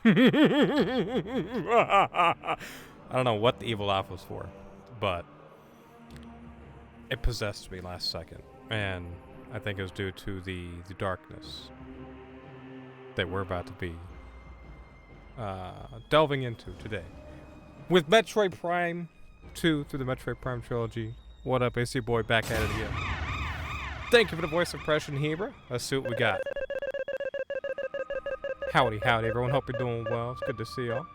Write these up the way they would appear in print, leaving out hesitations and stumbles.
I don't know what the evil laugh was for, but it possessed me last second, and I think it was due to the darkness that we're about to be delving into today. With Metroid Prime 2 through the Metroid Prime trilogy. What up, AC Boy, back at it again. Thank you for the voice impression, Hebra. Let's see what we got. Howdy, howdy, everyone. Hope you're doing well. It's good to see y'all.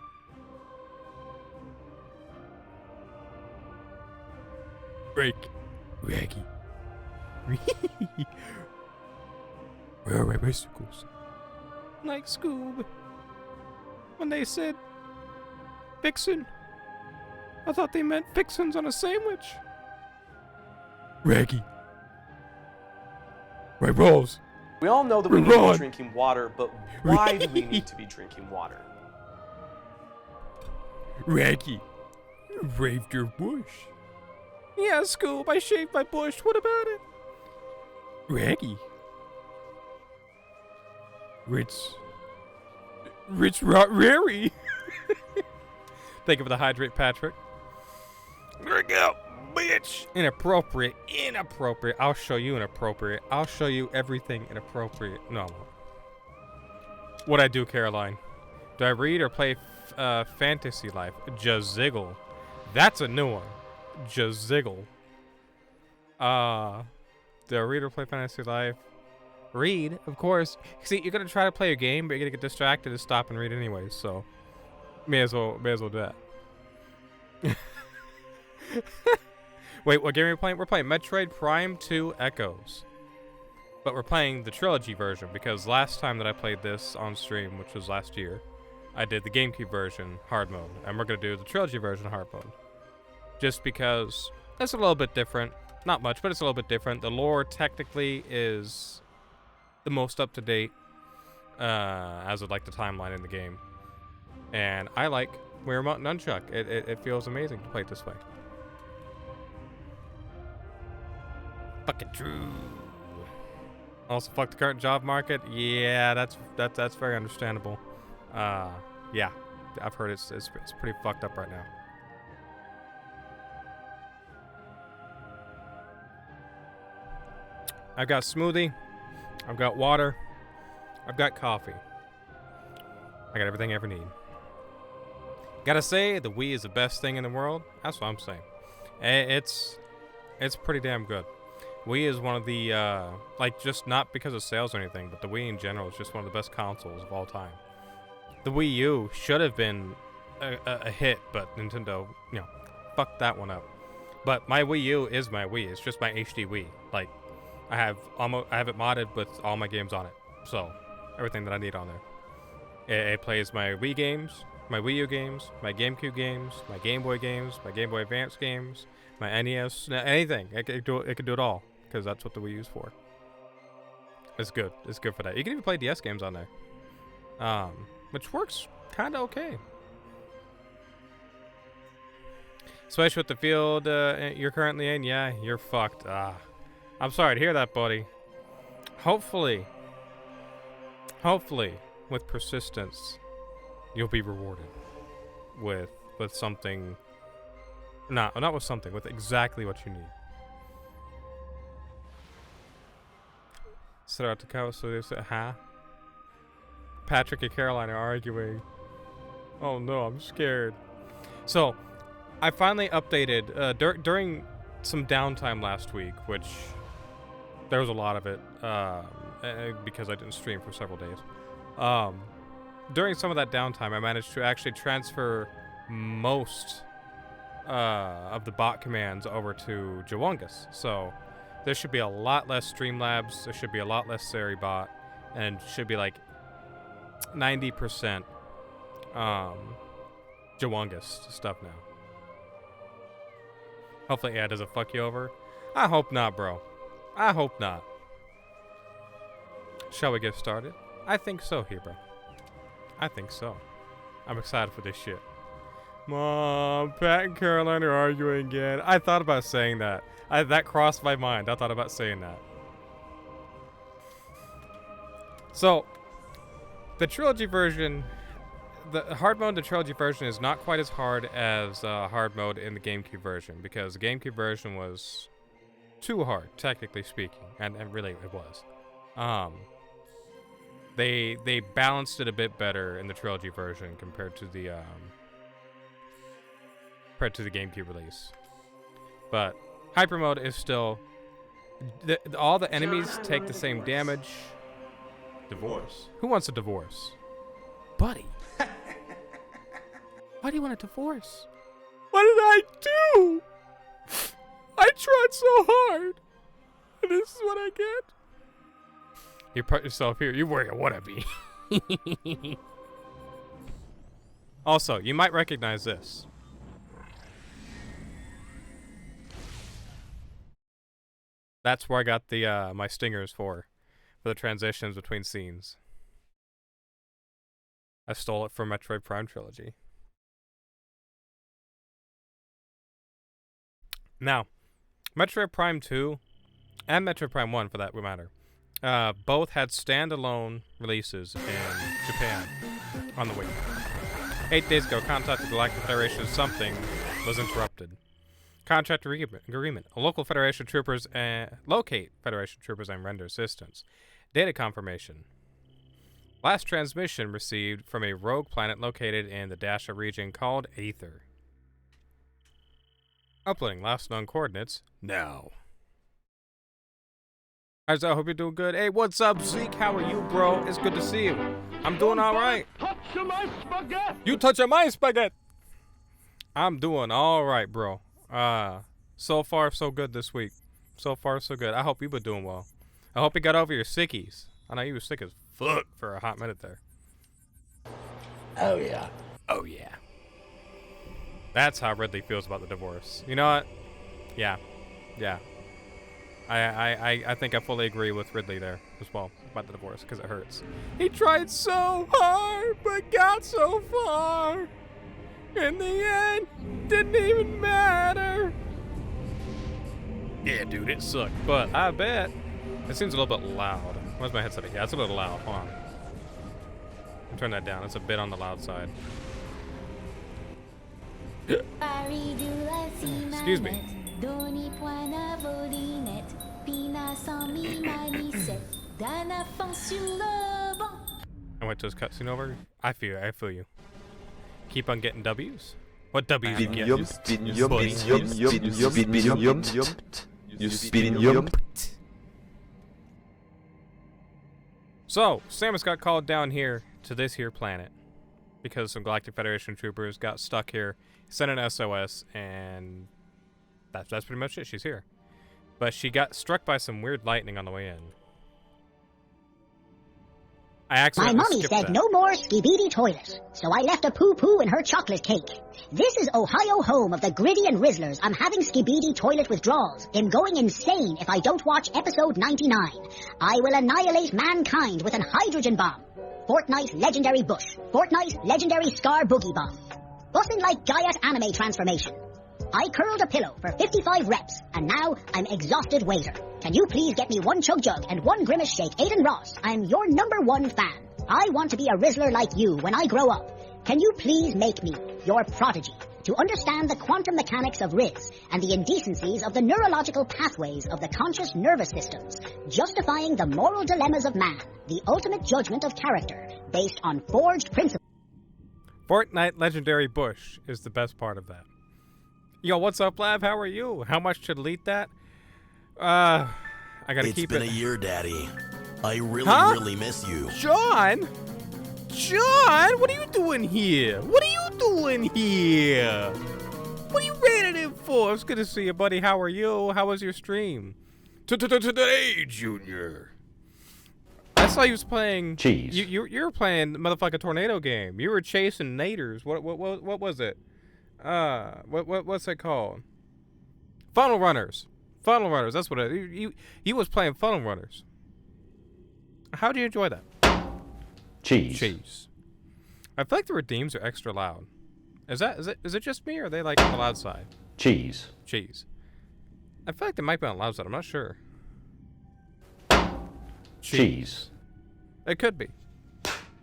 Raggy. Where are my bicycles? Like Scoob. When they said Vixen, I thought they meant fixins on a sandwich. Raggy. My balls. We all know that we need to be drinking water, but why do we need to be drinking water? Raggy, you raved your bush. Yeah, Scoob, I shaved my bush. What about it? Raggy. Rich Rary. Thank you for the hydrate, Patrick. Drink out, bitch. Inappropriate. I'll show you inappropriate. I'll show you everything inappropriate. No, I won't. What I do, Caroline? Do I read or play Fantasy Life? Jaziggle. That's a new one. Jaziggle. Do I read or play Fantasy Life? Read, of course. See, you're gonna try to play a game, but you're gonna get distracted and stop and read anyway. So, may as well do that. Wait, what game are we playing? We're playing Metroid Prime 2 Echoes. But we're playing the trilogy version because last time that I played this on stream, which was last year, I did the GameCube version hard mode, and we're gonna do the trilogy version hard mode. Just because it's a little bit different. Not much, but it's a little bit different. The lore technically is the most up to date, as of like the timeline in the game. And I like Wiimote Nunchuck. It feels amazing to play it this way. Fucking true. Also, fuck the current job market. Yeah, that's very understandable. Yeah, I've heard it's pretty fucked up right now. I've got smoothie. I've got water. I've got coffee. I got everything I ever need. Gotta say, the Wii is the best thing in the world. That's what I'm saying. It's pretty damn good. Wii is one of the, like, just not because of sales or anything, but the Wii in general is just one of the best consoles of all time. The Wii U should have been a hit, but Nintendo, you know, fucked that one up. But my Wii U is my Wii. It's just my HD Wii. Like, I have it modded with all my games on it. So, everything that I need on there. It plays my Wii games, my Wii U games, my GameCube games, my Game Boy games, my Game Boy Advance games, my NES, anything. It can do it all, because that's what the Wii U's for. It's good. It's good for that. You can even play DS games on there. Which works kind of okay. Especially with the field you're currently in. Yeah, you're fucked. I'm sorry to hear that, buddy. Hopefully, with persistence, you'll be rewarded with something. Not with something. With exactly what you need. Set out to cow, so they said, huh? Patrick and Caroline are arguing. Oh no, I'm scared. So, I finally updated during some downtime last week, which there was a lot of it because I didn't stream for several days. During some of that downtime, I managed to actually transfer most of the bot commands over to Jawungus. So there should be a lot less Streamlabs, there should be a lot less Seribot, and should be like 90% Jawungus stuff now. Hopefully AI doesn't fuck you over. I hope not, bro. I hope not. Shall we get started? I think so, here, bro. I think so. I'm excited for this shit. Mom, Pat and Caroline are arguing again. I thought about saying that. That crossed my mind. I thought about saying that. So, the trilogy version, the hard mode in the trilogy version is not quite as hard as hard mode in the GameCube version, because the GameCube version was too hard, technically speaking, and really it was. They balanced it a bit better in the trilogy version compared to the GameCube release. But hyper mode is still all the enemies take the same damage. Divorce. Who wants a divorce? Buddy. Why do you want a divorce? What did I do? I tried so hard. And this is what I get? You put yourself here. You're wearing a wannabe. Also, you might recognize this. That's where I got the my stingers for the transitions between scenes. I stole it from Metroid Prime Trilogy. Now, Metroid Prime 2 and Metroid Prime 1, for that matter, both had standalone releases in Japan on the Wii. 8 days ago, contact with the Galactic Federation of something was interrupted. Contract agreement. A local Federation troopers locate Federation troopers and render assistance. Data confirmation. Last transmission received from a rogue planet located in the Dasha region called Aether. Uploading last known coordinates now. Guys, I hope you're doing good. Hey, what's up, Zeke? How are you, bro? It's good to see you. I'm doing all right. You touching my spaghetti? I'm doing all right, bro. So far, so good this week. So far, so good. I hope you've been doing well. I hope you got over your sickies. I know you were sick as fuck for a hot minute there. Oh, yeah. Oh, yeah. That's how Ridley feels about the divorce. You know what? Yeah. Yeah. I think I fully agree with Ridley there as well about the divorce, because it hurts. He tried so hard, but got so far. In the end, didn't even matter. Yeah, dude, it sucked. But I bet it seems a little bit loud. Where's my headset? Yeah, it's a little loud. Hold on. I'll turn that down. It's a bit on the loud side. Excuse me. I went to his cutscene over. I feel you. Keep on getting W's. What W's you get? So, Samus got called down here to this here planet because some Galactic Federation troopers got stuck here, sent an SOS, and that's pretty much it. She's here. But she got struck by some weird lightning on the way in. I accidentally My mommy said no more skibidi toilets, so I left a poo-poo in her chocolate cake. This is Ohio, home of the Gritty and Rizzlers. I'm having skibidi toilet withdrawals. I'm going insane if I don't watch episode 99. I will annihilate mankind with an hydrogen bomb. Fortnite legendary bush. Fortnite legendary scar boogie bomb. Bussin' like Gaiat anime transformation. I curled a pillow for 55 reps, and now I'm exhausted waiter. Can you please get me one chug jug and one grimace shake, Aiden Ross? I'm your #1 fan. I want to be a Rizzler like you when I grow up. Can you please make me your prodigy to understand the quantum mechanics of Riz and the indecencies of the neurological pathways of the conscious nervous systems, justifying the moral dilemmas of man, the ultimate judgment of character, based on forged principles. Fortnite legendary bush is the best part of that. Yo, what's up, Lav? How are you? How much to delete that? I gotta keep it. It's been a year, Daddy. I really miss you. John? John, what are you doing here? What are you doing here? What are you raiding in for? It's good to see you, buddy. How are you? How was your stream? Today, Junior. I saw you was playing. Jeez. You were playing the motherfucking tornado game. You were chasing naders. What was it? What's it called? Funnel runners. Funnel runners. That's what it. You was playing funnel runners. How do you enjoy that? Cheese. I feel like the redeems are extra loud. Is it just me, or are they like on the loud side? Cheese. I feel like they might be on the loud side. I'm not sure. Cheese. It could be.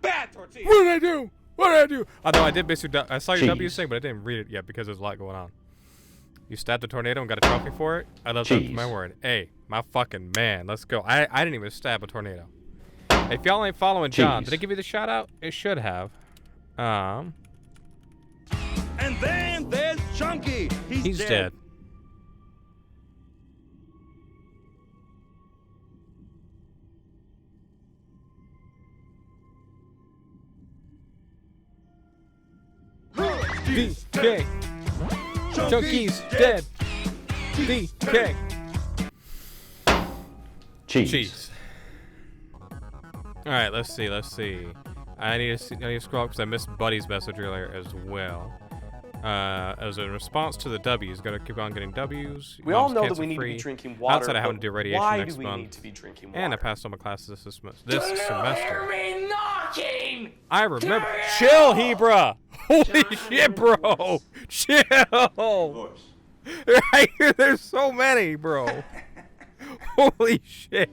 Bad tortilla. What did I do? What did I do? Although I did miss your I saw your W Cheese. thing, but I didn't read it yet because there's a lot going on. You stabbed a tornado and got a trophy for it? I love that for my Cheese. word. Hey, my fucking man. Let's go. I didn't even stab a tornado. If y'all ain't following John, Cheese. did it give you the shout out? It should have. And then there's Chunky. He's dead. DK. Chunky's dead. DK. Cheese. Cheese. All right, let's see. I need to scroll up because I missed Buddy's message earlier as well. As a response to the W's, gotta keep on getting W's. We all Mom's know that cancer we need to free. be drinking water. Outside of having but to do radiation why next do we month. need to be drinking water? And I passed all my classes this semester. I remember. Chill, Hebra. Holy shit, bro. Chill. Right here, there's so many, bro. Holy shit.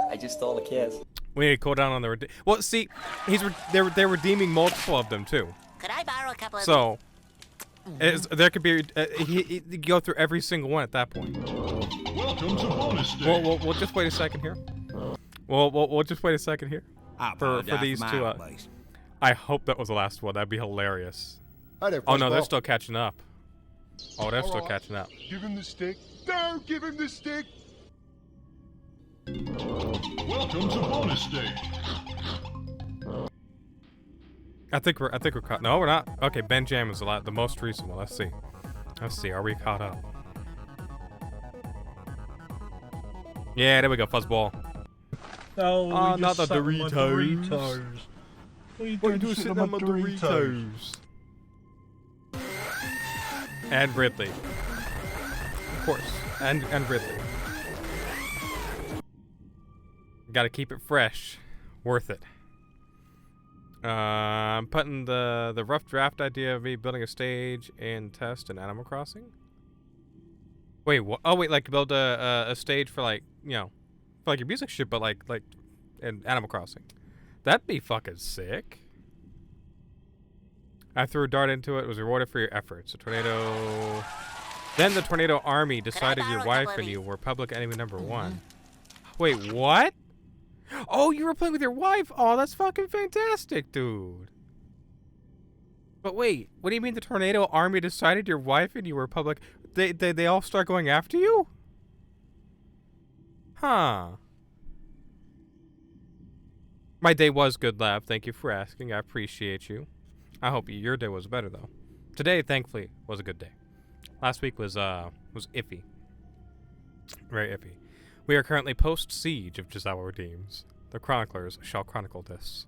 I just stole a kiss. We need to cool down on the well, see, they're redeeming multiple of them too. Could I borrow a couple of... So, there could be he go through every single one at that point. Welcome to bonus day. We'll just wait a second here. We'll just wait a second here for these two. I hope that was the last one. That'd be hilarious. Hi there, Oh no, they're Fuzzball. still catching up. Oh, they're still catching up. Give him the stick. No, give him the stick. Welcome to bonus day. I think we're caught. No, we're not. Okay, Benjamin's the most recent one. Let's see. Are we caught up? Yeah, there we go. Fuzzball. Oh, not the sat on my Doritos. What are you What are you doing doing sitting on my Doritos? And Ridley. Of course. And Ridley. Gotta keep it fresh. Worth it. I'm putting the rough draft idea of me building a stage and test in Animal Crossing. Wait, what? Oh wait, like build a stage for like, you know, for like your music shit, but like in Animal Crossing. That'd be fucking sick. I threw a dart into it. Was rewarded for your efforts. A tornado. Then the tornado army decided your wife and you were public enemy number one. Wait, what? Oh, you were playing with your wife? Oh, that's fucking fantastic, dude. But wait, what do you mean the tornado army decided your wife and you were public? They all start going after you? Huh. My day was good, Lab. Thank you for asking. I appreciate you. I hope your day was better, though. Today, thankfully, was a good day. Last week was iffy. Very iffy. We are currently post-siege of Jizawa Redeems. The chroniclers shall chronicle this.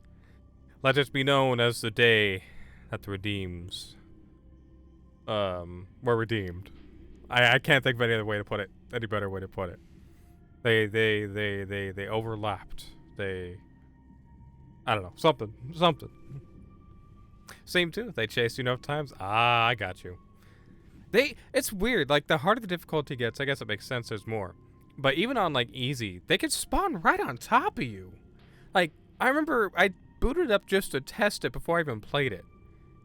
Let it be known as the day that the Redeems were redeemed. I can't think of any other way to put it. Any better way to put it. They overlapped. I don't know. Something. Same too. They chased you enough times. Ah, I got you. It's weird. Like, the harder the difficulty gets, I guess it makes sense there's more. But even on, like, easy, they could spawn right on top of you. Like, I remember I booted it up just to test it before I even played it.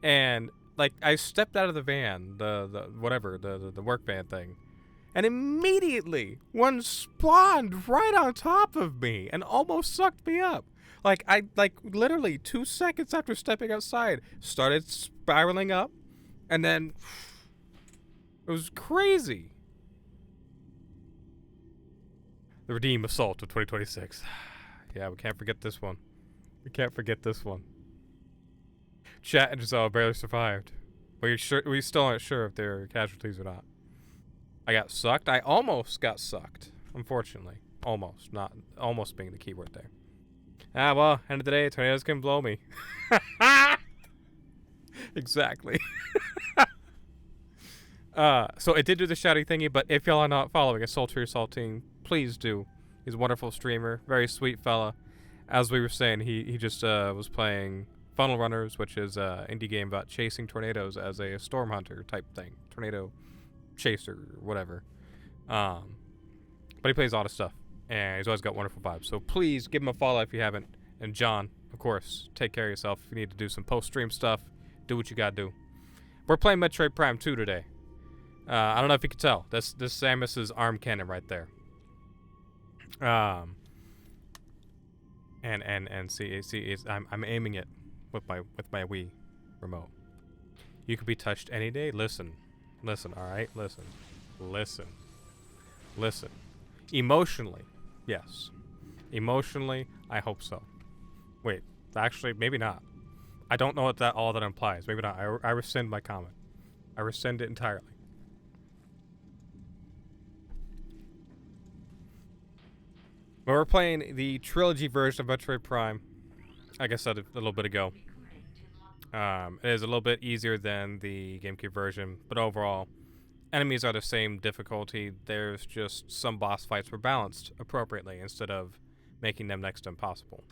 And, like, I stepped out of the van, the work van thing. And immediately, one spawned right on top of me and almost sucked me up. Like, literally 2 seconds after stepping outside, started spiraling up. And then, it was crazy. The Redeem Assault of 2026. Yeah, we can't forget this one. Chat and Giselle barely survived. We still aren't sure if they're casualties or not. I got sucked. I almost got sucked. Unfortunately. Almost. Not almost being the keyword there. Ah, well, end of the day, tornadoes can blow me. Exactly. So it did do the shouting thingy, but if y'all are not following Sultry Saltine, please do. He's a wonderful streamer, very sweet fella. As we were saying, he just was playing Funnel Runners, which is an indie game about chasing tornadoes as a storm hunter type thing. Tornado chaser, whatever. But he plays a lot of stuff, and he's always got wonderful vibes. So please give him a follow if you haven't, And John, of course, take care of yourself. If you need to do some post-stream stuff, do what you gotta do. We're playing Metroid Prime 2 today. I don't know if you can tell. This Samus's arm cannon right there. And see, I'm aiming it with my Wii remote. You could be touched any day. Listen, all right. Listen. Emotionally, yes. Emotionally, I hope so. Wait, actually, maybe not. I don't know what all that implies. Maybe not. I rescind my comment. I rescind it entirely. But we're playing the trilogy version of Metroid Prime. Like I said a little bit ago. It is a little bit easier than the GameCube version, but overall, enemies are the same difficulty. There's just some boss fights were balanced appropriately instead of making them next to impossible.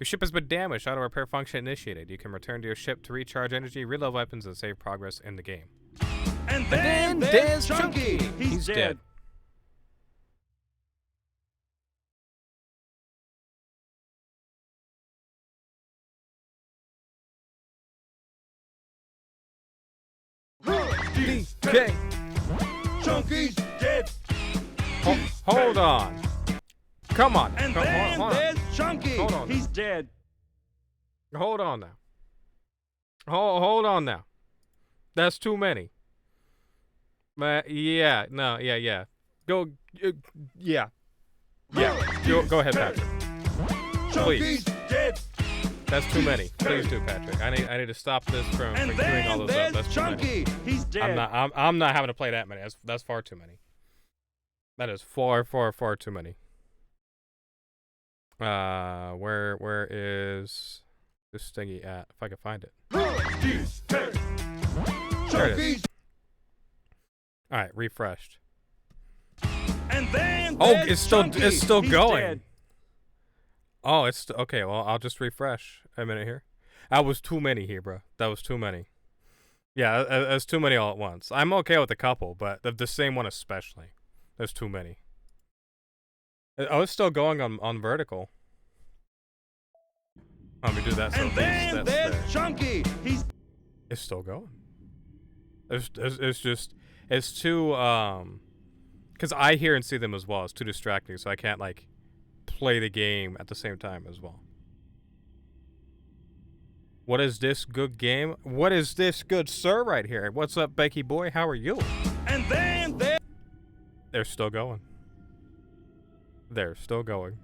Your ship has been damaged. Auto repair function initiated. You can return to your ship to recharge energy, reload weapons, and save progress in the game. And then there's Chunky. He's dead. DK. Chunky's dead. Hold on. Come on. And then there's Chunky. Hold on. He's dead. Hold on now. Hold on now. That's too many. Yeah. Go. Yeah. Go ahead, Patrick. Please. Chunky's dead. That's too many. Please do, Patrick. I need to stop this from And queuing all then those up. there's That's too many. Chunky. He's dead. I'm not having to play that many. That's far too many. That is far too many. Where is this thingy at? If I can find it. There it is. All right, refreshed. And then Oh, there's it's still Chunky. He's going. dead. Oh, it's okay. Well, I'll just refresh a minute here. That was too many here, bro. That was too many. Yeah, that's too many all at once. I'm okay with a couple, but the same one especially. There's too many. Oh, it's still going on vertical. Let me do that. So And then that's there's there. Chunky. It's still going. It's too because I hear and see them as well. It's too distracting, so I can't like play the game at the same time as well. What is this good game? What is this good sir right here? What's up, Becky boy? How are you? And then They're still going. They're still going.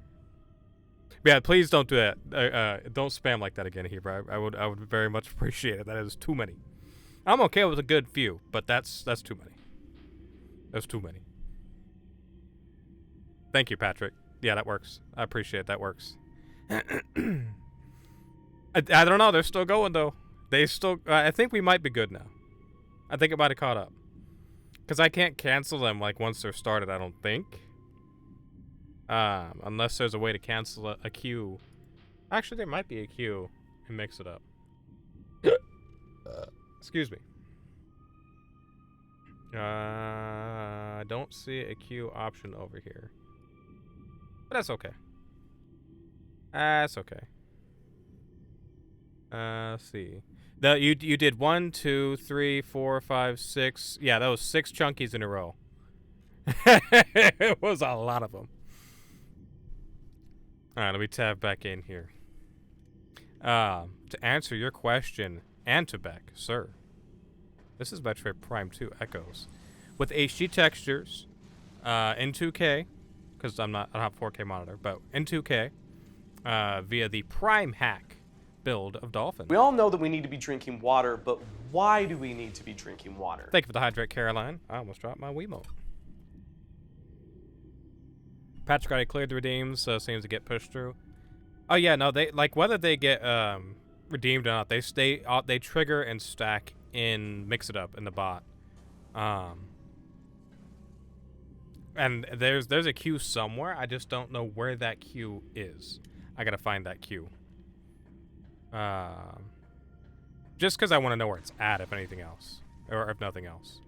Yeah, please don't do that. Don't spam like that again, Hebrew. I would very much appreciate it. That is too many. I'm okay with a good few, but that's too many. That's too many. Thank you, Patrick. Yeah, that works. I appreciate it. That works. I don't know. They're still going though. They still. I think we might be good now. I think it might have caught up. Cause I can't cancel them like once they're started. I don't think. Unless there's a way to cancel a queue. Actually, there might be a queue and mix it up. Excuse me. I don't see a queue option over here. But that's okay. That's okay. Let's see. You did 1, 2, 3, 4, 5, 6. Yeah, that was 6 chunkies in a row. It was a lot of them. All right, let me tab back in here. To answer your question, Antibek, sir. This is Metroid Prime 2 Echoes with HD textures, in 2K, because I don't have a 4K monitor, but in 2K, via the Prime Hack build of Dolphin. We all know that we need to be drinking water, but why do we need to be drinking water? Thank you for the hydrate, Caroline. I almost dropped my Wiimote. Patrick already cleared the redeems, so seems to get pushed through. Oh yeah, no, they like whether they get redeemed or not, they trigger and stack in Mix It Up in the bot. And there's a queue somewhere. I just don't know where that queue is. I gotta find that queue. Just because I want to know where it's at, if anything else, or if nothing else.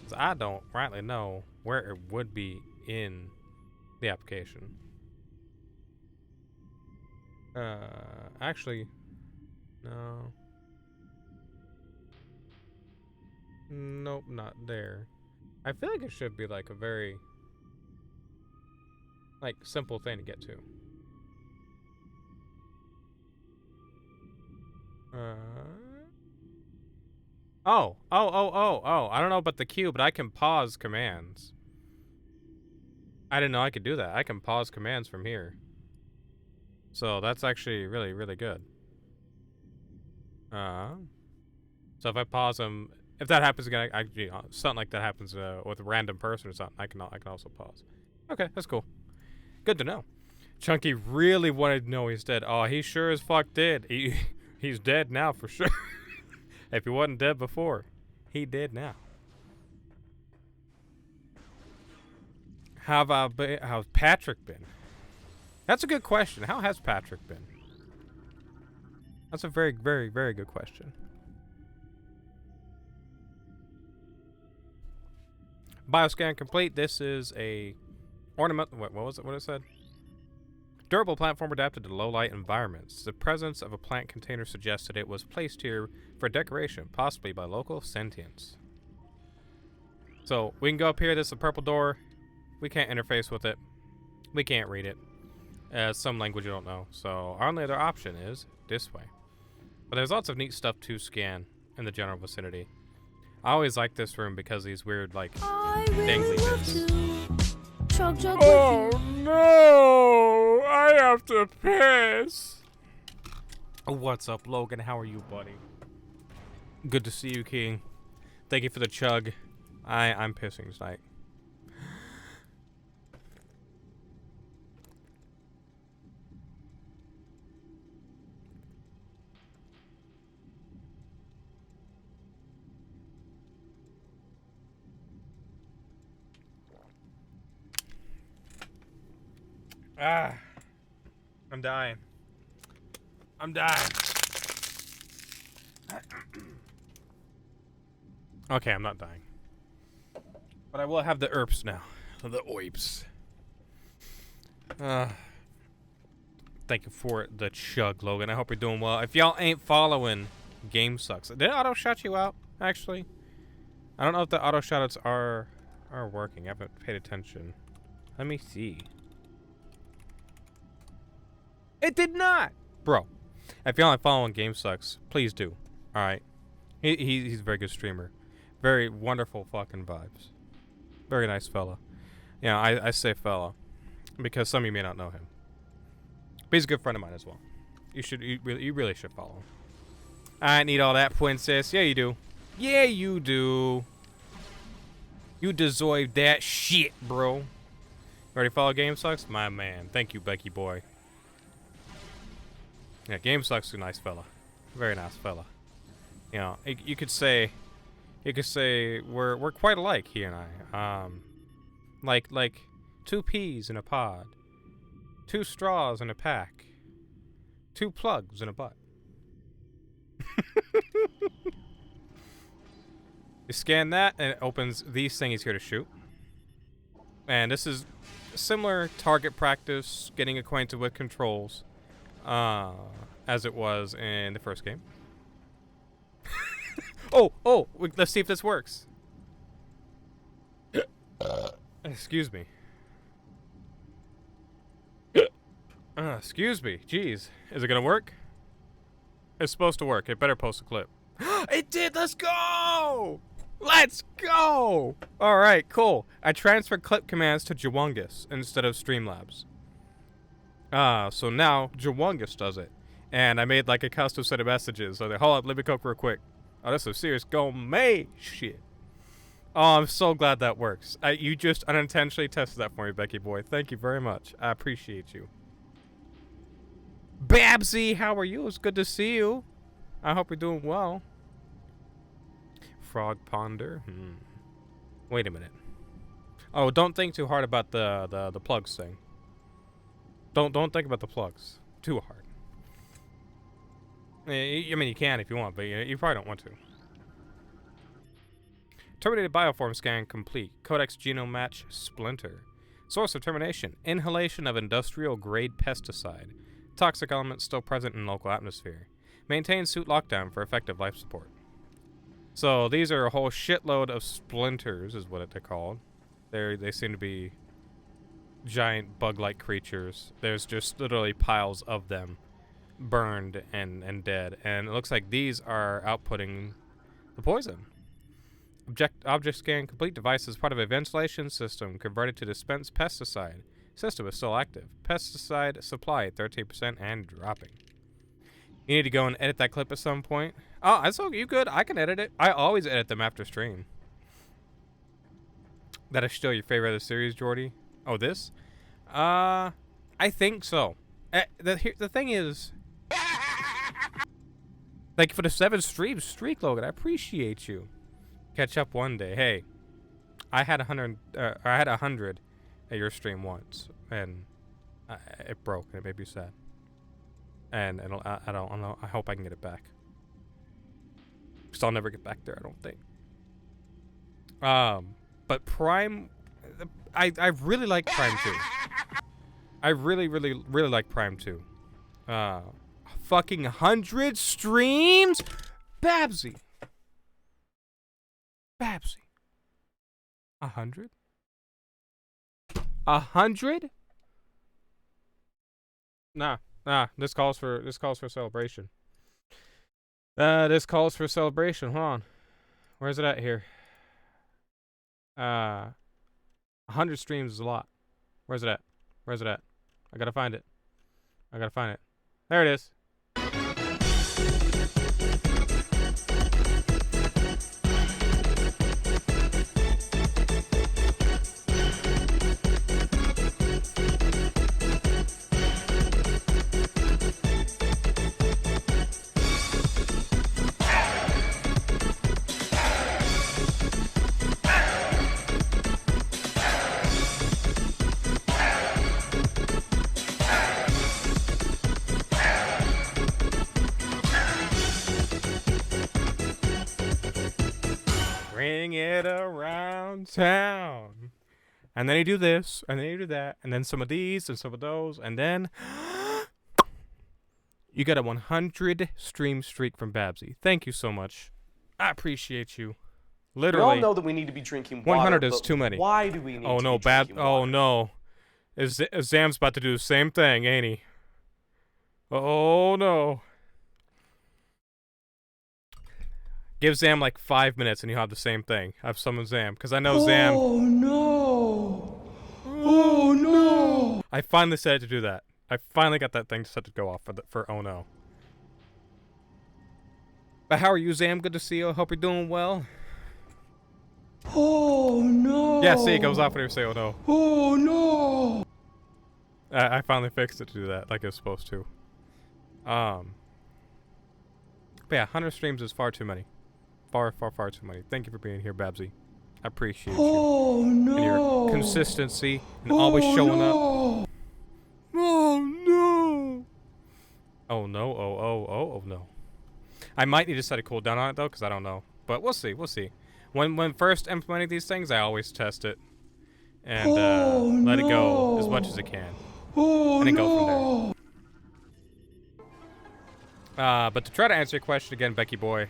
'Cause I don't rightly know where it would be in the application. Actually, no. Nope, not there. I feel like it should be like a very, like, simple thing to get to. Oh. I don't know about the queue, but I can pause commands. I didn't know I could do that. I can pause commands from here. So that's actually really, really good. So if I pause them, if that happens again, something like that happens with a random person or something, I can also pause. Okay, that's cool. Good to know. Chunky really wanted to know he's dead. Oh, he sure as fuck did. He's dead now for sure. If he wasn't dead before, he dead now. How's Patrick been? That's a good question. How has Patrick been? That's a very, very, very good question. Bioscan complete. This is a ornament. What was it? What it said? Durable platform adapted to low-light environments. The presence of a plant container suggested it was placed here for decoration, possibly by local sentients. So we can go up here. This is a purple door. We can't interface with it. We can't read it. Some language you don't know. So our only other option is this way. But there's lots of neat stuff to scan in the general vicinity. I always like this room because these weird, like, dangly bits. Oh no! I have to piss. What's up, Logan? How are you, buddy? Good to see you, King. Thank you for the chug. I'm pissing tonight. I'm dying. I'm dying. Okay, I'm not dying. But I will have the herps now. The oips. Thank you for the chug, Logan. I hope you're doing well. If y'all ain't following, Game Sucks. Did it auto shut you out, actually? I don't know if the auto shoutouts are working. I haven't paid attention. Let me see. It did not! Bro, if y'all aren't following Game Sucks, please do. Alright? He's a very good streamer. Very wonderful fucking vibes. Very nice fella. Yeah, I say fella because some of you may not know him. But he's a good friend of mine as well. You really should follow him. I need all that, princess. Yeah, you do. Yeah, you do. You deserve that shit, bro. Ready to follow Game Sucks? My man. Thank you, Becky boy. Yeah, Game Sucks is a nice fella. Very nice fella. You know, you could say we're quite alike, he and I. Like 2 peas in a pod, 2 straws in a pack, 2 plugs in a butt. You scan that and it opens these things here to shoot. And this is similar target practice, getting acquainted with controls, as it was in the first game. Oh, let's see if this works. Excuse me. Excuse me. Jeez. Is it gonna work? It's supposed to work. It better post a clip. It did! Let's go! Let's go! Alright, cool. I transferred clip commands to Jawungus instead of Streamlabs. So now Jawungus does it. And I made like a custom set of messages. So hold up, let me cook real quick. Oh, that's some serious gourmet shit. Oh, I'm so glad that works. You just unintentionally tested that for me, Becky boy. Thank you very much. I appreciate you. Babsy, how are you? It's good to see you. I hope you're doing well. Frog Ponder. Wait a minute. Oh, don't think too hard about the plugs thing. Don't think about the plugs too hard. I mean, you can if you want, but you probably don't want to. Terminated bioform scan complete. Codex genome match splinter. Source of termination: inhalation of industrial grade pesticide. toxic elements still present in local atmosphere. Maintain suit lockdown for effective life support. So these are a whole shitload of splinters, is what they're called. They seem to be giant bug-like creatures. There's just literally piles of them, burned and dead. And it looks like these are outputting the poison. Object scan complete. Device is part of a ventilation system converted to dispense pesticide. System is still active. Pesticide supply at 13% and dropping. You need to go and edit that clip at some point. Oh, that's okay. You good? I can edit it. I always edit them after stream. That is still your favorite of the series, Jordy? Oh, this? I think so. The thing is, thank you for the 7 streams streak, Logan. I appreciate you. Catch up one day. Hey, I had 100. I had 100 at your stream once, and it broke, and it made me sad. And I don't know. I hope I can get it back. Because I'll never get back there, I don't think. But Prime, I really like Prime 2. I really like Prime 2. Fucking 100 streams? Babsy. 100? 100? Nah. This calls for celebration. This calls for celebration. Hold on. Where's it at here? 100 streams is a lot. Where's it at? I gotta find it. There it is. Bring it around town. And then you do this, and then you do that, and then some of these, and some of those, and then you got a 100 stream streak from Babsy. Thank you so much. I appreciate you. Literally. We all know that we need to be drinking water. 100 is too many. Why do we need to no, be drinking water? Oh no. Zam's about to do the same thing, ain't he? Oh no. Give Zam like 5 minutes and you'll have the same thing. I've summoned Zam, because I know Zam. Oh no! Oh no! I finally set it to do that. I finally got that thing set to go off for oh no. But how are you, Zam? Good to see you. Hope you're doing well. Oh no! Yeah, see, it goes off when you say oh no. Oh no! I finally fixed it to do that like it was supposed to. But yeah, 100 streams is far too many. Far too many. Thank you for being here, Babsy. I appreciate you. Oh no! And your consistency and always showing up. Oh no! Oh no! Oh no! I might need to set a cooldown on it though, because I don't know. But we'll see. When first implementing these things, I always test it and let it go as much as it can, and then go from there. But to try to answer your question again, Becky boy,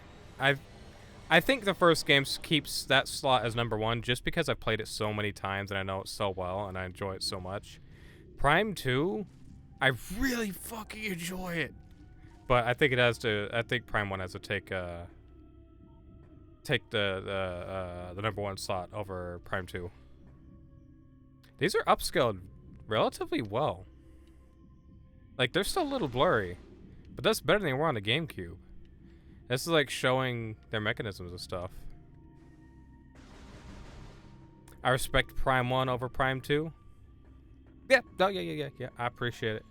I think the first game keeps that slot as #1 just because I've played it so many times and I know it so well and I enjoy it so much. Prime 2, I really fucking enjoy it, but I think it has to. I think Prime 1 has to take the #1 slot over Prime 2. These are upscaled relatively well. Like, they're still a little blurry, but that's better than they were on the GameCube. This is like showing their mechanisms and stuff. I respect Prime 1 over Prime 2. Yeah, oh, yeah. I appreciate it.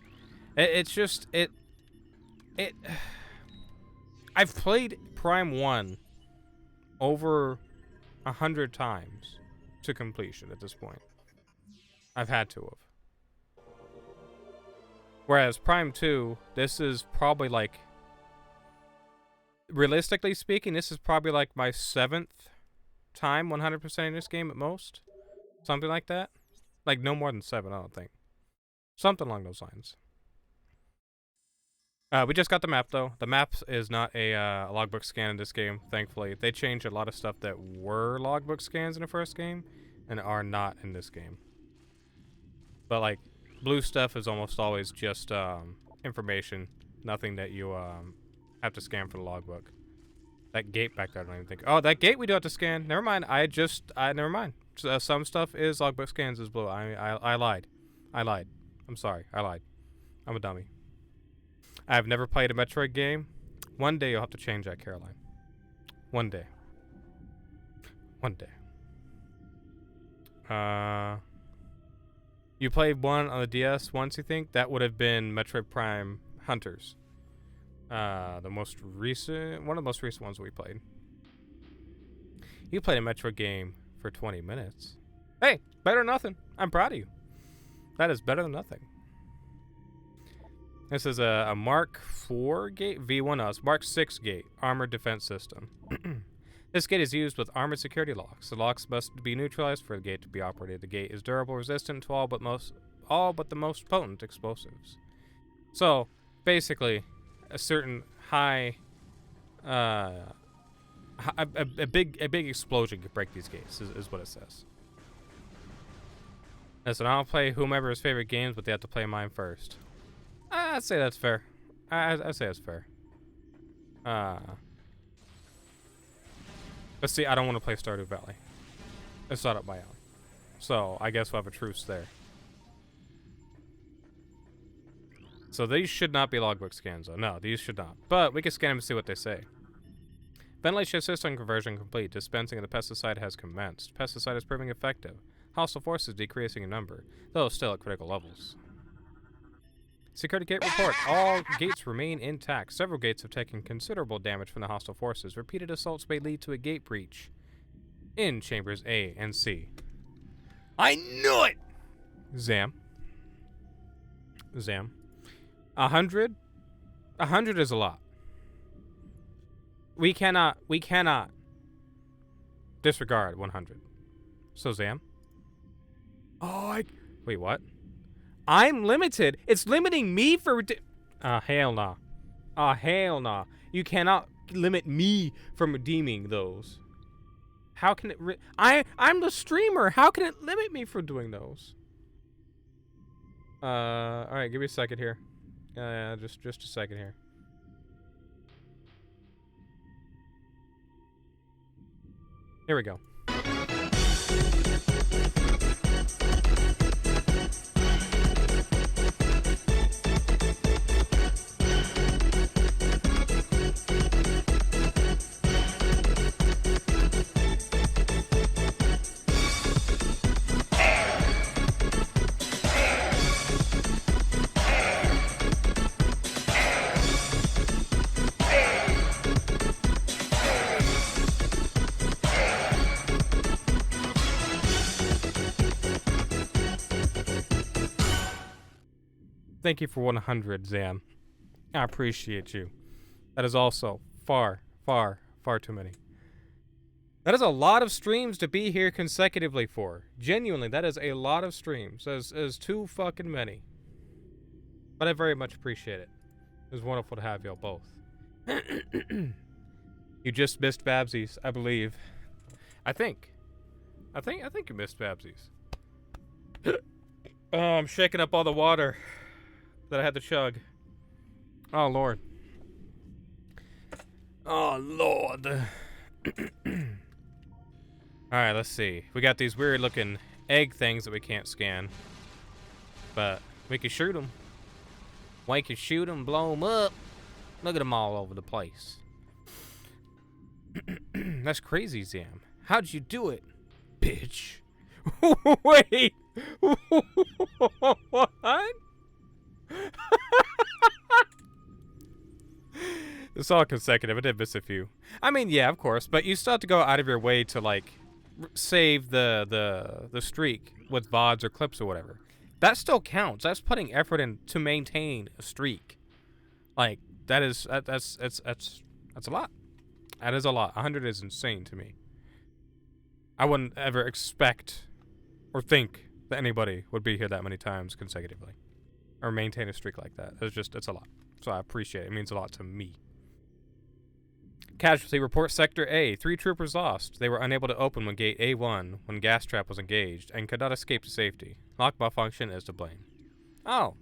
It's just, I've played Prime 1 over 100 times to completion at this point. I've had to have. Whereas Prime 2, this is probably like, realistically speaking, this is probably like my 7th time 100% in this game at most. Something like that. Like no more than 7, I don't think. Something along those lines. We just got the map though. The map is not a logbook scan in this game, thankfully. They changed a lot of stuff that were logbook scans in the first game and are not in this game. But like, blue stuff is almost always just information, nothing that you have to scan for the logbook. That gate back there, I don't even think. Oh, that gate we do have to scan. Never mind. Never mind. Some stuff is logbook scans is blue. I lied. I'm sorry. I lied. I'm a dummy. I've never played a Metroid game. One day you'll have to change that, Caroline. One day. One day. You played one on the DS once, you think? That would have been Metroid Prime Hunters. The most recent, one of the most recent ones we played. You played a Metroid game for 20 minutes. Hey, better than nothing. I'm proud of you. That is better than nothing. This is a Mark IV gate, V1S, Mark VI gate, armored defense system. This gate is used with armored security locks. The locks must be neutralized for the gate to be operated. The gate is durable, resistant to all but the most potent explosives. So, basically, a certain high, a big explosion could break these gates, is what it says. Listen, I'll play whomever's favorite games, but they have to play mine first. I'd say that's fair. I'd say that's fair. But see, I don't want to play Stardew Valley. It's not up my alley. So, I guess we'll have a truce there. So these should not be logbook scans, though. No, these should not. But we can scan them and see what they say. Ventilation system conversion complete. Dispensing of the pesticide has commenced. Pesticide is proving effective. Hostile forces decreasing in number, though still at critical levels. Security gate report. All gates remain intact. Several gates have taken considerable damage from the hostile forces. Repeated assaults may lead to a gate breach in chambers A and C. I knew it! Zam. 100? 100 is a lot. We cannot disregard 100. So Zam. Oh, wait, what? I'm limited. It's limiting me for hell nah. Hell nah. You cannot limit me from redeeming those. How can it I'm the streamer. How can it limit me from doing those? Alright, give me a second here. Just a second here. Here we go. Thank you for 100, Zam. I appreciate you. That is also far, far, far too many. That is a lot of streams to be here consecutively for. Genuinely, that is a lot of streams. That is too fucking many. But I very much appreciate it. It was wonderful to have y'all both. You just missed Babsies, I believe. I think you missed Babsies. Oh, I'm shaking up all the water that I had to chug. Oh, Lord. Oh, Lord. Alright, let's see. We got these weird looking egg things that we can't scan. But we can shoot them. We can shoot them, blow them up. Look at them all over the place. That's crazy, Zam. How'd you do it, bitch? Wait. What? It's all consecutive. I did miss a few. I mean, yeah, of course, but you still have to go out of your way to like save the streak with VODs or clips or whatever. That still counts. That's putting effort in to maintain a streak. Like that's a lot. That is a lot. 100 is insane to me. I wouldn't ever expect or think that anybody would be here that many times consecutively or maintain a streak like that. It's a lot. So I appreciate it. It means a lot to me. Casualty report Sector A. 3 troopers lost. They were unable to open when gate A1 when gas trap was engaged and could not escape to safety. Lock malfunction is to blame. Oh.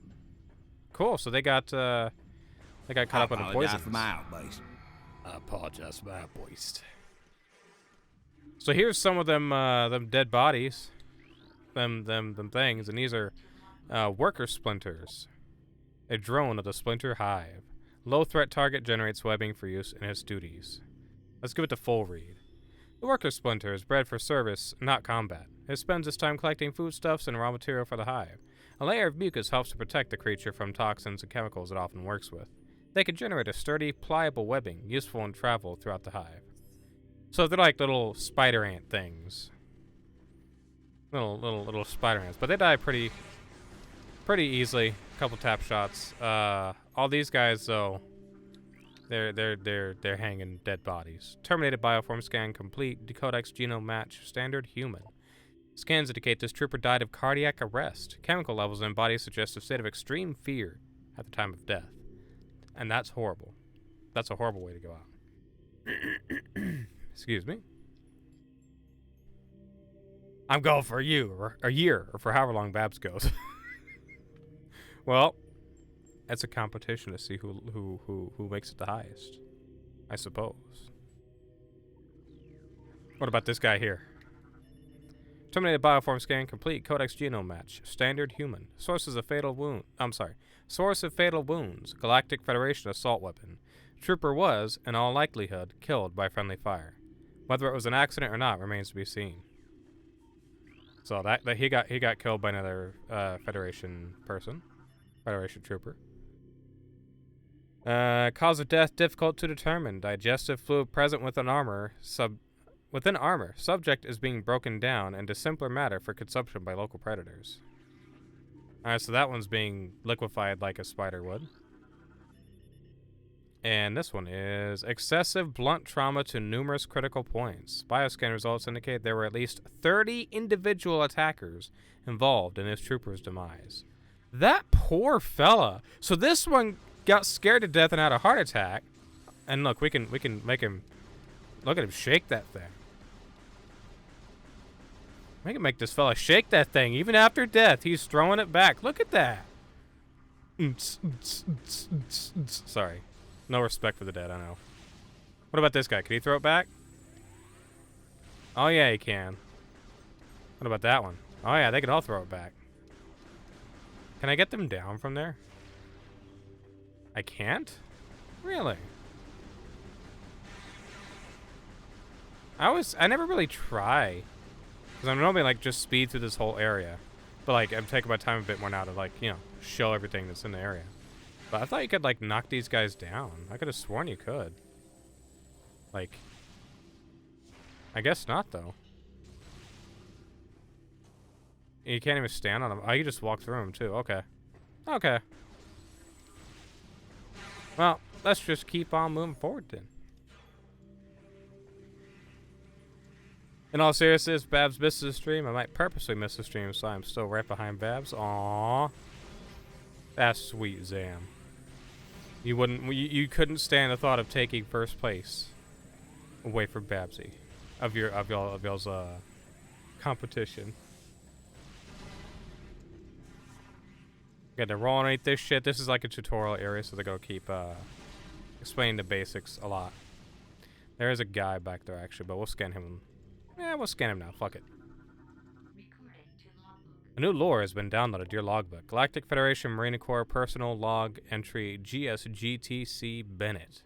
Cool. So they got caught up in a poison. I apologize for my outburst. So here's some of them dead bodies. Them things, and these are worker splinters. A drone of the Splinter Hive. Low threat target generates webbing for use in its duties. Let's give it the full read. The worker splinter is bred for service, not combat. It spends its time collecting foodstuffs and raw material for the hive. A layer of mucus helps to protect the creature from toxins and chemicals it often works with. They can generate a sturdy, pliable webbing useful in travel throughout the hive. So they're like little spider ant things. Little spider ants, but they die pretty easily. A couple tap shots. All these guys though, they're hanging dead bodies. Terminated bioform scan complete. Decodex genome match standard human. Scans indicate this trooper died of cardiac arrest. Chemical levels in body suggest a state of extreme fear at the time of death, and that's horrible. That's a horrible way to go out. Excuse me. I'm going for a year, or for however long Babs goes. Well, it's a competition to see who makes it the highest, I suppose. What about this guy here? Terminated bioform scan complete. Codex genome match. Standard human. Source of fatal wounds. Galactic Federation assault weapon. Trooper was, in all likelihood, killed by friendly fire. Whether it was an accident or not remains to be seen. So that he got killed by another Federation person. Federation trooper. Cause of death difficult to determine. Digestive fluid present within armor. Subject is being broken down into simpler matter for consumption by local predators. Alright, so that one's being liquefied like a spider would. And this one is excessive blunt trauma to numerous critical points. Bioscan results indicate there were at least 30 individual attackers involved in this trooper's demise. That poor fella. So this one got scared to death and had a heart attack. And look, we can make him, look at him shake that thing. We can make this fella shake that thing even after death. He's throwing it back. Look at that. Sorry. No respect for the dead, I know. What about this guy? Can he throw it back? Oh yeah, he can. What about that one? Oh yeah, they can all throw it back. Can I get them down from there? I can't? Really? I never really try. Because I'm normally like just speed through this whole area. But like I'm taking my time a bit more now to like, you know, show everything that's in the area. But I thought you could like knock these guys down. I could have sworn you could. Like, I guess not though. You can't even stand on them. Oh, you just walk through them too. Okay. Okay. Well, let's just keep on moving forward then. In all seriousness, Babs misses the stream. I might purposely miss the stream, so I'm still right behind Babs. Aww. That's sweet, Zam. You couldn't stand the thought of taking first place away from Babsy of y'all's competition. Yeah, they're rolling underneath this shit. This is like a tutorial area, so they're gonna keep explaining the basics a lot. There is a guy back there actually, but we'll scan him. Yeah, we'll scan him now. Fuck it. A new lore has been downloaded to your logbook. Galactic Federation Marine Corps Personal Log Entry GSGTC Bennett.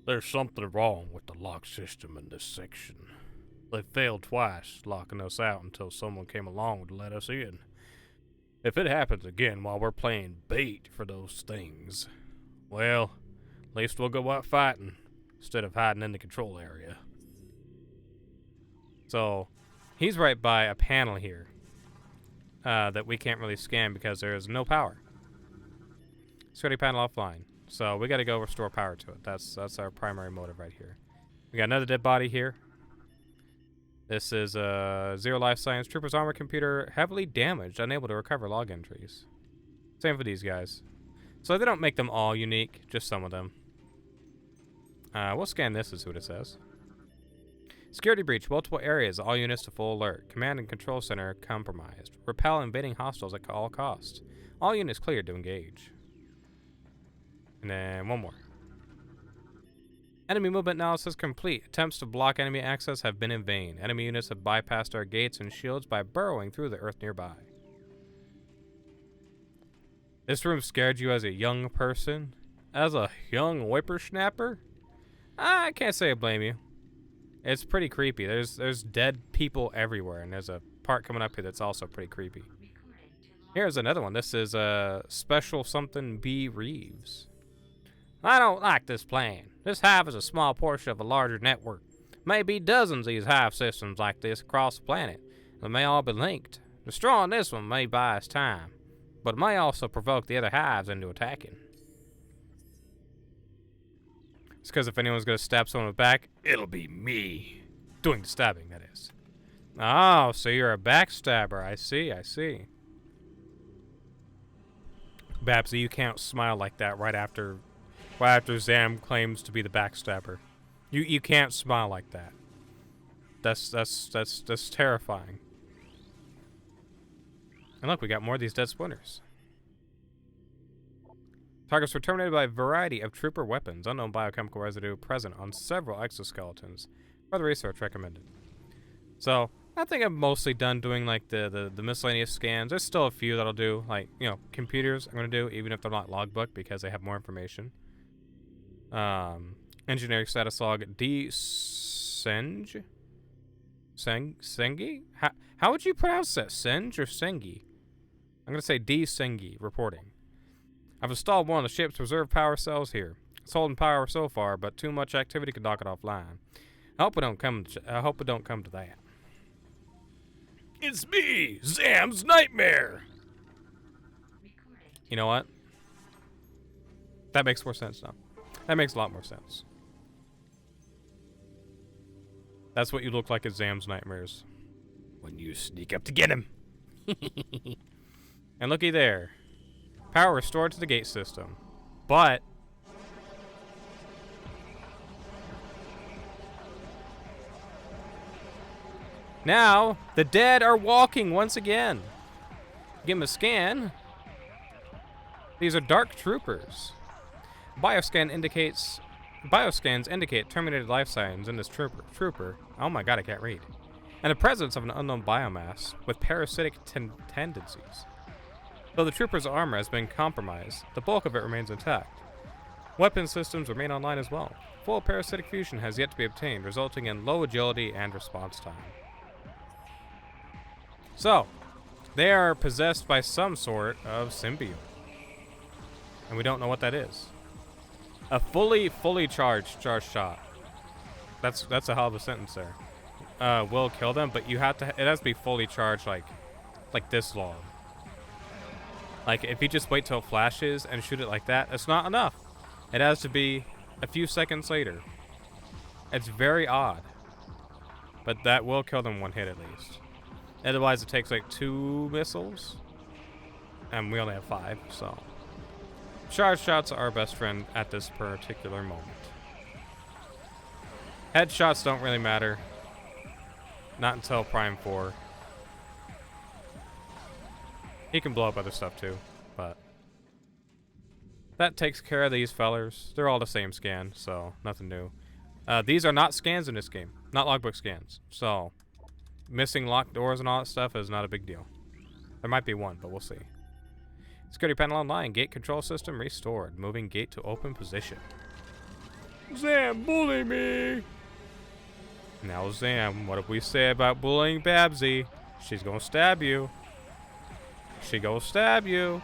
There's something wrong with the lock system in this section. They failed twice, locking us out until someone came along to let us in. If it happens again while we're playing bait for those things, well, at least we'll go out fighting instead of hiding in the control area. So, he's right by a panel here that we can't really scan because there is no power. Security panel offline. So we got to go restore power to it. That's our primary motive right here. We got another dead body here. This is Zero Life Science Trooper's armor computer heavily damaged, unable to recover log entries. Same for these guys. So they don't make them all unique, just some of them. We'll scan this and see what it says. Security breach, multiple areas, all units to full alert. Command and control center compromised. Repel invading hostiles at all costs. All units cleared to engage. And then one more. Enemy movement analysis complete. Attempts to block enemy access have been in vain. Enemy units have bypassed our gates and shields by burrowing through the earth nearby. This room scared you as a young person? As a young whippersnapper? I can't say I blame you. It's pretty creepy. There's dead people everywhere, and there's a part coming up here that's also pretty creepy. Here's another one. This is Special Something B. Reeves. I don't like this plan. This hive is a small portion of a larger network. Maybe dozens of these hive systems like this across the planet. They may all be linked. Destroying this one may buy us time, but it may also provoke the other hives into attacking. It's because if anyone's going to stab someone in the back, it'll be me. Doing the stabbing, that is. Oh, so you're a backstabber. I see, I see. Babsy, you can't smile like that right after Zam claims to be the backstabber. You can't smile like that. That's terrifying. And look, we got more of these dead splinters. Targets were terminated by a variety of trooper weapons. Unknown biochemical residue present on several exoskeletons. Further research recommended. So, I think I'm mostly done doing like the miscellaneous scans. There's still a few that I'll do, like, you know, computers I'm going to do, even if they're not logbook, because they have more information. Engineering status log Sengi? How would you pronounce that? Sengi or Sengi? I'm going to say Sengi reporting. I've installed one of the ship's reserve power cells here. It's holding power so far, but too much activity could knock it offline. I hope it don't come to that. It's me, Zam's Nightmare. You know what? That makes more sense now. That makes a lot more sense. That's what you look like at Zam's Nightmares. When you sneak up to get him. And looky there. Power restored to the gate system. But now the dead are walking once again. Give them a scan. These are dark troopers. Bioscans indicate terminated life signs in this trooper. Oh my god, I can't read. And the presence of an unknown biomass with parasitic tendencies. Though the trooper's armor has been compromised, the bulk of it remains intact. Weapon systems remain online as well. Full parasitic fusion has yet to be obtained, resulting in low agility and response time. So, they are possessed by some sort of symbiote. And we don't know what that is. A fully charged shot. That's a hell of a sentence there. Will kill them, but it has to be fully charged like this long. Like, if you just wait till it flashes and shoot it like that, it's not enough. It has to be a few seconds later. It's very odd. But that will kill them one hit at least. Otherwise, it takes like 2 missiles. And we only have 5, so. Charge shots are our best friend at this particular moment. Headshots don't really matter. Not until Prime 4. He can blow up other stuff too, but that takes care of these fellers. They're all the same scan, so nothing new. These are not scans in this game, not logbook scans. So missing locked doors and all that stuff is not a big deal. There might be one, but we'll see. Security panel online, gate control system restored. Moving gate to open position. Zam, bully me! Now Zam, what did we say about bullying Babsy? She's gonna stab you. She gonna stab you.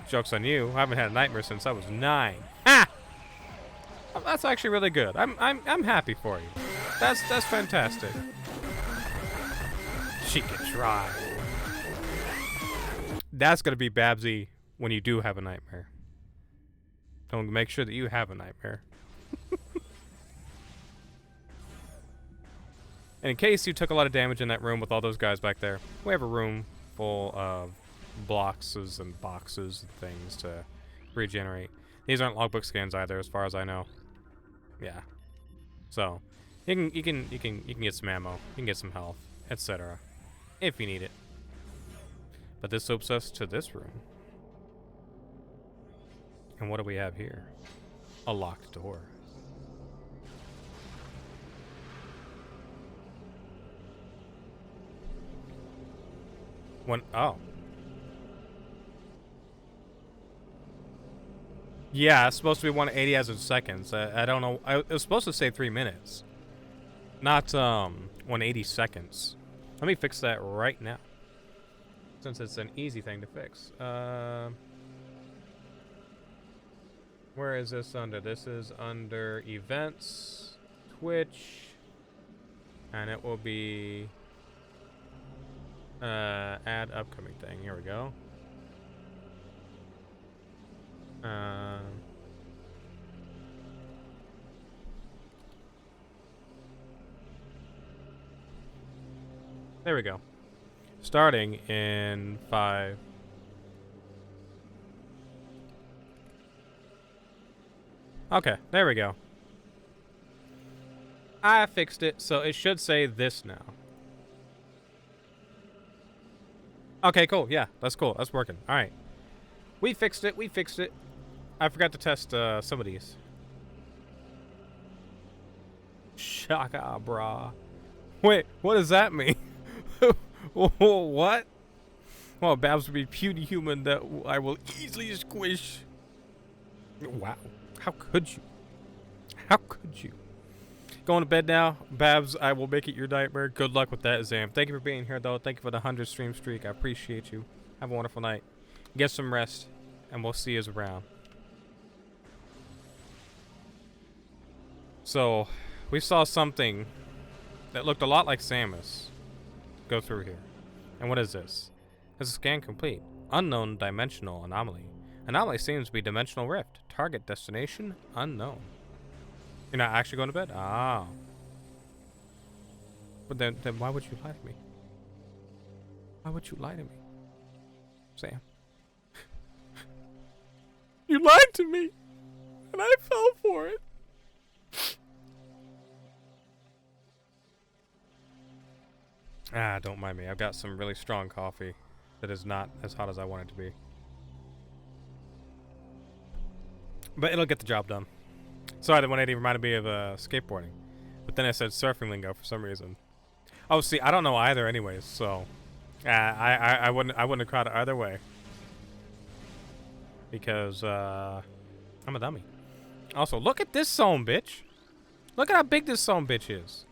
Joke's on you. I haven't had a nightmare since I was 9. Ha! That's actually really good. I'm happy for you. That's fantastic. She can try. That's gonna be Babsy when you do have a nightmare. Don't make sure that you have a nightmare. And in case you took a lot of damage in that room with all those guys back there, we have a room full of boxes and boxes and things to regenerate. These aren't logbook scans either, as far as I know. Yeah. So you can get some ammo, you can get some health, etc. if you need it. But this opens us to this room. And what do we have here? A locked door. Oh. Yeah, it's supposed to be 180 as in seconds. I don't know. It was supposed to say 3 minutes. Not 180 seconds. Let me fix that right now, since it's an easy thing to fix. Where is this under? This is under events, Twitch, and it will be add upcoming thing. Here we go. There we go. Starting in 5. Okay, there we go. I fixed it, so it should say this now. Okay, cool. Yeah, that's cool. That's working. All right. We fixed it. We fixed it. I forgot to test some of these. Shaka, brah. Wait, what does that mean? What? Well, Babs would be puny human that I will easily squish. Wow. How could you? How could you? Going to bed now. Babs, I will make it your nightmare. Good luck with that exam. Thank you for being here, though. Thank you for the 100 stream streak. I appreciate you. Have a wonderful night. Get some rest, and we'll see you around. So, we saw something that looked a lot like Samus go through here. And what is this? Is a scan complete. Unknown dimensional anomaly. Anomaly seems to be dimensional rift. Target destination unknown. You're not actually going to bed? Ah. But then why would you lie to me? Why would you lie to me? Sam. You lied to me. And I fell for it. Ah, don't mind me. I've got some really strong coffee that is not as hot as I want it to be. But it'll get the job done. Sorry, the 180 reminded me of skateboarding. But then I said surfing lingo for some reason. Oh, see, I don't know either anyways, so... I wouldn't have caught it either way. Because, I'm a dummy. Also, look at this son bitch. Look at how big this son bitch is.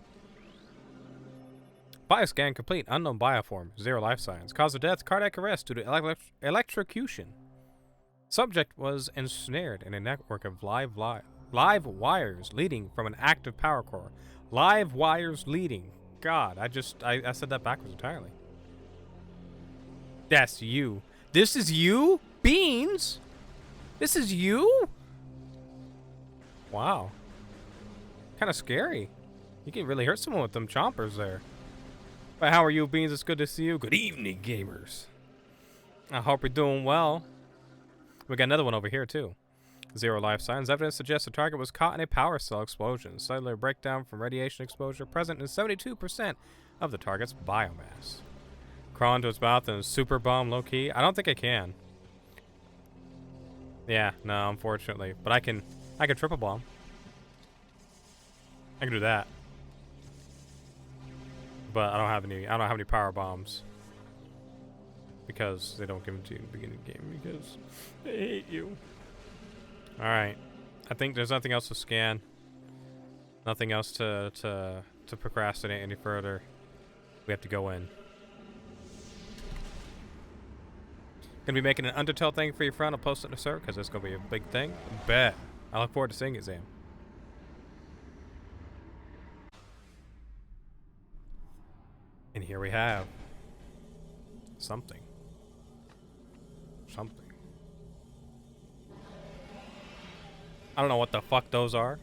Bioscan complete. Unknown bioform. 0 life signs. Cause of death, cardiac arrest due to electrocution. Subject was ensnared in a network of live wires leading from an active power core. Live wires leading. God, I said that backwards entirely. That's you. This is you? Beans? This is you? Wow. Kind of scary. You can really hurt someone with them chompers there. But how are you, Beans? It's good to see you. Good evening, gamers. I hope you're doing well. We got another one over here, too. 0 life signs. Evidence suggests the target was caught in a power cell explosion. Cellular breakdown from radiation exposure present in 72% of the target's biomass. Crawl into its mouth and super bomb low key. I don't think I can. Yeah, no, unfortunately. But I can triple bomb. I can do that. But I don't have any power bombs. Because they don't give them to you in the beginning of the game because they hate you. Alright. I think there's nothing else to scan. Nothing else to procrastinate any further. We have to go in. Gonna be making an Undertale thing for your friend. I'll post it in the server because it's gonna be a big thing. Bet. I look forward to seeing it, Sam. And here we have something. I don't know what the fuck those are.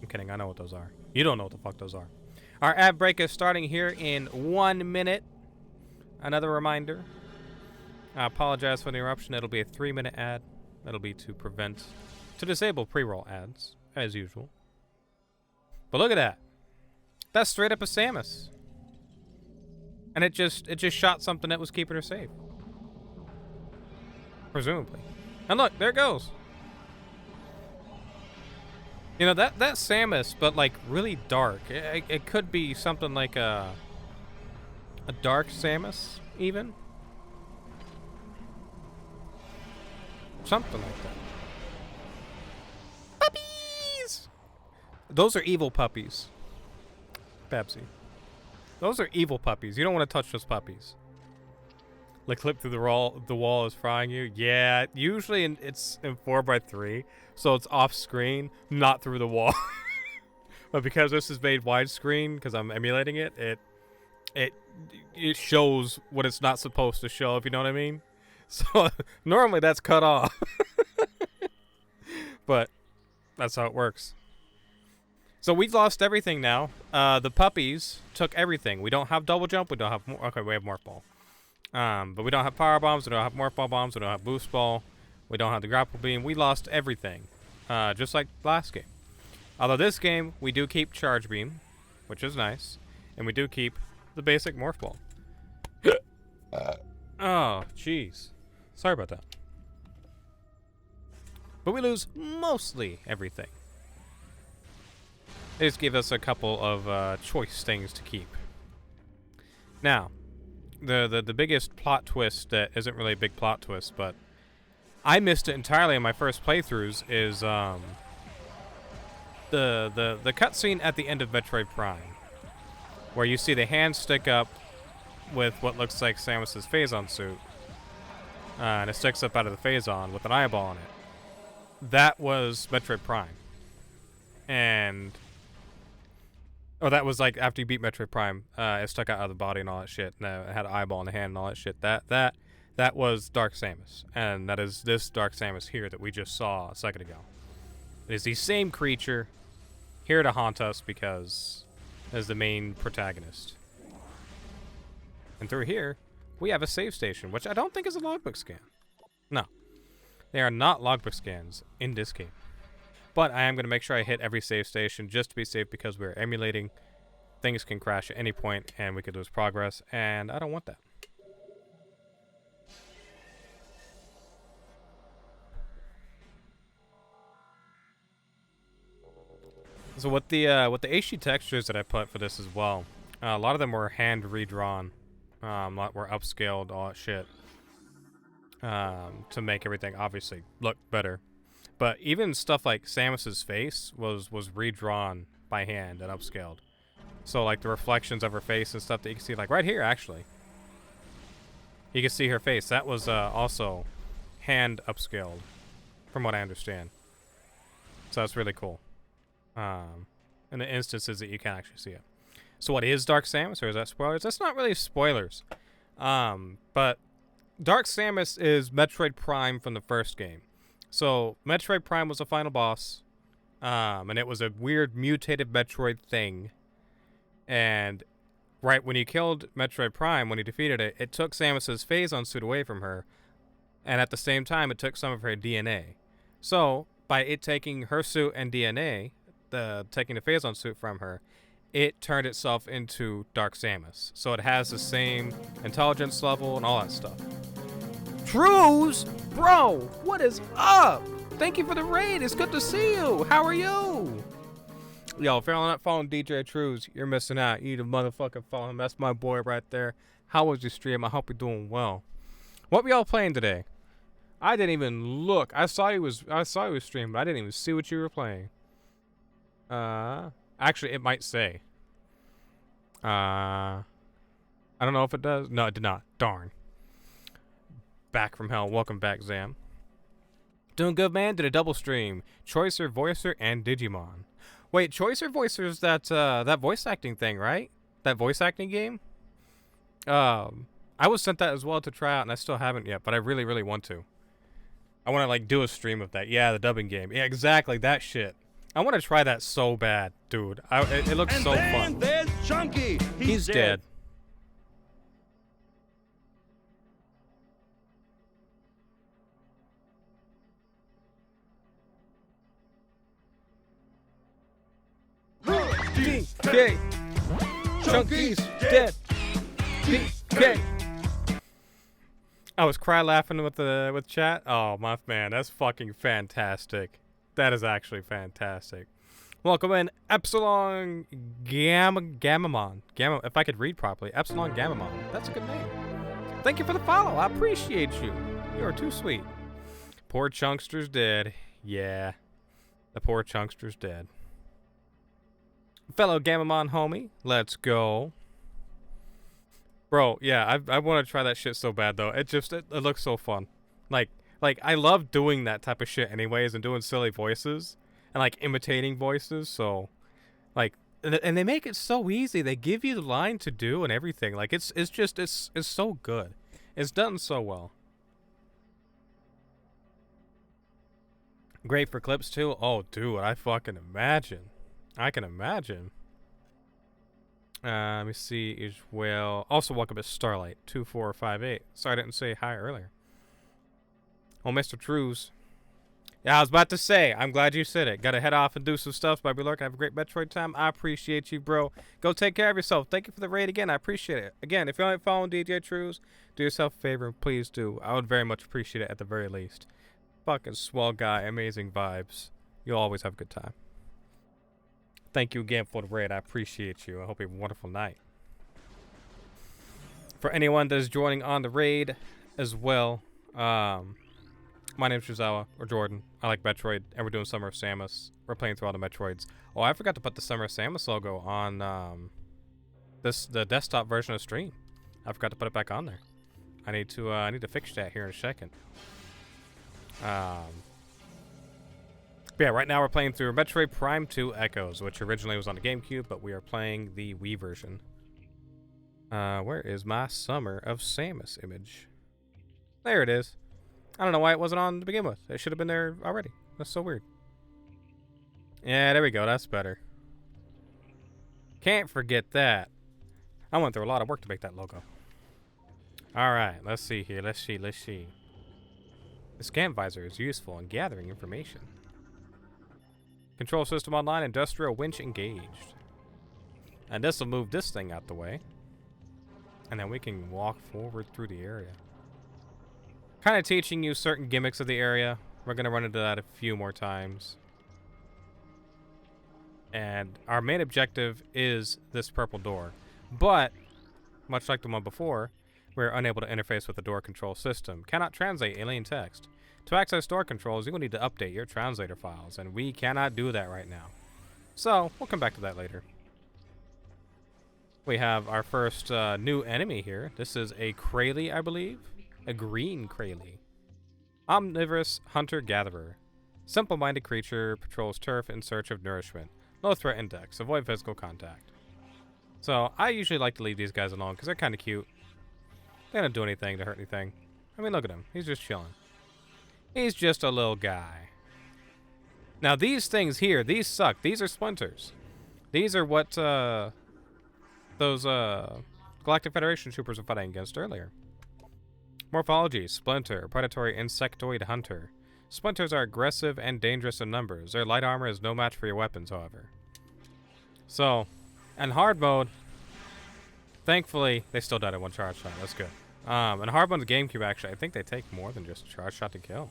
I'm kidding, I know what those are. You don't know what the fuck those are. Our ad break is starting here in 1 minute. Another reminder. I apologize for the interruption. It'll be a 3-minute ad. That'll be to disable pre-roll ads, as usual. But look at that. That's straight up a Samus. And it just shot something that was keeping her safe. Presumably. And look, there it goes. You know, that Samus, but like really dark. It could be something like a dark Samus, even. Something like that. Puppies! Those are evil puppies. Babsy. Those are evil puppies. You don't want to touch those puppies. Like clip through the wall is frying you. Yeah, usually it's in 4x3, so it's off screen, not through the wall. But because this is made widescreen, because I'm emulating it, it shows what it's not supposed to show, if you know what I mean. So normally that's cut off. But that's how it works. So we've lost everything now. The puppies took everything. We don't have double jump. We don't have okay, we have morph ball. But we don't have power bombs. We don't have morph ball bombs. We don't have boost ball. We don't have the grapple beam. We lost everything, just like last game. Although this game we do keep charge beam, which is nice, and we do keep the basic morph ball. Oh, jeez. Sorry about that. But we lose mostly everything. They just give us a couple of choice things to keep. Now, the biggest plot twist that isn't really a big plot twist, but I missed it entirely in my first playthroughs is the cutscene at the end of Metroid Prime, where you see the hand stick up with what looks like Samus's Phazon suit, and it sticks up out of the Phazon with an eyeball on it. That was Metroid Prime, and that was like after you beat Metroid Prime, it stuck out of the body and all that shit, and it had an eyeball in the hand and all that shit. That was Dark Samus, and that is this Dark Samus here that we just saw a second ago. It is the same creature here to haunt us because as the main protagonist. And through here, we have a save station, which I don't think is a logbook scan. No, they are not logbook scans in this game. But I am going to make sure I hit every save station just to be safe because we're emulating. Things can crash at any point and we could lose progress, and I don't want that. So with the HD textures that I put for this as well, a lot of them were hand redrawn. A lot were upscaled, all that shit, to make everything obviously look better. But even stuff like Samus's face was redrawn by hand and upscaled. So like the reflections of her face and stuff that you can see, like right here actually, you can see her face. That was also hand upscaled, from what I understand. So that's really cool. In the instances that you can actually see it. So what is Dark Samus, or is that spoilers? That's not really spoilers. But Dark Samus is Metroid Prime from the first game. So Metroid Prime was the final boss, and it was a weird mutated Metroid thing. And right when you killed Metroid Prime, when you defeated it, it took Samus's Phazon suit away from her, and at the same time, it took some of her DNA. So by it taking her suit and DNA, taking the Phazon suit from her, it turned itself into Dark Samus. So it has the same intelligence level and all that stuff. Trues? Bro, what is up? Thank you for the raid. It's good to see you. How are you? Yo, if you're not following DJ Trues, you're missing out. You need to motherfucking follow him. That's my boy right there. How was your stream? I hope you're doing well. What were y'all playing today? I didn't even look. I saw you was streaming, but I didn't even see what you were playing. Actually, it might say. I don't know if it does. No, it did not. Darn. Back from hell. Welcome back, Zam. Doing good, man. Did a double stream. Choicer, Voicer, and Digimon. Wait, Choicer, Voicer is that voice acting thing, right? That voice acting game? I was sent that as well to try out, and I still haven't yet, but I really, really want to. I want to, like, do a stream of that. Yeah, the dubbing game. Yeah, exactly. That shit. I want to try that so bad, dude. It looks so fun. There's Chunky. He's dead. DK. Chunky's dead. DK. I was cry laughing with chat. Oh my man, that's fucking fantastic. That is actually fantastic. Welcome in, Epsilon Gammamon. If I could read properly, Epsilon Gammamon. That's a good name. Thank you for the follow. I appreciate you. You are too sweet. Poor Chunkster's dead. Yeah, the poor Chunkster's dead. Fellow Gammamon homie, let's go. Bro, yeah, I want to try that shit so bad though. It looks so fun. Like I love doing that type of shit anyways, and doing silly voices and like imitating voices. So, like, and they make it so easy. They give you the line to do and everything. Like it's so good. It's done so well. Great for clips too. Oh, dude, I fucking imagine. I can imagine. Let me see as well. Also, welcome to Starlight 2458. Sorry I didn't say hi earlier. Oh, Mr. Trues. Yeah, I was about to say. I'm glad you said it. Gotta head off and do some stuff. Bye, Lurk. Have a great Metroid time. I appreciate you, bro. Go take care of yourself. Thank you for the raid again. I appreciate it. Again, if you aren't following DJ Trues, do yourself a favor and please do. I would very much appreciate it at the very least. Fucking swell guy. Amazing vibes. You'll always have a good time. Thank you again for the raid. I appreciate you. I hope you have a wonderful night. For anyone that is joining on the raid as well, my name's Shizawa, or Jordan. I like Metroid, and we're doing Summer of Samus. We're playing through all the Metroids. Oh, I forgot to put the Summer of Samus logo on the desktop version of stream. I forgot to put it back on there. I need to fix that here in a second. But yeah, right now we're playing through Metroid Prime 2 Echoes, which originally was on the GameCube, but we are playing the Wii version. Where is my Summer of Samus image? There it is. I don't know why it wasn't on to begin with. It should have been there already. That's so weird. Yeah, there we go. That's better. Can't forget that. I went through a lot of work to make that logo. Alright, let's see here. Let's see. The scan visor is useful in gathering information. Control system online, industrial winch engaged. And this will move this thing out the way. And then we can walk forward through the area. Kind of teaching you certain gimmicks of the area. We're going to run into that a few more times. And our main objective is this purple door. But, much like the one before, we're unable to interface with the door control system. Cannot translate alien text. To access door controls, you will need to update your translator files, and we cannot do that right now. So, we'll come back to that later. We have our first new enemy here. This is a Kraly, I believe. A green Kraly. Omnivorous hunter-gatherer. Simple-minded creature, patrols turf in search of nourishment. Low threat index. Avoid physical contact. So, I usually like to leave these guys alone because they're kind of cute. They don't do anything to hurt anything. I mean, look at him. He's just chilling. He's just a little guy. Now, these things here, these suck. These are splinters. These are what those Galactic Federation troopers were fighting against earlier. Morphology, splinter, predatory insectoid hunter. Splinters are aggressive and dangerous in numbers. Their light armor is no match for your weapons, however. So, in hard mode, thankfully, they still died in one charge shot. That's good. In hard mode, the GameCube, actually, I think they take more than just a charge shot to kill.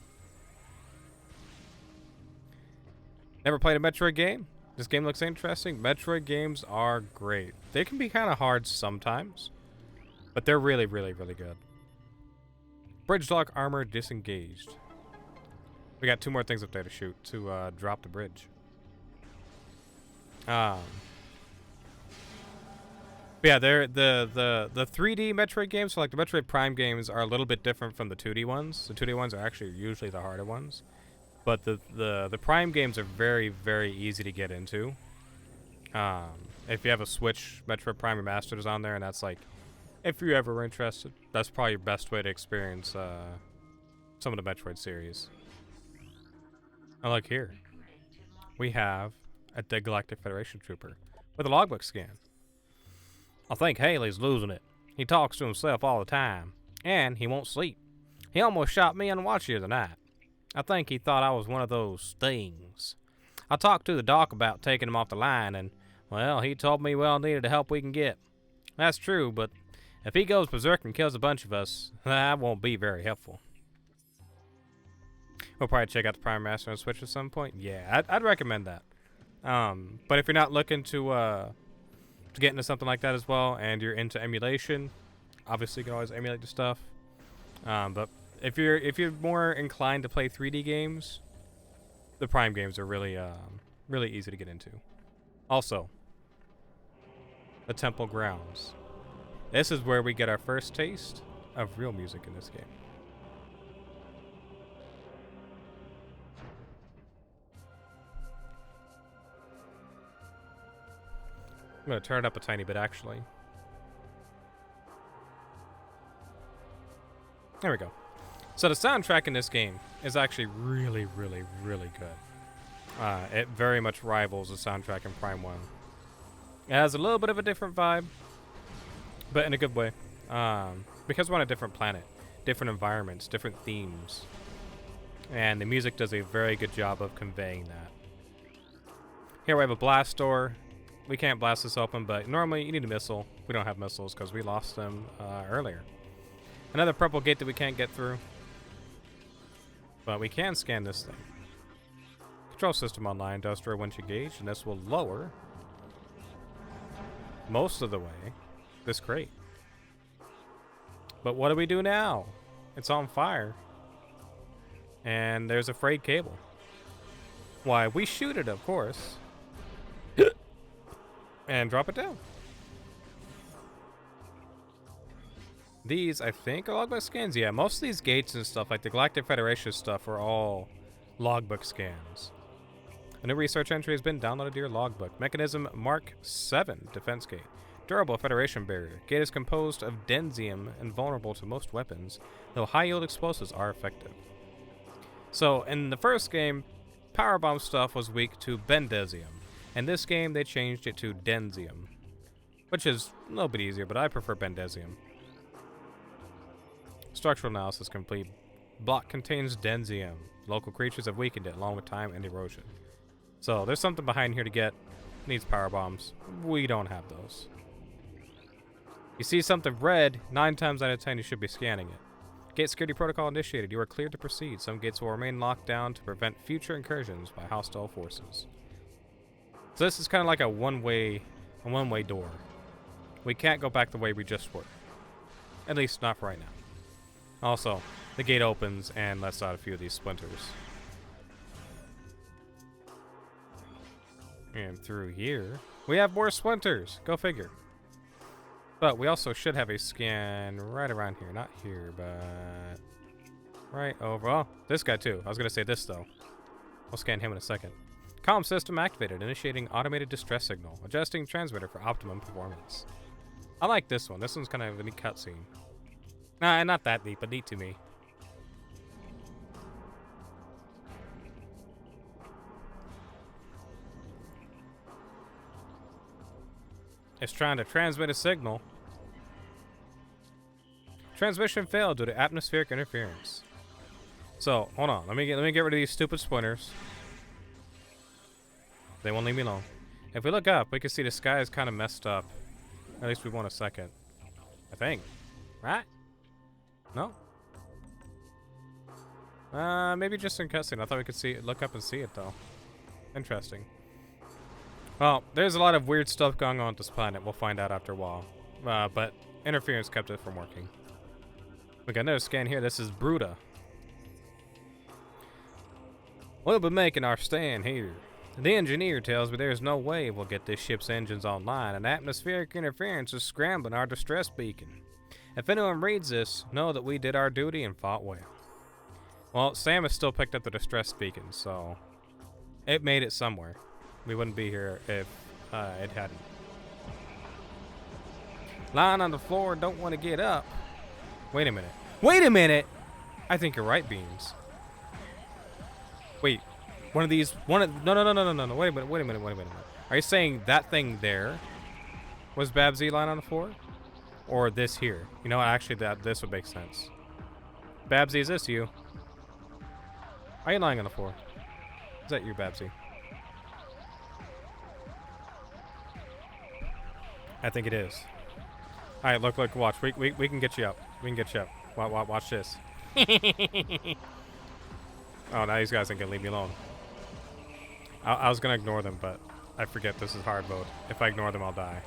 Never played a Metroid game? This game looks interesting. Metroid games are great. They can be kind of hard sometimes, but they're really, really, really good. Bridge lock armor disengaged. We got 2 more things up there to shoot to drop the bridge. Yeah, they're the 3D Metroid games, so like the Metroid Prime games, are a little bit different from the 2D ones. The 2D ones are actually usually the harder ones, but the Prime games are very, very easy to get into. If you have a Switch, Metroid Prime Remastered is on there, and that's like, if you're ever interested, that's probably your best way to experience some of the Metroid series. And look here, we have a dead Galactic Federation trooper with a logbook scan. I think Haley's losing it. He talks to himself all the time, and he won't sleep. He almost shot me on watch the other night. I think he thought I was one of those things. I talked to the doc about taking him off the line, and, Well, he told me we all needed the help we can get. That's true, but if he goes berserk and kills a bunch of us, that won't be very helpful. We'll probably check out the Prime Master on Switch at some point. Yeah, I'd recommend that. But if you're not looking to get into something like that as well, and you're into emulation, obviously you can always emulate the stuff. But if you're more inclined to play 3D games, the Prime games are really easy to get into. Also, the Temple Grounds. This is where we get our first taste of real music in this game. I'm going to turn it up a tiny bit, actually. There we go. So the soundtrack in this game is actually really, really, really good. It very much rivals the soundtrack in Prime 1. It has a little bit of a different vibe, but in a good way. Because we're on a different planet, different environments, different themes. And the music does a very good job of conveying that. Here we have a blast door. We can't blast this open, but normally you need a missile. We don't have missiles because we lost them earlier. Another purple gate that we can't get through. But we can scan this thing. Control system online, industrial winch engaged, and this will lower most of the way this crate. But what do we do now? It's on fire. And there's a frayed cable. Why, we shoot it, of course. And drop it down. These, I think, are logbook scans. Yeah, most of these gates and stuff, like the Galactic Federation stuff, are all logbook scans. A new research entry has been downloaded to your logbook. Mechanism Mark 7 defense gate. Durable Federation barrier. Gate is composed of densium and vulnerable to most weapons, though high-yield explosives are effective. So, in the first game, power bomb stuff was weak to bendesium. In this game, they changed it to densium, which is a little bit easier, but I prefer bendesium. Structural analysis complete. Block contains densium. Local creatures have weakened it along with time and erosion. So there's something behind here to get. Needs power bombs. We don't have those. You see something red, 9 times out of 10 you should be scanning it. Gate security protocol initiated. You are cleared to proceed. Some gates will remain locked down to prevent future incursions by hostile forces. So this is kind of like a one-way door. We can't go back the way we just were. At least not for right now. Also, the gate opens and lets out a few of these splinters. And through here, we have more splinters. Go figure. But we also should have a scan right around here. Not here, but right over. Oh, this guy too. I was going to say this, though. We'll scan him in a second. Comm system activated. Initiating automated distress signal. Adjusting transmitter for optimum performance. I like this one. This one's kind of a neat cutscene. Nah, not that neat, but neat to me. It's trying to transmit a signal. Transmission failed due to atmospheric interference. So, hold on. Let me get rid of these stupid splinters. They won't leave me alone. If we look up, we can see the sky is kind of messed up. At least we want a second. I think. Right? No? Maybe just in cutscene. I thought we could see it, look up and see it, though. Interesting. Well, there's a lot of weird stuff going on this planet. We'll find out after a while. But interference kept it from working. We got another scan here. This is Bruta. We'll be making our stand here. The engineer tells me there's no way we'll get this ship's engines online, and atmospheric interference is scrambling our distress beacon. If anyone reads this, know that we did our duty and fought well. Well, Sam has still picked up the distress beacon, so it made it somewhere. We wouldn't be here if it hadn't. Lying on the floor, don't want to get up. Wait a minute. Wait a minute! I think you're right, Beans. Wait. No. Wait a minute. Are you saying that thing there was Babsy lying on the floor? Or this here? You know what, actually this would make sense. Babsy, is this you? Are you lying on the floor? Is that you, Babsy? I think it is. All right, look, watch. We can get you up. We can get you up. Watch this. Oh, now these guys ain't gonna leave me alone. I was gonna ignore them, but I forget this is hard mode. If I ignore them, I'll die.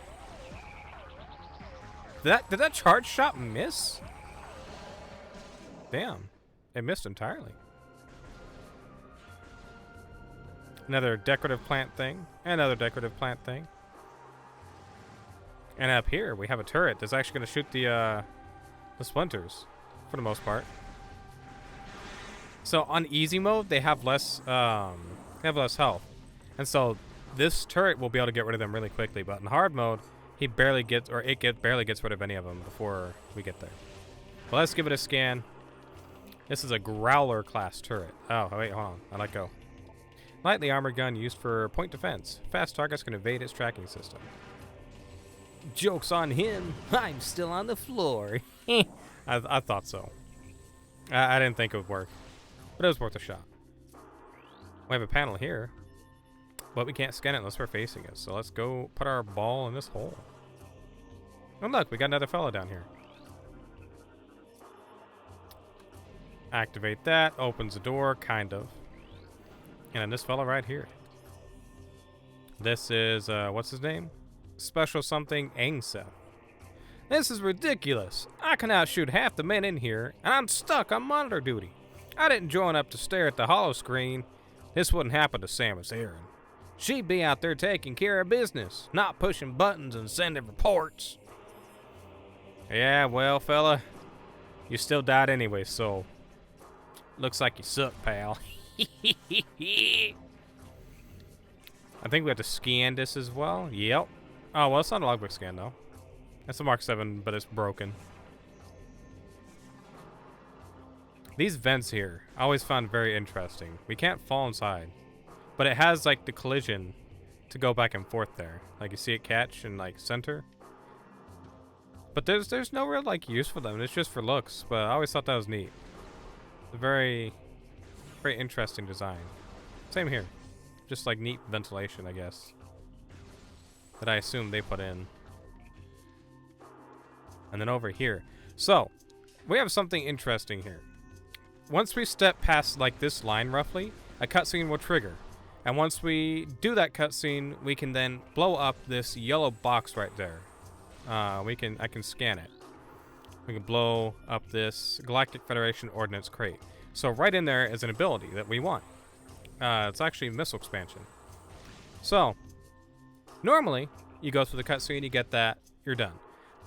Did that charge shot miss? Damn, it missed entirely. Another decorative plant thing. Another decorative plant thing. And up here, we have a turret that's actually going to shoot the splinters, for the most part. So on easy mode, they have less health, and so this turret will be able to get rid of them really quickly. But in hard mode, it barely gets rid of any of them before we get there. Well, let's give it a scan. This is a Growler class turret. Oh, wait, hold on. I let go. Lightly armored gun used for point defense. Fast targets can evade its tracking system. Joke's on him. I'm still on the floor. I thought so. I didn't think it would work, but it was worth a shot. We have a panel here, but we can't scan it unless we're facing it. So let's go put our ball in this hole. Oh, look, we got another fellow down here. Activate that. Opens the door, kind of. And then this fella right here. This is, what's his name? Special something Angseth. This is ridiculous. I can outshoot half the men in here, and I'm stuck on monitor duty. I didn't join up to stare at the hollow screen. This wouldn't happen to Samus Aran. She'd be out there taking care of business, not pushing buttons and sending reports. Yeah, well, fella, you still died anyway, so looks like you suck, pal. I think we have to scan this as well. Yep. Oh, well, it's not a logbook scan, though. It's a Mark 7, but it's broken. These vents here, I always found very interesting. We can't fall inside, but it has, like, the collision to go back and forth there. Like, you see it catch and, like, center. But there's no real, like, use for them. It's just for looks, but I always thought that was neat. A very, very interesting design. Same here. Just, like, neat ventilation, I guess, that I assume they put in. And then over here. So, we have something interesting here. Once we step past, like, this line, roughly, a cutscene will trigger. And once we do that cutscene, we can then blow up this yellow box right there. I can scan it. We can blow up this Galactic Federation Ordnance Crate. So right in there is an ability that we want. It's actually missile expansion. So, normally, you go through the cutscene, you get that, you're done.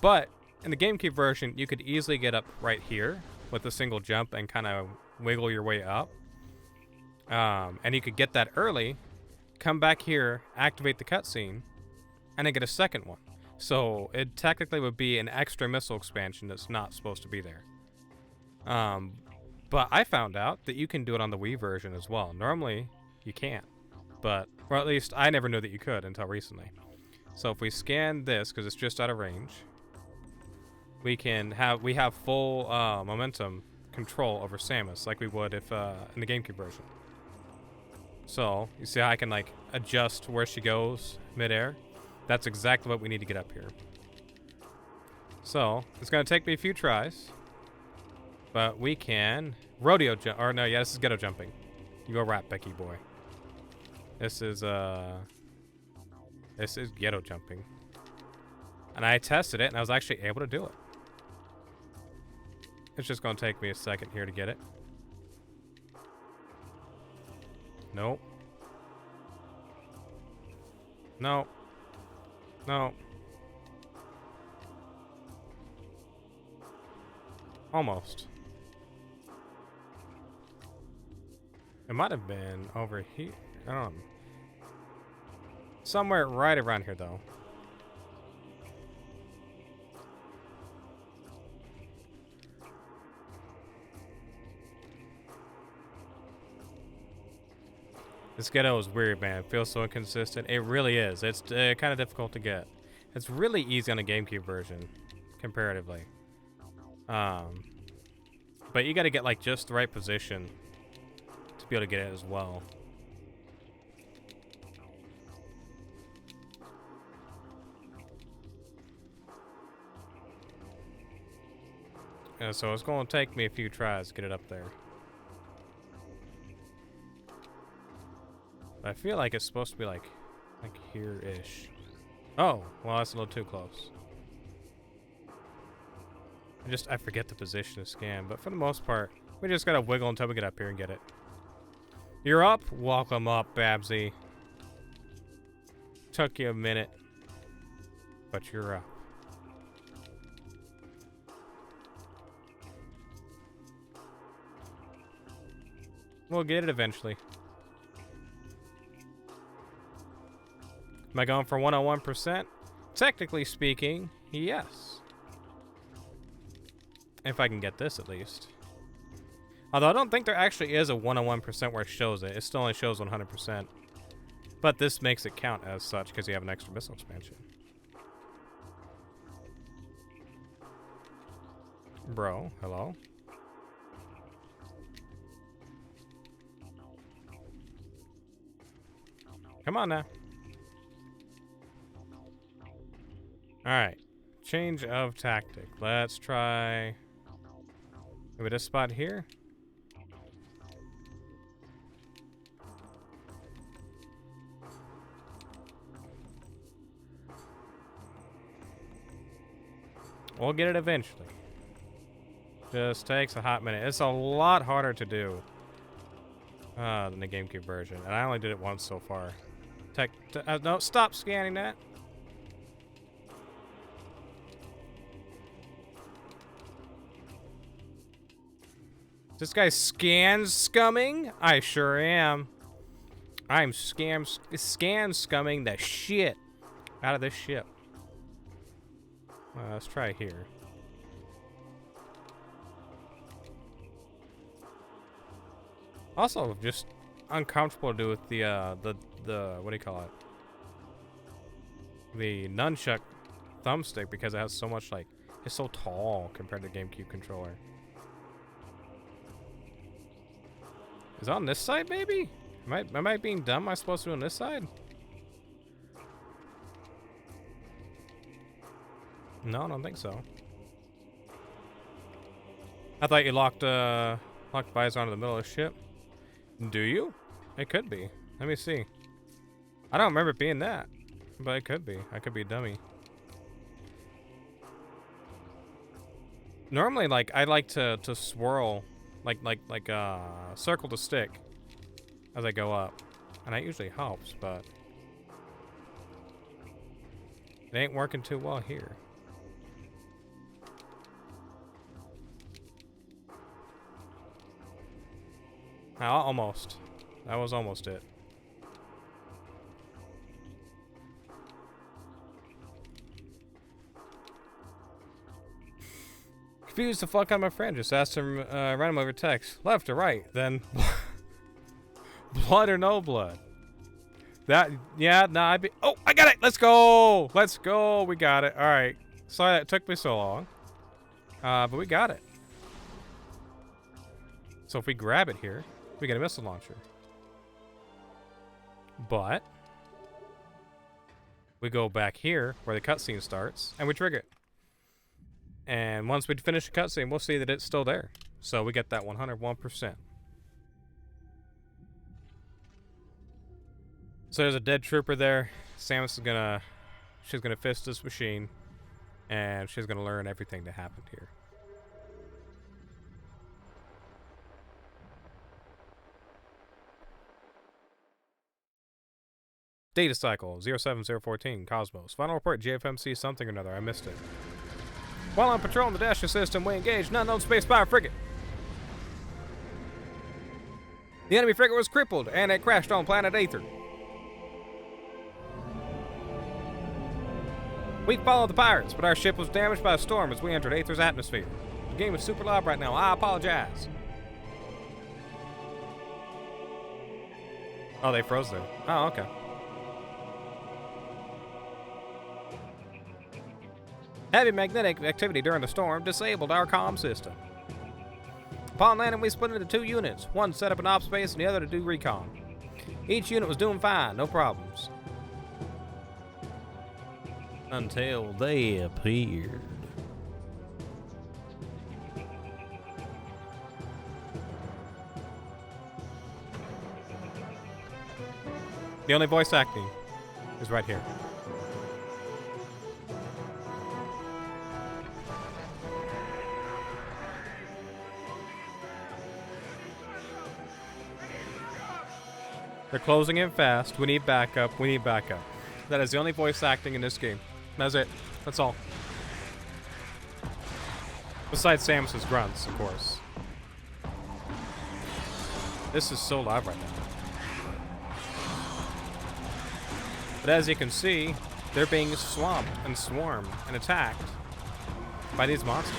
But in the GameCube version, you could easily get up right here with a single jump and kind of wiggle your way up. And you could get that early, come back here, activate the cutscene, and then get a second one. So it technically would be an extra missile expansion that's not supposed to be there. But I found out that you can do it on the Wii version as well. Normally, you can't. But, or at least I never knew that you could until recently. So if we scan this, because it's just out of range, we have full momentum control over Samus, like we would if in the GameCube version. So you see how I can like adjust where she goes midair? That's exactly what we need to get up here. So it's gonna take me a few tries, but we can rodeo jump. Or no, yeah, this is ghetto jumping. You go rap, Becky boy. This is ghetto jumping, and I tested it, and I was actually able to do it. It's just gonna take me a second here to get it. Nope. No. No. Almost. It might have been over here. I don't know. Somewhere right around here, though. This ghetto is weird, man. It feels so inconsistent. It really is. It's kind of difficult to get. It's really easy on the GameCube version, comparatively. But you got to get like just the right position to be able to get it as well. So it's going to take me a few tries to get it up there. I feel like it's supposed to be like here-ish. Oh, well, that's a little too close. I forget the position to scan, but for the most part, we just gotta wiggle until we get up here and get it. You're up? Welcome up, Babsy. Took you a minute, but you're up. We'll get it eventually. Am I going for 101%? Technically speaking, yes. If I can get this at least. Although I don't think there actually is a 101% where it shows it. It still only shows 100%. But this makes it count as such because you have an extra missile expansion. Bro, hello? Come on now. Alright. Change of tactic. Let's try... maybe this spot here? We'll get it eventually. Just takes a hot minute. It's a lot harder to do than the GameCube version. And I only did it once so far. No, stop scanning that. This guy scans scumming? I sure am. I'm scan scumming the shit out of this ship. Let's try here. Also, just uncomfortable to do with the what do you call it? The nunchuck thumbstick because it has so much like it's so tall compared to the GameCube controller. Is it on this side, maybe? Am I being dumb? Am I supposed to be on this side? No, I don't think so. I thought you locked visor onto the middle of the ship. Do you? It could be. Let me see. I don't remember it being that, but it could be. I could be a dummy. Normally, like I like to swirl, like circle the stick as I go up, and that usually helps, but it ain't working too well here. Almost. That was almost it. Confused the fuck out of my friend. Just asked him random over text. Left or right? Then blood or no blood? That, yeah, nah, oh, I got it! Let's go! Let's go! We got it. Alright. Sorry that it took me so long. But we got it. So if we grab it here, we get a missile launcher. But we go back here where the cutscene starts and we trigger it. And once we finish the cutscene, we'll see that it's still there. So we get that 101%. So there's a dead trooper there. Samus is she's gonna fist this machine and she's gonna learn everything that happened here. Data cycle 07014 Cosmos. Final report JFMC something or another. I missed it. While on patrol in the Dasher system, we engaged an unknown space power frigate. The enemy frigate was crippled and it crashed on planet Aether. We followed the pirates, but our ship was damaged by a storm as we entered Aether's atmosphere. The game is super loud right now. I apologize. Oh, they froze there. Oh, okay. Heavy magnetic activity during the storm disabled our comm system. Upon landing, we split into two units, one set up in op space and the other to do recon. Each unit was doing fine, no problems. Until they appeared. The only voice acting is right here. They're closing in fast. We need backup. We need backup. That is the only voice acting in this game. That's it. That's all. Besides Samus's grunts, of course. This is so loud right now. But as you can see, they're being swamped and swarmed and attacked by these monsters.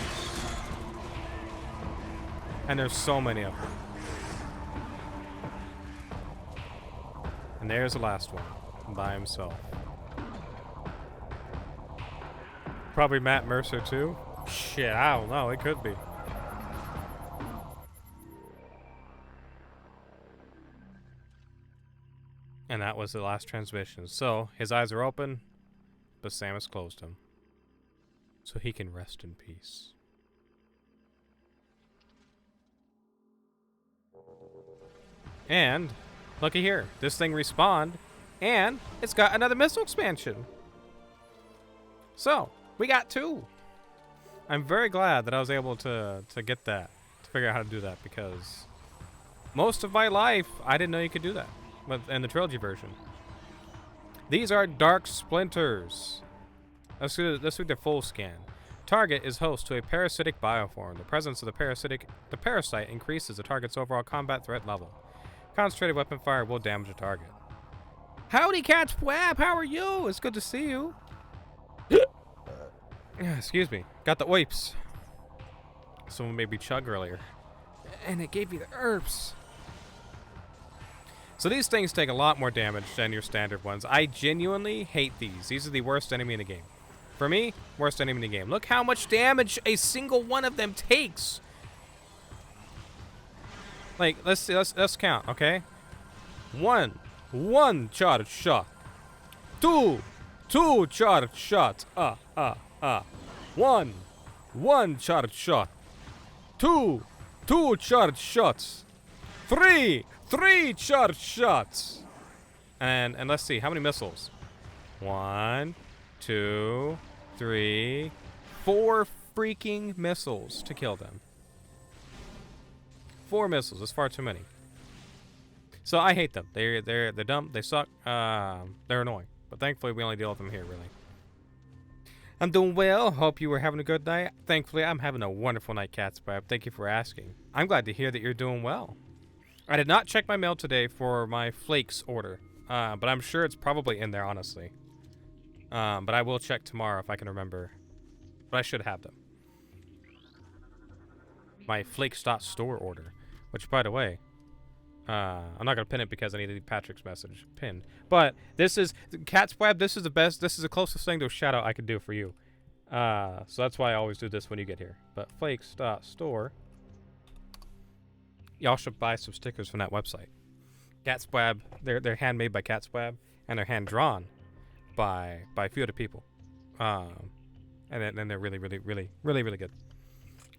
And there's so many of them. And there's the last one, by himself. Probably Matt Mercer too? Shit, I don't know, it could be. And that was the last transmission. So, his eyes are open, but Samus closed them. So he can rest in peace. And looky here, this thing respawned, and it's got another missile expansion. So, we got 2. I'm very glad that I was able to get that, to figure out how to do that, because most of my life, I didn't know you could do that in the trilogy version. These are dark splinters. Let's do the full scan. Target is host to a parasitic bioform. The presence of the parasite increases the target's overall combat threat level. Concentrated weapon fire will damage the target. Howdy, Catch Wab. How are you? It's good to see you. Excuse me. Got the wipes. Someone made me chug earlier. And it gave me the herbs. So these things take a lot more damage than your standard ones. I genuinely hate these. These are the worst enemy in the game. For me, worst enemy in the game. Look how much damage a single one of them takes. Like, let's count, okay? One charged shot. Two charged shots. One charged shot. Two charged shots. Three charged shots. And let's see, how many missiles? 1, 2, 3, 4 freaking missiles to kill them. 4 missiles, that's far too many. So I hate them. They're dumb, they suck, they're annoying. But thankfully we only deal with them here, really. I'm doing well. Hope you were having a good night. Thankfully, I'm having a wonderful night, Catspab. Thank you for asking. I'm glad to hear that you're doing well. I did not check my mail today for my flakes order, but I'm sure it's probably in there, honestly. But I will check tomorrow if I can remember. But I should have them. My flakes.store order, which, by the way, I'm not going to pin it because I needed Patrick's message pinned. But this is, Catspab, this is the best, this is the closest thing to a shout out I could do for you. So that's why I always do this when you get here. But flakes.store. Y'all should buy some stickers from that website. Catspab, they're handmade by Catspab, and they're hand drawn by a few other people. And then they're really good.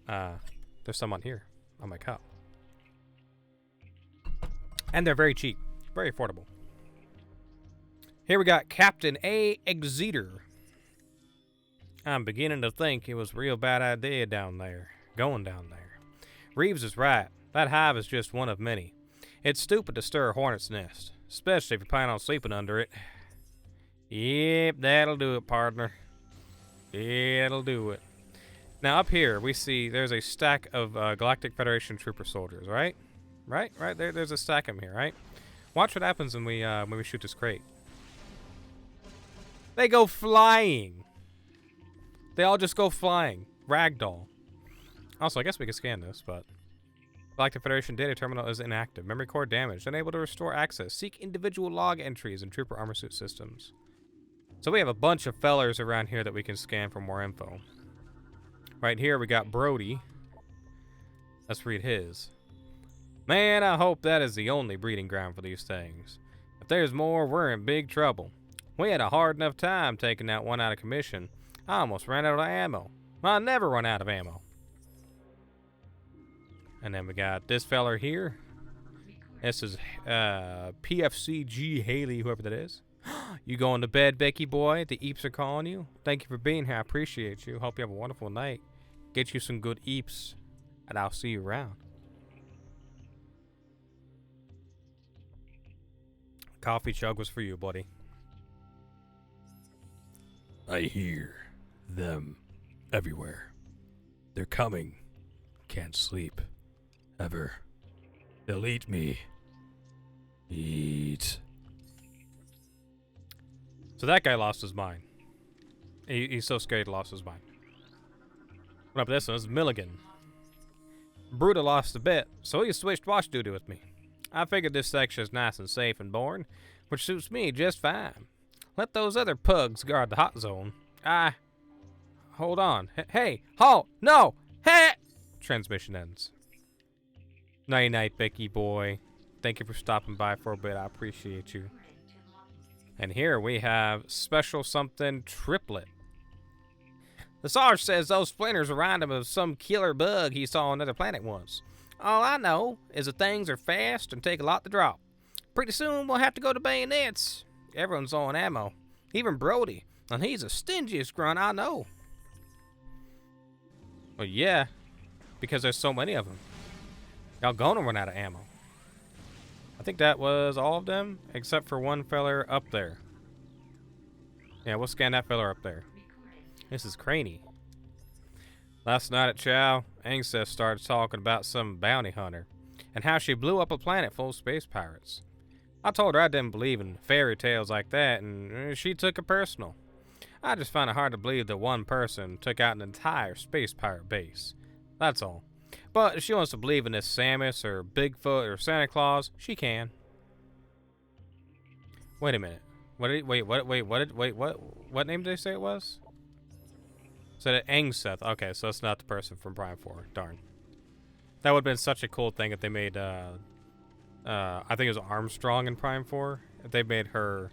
There's some on here on my cup. And they're very cheap, very affordable. Here we got Captain A. Exeter. I'm beginning to think it was a real bad idea going down there. Reeves is right. That hive is just one of many. It's stupid to stir a hornet's nest, especially if you plan on sleeping under it. Yep, that'll do it, partner. It'll do it. Now up here, we see there's a stack of Galactic Federation trooper soldiers, right? Right there's a stack of them here, right? Watch what happens when we shoot this crate. They go flying. They all just go flying. Ragdoll. Also, I guess we could scan this, but Galactic Federation data terminal is inactive. Memory core damaged. Unable to restore access. Seek individual log entries in trooper armor suit systems. So we have a bunch of fellers around here that we can scan for more info. Right here we got Brody. Let's read his. Man, I hope that is the only breeding ground for these things. If there's more, we're in big trouble. We had a hard enough time taking that one out of commission. I almost ran out of ammo. I never run out of ammo. And then we got this feller here. This is PFCG Haley, whoever that is. You going to bed, Becky boy? The eeps are calling you. Thank you for being here. I appreciate you. Hope you have a wonderful night. Get you some good eeps, and I'll see you around. Coffee chug was for you, buddy. I hear them everywhere. They're coming. Can't sleep. Ever. They'll eat me. Eat. So that guy lost his mind. He's so scared he lost his mind. What up, this one? This is Milligan. Bruta lost a bet, so he switched watch duty with me. I figured this section is nice and safe and boring, which suits me just fine. Let those other pugs guard the hot zone. Hold on. Hey, halt! No! Hey! Transmission ends. Night night, Becky boy. Thank you for stopping by for a bit. I appreciate you. And here we have special something triplet. The Sarge says those splinters remind him of some killer bug he saw on another planet once. All I know is that things are fast and take a lot to drop. Pretty soon we'll have to go to bayonets. Everyone's on ammo. Even Brody. And he's the stingiest grunt I know. Well, yeah. Because there's so many of them. Y'all gonna run out of ammo. I think that was all of them, except for one feller up there. Yeah, we'll scan that feller up there. This is Craney. Last night at Chow, Ancest started talking about some bounty hunter and how she blew up a planet full of space pirates. I told her I didn't believe in fairy tales like that, and she took it personal. I just find it hard to believe that one person took out an entire space pirate base. That's all. But if she wants to believe in this Samus or Bigfoot or Santa Claus, she can. Wait a minute. What name did they say it was? Said it Angseth. Okay, so it's not the person from Prime 4. Darn. That would have been such a cool thing if they made I think it was Armstrong in Prime 4. If they made her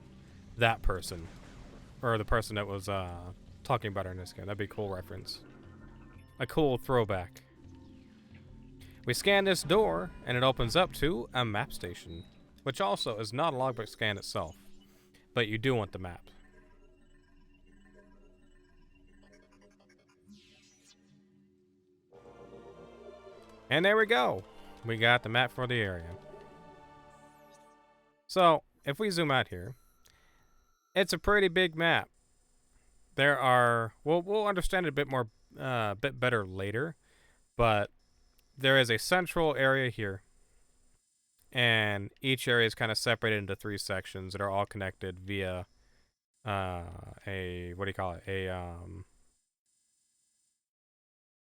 that person. Or the person that was talking about her in this game. That'd be a cool reference. A cool throwback. We scan this door, and it opens up to a map station, which also is not a logbook scan itself, but you do want the map. And there we go. We got the map for the area. So, if we zoom out here, it's a pretty big map. There are, we'll understand it a bit more, bit better later, but there is a central area here, and each area is kind of separated into 3 sections that are all connected via a, what do you call it? A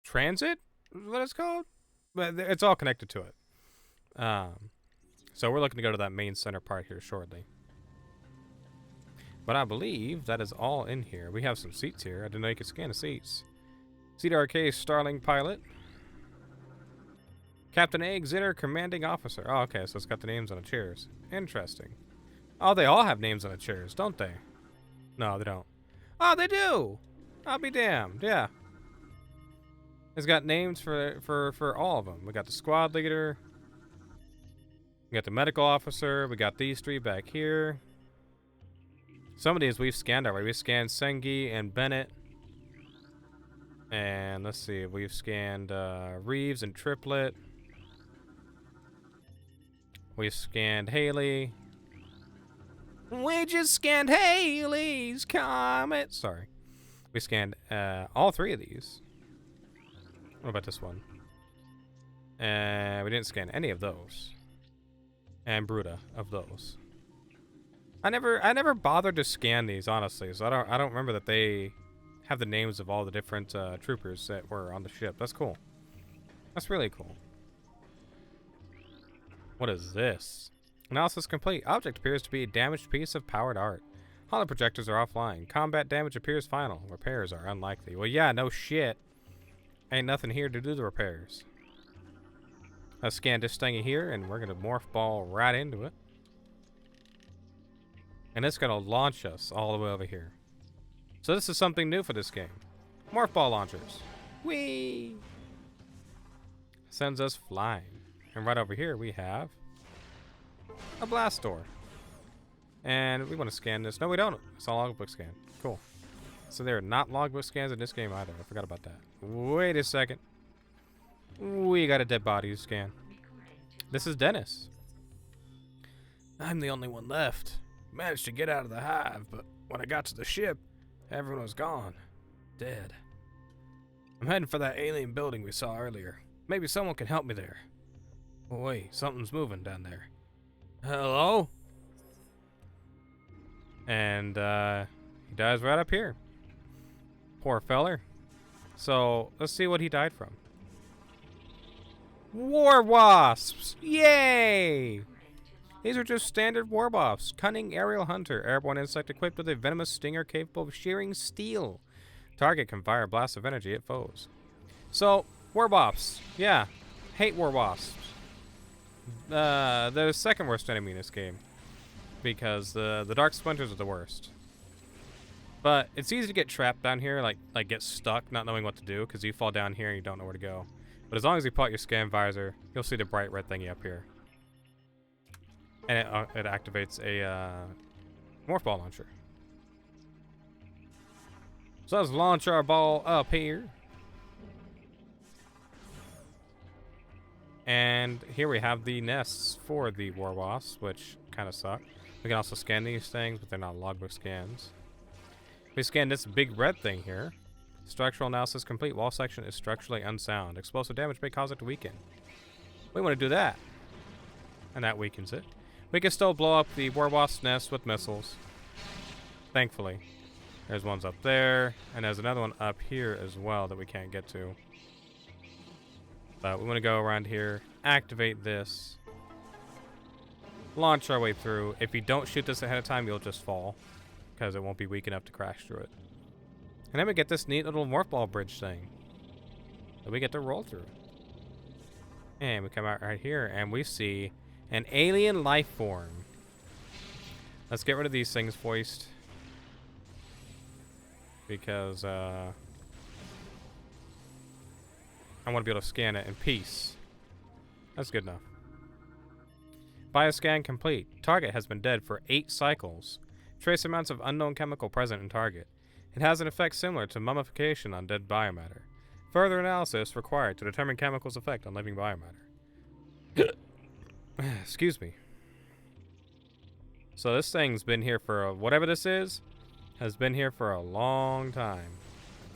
transit? Is what it's called? But it's all connected to it. So we're looking to go to that main center part here shortly. But I believe that is all in here. We have some seats here. I didn't know you could scan the seats. CDRK Starling Pilot. Captain Exeter, Commanding Officer. Oh, okay, so it's got the names on the chairs. Interesting. Oh, they all have names on the chairs, don't they? No, they don't. Oh, they do! I'll be damned, yeah. It's got names for all of them. We got the squad leader. We got the medical officer. We got these 3 back here. Some of these we've scanned already. We scanned Sengi and Bennett. And let's see, we've scanned Reeves and Triplet. We scanned Haley. We just scanned Haley's Comet. Sorry. We scanned all 3 of these. What about this one? We didn't scan any of those. And Bruta of those. I never bothered to scan these, honestly, so I don't remember that they have the names of all the different troopers that were on the ship. That's cool. That's really cool. What is this? Analysis complete. Object appears to be a damaged piece of powered art. Holo projectors are offline. Combat damage appears final. Repairs are unlikely. Well, yeah, no shit. Ain't nothing here to do the repairs. Let's scan this thingy here, and we're gonna morph ball right into it. And it's gonna launch us all the way over here. So this is something new for this game. Morph ball launchers. Whee! Sends us flying. And right over here we have a blast door. And we want to scan this. No, we don't. It's a logbook scan. Cool. So there are not logbook scans in this game either. I forgot about that. Wait a second. We got a dead body to scan. This is Dennis. I'm the only one left. Managed to get out of the hive, but when I got to the ship, everyone was gone. Dead. I'm heading for that alien building we saw earlier. Maybe someone can help me there. Oh, wait, something's moving down there. Hello? And he dies right up here. Poor feller. So let's see what he died from. War wasps! Yay! These are just standard war wasps. Cunning aerial hunter, airborne insect equipped with a venomous stinger capable of shearing steel. Target can fire blasts of energy at foes. So, war wasps. Yeah, hate war wasps. The second worst enemy in this game, because the dark splinters are the worst. But it's easy to get trapped down here, like get stuck, not knowing what to do, because you fall down here and you don't know where to go. But as long as you pull out your scan visor, you'll see the bright red thingy up here. And it activates a morph ball launcher. So let's launch our ball up here. And here we have the nests for the war wasps, which kind of suck. We can also scan these things, but they're not logbook scans. We scan this big red thing here. Structural analysis complete. Wall section is structurally unsound. Explosive damage may cause it to weaken. We want to do that. And that weakens it. We can still blow up the war wasp nest with missiles. Thankfully. There's ones up there. And there's another one up here as well that we can't get to. But we want to go around here. Activate this. Launch our way through. If you don't shoot this ahead of time, you'll just fall. Because it won't be weak enough to crash through it. And then we get this neat little morph ball bridge thing that we get to roll through. And we come out right here and we see an alien life form. Let's get rid of these things first. Because I want to be able to scan it in peace. That's good enough. Bioscan complete. Target has been dead for 8 cycles. Trace amounts of unknown chemical present in target. It has an effect similar to mummification on dead biomatter. Further analysis required to determine chemicals' effect on living biomatter. Excuse me. So this thing's been here for whatever this is, has been here for a long time.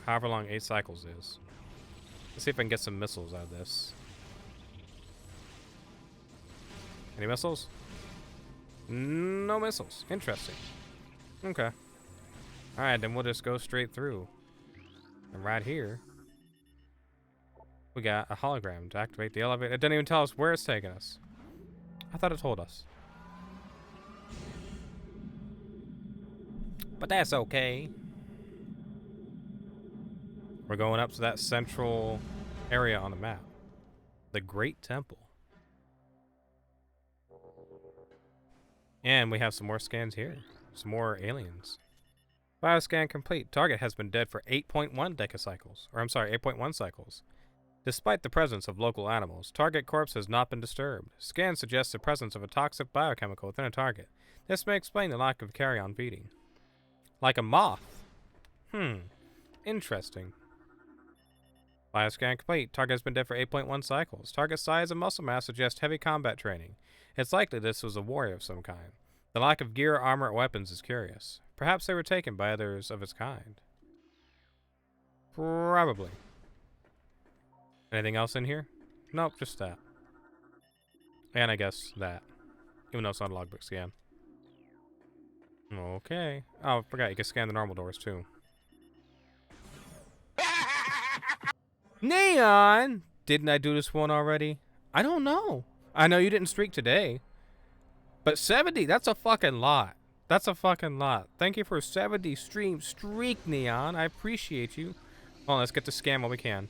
However long 8 cycles is. Let's see if I can get some missiles out of this. Any missiles? No missiles. Interesting. Okay. Alright, then we'll just go straight through. And right here, we got a hologram to activate the elevator. It didn't even tell us where it's taking us. I thought it told us. But that's okay. We're going up to that central area on the map. The Great Temple. And we have some more scans here. Some more aliens. Bioscan complete. Target has been dead for 8.1 decacycles. Or I'm sorry, 8.1 cycles. Despite the presence of local animals, target corpse has not been disturbed. Scan suggests the presence of a toxic biochemical within a target. This may explain the lack of carry-on feeding. Like a moth. Interesting. Bioscan complete. Target has been dead for 8.1 cycles. Target size and muscle mass suggest heavy combat training. It's likely this was a warrior of some kind. The lack of gear, armor, or weapons is curious. Perhaps they were taken by others of its kind. Probably. Anything else in here? Nope, just that. And I guess that. Even though it's not a logbook scan. Okay. Oh, I forgot you can scan the normal doors too. Neon! Didn't I do this one already? I don't know. I know you didn't streak today. But 70, that's a fucking lot. That's a fucking lot. Thank you for 70 streak, Neon. I appreciate you. Well, let's get the scan while we can.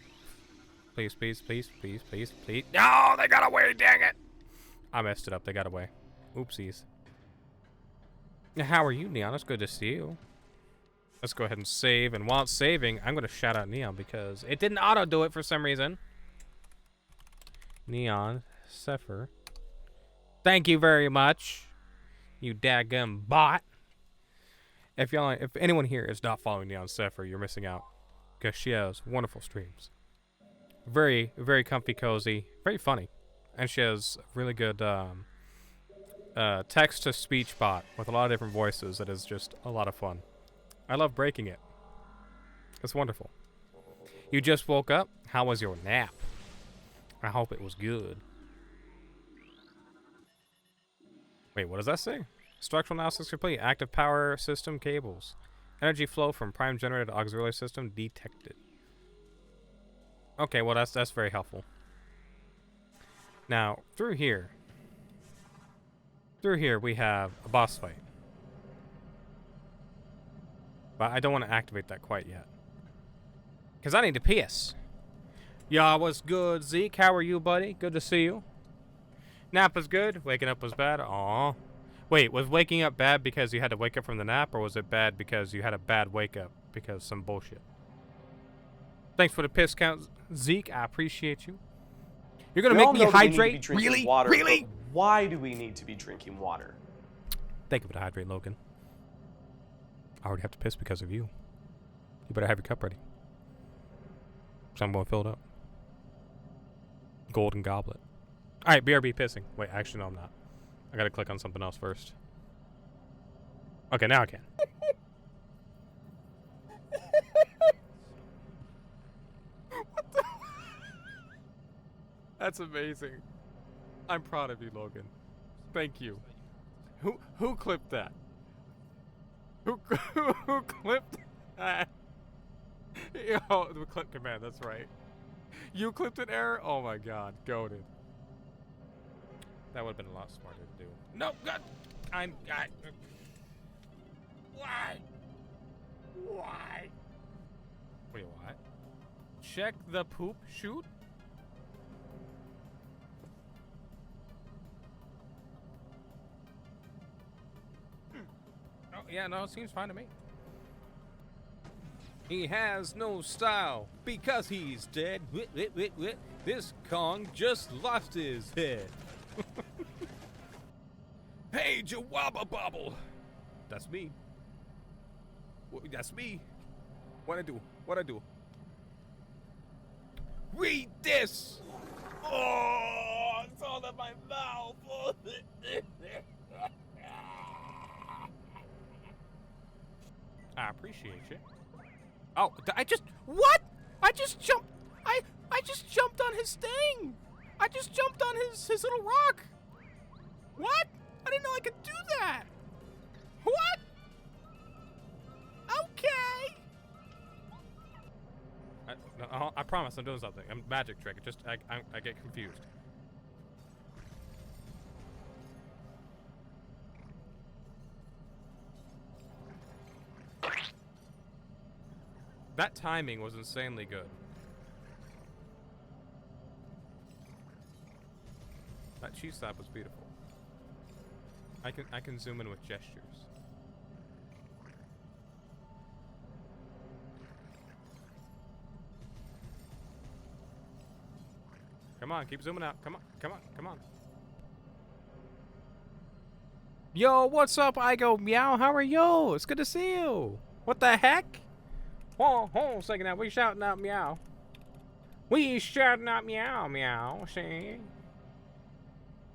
Please, please, please, please, please, please. No, they got away, dang it. I messed it up. They got away. Oopsies. How are you, Neon? It's good to see you. Let's go ahead and save. And while it's saving, I'm going to shout out Neon because it didn't auto-do it for some reason. Neon, Sepher. Thank you very much. You daggum bot. If anyone here is not following Neon Zephyr, you're missing out. Because she has wonderful streams. Very, very comfy, cozy, very funny. And she has really good text-to-speech bot with a lot of different voices that is just a lot of fun. I love breaking it. It's wonderful. You just woke up? How was your nap? I hope it was good. Wait, what does that say? Structural analysis complete. Active power system cables. Energy flow from prime generator to auxiliary system detected. Okay, well that's very helpful. Now, through here we have a boss fight. But I don't want to activate that quite yet. Because I need to piss. Y'all, what's good, Zeke? How are you, buddy? Good to see you. Nap was good. Waking up was bad. Aw. Wait, was waking up bad because you had to wake up from the nap, or was it bad because you had a bad wake up because some bullshit? Thanks for the piss count, Zeke. I appreciate you. You're gonna make me hydrate? Really? Water, really? Why do we need to be drinking water? Thank you for the hydrate, Logan. I already have to piss because of you. You better have your cup ready. So I'm going to fill it up. Golden goblet. Alright, BRB pissing. Wait, actually, no, I'm not. I gotta click on something else first. Okay, now I can. What the? That's amazing. I'm proud of you, Logan. Thank you. Who clipped that? Who clipped that? Yo, the clip command, that's right. You clipped an error? Oh my god, goated. That would have been a lot smarter to do. No, God! Why? Why? Wait, what? Check the poop chute? Oh, yeah, no, it seems fine to me. He has no style because he's dead. This Kong just lost his head. Hey, Jawabba Bobble. That's me. That's me. What I do? What I do? Read this. Oh, it's all in my mouth. I appreciate you. Oh, I just what? I just jumped. I just jumped on his thing. I just jumped on his little rock. What? I didn't know I could do that. What? Okay. I promise I'm doing something. I'm magic trick. It just I get confused. That timing was insanely good. That cheese slap was beautiful. I can zoom in with gestures. Come on, keep zooming out. Come on, come on, come on. Yo, what's up, Igo Meow? How are you? It's good to see you. What the heck? Hold on a second now. We shouting out meow. We shouting out meow, meow. See?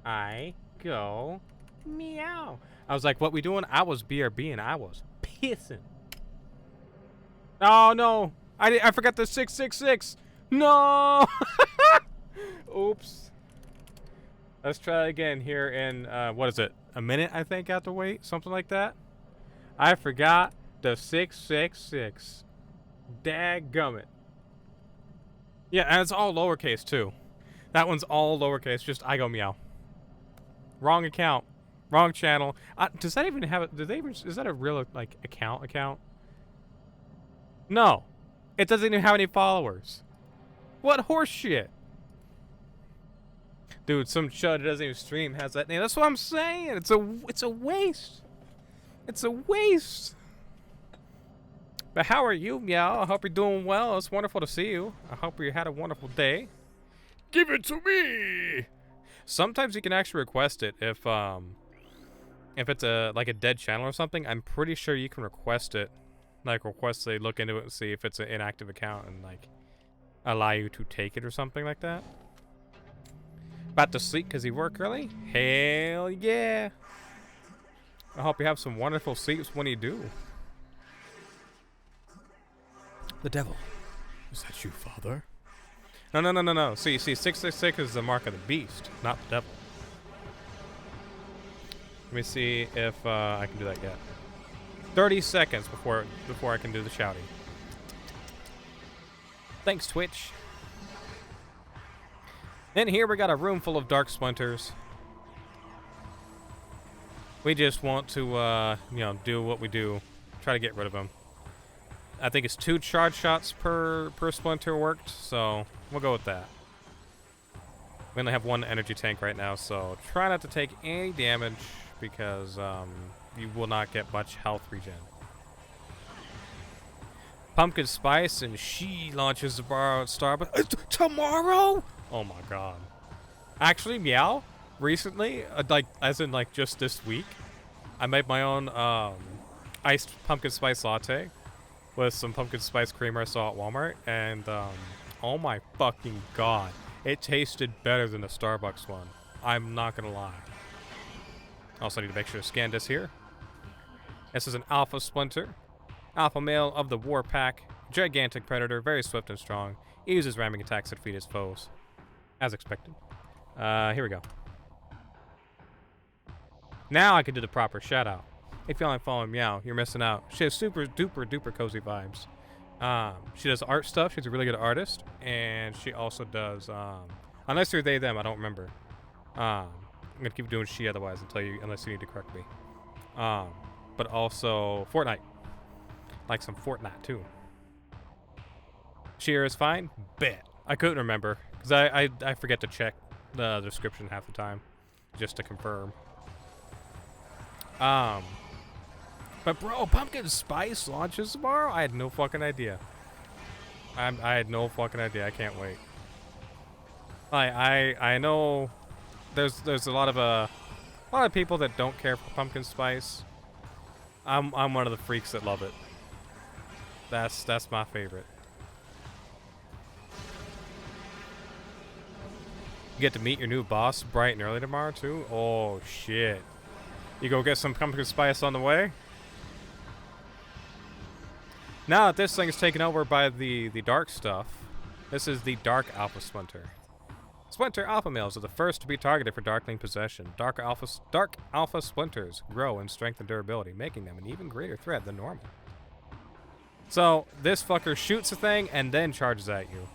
I go meow. I was like, what we doing? I was BRB and I was pissing. Oh, no. I forgot the 666. No. Oops. Let's try again here in, what is it? A minute, I think, I have to wait. Something like that. I forgot the 666. Dadgummit. Yeah, and it's all lowercase too. That one's all lowercase, just I go meow. Wrong account. Wrong channel. Does that even have it? Is that a real, like, account? No. It doesn't even have any followers. What horse shit? Dude, some chud that doesn't even stream has that name. That's what I'm saying. It's a waste. It's a waste. But how are you, meow? I hope you're doing well. It's wonderful to see you. I hope you had a wonderful day. Give it to me! Sometimes you can actually request it if if it's like a dead channel or something, I'm pretty sure you can request it. Like, request they look into it and see if it's an inactive account and, like, allow you to take it or something like that. About to sleep because you work early? Hell yeah. I hope you have some wonderful sleeps when you do. The devil. Is that you, Father? No. See, 666 is the mark of the beast, not the devil. Let me see if I can do that yet. 30 seconds before I can do the shouty. Thanks, Twitch. Then here we got a room full of dark splinters. We just want to, you know, do what we do. Try to get rid of them. I think it's 2 charge shots per splinter worked, so we'll go with that. We only have 1 energy tank right now, so try not to take any damage because you will not get much health regen. Pumpkin Spice and she launches the bar at Starbucks tomorrow. Oh my god! Actually, Meow. Recently, like as in like just this week, I made my own iced pumpkin spice latte with some pumpkin spice creamer I saw at Walmart, and oh my fucking god, it tasted better than the Starbucks one. I'm not gonna lie. Also need to make sure to scan this here. This is an alpha splinter. Alpha male of the war pack. Gigantic predator, very swift and strong. He uses ramming attacks to defeat his foes. As expected. Here we go. Now I can do the proper shout out. If you aren't following Meow, you're missing out. She has super duper cozy vibes. She does art stuff. She's a really good artist. And she also does, unless you're they, them, I don't remember. I'm gonna keep doing she otherwise unless you need to correct me. But also Fortnite. Like some Fortnite too. Sheer is fine? Bet. I couldn't remember. Because I forget to check the description half the time. Just to confirm. But bro, Pumpkin Spice launches tomorrow? I had no fucking idea. I had no fucking idea. I can't wait. I know there's a lot of people that don't care for Pumpkin Spice. I'm one of the freaks that love it. That's my favorite. You get to meet your new boss bright and early tomorrow too? Oh shit. You go get some pumpkin spice on the way? Now that this thing is taken over by the dark stuff, this is the Dark Alpha Splinter. Splinter Alpha males are the first to be targeted for Darkling possession. Dark Alpha Splinters grow in strength and durability, making them an even greater threat than normal. So, this fucker shoots a thing and then charges at you.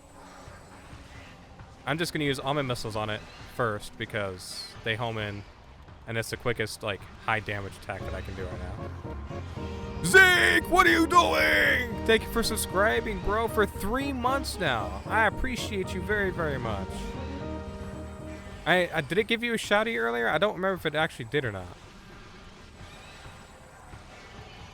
I'm just going to use all my missiles on it first because they home in, and it's the quickest, like, high damage attack that I can do right now. Zeke, what are you doing? Thank you for subscribing, bro, for 3 months now. I appreciate you very, very much. Did it give you a shouty earlier? I don't remember if it actually did or not.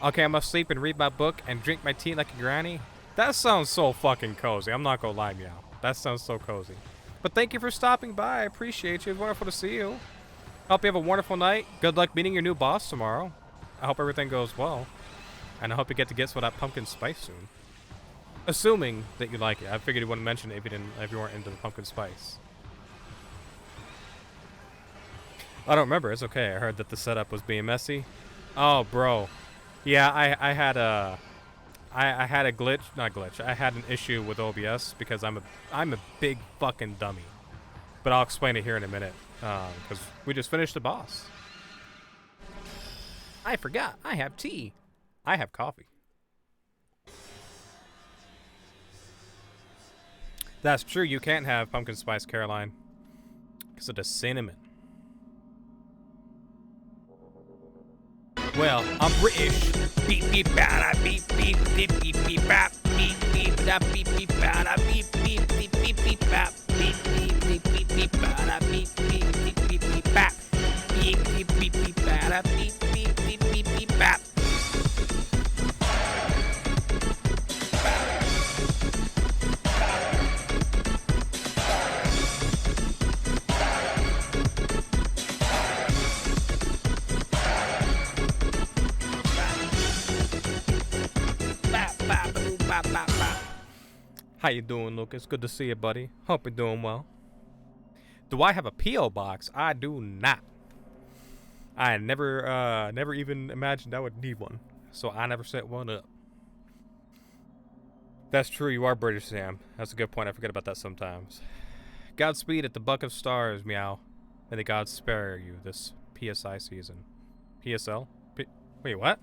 Okay, I must sleep and read my book and drink my tea like a granny. That sounds so fucking cozy. I'm not gonna lie, Meow. That sounds so cozy. But thank you for stopping by. I appreciate you. It's wonderful to see you. Hope you have a wonderful night. Good luck meeting your new boss tomorrow. I hope everything goes well. And I hope you get to get some of that pumpkin spice soon. Assuming that you like it. I figured you wouldn't mention it if you weren't into the pumpkin spice. I don't remember. It's okay. I heard that the setup was being messy. Oh, bro. Yeah, I had a glitch. Not glitch. I had an issue with OBS because I'm a big fucking dummy. But I'll explain it here in a minute. Because we just finished the boss. I forgot. I have tea. I have coffee. That's true. You can't have pumpkin spice, Caroline. Because of the cinnamon. Well, I'm British. Beep beep bada beep beep beep beep beep bap beep beep da beep beep bada beep beep beep beep beep bap beep beep beep beep beep bada beep beep beep beep beep bap beep beep beep beep bada beep beep beep beep beep bap. How you doing, Lucas? Good to see you, buddy. Hope you're doing well. Do I have a P.O. box? I do not. I never even imagined I would need one, so I never set one up. That's true, you are British, Sam. That's a good point. I forget about that sometimes. Godspeed at the Buck of Stars, meow. May the gods spare you this PSI season. PSL? Wait, what?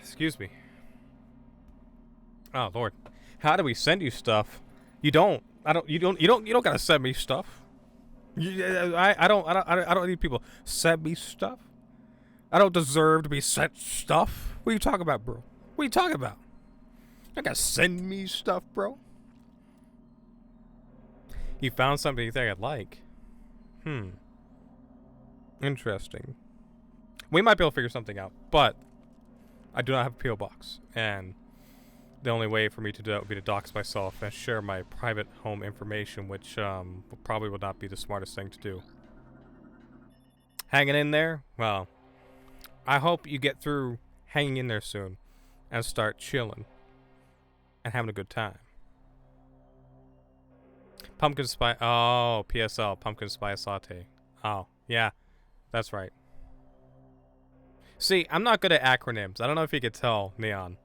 Excuse me. Oh Lord, how do we send you stuff? You don't gotta send me stuff. I don't need people send me stuff. I don't deserve to be sent stuff. What are you talking about, bro? What are you talking about? You don't gotta send me stuff, bro. You found something you think I'd like. Interesting. We might be able to figure something out, but I do not have a P.O. box, and the only way for me to do that would be to dox myself and share my private home information, which probably would not be the smartest thing to do. Hanging in there? Well, I hope you get through hanging in there soon and start chilling and having a good time. Pumpkin spice. Oh, PSL. Pumpkin spice latte. Oh, yeah. That's right. See, I'm not good at acronyms. I don't know if you could tell, Neon.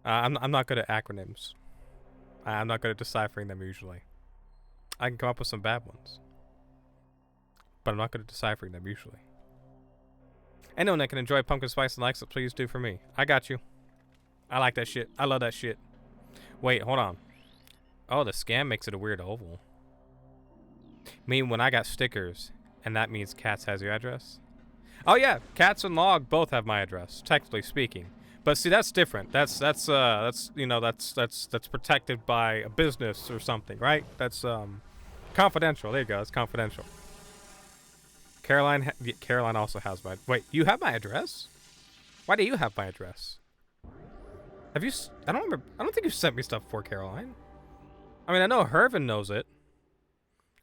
I'm not good at acronyms. I'm not good at deciphering them usually. I can come up with some bad ones, but I'm not good at deciphering them usually. Anyone that can enjoy pumpkin spice and likes it, please do for me. I got you. I like that shit. I love that shit. Wait, hold on. Oh, the scam makes it a weird oval. Mean when I got stickers, and that means Cats has your address? Oh yeah, Cats and Log both have my address, technically speaking. But see, that's different. That's protected by a business or something, right? That's confidential. There you go. It's confidential. Caroline also has my. Wait, you have my address? Why do you have my address? Have you? I don't remember. I don't think you sent me stuff for Caroline. I mean, I know Hervin knows it,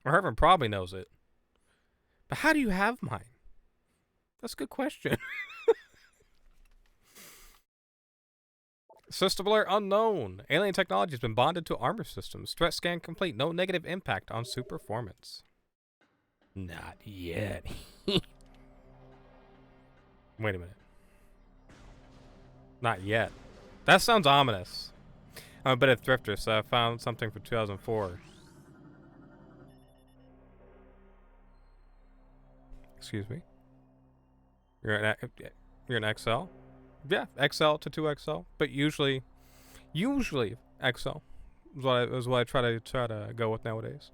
or Hervin probably knows it. But how do you have mine? That's a good question. System alert unknown. Alien technology has been bonded to armor systems. Threat scan complete. No negative impact on suit performance. Not yet. Wait a minute. Not yet. That sounds ominous. I'm a bit of thrifter, so I found something for 2004. Excuse me. You're an XL? Yeah, XL to 2XL, but usually XL is what I try to go with nowadays.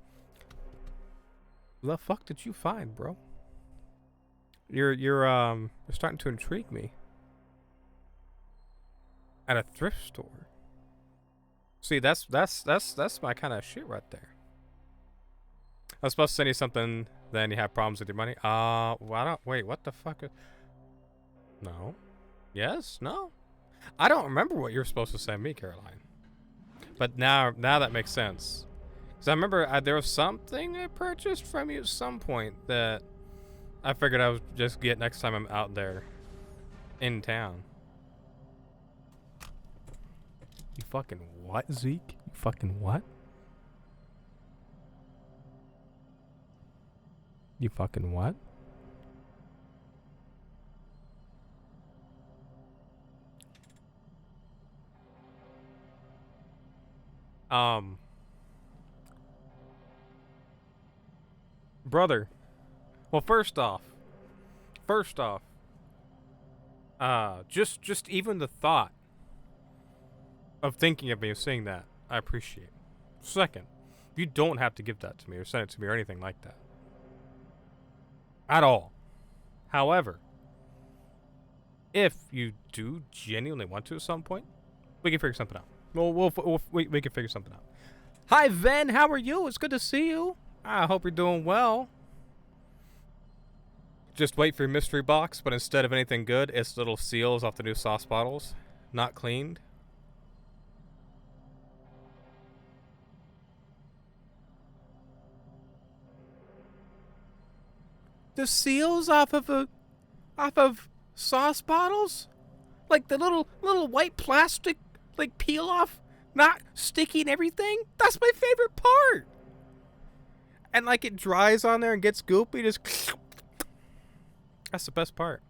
The fuck did you find, bro? You're starting to intrigue me. At a thrift store. See, that's my kind of shit right there. I was supposed to send you something, then you have problems with your money. Wait, what the fuck? No. Yes? No? I don't remember what you were supposed to send me, Caroline. But now that makes sense. Because I remember there was something I purchased from you at some point that I figured I would just get next time I'm out there in town. You fucking what, Zeke? You fucking what? You fucking what? Brother. Well, first off, just even the thought of thinking of me, of saying that, I appreciate. Second, you don't have to give that to me or send it to me or anything like that. At all. However, if you do genuinely want to at some point, we can figure something out. We can figure something out. Hi, Ven. How are you? It's good to see you. I hope you're doing well. Just wait for your mystery box, but instead of anything good, it's little seals off the new sauce bottles. Not cleaned. The seals off of sauce bottles? Like the little white plastic, like peel off not sticky and everything. That's my favorite part. And like it dries on there and gets goopy, just that's the best part.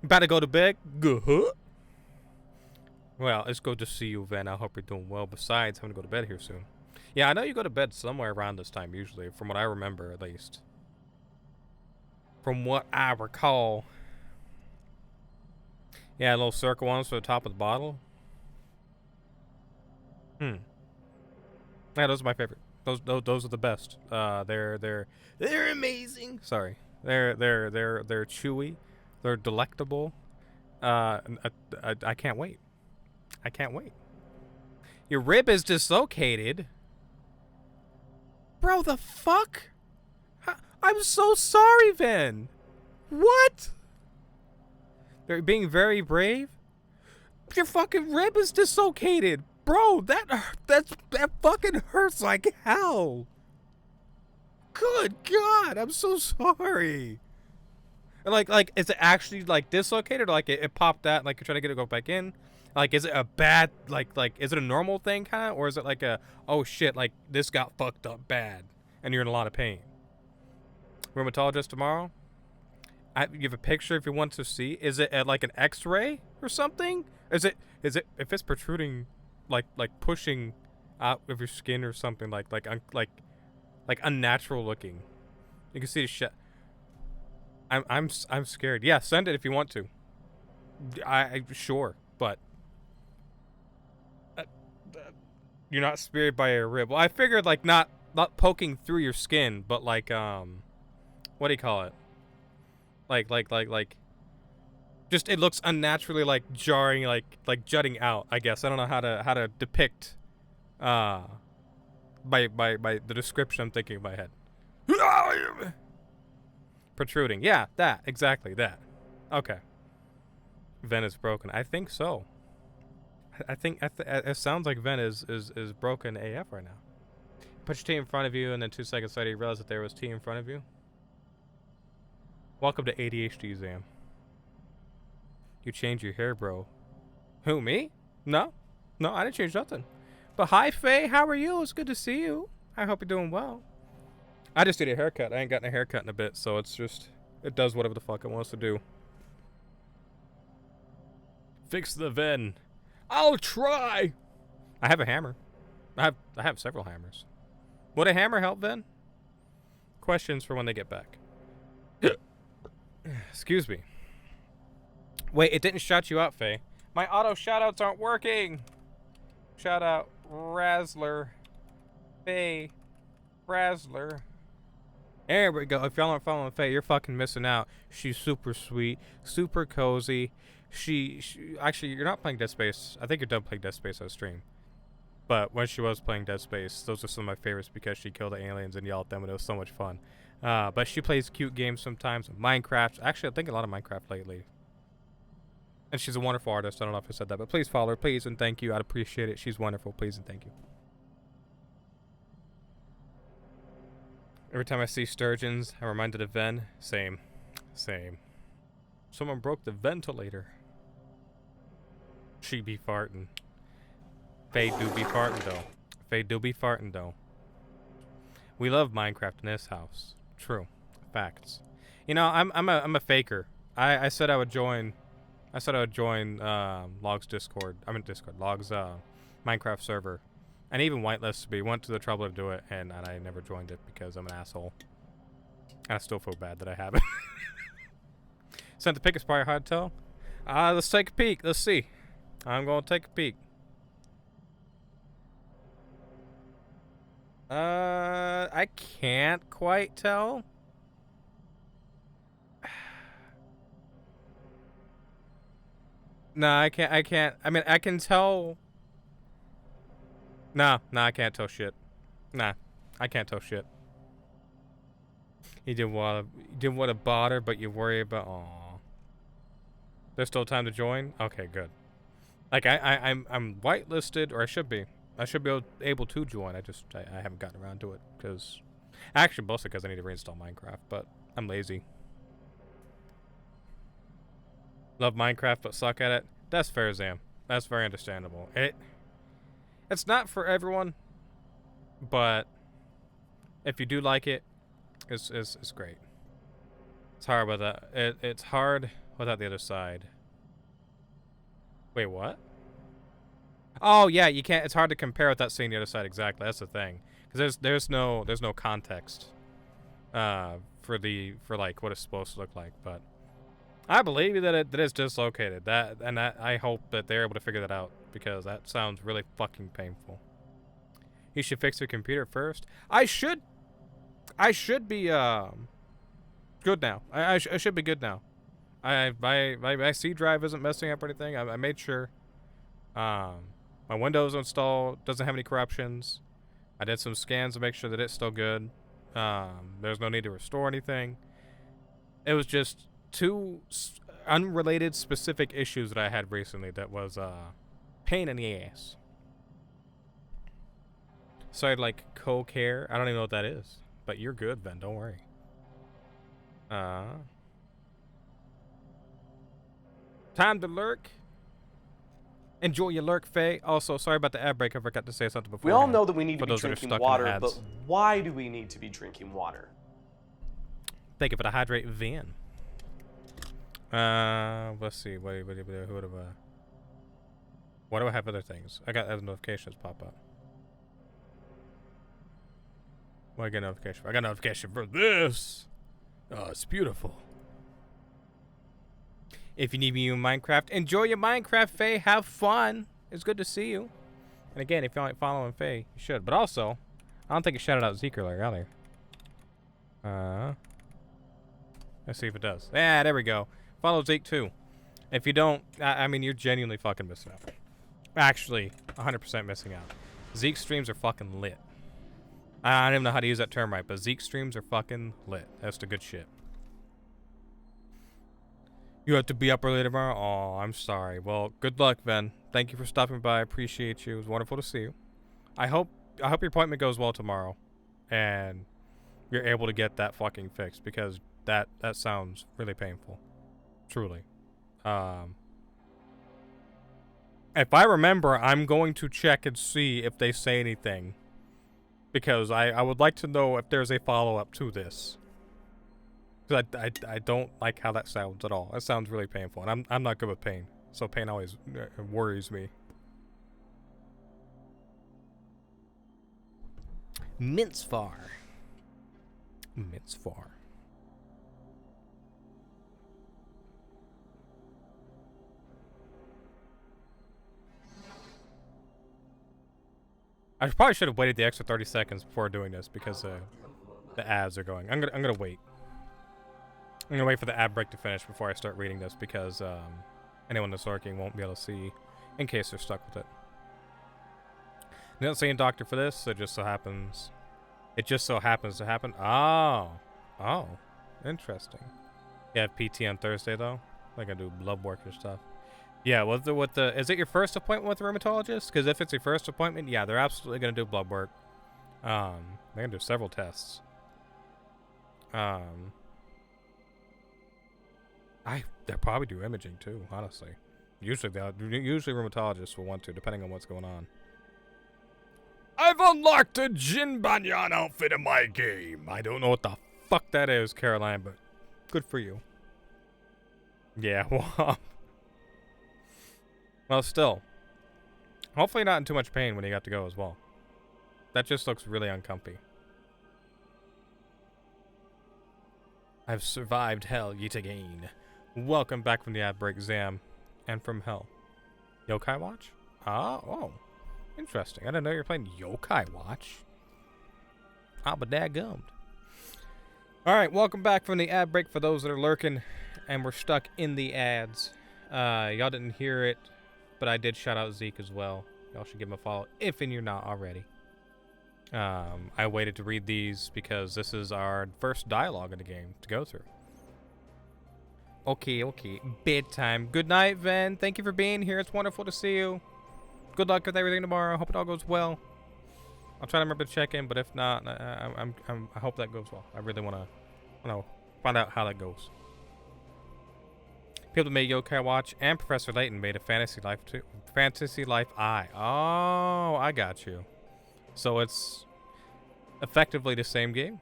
About to go to bed? Good. Well, it's good to see you, Ven. I hope you're doing well. Besides, I'm gonna go to bed here soon. Yeah, I know you go to bed somewhere around this time usually, from what I remember at least. From what I recall. Yeah, little circle ones for the top of the bottle. Yeah, those are my favorite. Those are the best. They're amazing. Sorry, they're chewy. They're delectable. I can't wait. I can't wait. Your rib is dislocated. Bro, the fuck? I'm so sorry, Ven. What? They're being very brave. Your fucking rib is dislocated. Bro, that fucking hurts like hell. Good God, I'm so sorry. And like, is it actually like dislocated, or like it popped out, and like you're trying to get it to go back in? Like, is it a bad, like, is it a normal thing kind of, or is it like a, oh shit, like this got fucked up bad, and you're in a lot of pain? Rheumatologist tomorrow. You have a picture if you want to see. Is it like an X-ray or something? Is it if it's protruding, like pushing out of your skin or something, like unnatural looking? You can see the shit. I'm scared. Yeah, send it if you want to. I sure, but you're not speared by a rib. Well, I figured like not poking through your skin, but like what do you call it? Like just it looks unnaturally like jarring, like jutting out, I guess. I don't know how to depict by the description I'm thinking in my head. Protruding. Yeah, that. Exactly that. Okay. Ven is broken. I think so. I think it sounds like Ven is broken AF right now. Put your tea in front of you, and then 2 seconds later you realize that there was tea in front of you. Welcome to ADHD, Zam. You changed your hair, bro. Who, me? No, I didn't change nothing. But hi, Faye. How are you? It's good to see you. I hope you're doing well. I just did a haircut. I ain't gotten a haircut in a bit, so it's just, it does whatever the fuck it wants to do. Fix the Ven. I'll try. I have a hammer. I have several hammers. Would a hammer help, Ven? Questions for when they get back. Excuse me. Wait, it didn't shout you out, Faye. My auto shoutouts aren't working. Shout out Razzler. Faye. Razzler. There we go. If y'all aren't following Faye, you're fucking missing out. She's super sweet, super cozy. She actually, you're not playing Dead Space. I think you're done playing Dead Space on stream. But when she was playing Dead Space, those are some of my favorites because she killed the aliens and yelled at them, and it was so much fun. But she plays cute games sometimes. Minecraft. Actually, I think a lot of Minecraft lately. And she's a wonderful artist. I don't know if I said that, but please follow her, please, and thank you. I'd appreciate it. She's wonderful. Please and thank you. Every time I see sturgeons, I'm reminded of Ven. Same. Someone broke the ventilator. She be farting. Faye do be farting though. We love Minecraft in this house. True. Facts. You know, I'm a faker. I said I would join Logs Discord. Logs Minecraft server. And even whitelisted me. Went to the trouble to do it, and I never joined it because I'm an asshole. And I still feel bad that I haven't. Sent the pick is probably hard to tell. Let's take a peek. Let's see. I'm gonna take a peek. I can't quite tell. No, I can't. I mean, I can tell. No, I can't tell shit. Nah, I can't tell shit. You didn't want to bother, but you worry about. Aw. There's still time to join. Okay, good. Like I'm whitelisted, or I should be. I should be able to join. I haven't gotten around to it because, actually, mostly because I need to reinstall Minecraft. But I'm lazy. Love Minecraft, but suck at it. That's fair, Zam. That's very understandable. It's not for everyone, but if you do like it, it's great. It's hard without it's hard without the other side. Wait, what? Oh yeah, you can't. It's hard to compare without seeing the other side exactly. That's the thing, because there's no context for like what it's supposed to look like. But I believe that it is dislocated. I hope that they're able to figure that out, because that sounds really fucking painful. You should fix your computer first. I should be good now. I should be good now. My C drive isn't messing up or anything. I made sure. My Windows installed doesn't have any corruptions. I did some scans to make sure that it's still good. There's no need to restore anything. It was just two unrelated specific issues that I had recently that was pain in the ass. So I'd like co-care. I don't even know what that is, but you're good, Ben. Don't worry. Time to lurk. Enjoy your lurk, Faye. Also, sorry about the ad break. I forgot to say something before. We all know that we need to be drinking water, but why do we need to be drinking water? Thank you for the hydrate, Van. Let's see. What do I have other things? I got other notifications pop up. What I get notification for? I got notification for this. Oh, it's beautiful. If you need me in Minecraft, enjoy your Minecraft, Faye. Have fun. It's good to see you. And again, if you aren't following Faye, you should. But also, I don't think it shouted out Zeke earlier, either. Let's see if it does. Yeah, there we go. Follow Zeke too. If you don't, I mean, you're genuinely fucking missing out. Actually, 100% missing out. Zeke streams are fucking lit. I don't even know how to use that term right, but Zeke streams are fucking lit. That's the good shit. You have to be up early tomorrow? Oh, I'm sorry. Well, good luck, Ben. Thank you for stopping by. I appreciate you. It was wonderful to see you. I hope your appointment goes well tomorrow, and you're able to get that fucking fixed, because that sounds really painful. Truly. If I remember, I'm going to check and see if they say anything, because I would like to know if there's a follow-up to this. Because I don't like how that sounds at all. That sounds really painful, and I'm not good with pain, so pain always worries me. Mincefar. I probably should have waited the extra 30 seconds before doing this, because the ads are going. I'm gonna wait. I'm gonna wait for the ad break to finish before I start reading this, because anyone that's lurking won't be able to see in case they're stuck with it. I'm not saying doctor for this. It just so happens to happen. Oh, interesting. You have PT on Thursday though. I gotta do blood work and stuff. Yeah, is it your first appointment with a rheumatologist? Because if it's your first appointment, yeah, they're absolutely gonna do blood work. They're gonna do several tests. They'll probably do imaging too, honestly. Usually rheumatologists will want to, depending on what's going on. I've unlocked a Jin Banyan outfit in my game. I don't know what the fuck that is, Caroline, but good for you. Yeah, well, still. Hopefully not in too much pain when you got to go as well. That just looks really uncomfy. I've survived hell yet again. Welcome back from the ad break, Zam. And from hell. Yokai Watch? Oh. Interesting. I didn't know you were playing Yokai Watch. But dadgummed. Alright, welcome back from the ad break for those that are lurking and we're stuck in the ads. Y'all didn't hear it, but I did shout out Zeke as well. Y'all should give him a follow if you're not already. I waited to read these because this is our first dialogue in the game to go through. Okay. Bedtime. Good night, Ven. Thank you for being here. It's wonderful to see you. Good luck with everything tomorrow. Hope it all goes well. I'll try to remember to check in, but if not, I hope that goes well. I really want to find out how that goes. People that made Yokai Watch and Professor Layton made a Fantasy Life too. Fantasy Life I. Oh, I got you. So it's effectively the same game.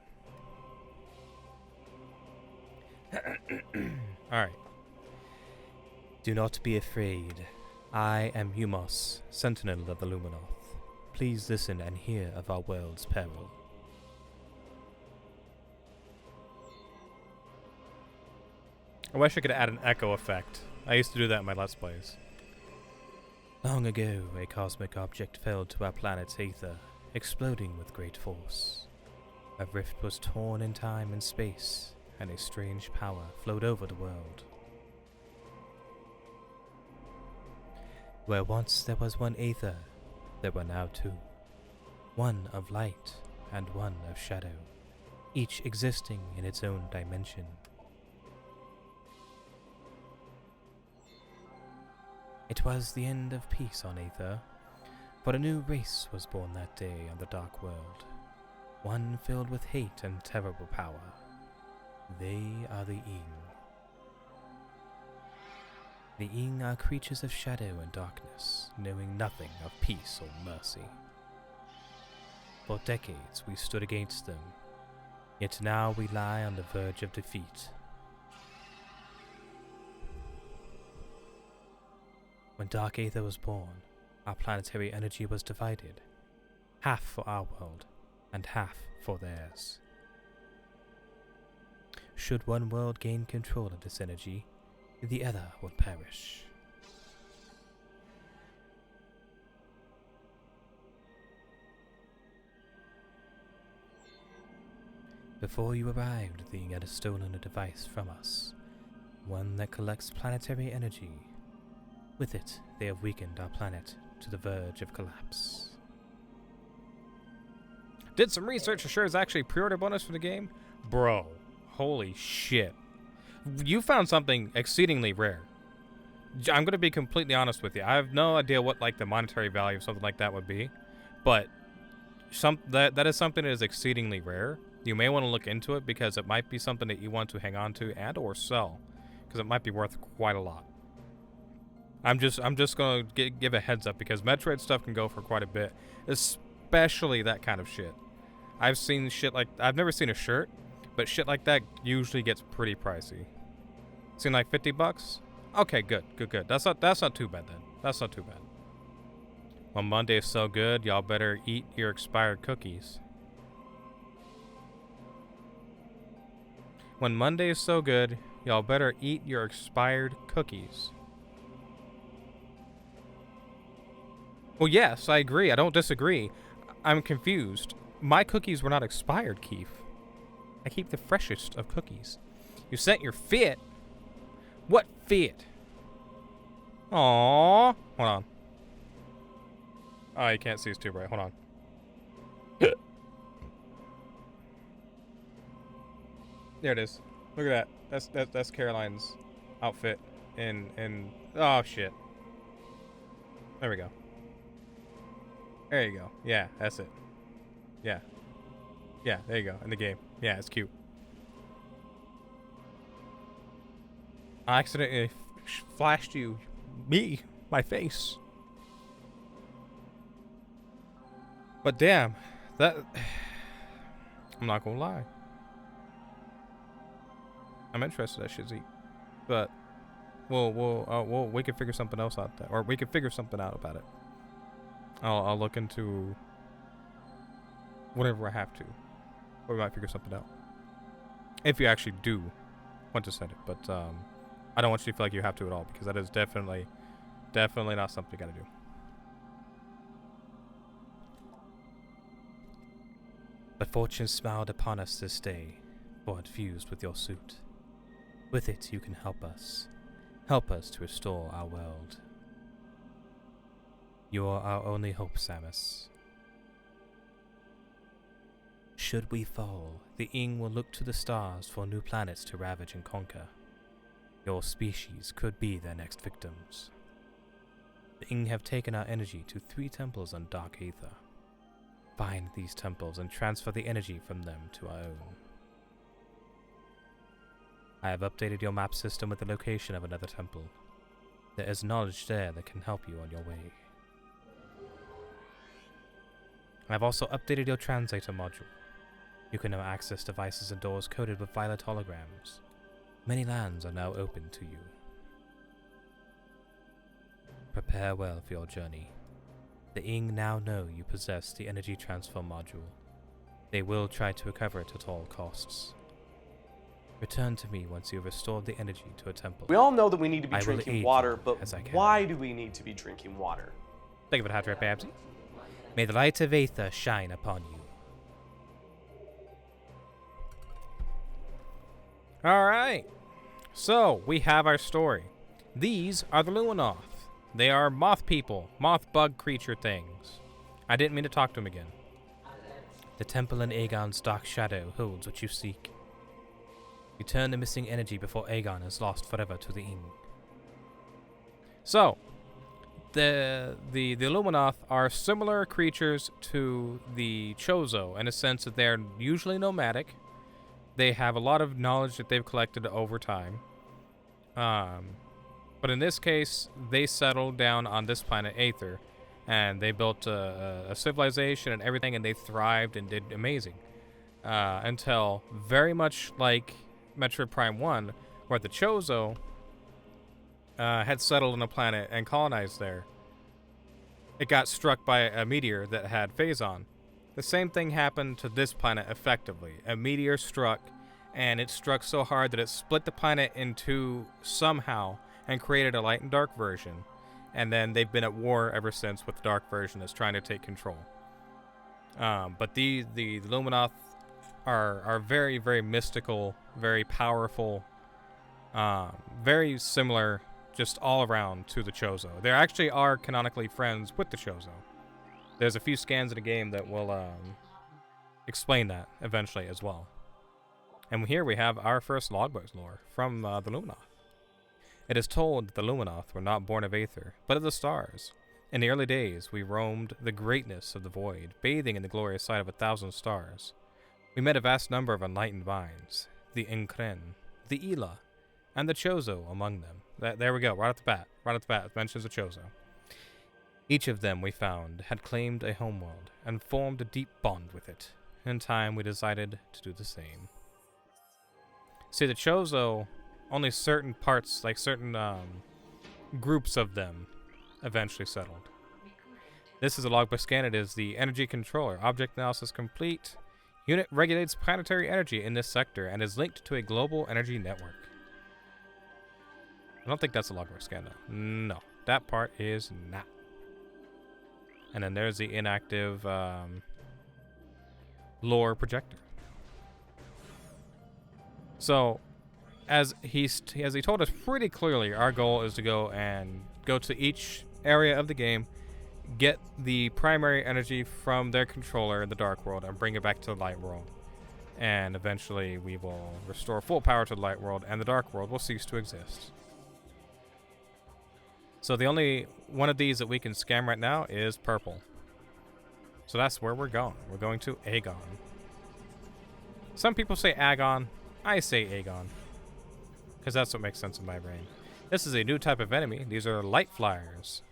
Alright. Do not be afraid. I am Humos, Sentinel of the Luminoth. Please listen and hear of our world's peril. I wish I could add an echo effect. I used to do that in my Let's Plays. Long ago, a cosmic object fell to our planet's aether, exploding with great force. A rift was torn in time and space, and a strange power flowed over the world. Where once there was one aether, there were now two. One of light and one of shadow, each existing in its own dimension. It was the end of peace on Aether, for a new race was born that day on the Dark World, one filled with hate and terrible power. They are the Ing. The Ing are creatures of shadow and darkness, knowing nothing of peace or mercy. For decades we stood against them, yet now we lie on the verge of defeat. When Dark Aether was born, our planetary energy was divided, half for our world and half for theirs. Should one world gain control of this energy, the other would perish. Before you arrived, the Ing had stolen a device from us, one that collects planetary energy. With it, they have weakened our planet to the verge of collapse. Did some research to sure it's actually pre-order bonus for the game? Bro, holy shit. You found something exceedingly rare. I'm going to be completely honest with you. I have no idea what like the monetary value of something like that would be, but that is something that is exceedingly rare. You may want to look into it because it might be something that you want to hang on to and or sell, because it might be worth quite a lot. I'm just gonna give a heads up because Metroid stuff can go for quite a bit, especially that kind of shit. I've seen shit like I've never seen a shirt, but shit like that usually gets pretty pricey. Seen like $50? Okay, good. That's not too bad then. That's not too bad. Well, Monday is so good, y'all better eat your expired cookies. When Monday is so good, y'all better eat your expired cookies. Well, yes, I agree. I don't disagree. I'm confused. My cookies were not expired, Keith. I keep the freshest of cookies. You sent your fit? What fit? Aww. Hold on. Oh, you can't see it's too bright. Hold on. There it is. Look at that. That's Caroline's outfit. In oh shit. There we go. There you go. Yeah, that's it. Yeah. Yeah, there you go. In the game. Yeah, it's cute. I accidentally flashed my face. But damn, that... I'm not gonna lie. I'm interested that shit's eat. But, we can figure something else out there. Or we can figure something out about it. I'll look into whatever I have to. Or we might figure something out. If you actually do want to send it. But I don't want you to feel like you have to at all. Because that is definitely not something you gotta do. But fortune smiled upon us this day, for it fused with your suit. With it you can help us. Help us to restore our world. You're our only hope, Samus. Should we fall, the Ing will look to the stars for new planets to ravage and conquer. Your species could be their next victims. The Ing have taken our energy to 3 temples on Dark Aether. Find these temples and transfer the energy from them to our own. I have updated your map system with the location of another temple. There is knowledge there that can help you on your way. I have also updated your translator module. You can now access devices and doors coded with violet holograms. Many lands are now open to you. Prepare well for your journey. The Ing now know you possess the energy transfer module. They will try to recover it at all costs. Return to me once you have restored the energy to a temple. We all know that we need to be I will drinking aid water, you but as I can. why do we need to be drinking water? Think of it, Hot Rip Babsy. May the light of Aether shine upon you. Alright. So, we have our story. These are the Luminoth. They are moth people, moth bug creature things. I didn't mean to talk to them again. The temple in Aegon's dark shadow holds what you seek. Return the missing energy before Aegon is lost forever to the Ing. So, the Luminoth are similar creatures to the Chozo in a sense that they're usually nomadic. They have a lot of knowledge that they've collected over time. But in this case, they settled down on this planet Aether, and they built a civilization and everything, and they thrived and did amazing. Until very much like Metroid Prime 1, where the Chozo had settled on a planet and colonized there. It got struck by a meteor that had Phazon. The same thing happened to this planet effectively. A meteor struck, and it struck so hard that it split the planet in two somehow and created a light and dark version. And then they've been at war ever since with the dark version that's trying to take control. But the Luminoth are very, very mystical, very powerful, very similar just all around to the Chozo. They actually are canonically friends with the Chozo. There's a few scans in the game that will explain that eventually as well. And here we have our first logbook lore from the Luminoth. It is told that the Luminoth were not born of Aether, but of the stars. In the early days, we roamed the greatness of the void, bathing in the glorious sight of 1,000 stars. We met a vast number of enlightened minds, the Inkren, the Ila, and the Chozo among them. There we go, right off the bat. It mentions the Chozo. Each of them, we found, had claimed a homeworld and formed a deep bond with it. In time, we decided to do the same. See, the Chozo, only certain parts, like certain groups of them, eventually settled. This is a logbook scan. It is the energy controller. Object analysis complete. Unit regulates planetary energy in this sector and is linked to a global energy network. I don't think that's a logbook scan, though. No, that part is not. And then there's the inactive lore projector. So, as he told us pretty clearly, our goal is to go to each area of the game, get the primary energy from their controller in the Dark World, and bring it back to the Light World. And eventually, we will restore full power to the Light World, and the Dark World will cease to exist. So the only one of these that we can scam right now is purple. So that's where we're going. We're going to Aegon. Some people say Agon. I say Aegon, because that's what makes sense in my brain. This is a new type of enemy. These are light flyers.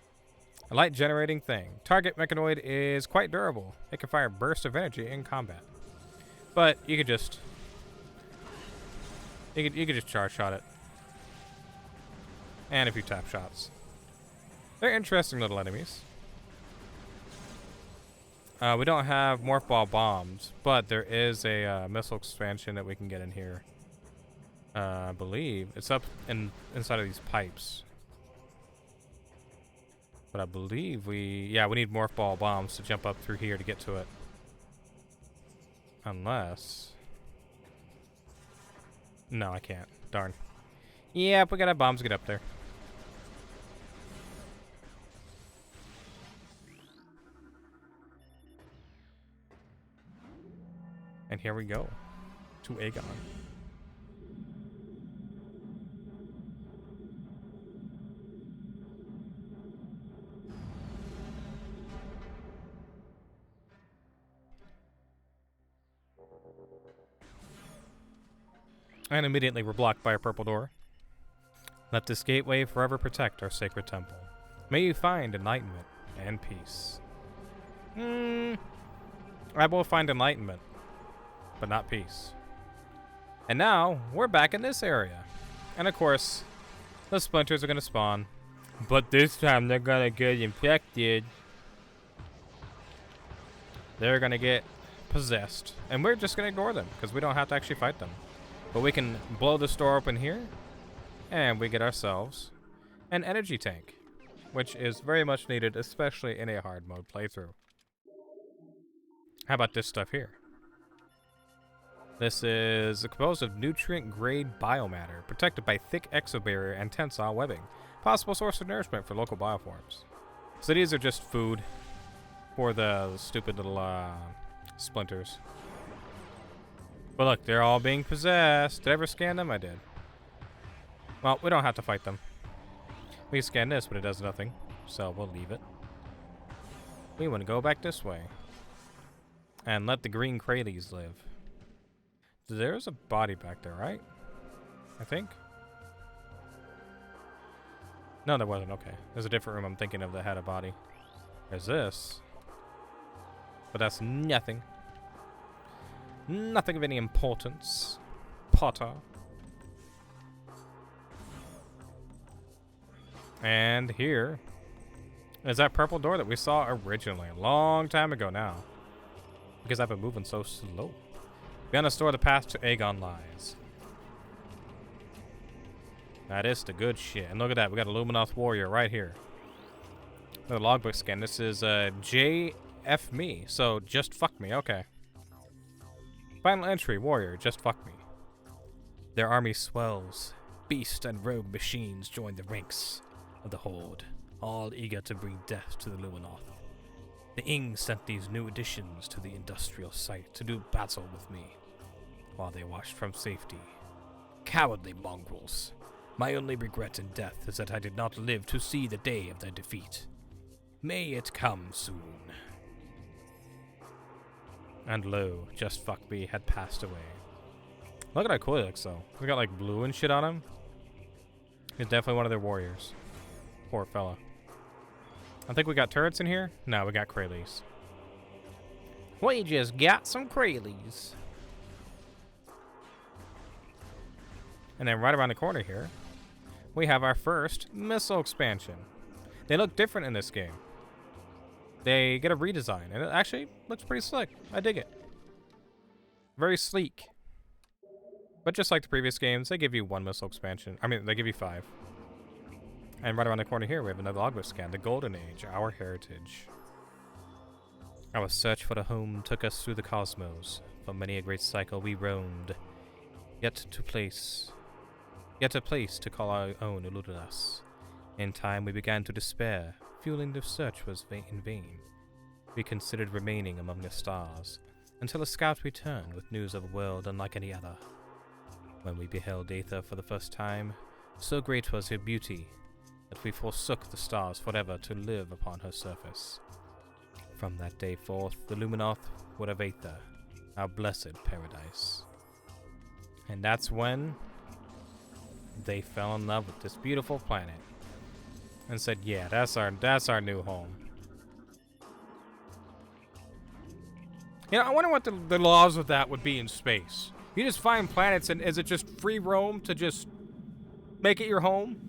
A light generating thing. Target mechanoid is quite durable. It can fire bursts of energy in combat. But you could just charge shot it. And a few tap shots. They're interesting little enemies. We don't have morph ball bombs, but there is a missile expansion that we can get in here. I believe it's up inside of these pipes. But I believe we need morph ball bombs to jump up through here to get to it. Unless... No, I can't. Darn. Yep, we gotta have bombs to get up there. And here we go. To Aegon. And immediately we're blocked by a purple door. Let this gateway forever protect our sacred temple. May you find enlightenment and peace. I will find enlightenment, but not peace. And now, we're back in this area. And of course, the splinters are going to spawn. But this time, they're going to get infected. They're going to get possessed. And we're just going to ignore them, because we don't have to actually fight them. But we can blow this door open here, and we get ourselves an energy tank, which is very much needed, especially in a hard mode playthrough. How about this stuff here? This is composed of nutrient-grade biomatter, protected by thick exobarrier and tensile webbing. Possible source of nourishment for local bioforms. So these are just food for the stupid little splinters. But look, they're all being possessed. Did I ever scan them? I did. Well, we don't have to fight them. We can scan this, but it does nothing. So we'll leave it. We want to go back this way. And let the green Kraylees live. There's a body back there, right? I think. No, there wasn't. Okay. There's a different room I'm thinking of that had a body. There's this. But that's nothing. Nothing of any importance. Potter. And here is that purple door that we saw originally. A long time ago now. Because I've been moving so slow. Beyond the store, the path to Aegon lies. That is the good shit. And look at that. We got a Luminoth warrior right here. The logbook scan. This is JF me. So just fuck me. Okay. Final entry. Warrior. Just fuck me. Their army swells. Beast and rogue machines join the ranks of the Horde, all eager to bring death to the Luminoth. The Ing sent these new additions to the industrial site to do battle with me, while they watched from safety. Cowardly mongrels. My only regret in death is that I did not live to see the day of their defeat. May it come soon. And lo, just fuck me had passed away. Look at how cool he looks though. We got like blue and shit on him. He's definitely one of their warriors. Poor fella. I think we got turrets in here. No, we got Kraylees. We just got some Kraylees. And then right around the corner here, we have our first missile expansion. They look different in this game. They get a redesign, and it actually looks pretty slick. I dig it. Very sleek. But just like the previous games, they give you one missile expansion. I mean, they give you 5. And right around the corner here, we have another logbook scan. The Golden Age, our heritage. Our search for the home took us through the cosmos. For many a great cycle we roamed. Yet a place to call our own eluded us. In time we began to despair, feeling the search was in vain. We considered remaining among the stars, until a scout returned with news of a world unlike any other. When we beheld Aether for the first time, so great was her beauty, that we forsook the stars forever to live upon her surface. From that day forth, the Luminoth would have Aether, our blessed paradise. And that's when they fell in love with this beautiful planet and said, yeah, that's our new home. You know, I wonder what the laws of that would be in space. You just find planets, and is it just free roam to just make it your home?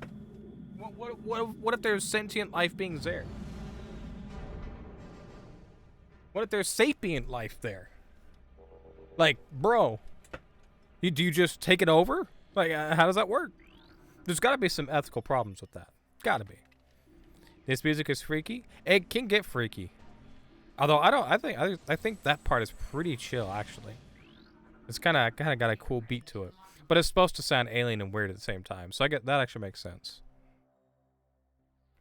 What if there's sentient life beings there? What if there's sapient life there? Like, bro, do you just take it over? Like, how does that work? There's got to be some ethical problems with that. Got to be. This music is freaky. It can get freaky. Although I think that part is pretty chill actually. It's kind of got a cool beat to it, but it's supposed to sound alien and weird at the same time. So I get that actually makes sense.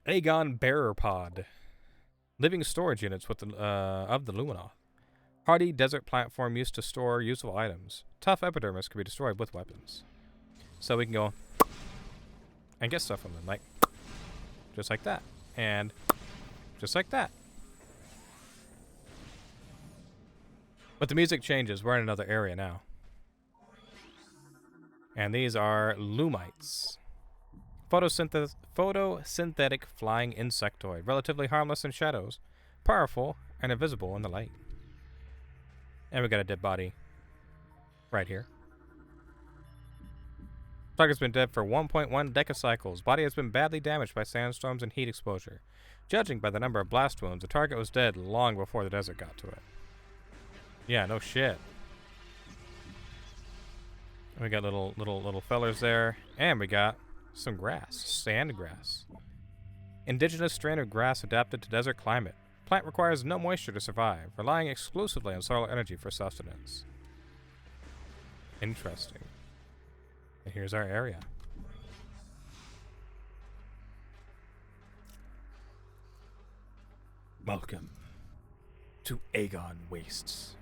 Aegon Bearer Pod, living storage units with of the Luminoth. Hardy desert platform used to store useful items. Tough epidermis can be destroyed with weapons. So we can go and get stuff from them, like just like that, and just like that. But the music changes. We're in another area now. And these are lumites. Photosynthetic flying insectoid. Relatively harmless in shadows. Powerful and invisible in the light. And we got a dead body right here. Target's been dead for 1.1 decacycles. Body has been badly damaged by sandstorms and heat exposure. Judging by the number of blast wounds, the target was dead long before the desert got to it. Yeah, no shit. We got little fellers there, and we got some grass, sand grass. Indigenous strain of grass adapted to desert climate. Plant requires no moisture to survive, relying exclusively on solar energy for sustenance. Interesting. And here's our area. Welcome to Aegon Wastes.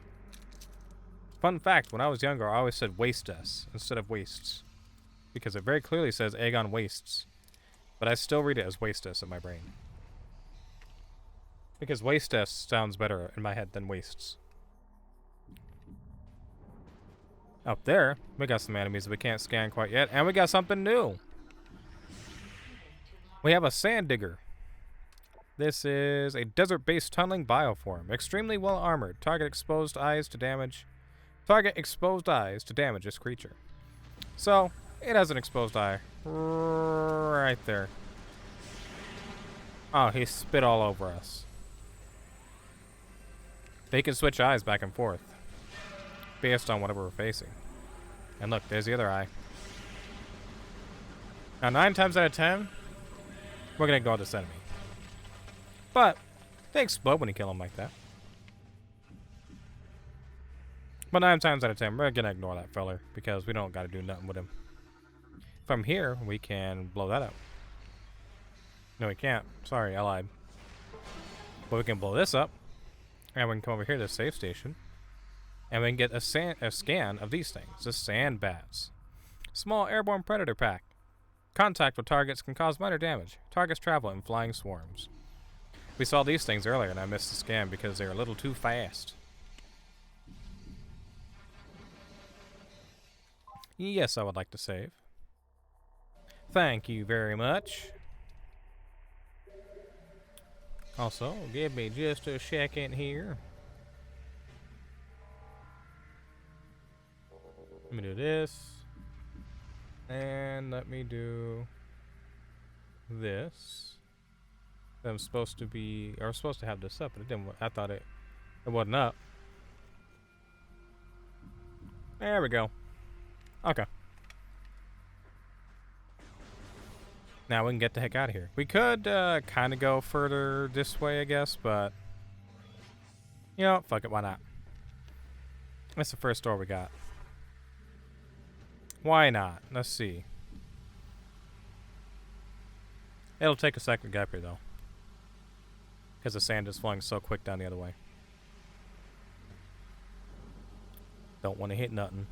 Fun fact, when I was younger, I always said waste us instead of wastes. Because it very clearly says Aegon Wastes. But I still read it as waste us in my brain. Because waste us sounds better in my head than wastes. Up there, we got some enemies that we can't scan quite yet, and we got something new. We have a sand digger. This is a desert-based tunneling bioform, extremely well armored. Target exposed eyes to damage this creature. So, it has an exposed eye right there. Oh, he spit all over us. They can switch eyes back and forth based on whatever we're facing. And look, there's the other eye. Now, 9 times out of 10, we're going to ignore this enemy. But they explode when you kill them like that. But 9 times out of 10, we're going to ignore that feller because we don't got to do nothing with him. From here, we can blow that up. No, we can't. Sorry, I lied. But we can blow this up. And we can come over here to the safe station. And we can get a scan of these things. The sand bats. Small airborne predator pack. Contact with targets can cause minor damage. Targets travel in flying swarms. We saw these things earlier and I missed the scan because they're a little too fast. Yes, I would like to save. Thank you very much. Also, give me just a second here. Let me do this. And let me do this. I'm supposed to be, or I was supposed to have this up, but it didn't. I thought it wasn't up. There we go. Okay. Now we can get the heck out of here. We could kind of go further this way, I guess, but you know, fuck it, why not? That's the first door we got. Why not? Let's see. It'll take a second to get up here, though. Because the sand is flowing so quick down the other way. Don't want to hit nothing.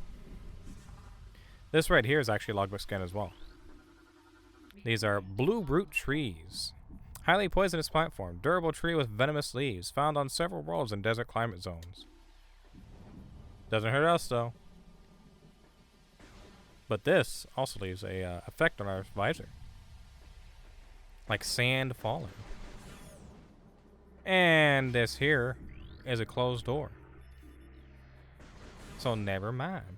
This right here is actually a logbook scan as well. These are blue root trees. Highly poisonous plant form. Durable tree with venomous leaves. Found on several worlds in desert climate zones. Doesn't hurt us, though. But this also leaves a effect on our visor. Like sand falling. And this here is a closed door. So never mind.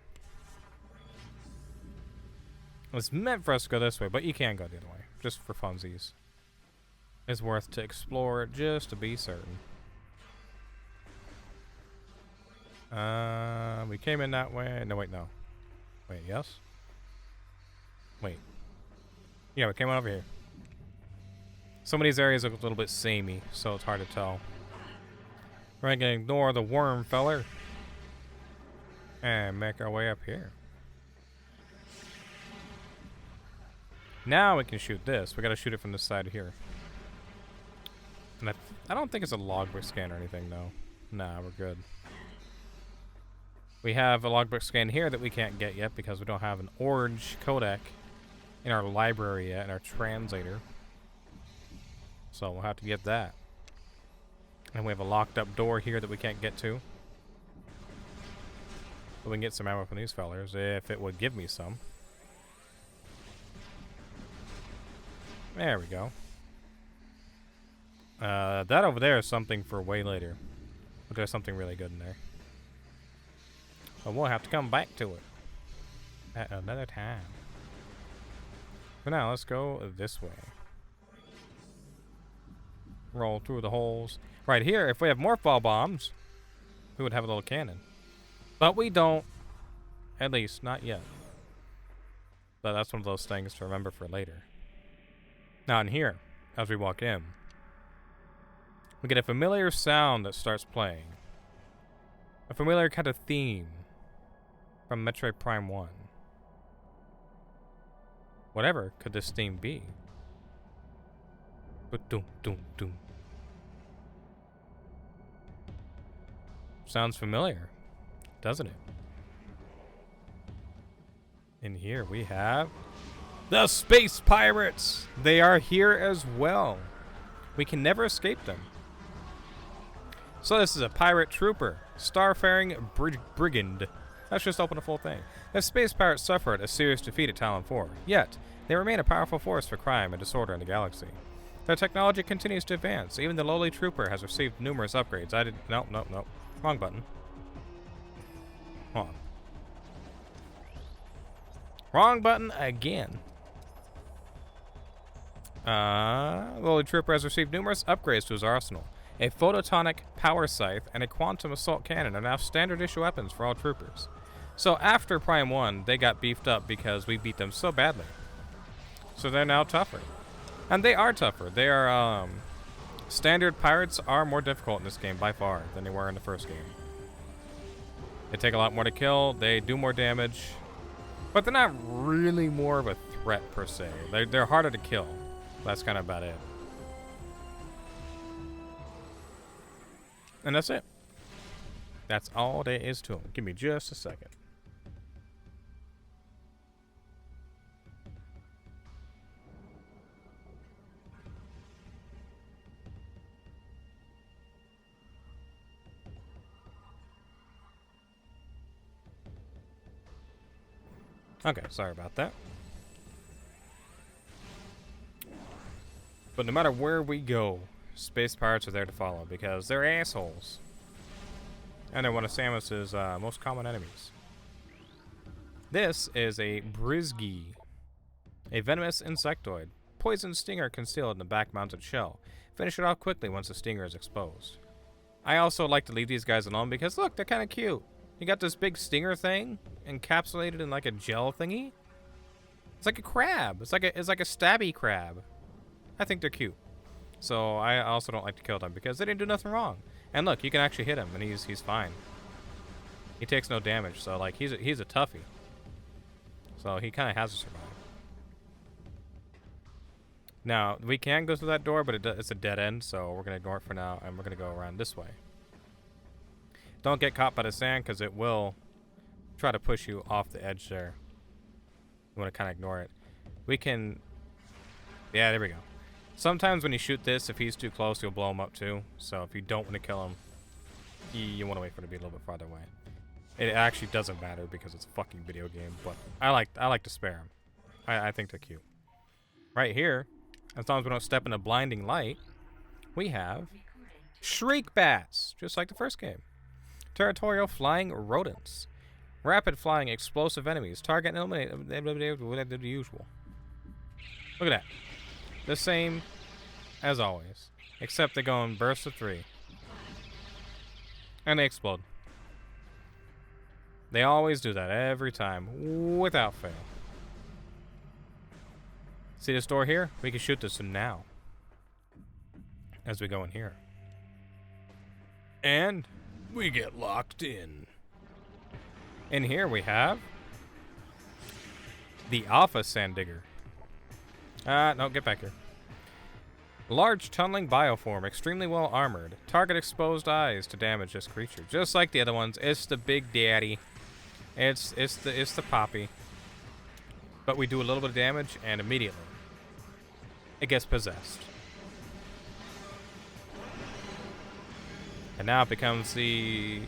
It's meant for us to go this way, but you can go the other way. Just for funsies. It's worth to explore it just to be certain. We came in that way. No, wait, no. Wait, yes? Wait. Yeah, we came on over here. Some of these areas look a little bit samey, so it's hard to tell. We're going to ignore the worm feller. And make our way up here. Now we can shoot this. We got to shoot it from this side here. And I don't think it's a logbook scan or anything, though. Nah, we're good. We have a logbook scan here that we can't get yet because we don't have an orange codec in our library yet, in our translator. So we'll have to get that. And we have a locked up door here that we can't get to. But we can get some ammo from these fellers if it would give me some. There we go. That over there is something for way later. But there's something really good in there. But we'll have to come back to it at another time. For now, let's go this way. Roll through the holes. Right here, if we have more fall bombs, we would have a little cannon. But we don't. At least, not yet. But that's one of those things to remember for later. Now in here, as we walk in, we get a familiar sound that starts playing. A familiar kind of theme from Metroid Prime 1. Whatever could this theme be? Doom, doom, doom. Sounds familiar, doesn't it? In here we have the Space Pirates! They are here as well. We can never escape them. So this is a pirate trooper, starfaring brigand. Let's just open the full thing. The space pirates suffered a serious defeat at Talon 4, yet they remain a powerful force for crime and disorder in the galaxy. Their technology continues to advance. Even the lowly trooper has received numerous upgrades. Nope. Wrong button. Hold on. Wrong button again. The lowly trooper has received numerous upgrades to his arsenal. A photonic power scythe and a quantum assault cannon are now standard issue weapons for all troopers. So after Prime 1, they got beefed up because we beat them so badly. So they're now tougher. And they are tougher. They are, standard pirates are more difficult in this game by far than they were in the first game. They take a lot more to kill, they do more damage, but they're not really more of a threat per se. They're harder to kill. That's kind of about it. And that's it. That's all there is to them. Give me just a second. Okay, sorry about that. But no matter where we go, space pirates are there to follow because they're assholes. And they're one of Samus's most common enemies. This is a Brisgy, a venomous insectoid. Poison stinger concealed in the back-mounted shell. Finish it off quickly once the stinger is exposed. I also like to leave these guys alone because look, they're kind of cute. You got this big stinger thing encapsulated in like a gel thingy. It's like a crab. It's like a stabby crab. I think they're cute. So I also don't like to kill them because they didn't do nothing wrong. And look, you can actually hit him and he's fine. He takes no damage, so like he's a toughie. So he kind of has to survive. Now we can go through that door, but it's a dead end, so we're gonna ignore it for now, and we're gonna go around this way. Don't get caught by the sand because it will try to push you off the edge there. You want to kind of ignore it. We can... Yeah, there we go. Sometimes when you shoot this, if he's too close, you'll blow him up too. So if you don't want to kill him, you want to wait for it to be a little bit farther away. It actually doesn't matter because it's a fucking video game, but I like to spare him. I think they're cute. Right here, as long as we don't step in a blinding light, we have Shriek Bats, just like the first game. Territorial flying rodents. Rapid flying explosive enemies. Target and eliminate the usual. Look at that. The same as always. Except they go in bursts of 3. And they explode. They always do that every time. Without fail. See this door here? We can shoot this now. As we go in here. And we get locked in. In here we have the Alpha Sand Digger. No, get back here. Large tunneling bioform, extremely well armored. Target exposed eyes to damage this creature. Just like the other ones, it's the big daddy. It's the poppy. But we do a little bit of damage and immediately it gets possessed. And now it becomes the...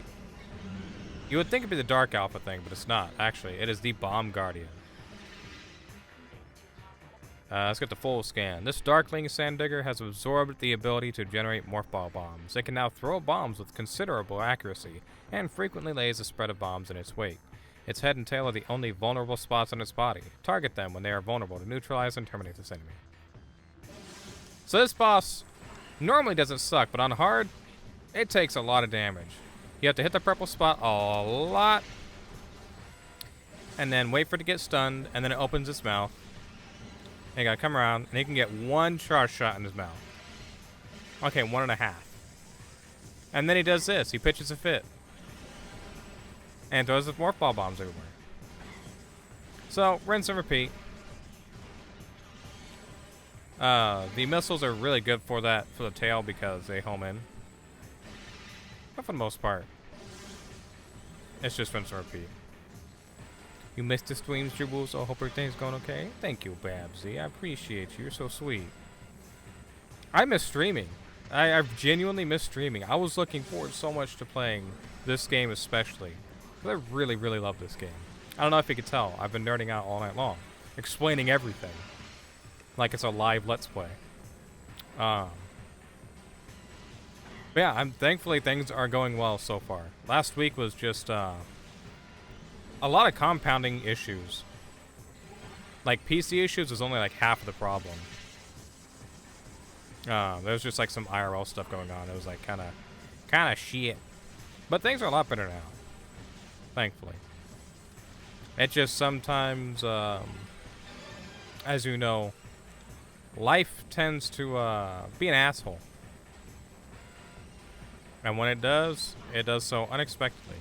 You would think it'd be the Dark Alpha thing, but it's not. Actually, it is the Bomb Guardian. Let's get the full scan. This Darkling Sand Digger has absorbed the ability to generate morph ball bombs. It can now throw bombs with considerable accuracy, and frequently lays a spread of bombs in its wake. Its head and tail are the only vulnerable spots on its body. Target them when they are vulnerable to neutralize and terminate this enemy. So this boss normally doesn't suck, but on hard, it takes a lot of damage. You have to hit the purple spot a lot, and then wait for it to get stunned, and then it opens its mouth. And you gotta come around, and he can get one charge shot in his mouth. Okay, 1.5. And then he does this. He pitches a fit. And throws his morph ball bombs everywhere. So, rinse and repeat. The missiles are really good for that, for the tail, because they home in. But for the most part, it's just rinse and repeat. You missed the streams, Dribbles. I hope everything's going okay. Thank you, Babsy. I appreciate you. You're so sweet. I miss streaming. I've genuinely missed streaming. I was looking forward so much to playing this game especially. I really, really love this game. I don't know if you could tell. I've been nerding out all night long. Explaining everything. Like it's a live Let's Play. But yeah, thankfully things are going well so far. Last week was just a lot of compounding issues. Like PC issues was only like half of the problem. There was just like some IRL stuff going on. It was like kind of shit. But things are a lot better now. Thankfully. It just sometimes, as you know, life tends to be an asshole. And when it does so unexpectedly.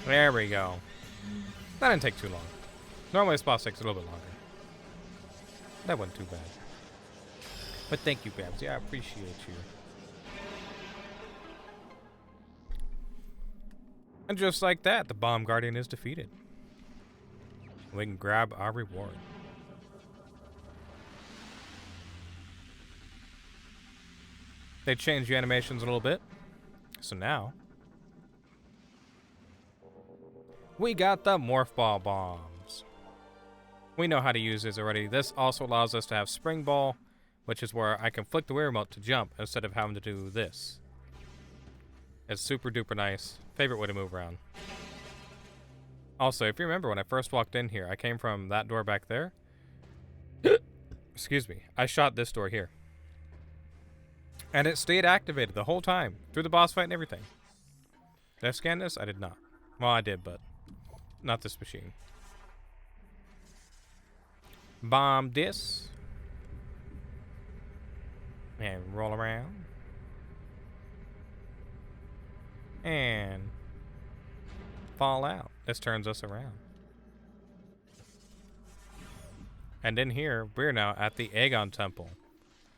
There we go. That didn't take too long. Normally this boss takes a little bit longer. That wasn't too bad. But thank you, Babsy. I appreciate you. And just like that, the Bomb Guardian is defeated. We can grab our reward. They changed the animations a little bit. So now, we got the Morph Ball Bombs. We know how to use these already. This also allows us to have Spring Ball, which is where I can flick the Wii Remote to jump instead of having to do this. It's super duper nice. Favorite way to move around. Also, if you remember when I first walked in here, I came from that door back there. Excuse me. I shot this door here. And it stayed activated the whole time, through the boss fight and everything. Did I scan this? I did not. Well, I did, but not this machine. Bomb this. And roll around. And fall out. This turns us around. And in here, we're now at the Aegon Temple,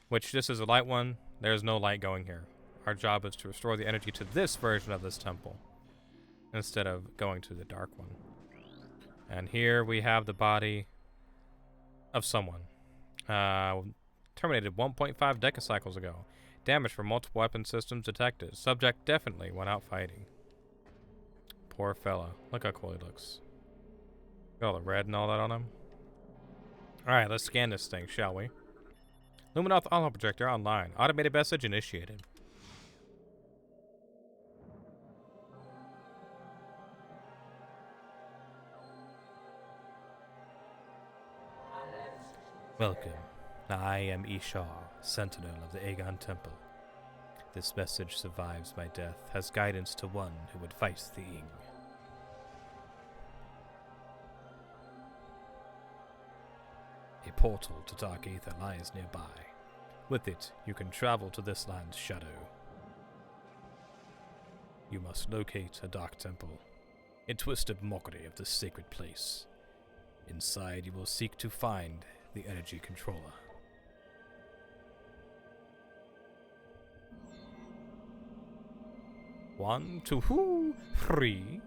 which this is a light one. There's no light going here. Our job is to restore the energy to this version of this temple instead of going to the dark one. And here we have the body of someone. Terminated 1.5 decacycles ago. Damage from multiple weapon systems detected. Subject definitely went out fighting. Poor fella. Look how cool he looks. Got all the red and all that on him. Alright, let's scan this thing, shall we? Luminoth Hollow Projector online. Automated message initiated. Welcome. I am Ishar, Sentinel of the Aegon Temple. This message survives my death, has guidance to one who would fight the Ing. A portal to Dark Aether lies nearby. With it, you can travel to this land's shadow. You must locate a dark temple, a twisted mockery of this sacred place. Inside, you will seek to find the energy controller. One, two, three.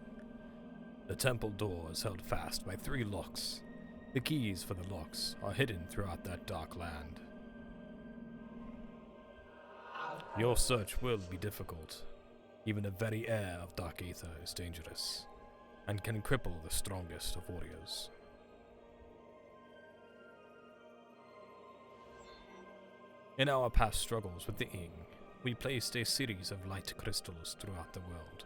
The temple door is held fast by 3 locks. The keys for the locks are hidden throughout that dark land. Your search will be difficult. Even the very air of Dark Aether is dangerous. and can cripple the strongest of warriors. In our past struggles with the Ing, we placed a series of light crystals throughout the world.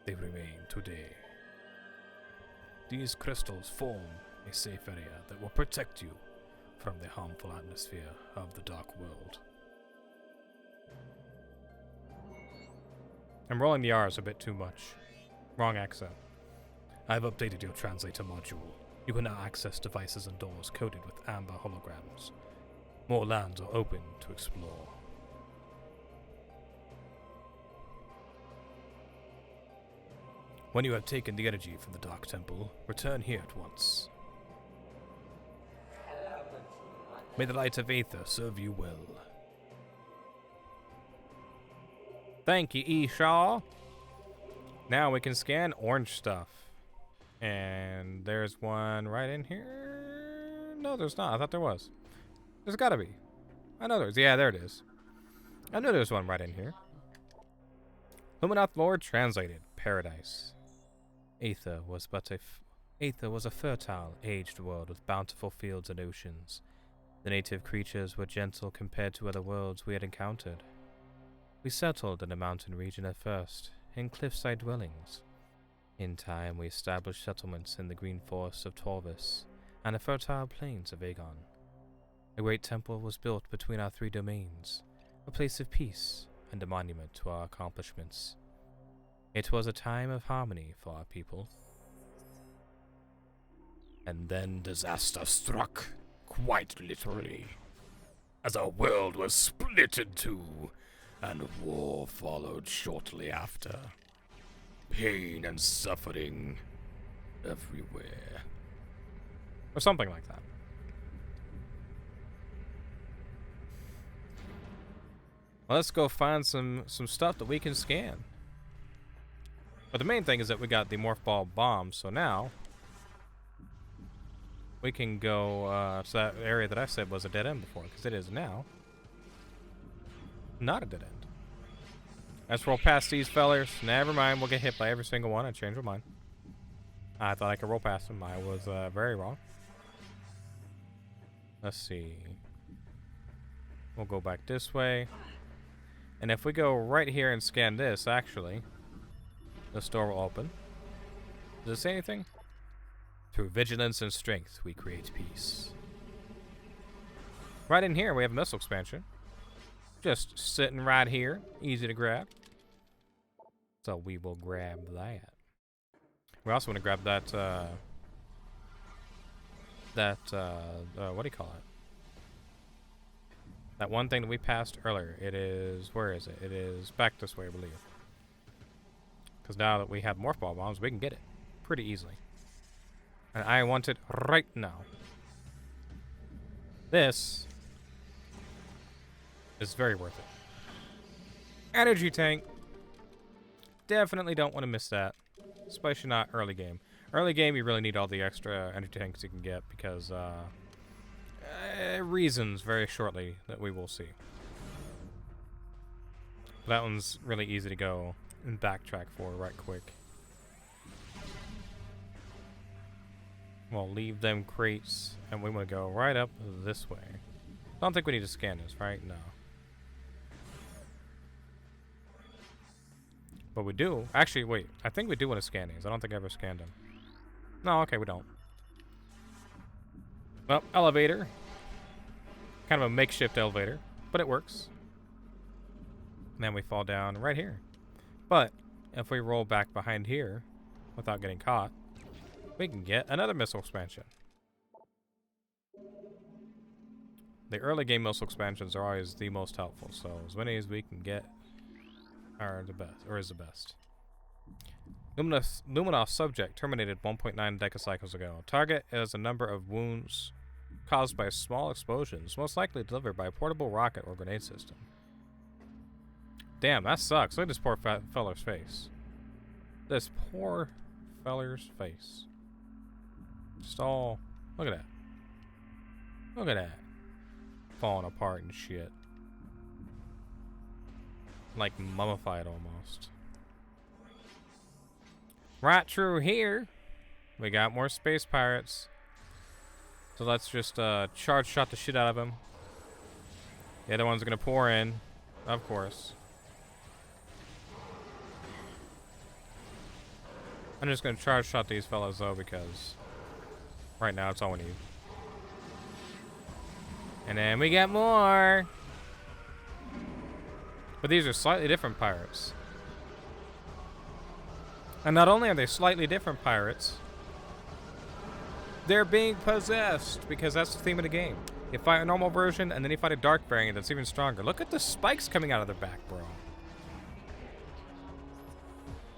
They remain today. These crystals form a safe area that will protect you from the harmful atmosphere of the dark world. I'm rolling the R's a bit too much. Wrong accent. I've updated your translator module. You can now access devices and doors coated with amber holograms. More lands are open to explore. When you have taken the energy from the Dark Temple, return here at once. May the light of Aether serve you well. Thank you, Eshaw. Now we can scan orange stuff. And there's one right in here. No, there's not. I thought there was. There's gotta be. I know there's. Yeah, there it is. I knew there was one right in here. Luminoth Lord translated. Paradise. Aether was a fertile, aged world with bountiful fields and oceans. The native creatures were gentle compared to other worlds we had encountered. We settled in a mountain region at first, in cliffside dwellings. In time, we established settlements in the green forests of Torvis and the fertile plains of Aegon. A great temple was built between our 3 domains, a place of peace and a monument to our accomplishments. It was a time of harmony for our people. And then disaster struck, quite literally, as our world was split in two, and war followed shortly after. Pain and suffering everywhere. Or something like that. Well, let's go find some stuff that we can scan. But the main thing is that we got the Morph Ball bomb, so now we can go to that area that I said was a dead end before, because it is now not a dead end. Let's roll past these fellers. Never mind, we'll get hit by every single one and change our mind. I thought I could roll past them. I was very wrong. Let's see. We'll go back this way. And if we go right here and scan this, actually, this door will open. Does it say anything? Through vigilance and strength, we create peace. Right in here, we have a missile expansion. Just sitting right here. Easy to grab. So we will grab that. We also want to grab that, what do you call it? That one thing that we passed earlier. It is, where is it? It is back this way, I believe. Because now that we have Morph Ball bombs, we can get it pretty easily. And I want it right now. This is very worth it. Energy tank. Definitely don't want to miss that. Especially not early game. Early game, you really need all the extra energy tanks you can get because, reasons very shortly that we will see. That one's really easy to go and backtrack for right quick. We'll leave them crates, and we want to go right up this way. Don't think we need to scan this, right? No. But we do. Actually, wait. I think we do want to scan these. I don't think I ever scanned them. No, okay, we don't. Well, elevator. Kind of a makeshift elevator, but it works. And then we fall down right here. But if we roll back behind here without getting caught, we can get another missile expansion. The early game missile expansions are always the most helpful, so as many as we can get are the best, or is the best. Luminoth subject terminated 1.9 decacycles ago. Target is a number of wounds caused by small explosions, most likely delivered by a portable rocket or grenade system. Damn, that sucks. Look at this poor feller's face. This poor feller's face. Just all... Look at that. Look at that. Falling apart and shit. Like mummified almost. Right through here, we got more space pirates. So let's just charge shot the shit out of them. The other ones are gonna pour in, of course. I'm just gonna charge shot these fellas though, because right now it's all we need. And then we get more. But these are slightly different pirates. And not only are they slightly different pirates, they're being possessed, because that's the theme of the game. You fight a normal version, and then you fight a dark variant that's even stronger. Look at the spikes coming out of their back, bro.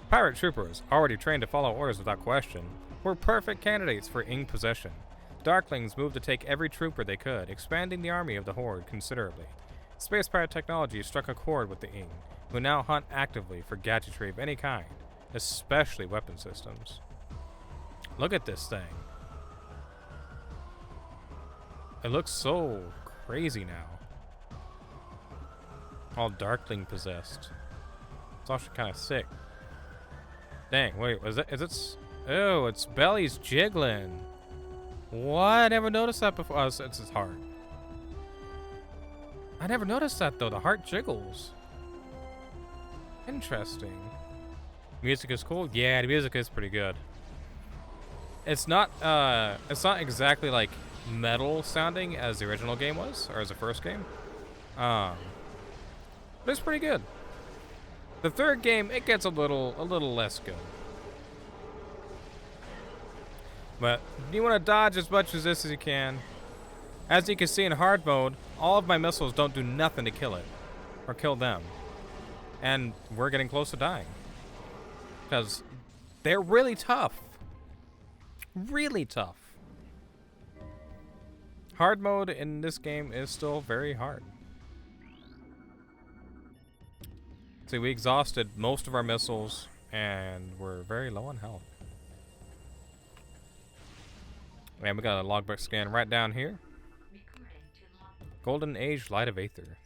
Pirate troopers, already trained to follow orders without question, were perfect candidates for Ing possession. Darklings moved to take every trooper they could, expanding the army of the Horde considerably. Space pirate technology struck a chord with the Ing, who now hunt actively for gadgetry of any kind, especially weapon systems. Look at this thing. It looks so crazy now. All Darkling possessed. It's actually kind of sick. Dang, wait, is it? Oh, its belly's jiggling. What? I never noticed that before. Oh, it's its heart. I never noticed that though. The heart jiggles. Interesting. Music is cool. Yeah, the music is pretty good. It's not exactly like metal sounding as the original game was, or as the first game. But it's pretty good. The third game, it gets a little less good. But you want to dodge as much as this as you can. As you can see in hard mode, all of my missiles don't do nothing to kill it, or kill them. And we're getting close to dying. Because they're really tough. Really tough. Hard mode in this game is still very hard. See, we exhausted most of our missiles, and we're very low on health. And we got a logbook scan right down here. Golden Age Light of Aether.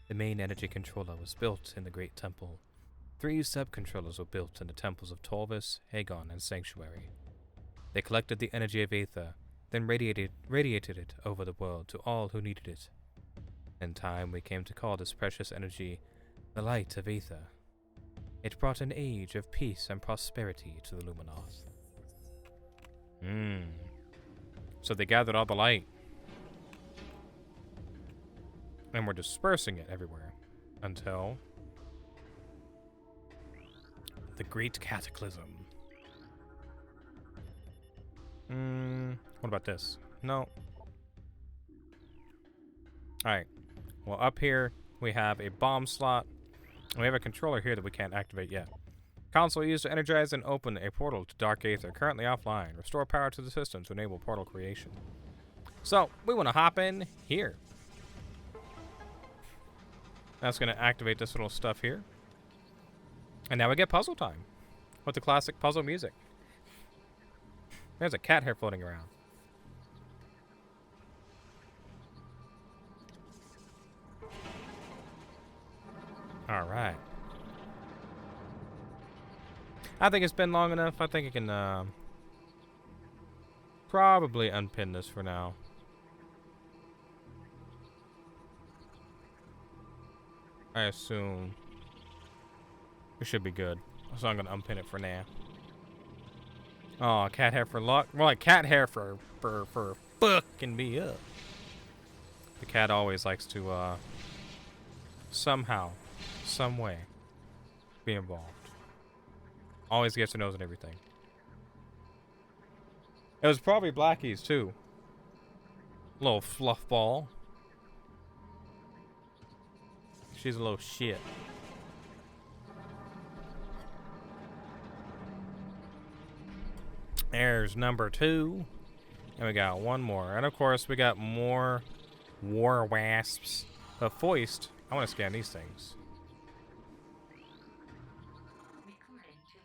The main energy controller was built in the Great Temple. 3 sub-controllers were built in the temples of Torvis, Hagon, and Sanctuary. They collected the energy of Aether, then radiated it over the world to all who needed it. In time, we came to call this precious energy the Light of Aether. It brought an age of peace and prosperity to the Luminoth. So they gathered all the light. And we're dispersing it everywhere. Until the Great Cataclysm. What about this? No. Alright. Well, up here, we have a bomb slot. And we have a controller here that we can't activate yet. Console used to energize and open a portal to Dark Aether, currently offline. Restore power to the system to enable portal creation. So, we want to hop in here. That's going to activate this little stuff here. And now we get puzzle time. With the classic puzzle music. There's a cat hair floating around. Alright. I think it's been long enough. I think I can probably unpin this for now. I assume we should be good. So I'm gonna unpin it for now. Oh, cat hair for luck. More like cat hair for fucking me up. The cat always likes to somehow, some way, be involved. Always gets her nose and everything. It was probably Blackie's too. Little fluff ball. She's a little shit. There's number 2. And we got one more. And of course, we got more war wasps. But Foist, I want to scan these things.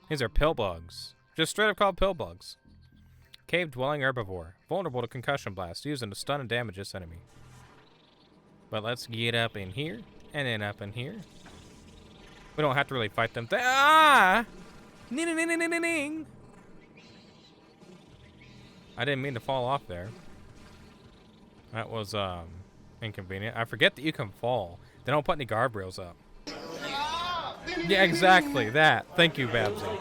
These are pill bugs. Just straight up called pill bugs. Cave-dwelling herbivore. Vulnerable to concussion blast. Using to stun and damage this enemy. But let's get up in here. And then up in here. We don't have to really fight them. Ning. I didn't mean to fall off there. That was inconvenient. I forget that you can fall. They don't put any guardrails up. Yeah, exactly that. Thank you, Babsy.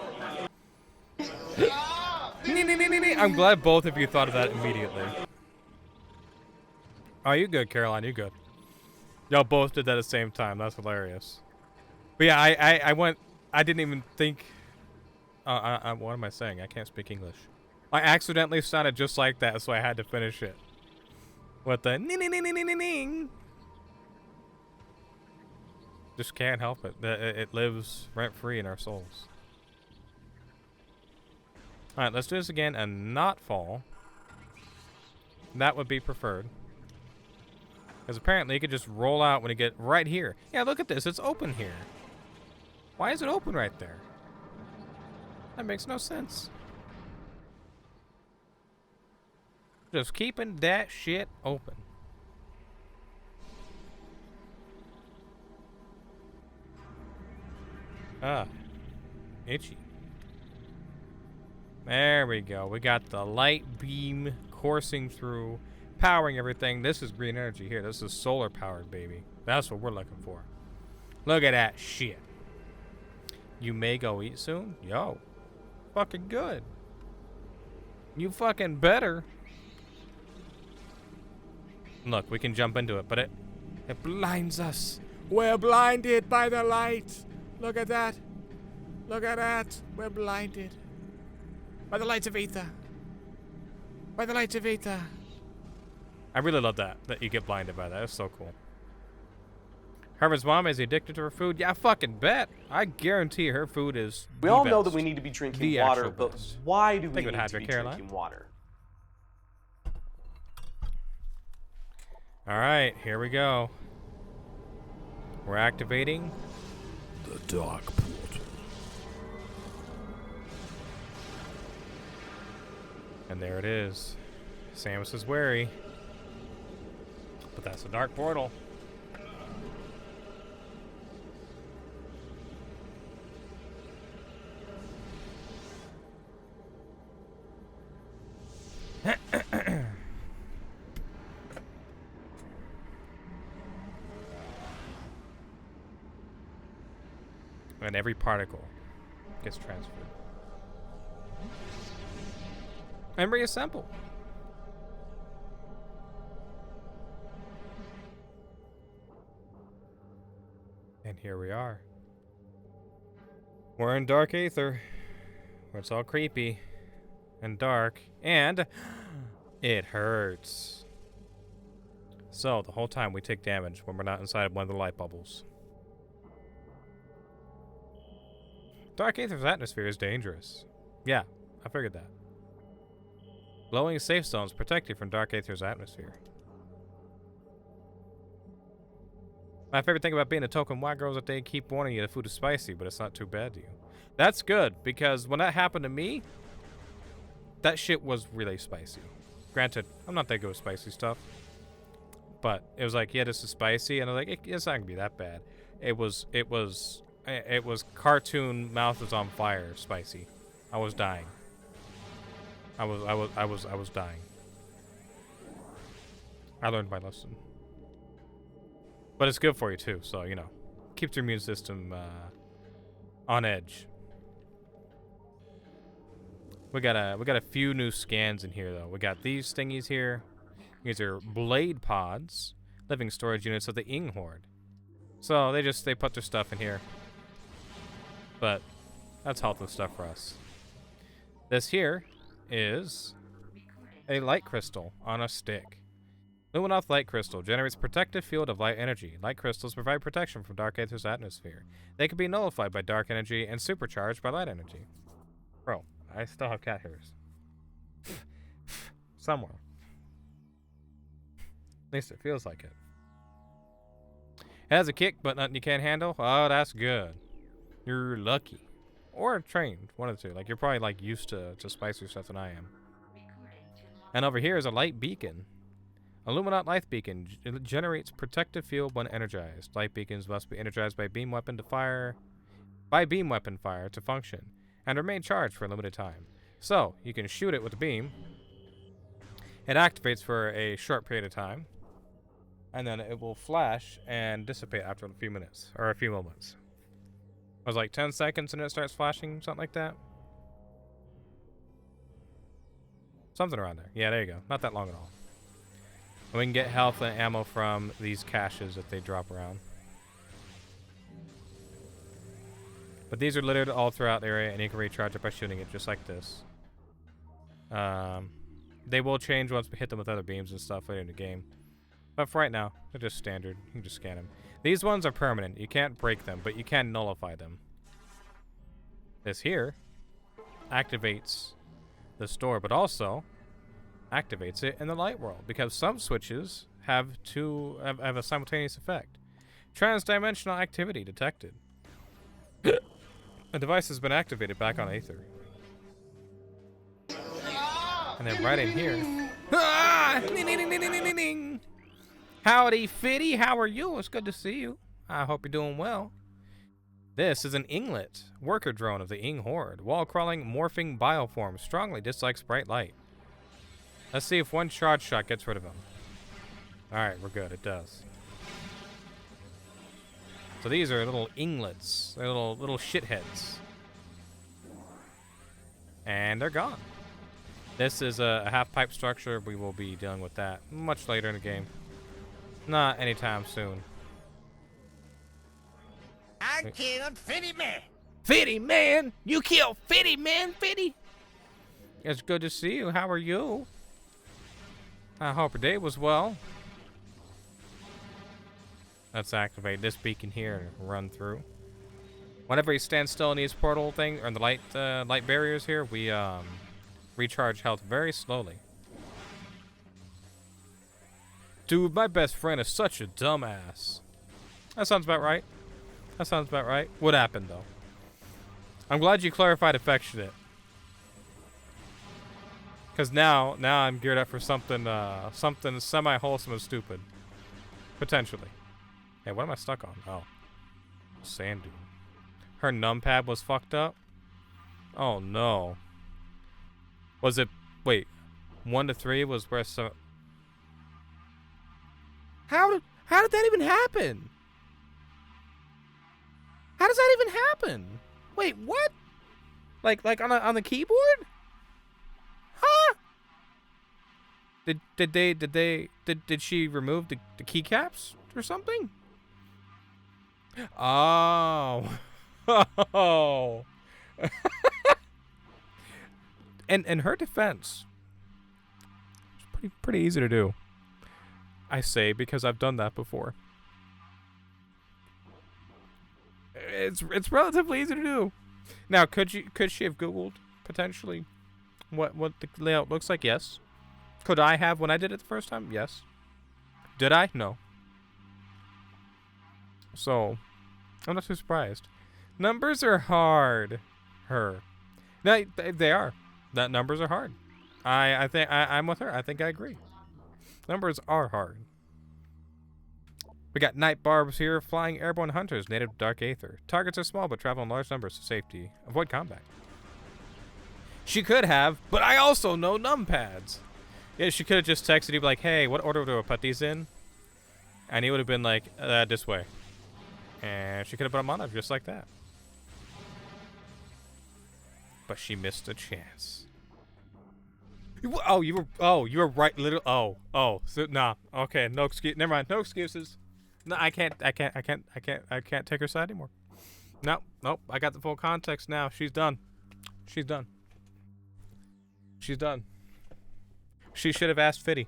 I'm glad both of you thought of that immediately. Oh, you good, Caroline? You good? Y'all both did that at the same time. That's hilarious. But yeah, I went. I didn't even think. What am I saying? I can't speak English. I accidentally sounded just like that, so I had to finish it. What the ning? Just can't help it. It lives rent free in our souls. All right, let's do this again and not fall. That would be preferred. Because apparently you could just roll out when you get right here. Yeah, look at this. It's open here. Why is it open right there? That makes no sense. Just keeping that shit open. Ah. Itchy. There we go. We got the light beam coursing through, powering everything. This is green energy here. This is solar powered, baby. That's what we're looking for. Look at that shit. You may go eat soon? Yo. Fucking good. You fucking better. Look, we can jump into it, but it blinds us. We're blinded by the light. Look at that. Look at that. We're blinded. By the lights of ether. By the lights of ether. I really love that you get blinded by that. It's so cool. Harvard's mom is addicted to her food. Yeah, I fucking bet. I guarantee her food is We all know that we need to be drinking The water, actual but best. why do we Think of need it, to Hydrate be Caroline. drinking water? All right, here we go. We're activating The dark portal. and there it is. Samus is wary. But that's a dark portal. And every particle gets transferred. And reassembled. And here we are. We're in dark aether, where it's all creepy and dark, and it hurts. So the whole time we take damage when we're not inside one of the light bubbles. Dark aether's atmosphere is dangerous. Yeah, I figured that. Glowing safe zones protect you from dark aether's atmosphere. My favorite thing about being a token white girl is that they keep warning you the food is spicy, but it's not too bad to you. That's good, because when that happened to me, that shit was really spicy. Granted, I'm not that good with spicy stuff, but it was like, yeah, this is spicy, and I was like, it's not gonna be that bad. It was cartoon mouth is on fire spicy. I was dying. I was dying. I learned my lesson. But it's good for you too, so you know, keeps your immune system on edge. We got a few new scans in here though. We got these thingies here. These are blade pods, living storage units of the Ing Horde. So they put their stuff in here. But that's helpful stuff for us. This here is a light crystal on a stick. Luminoth light crystal generates protective field of light energy. Light crystals provide protection from dark aether's atmosphere. They can be nullified by dark energy and supercharged by light energy. Bro, I still have cat hairs. Somewhere. At least it feels like it. It has a kick, but nothing you can't handle. Oh, that's good. You're lucky. Or trained, one of the two. Like, you're probably, like, used to spicier stuff than I am. And over here is a light beacon. Illuminate light beacon. It generates protective field when energized. Light beacons must be energized by beam weapon fire to function. and remain charged for a limited time. So, you can shoot it with a beam. It activates for a short period of time, and then it will flash and dissipate after a few minutes, or a few moments. It was like 10 seconds and it starts flashing, something like that. Something around there. Yeah, there you go. Not that long at all. And we can get health and ammo from these caches that they drop around. But these are littered all throughout the area, and you can recharge it by shooting it just like this. They will change once we hit them with other beams and stuff later in the game. But for right now, they're just standard. You can just scan them. These ones are permanent. You can't break them, but you can nullify them. This here activates the store, but also activates it in the light world, because some switches have a simultaneous effect. Transdimensional activity detected. A device has been activated back on Aether. And then right in here. Ah! Howdy, Fitty. How are you? It's good to see you. I hope you're doing well. This is an Inglet, worker drone of the Ing Horde. Wall-crawling, morphing bioform. Strongly dislikes bright light. Let's see if one charge shot gets rid of him. Alright, we're good. It does. So these are little Inglets. They're little shitheads. And they're gone. This is a half-pipe structure. We will be dealing with that much later in the game. Not anytime soon. I killed Fitty Man. Fitty Man? You killed Fitty Man, Fitty? It's good to see you. How are you? I hope your day was well. Let's activate this beacon here and run through. Whenever you stand still in these portal thing or in the light barriers here, we recharge health very slowly. Dude, my best friend is such a dumbass. That sounds about right. That sounds about right. What happened though? I'm glad you clarified affectionate. Cause now I'm geared up for something semi-wholesome and stupid. Potentially. Hey, what am I stuck on? Oh. Sand dune. Her numpad was fucked up? Oh no. Was it, wait, 1 to 3 was where some... How did that even happen? How does that even happen? Wait, what? Like on the keyboard? Huh? Did she remove the keycaps or something? Oh. Oh. And in her defense, it's pretty easy to do. I say because I've done that before. It's relatively easy to do. Now, could she have Googled potentially what the layout looks like? Yes. Could I have when I did it the first time? Yes. Did I? No. So, I'm not too surprised. Numbers are hard. No, they are. That numbers are hard. I think I'm with her. I think I agree. Numbers are hard. We got night barbs here, flying airborne hunters, native to Dark Aether. Targets are small but travel in large numbers for safety. Avoid combat. She could have, but I also know numpads. Yeah, she could have just texted you like, hey, what order do I put these in? And he would have been like, this way. And she could have put them on there just like that. But she missed a chance. You were right. Literally. So, nah. Okay. No excuse. Never mind. No excuses. No, I can't take her side anymore. Nope. I got the full context now. She's done. She should have asked Fitty.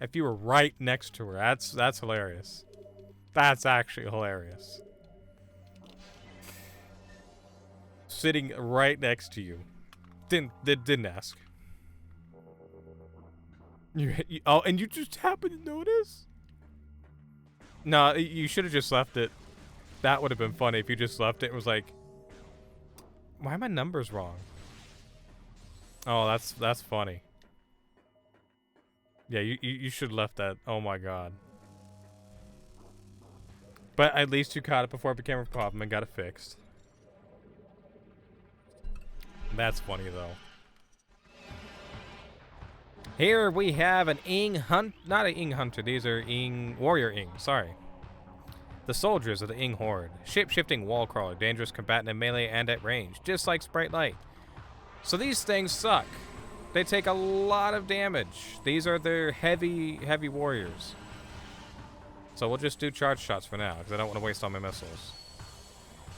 If you were right next to her, that's hilarious. That's actually hilarious. Sitting right next to you. Didn't ask. And you just happened to notice? No, you should have just left it. That would have been funny if you just left it and was like, why are my numbers wrong? Oh, that's funny. Yeah, you should have left that. Oh my god. But at least you caught it before it became a problem and got it fixed. That's funny, though. Here we have an not an Ing Hunter, these are Warrior Ing, sorry. The soldiers of the Ing Horde. Shape-shifting wall crawler, dangerous combatant in melee and at range, just like Sprite Light. So these things suck. They take a lot of damage. These are their heavy warriors. So we'll just do charge shots for now, because I don't want to waste all my missiles.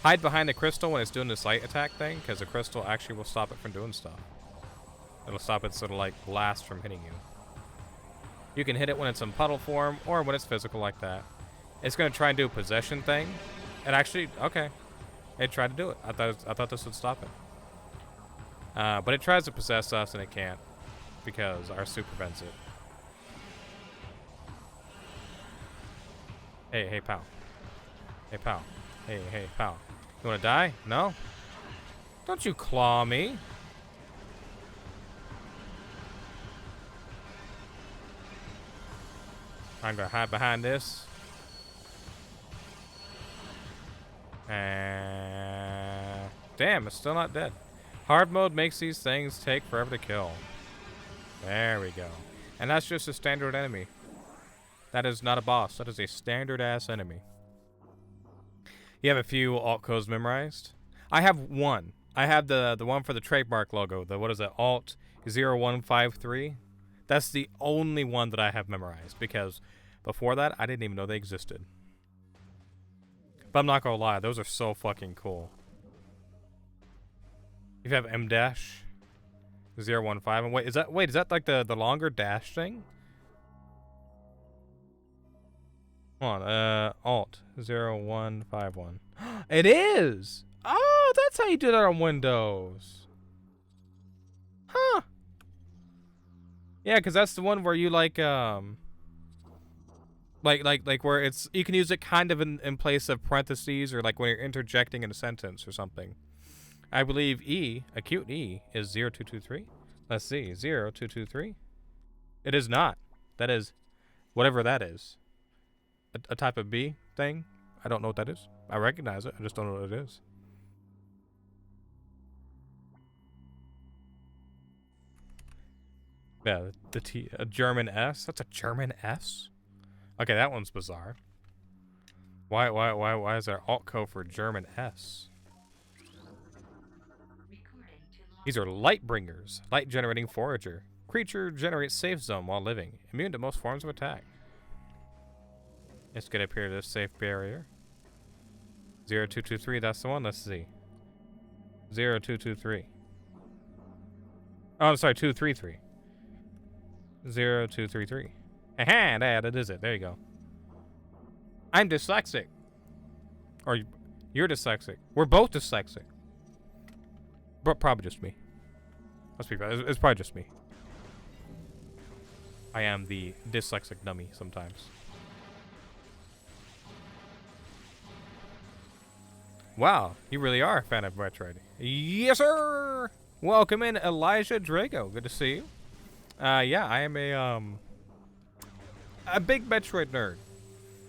Hide behind the crystal when it's doing this light attack thing, because the crystal actually will stop it from doing stuff. It'll stop it sort of like blast from hitting you. You can hit it when it's in puddle form, or when it's physical like that. It's going to try and do a possession thing. And actually, okay. It tried to do it. I thought this would stop it. But it tries to possess us, and it can't. Because our suit prevents it. Hey, pal. Hey, pal. Hey, pal. You want to die? No? Don't you claw me. I'm going to hide behind this. And damn, it's still not dead. Hard mode makes these things take forever to kill. There we go. And that's just a standard enemy. That is not a boss. That is a standard ass enemy. You have a few alt codes memorized. I have one. I have the one for the trademark logo. The what is it? Alt 0153. That's the only one that I have memorized because before that I didn't even know they existed. But I'm not gonna lie, those are so fucking cool. You have M-015, and wait, is that like the longer dash thing? Hold on, Alt 0151. It is! Oh, that's how you do that on Windows. Huh. Yeah, because that's the one where you like where it's you can use it kind of in place of parentheses or like when you're interjecting in a sentence or something. I believe acute E is 0223. Let's see, 0223. It is not. That is whatever that is. A type of B thing. I don't know what that is. I recognize it. I just don't know what it is. Yeah, a German S. That's a German S. Okay, that one's bizarre. Why is there alt code for German S? These are light bringers, light generating forager. Creature generates safe zone while living, immune to most forms of attack. Let's get up here to this safe barrier. 0223, that's the one. Let's see. 0223. Oh, I'm sorry, 233. 0233. Aha, that is it. There you go. I'm dyslexic. Or you're dyslexic. We're both dyslexic. But probably just me. Let's be fair. It's probably just me. I am the dyslexic dummy sometimes. Wow, you really are a fan of Metroid. Yes, sir! Welcome in, Elijah Drago. Good to see you. Yeah, I am a big Metroid nerd.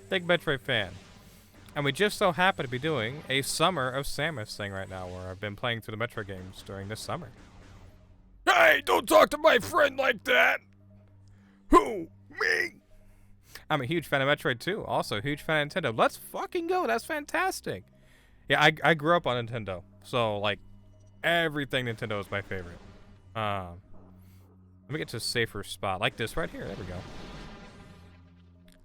Big Metroid fan. And we just so happen to be doing a Summer of Samus thing right now where I've been playing through the Metroid games during this summer. Hey, don't talk to my friend like that! Who? Me? I'm a huge fan of Metroid too. Also, a huge fan of Nintendo. Let's fucking go. That's fantastic. Yeah, I grew up on Nintendo. So, like, everything Nintendo is my favorite. Let me get to a safer spot. Like this right here. There we go.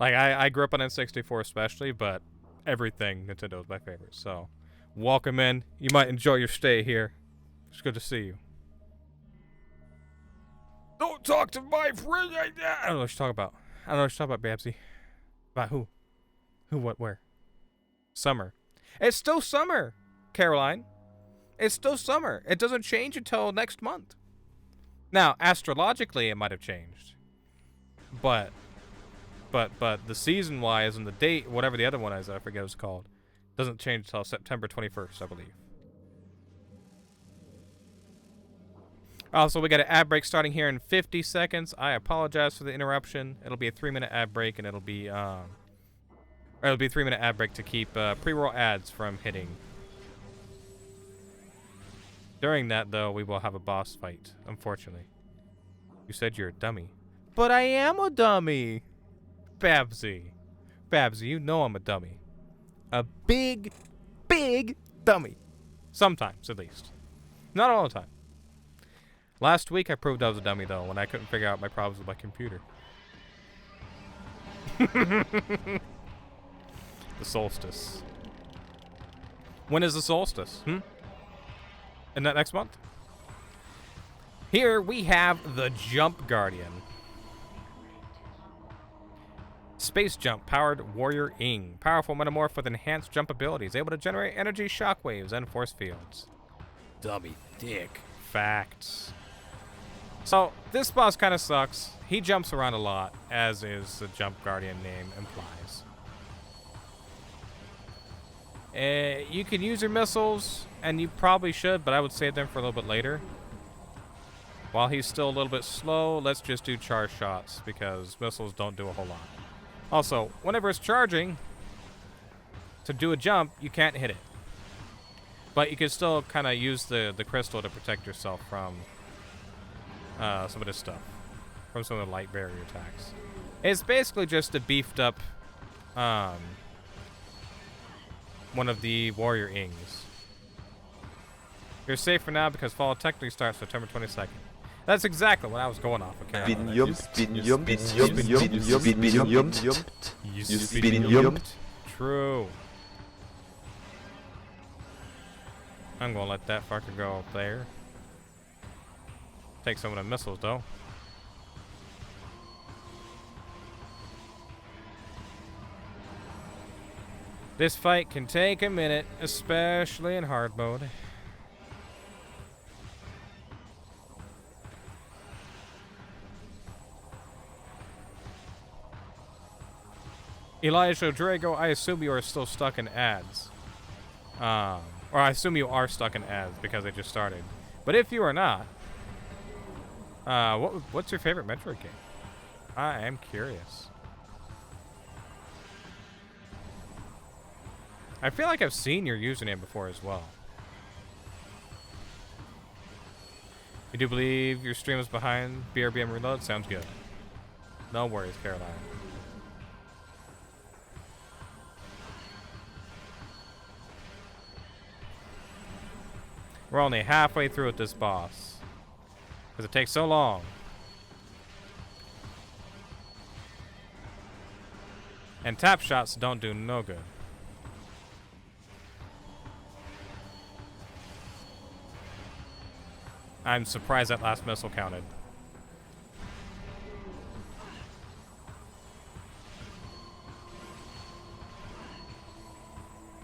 Like, I grew up on N64 especially, but everything Nintendo is my favorite. So, welcome in. You might enjoy your stay here. It's good to see you. Don't talk to my friend like that! I don't know what you're talking about. I don't know what you're talking about, Babsy. About who? Who, what, where? Summer. It's still summer, Caroline. It's still summer. It doesn't change until next month. Now, astrologically, it might have changed. But the season-wise and the date, whatever the other one is, I forget what it's called, doesn't change until September 21st, I believe. Also, we got an ad break starting here in 50 seconds. I apologize for the interruption. It'll be a 3-minute ad break, and it'll be a 3-minute ad break to keep pre-roll ads from hitting. During that, though, we will have a boss fight, unfortunately. You said you're a dummy. But I am a dummy! Babsy. Babsy, you know I'm a dummy. A big, big dummy. Sometimes, at least. Not all the time. Last week, I proved I was a dummy, though, when I couldn't figure out my problems with my computer. The solstice. When is the solstice? Isn't that next month? Here we have the Jump Guardian. Space Jump powered Warrior Ing. Powerful metamorph with enhanced jump abilities. Able to generate energy shockwaves and force fields. Dummy dick. Facts. So, this boss kind of sucks. He jumps around a lot, as is the Jump Guardian name implies. You can use your missiles, and you probably should, but I would save them for a little bit later. While he's still a little bit slow, let's just do charge shots, because missiles don't do a whole lot. Also, whenever it's charging, to do a jump, you can't hit it. But you can still kind of use the crystal to protect yourself from some of this stuff. From some of the light barrier attacks. It's basically just a beefed up one of the Warrior Ings. You're safe for now because fall technically starts September 22nd. That's exactly what I was going off of. True. I'm gonna let that fucker go up there. Take some of the missiles though. This fight can take a minute, especially in hard mode. Elijah Drago, I assume you are still stuck in ads. Or I assume you are stuck in ads because they just started. But if you are not, what's your favorite Metroid game? I am curious. I feel like I've seen your username before as well. You do believe your stream is behind BRBM Reload? Sounds good. No worries, Caroline. We're only halfway through with this boss. Because it takes so long. And tap shots don't do no good. I'm surprised that last missile counted.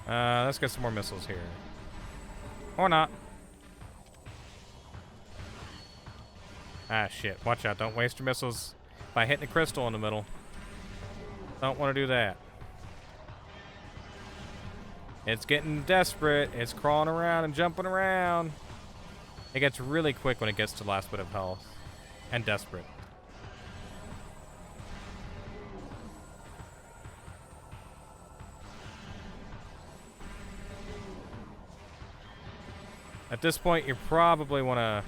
Let's get some more missiles here. Or not. Ah, shit. Watch out. Don't waste your missiles by hitting the crystal in the middle. Don't want to do that. It's getting desperate. It's crawling around and jumping around. It gets really quick when it gets to the last bit of health. And desperate. At this point, you probably want to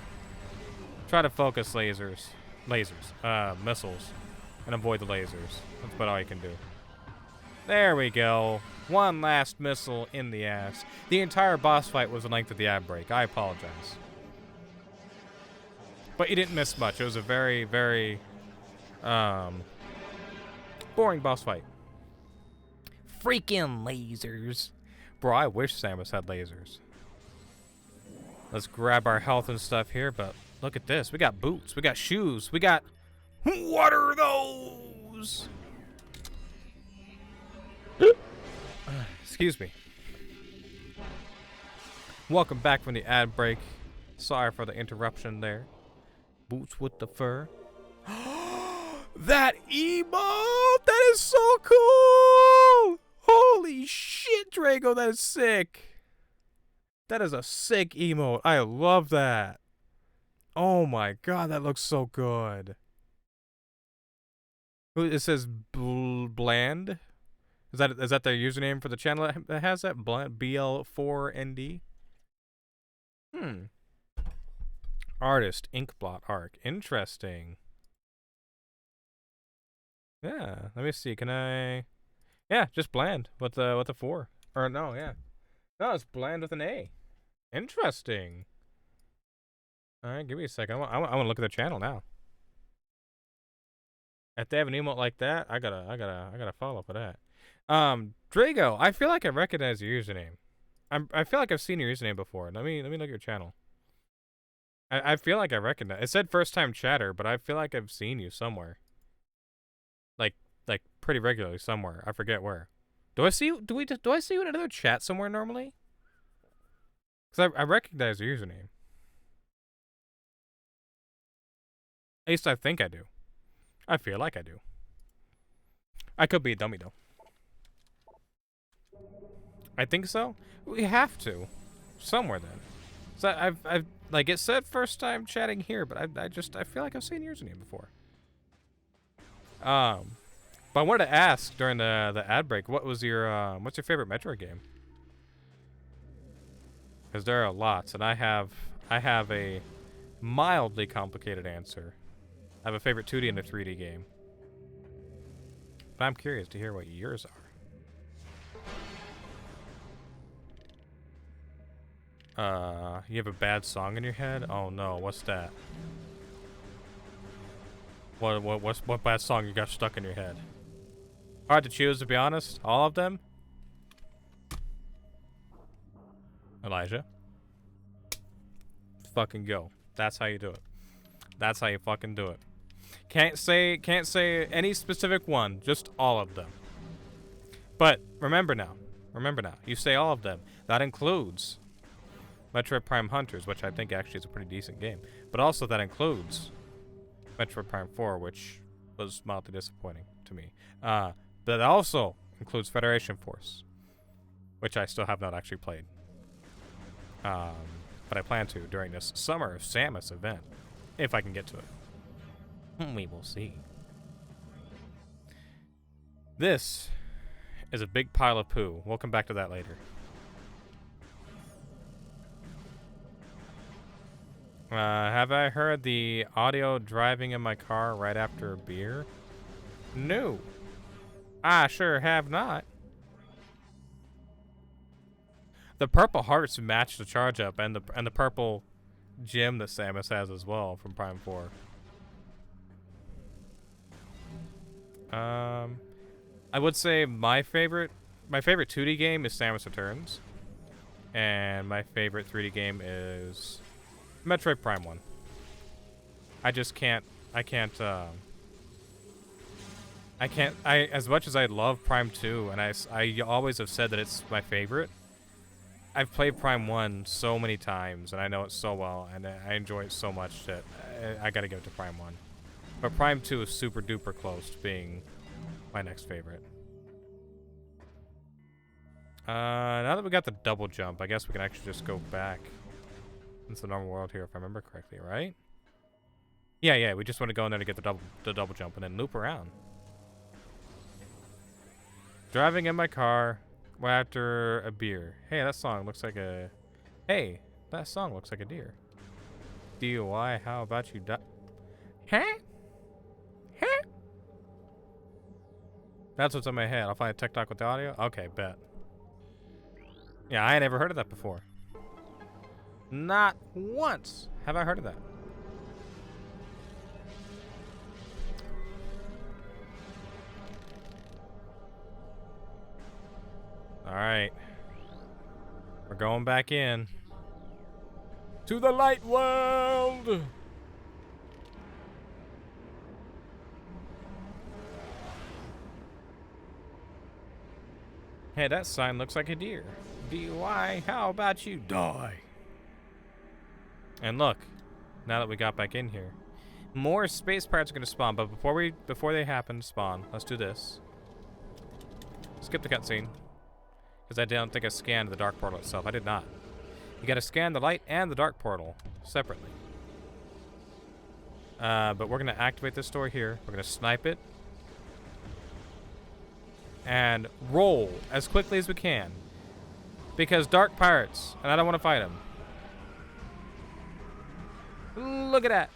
try to focus missiles, and avoid the lasers. That's about all you can do. There we go. One last missile in the ass. The entire boss fight was the length of the ad break. I apologize. But you didn't miss much. It was a very, very boring boss fight. Freaking lasers. Bro, I wish Samus had lasers. Let's grab our health and stuff here, but look at this. We got boots. We got shoes. We got... What are those? Excuse me. Welcome back from the ad break. Sorry for the interruption there. Boots with the fur. That emote! That is so cool! Holy shit, Drago, that is sick. That is a sick emote. I love that. Oh my god, that looks so good. It says bland. Is that their username for the channel that has that? BL4ND? Artist, Inkblot Arc. Interesting. Yeah, let me see. Can I? Yeah, just bland with the 4. Or no, yeah. No, it's bland with an A. Interesting. All right, give me a second. I want to look at the channel now. If they have an emote like that, I gotta follow for that. Drago, I feel like I recognize your username. I feel like I've seen your username before. Let me look at your channel. I feel like I recognize. It said first time chatter, but I feel like I've seen you somewhere. Like pretty regularly somewhere. I forget where. Do I see you? Do I see you in another chat somewhere normally? Because I recognize your username. At least I think I do. I feel like I do. I could be a dummy though. I think so. We have to, somewhere then. So I've like it said first time chatting here, but I feel like I've seen your username before. But I wanted to ask during the ad break, what's your favorite Metroid game? Because there are lots, and I have a mildly complicated answer. I have a favorite 2D and a 3D game. But I'm curious to hear what yours are. You have a bad song in your head? Oh no, what's that? What bad song you got stuck in your head? Hard to choose, to be honest. All of them? Elijah? Fucking go. That's how you do it. That's how you fucking do it. Can't say any specific one, just all of them. But remember now, you say all of them. That includes Metroid Prime Hunters, which I think actually is a pretty decent game. But also that includes Metroid Prime 4, which was mildly disappointing to me. But it also includes Federation Force, which I still have not actually played. But I plan to during this Summer of Samus event, if I can get to it. We will see. This is a big pile of poo. We'll come back to that later. Have I heard the audio driving in my car right after a beer? No. I sure have not. The purple hearts match the charge up and the purple gem that Samus has as well from Prime 4. I would say my favorite 2D game is Samus Returns, and my favorite 3D game is Metroid Prime 1. As much as I love Prime 2, and I always have said that it's my favorite, I've played Prime 1 so many times, and I know it so well, and I enjoy it so much that I gotta give it to Prime 1. But Prime 2 is super duper close to being my next favorite. Now that we got the double jump, I guess we can actually just go back into the normal world here, if I remember correctly, right? Yeah, we just want to go in there to get the double jump and then loop around. Driving in my car after a beer. Hey, that song looks like a... Hey, that song looks like a deer. DUI, how about you die? Huh? Huh? That's what's in my head. I'll find a TikTok with the audio? Okay, bet. Yeah, I ain't never heard of that before. Not once have I heard of that. Alright. We're going back in. To the light world! Hey, that sign looks like a deer. DUI, how about you die? And look, now that we got back in here, more space pirates are gonna spawn, but before they happen to spawn, let's do this. Skip the cutscene. Because I don't think I scanned the dark portal itself. I did not. You gotta scan the light and the dark portal separately. But we're gonna activate this door here. We're gonna snipe it. And roll as quickly as we can. Because dark pirates, and I don't want to fight them. Look at that.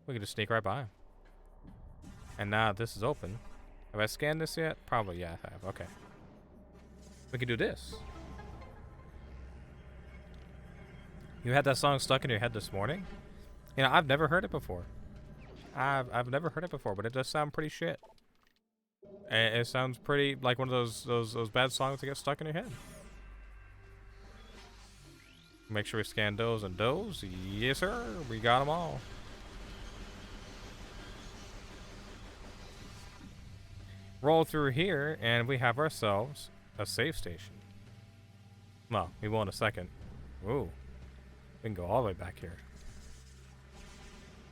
We can just sneak right by him. And now this is open. Have I scanned this yet? Probably, yeah, I have. Okay. We can do this. You had that song stuck in your head this morning? You know, I've never heard it before. I've never heard it before, but it does sound pretty shit. It sounds pretty like one of those bad songs that get stuck in your head. Make sure we scan those and those. Yes, sir. We got them all. Roll through here, and we have ourselves a save station. Well, we will in a second. Ooh. We can go all the way back here.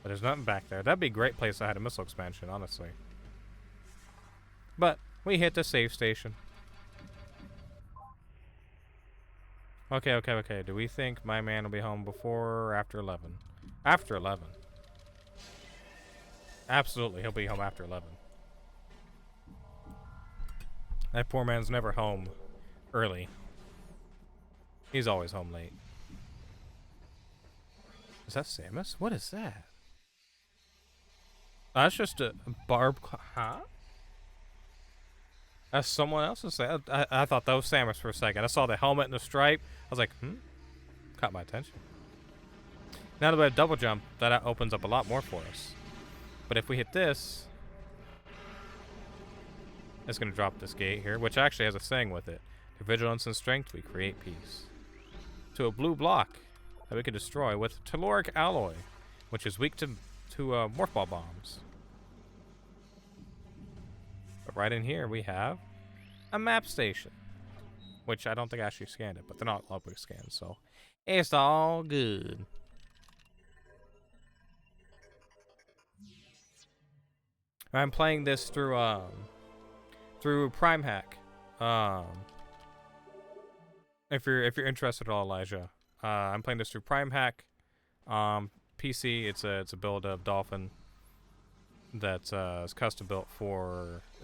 But there's nothing back there. That'd be a great place to have a missile expansion, honestly. But we hit the save station. Okay. Do we think my man will be home before or after 11? After 11. Absolutely, he'll be home after 11. That poor man's never home early. He's always home late. Is that Samus? What is that? That's just a barb. Huh? That's someone else's. I thought that was Samus for a second. I saw the helmet and the stripe. I was like, caught my attention. Now that we have double jump, that opens up a lot more for us. But if we hit this, it's going to drop this gate here, which actually has a saying with it. Through vigilance and strength, we create peace. To a blue block that we can destroy with telluric alloy, which is weak to morph ball bombs. But right in here, we have a map station, which I don't think I actually scanned it, but they're not public scans, so it's all good. I'm playing this through Prime Hack. If you're interested at all, Elijah, I'm playing this through Prime Hack. PC, it's a build of Dolphin that is custom built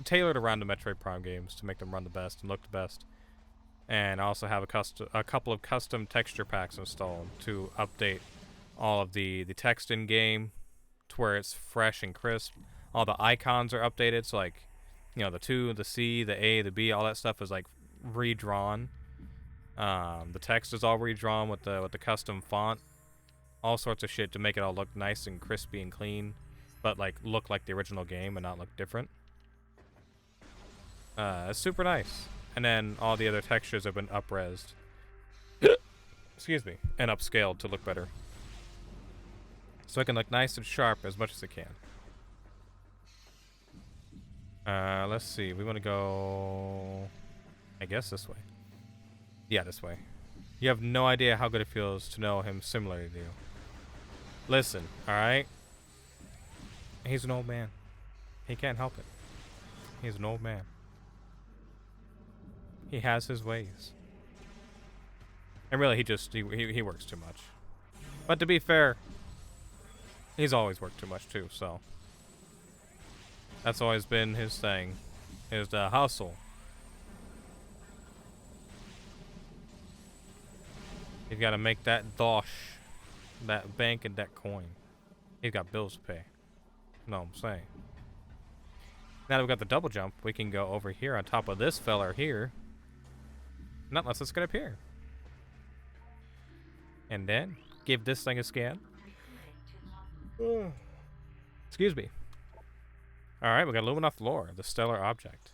tailored around the Metroid Prime games to make them run the best and look the best. And I also have a couple of custom texture packs installed to update all of the text in game to where it's fresh and crisp. All the icons are updated, so like, you know, the 2, the C, the A, the B, all that stuff is like redrawn. The text is all redrawn with the custom font, all sorts of shit to make it all look nice and crispy and clean, but like look like the original game and not look different. It's super nice. And then all the other textures have been up-resed. Excuse me, and upscaled to look better, so it can look nice and sharp as much as it can. Let's see. We want to go, I guess, this way. Yeah, this way. You have no idea how good it feels to know him similarly to you. Listen, alright? He's an old man. He can't help it. He's an old man. He has his ways. And really, he works too much. But to be fair, he's always worked too much too, so. That's always been his thing, is the hustle. He's got to make that dosh, that bank and that coin. He's got bills to pay. Know what I'm saying? Now that we've got the double jump, we can go over here on top of this feller here. Not unless let's get up here. And then give this thing a scan. Excuse me. Alright, we got Luminoth lore, the stellar object.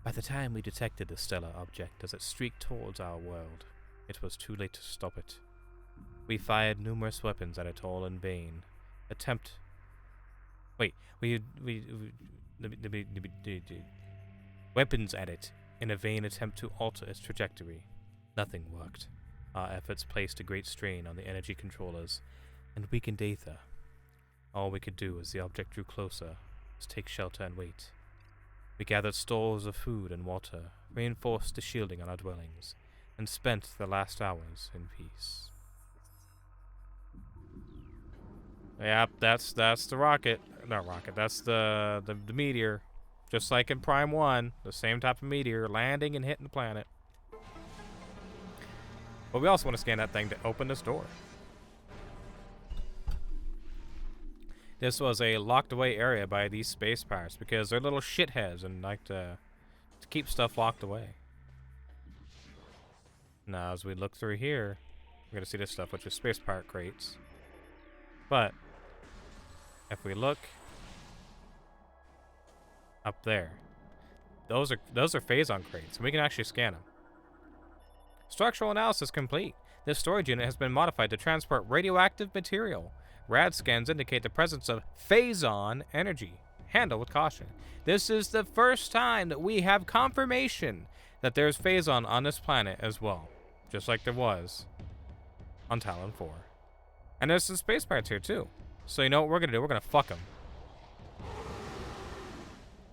By the time we detected the stellar object as it streaked towards our world, it was too late to stop it. We fired numerous weapons at it all in vain. Weapons at it in a vain attempt to alter its trajectory. Nothing worked. Our efforts placed a great strain on the energy controllers and weakened Aether. All we could do as the object drew closer was take shelter and wait. We gathered stores of food and water, reinforced the shielding on our dwellings, and spent the last hours in peace. Yep, that's the rocket. Not rocket, that's the meteor. Just like in Prime 1, the same type of meteor landing and hitting the planet. But we also want to scan that thing to open this door. this was a locked away area by these space pirates because they're little shitheads and like to keep stuff locked away. Now, as we look through here, we're gonna see this stuff, which is space pirate crates. But if we look up there, those are phazon crates, and we can actually scan them. Structural analysis complete. This storage unit has been modified to transport radioactive material. Rad scans indicate the presence of phazon energy. Handle with caution. This is the first time that we have confirmation that there's phazon on this planet as well, just like there was on Talon 4. And there's some space pirates here too. So you know what we're gonna do? We're gonna fuck them.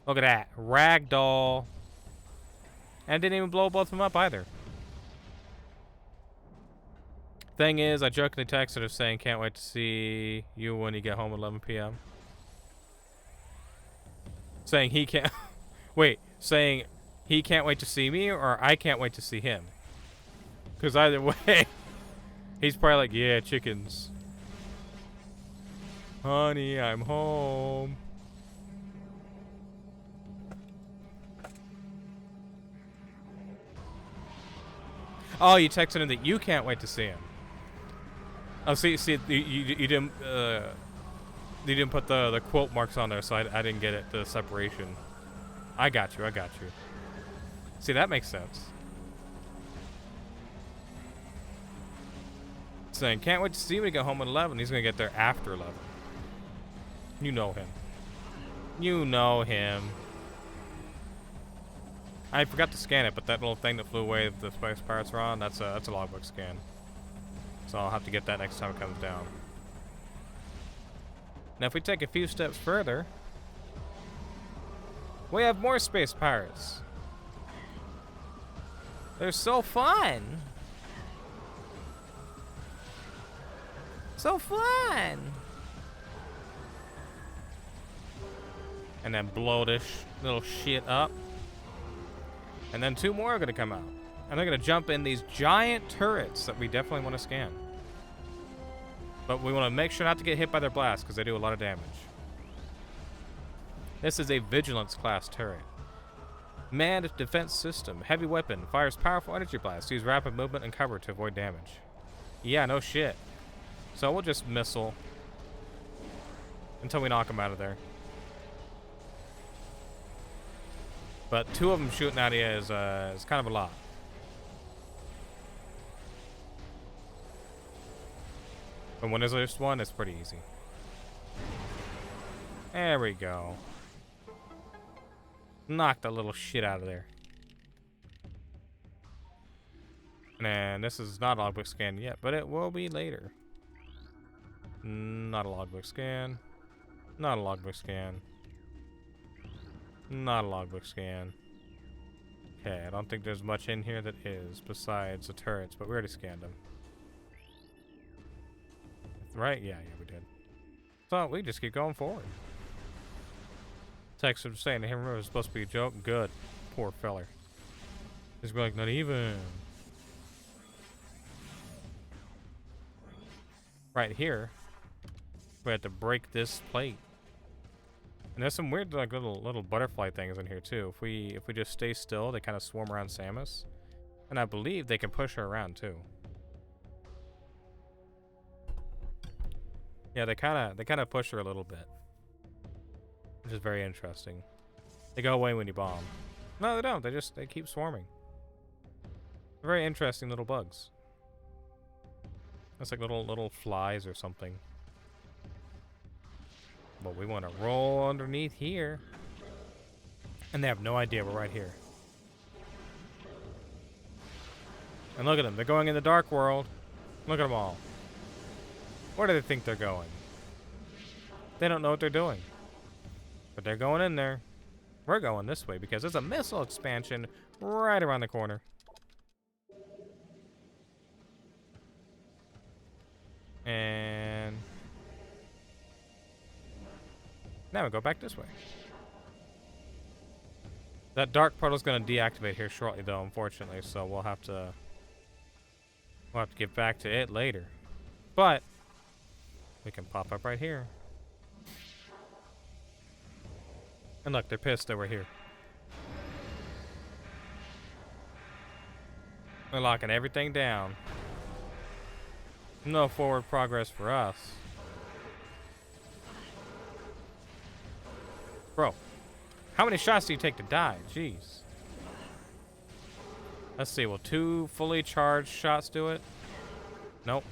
Look at that. Ragdoll. And didn't even blow both of them up either. Thing is, I jokingly texted her saying, can't wait to see you when you get home at 11 p.m. Saying he can't... Wait, saying he can't wait to see me or I can't wait to see him? Because either way, he's probably like, yeah, chickens. Honey, I'm home. Oh, you texted him that you can't wait to see him. Oh, see, you didn't put the quote marks on there, so I didn't get it, the separation. I got you. See, that makes sense. Saying, can't wait to see when we get home at 11. He's gonna get there after 11. You know him. You know him. I forgot to scan it, but that little thing that flew away that the space pirates were on, that's a logbook scan. So I'll have to get that next time it comes down. Now if we take a few steps further, we have more space pirates. They're so fun. So fun. And then blow this little shit up. And then 2 more are gonna come out. And they're gonna jump in these giant turrets that we definitely want to scan. But we want to make sure not to get hit by their blasts because they do a lot of damage. This is a Vigilance class turret. Manned defense system. Heavy weapon. Fires powerful energy blasts. Use rapid movement and cover to avoid damage. Yeah, no shit. So we'll just missile until we knock them out of there. But 2 of them shooting at you is kind of a lot. But when there's just one, it's pretty easy. There we go. Knock the little shit out of there. And this is not a logbook scan yet, but it will be later. Not a logbook scan. Not a logbook scan. Not a logbook scan. Okay, I don't think there's much in here that is besides the turrets, but we already scanned them. Right? Yeah, we did. So we just keep going forward. Text was saying to him, remember, it was supposed to be a joke. Good. Poor feller. He's like, not even. Right here, we had to break this plate. And there's some weird like little butterfly things in here too. If we just stay still, they kind of swarm around Samus. And I believe they can push her around too. Yeah, they kind of push her a little bit, which is very interesting. They go away when you bomb. No, they don't. They keep swarming. Very interesting little bugs. It's like little flies or something. But we want to roll underneath here, and they have no idea we're right here. And look at them. They're going in the dark world. Look at them all. Where do they think they're going? They don't know what they're doing. But they're going in there. We're going this way because there's a missile expansion right around the corner. And now we go back this way. That dark portal's going to deactivate here shortly, though, unfortunately. So we'll have to get back to it later. But we can pop up right here. And look, they're pissed that we're here. They're locking everything down. No forward progress for us. Bro, how many shots do you take to die? Jeez. Let's see, will 2 fully charged shots do it? Nope.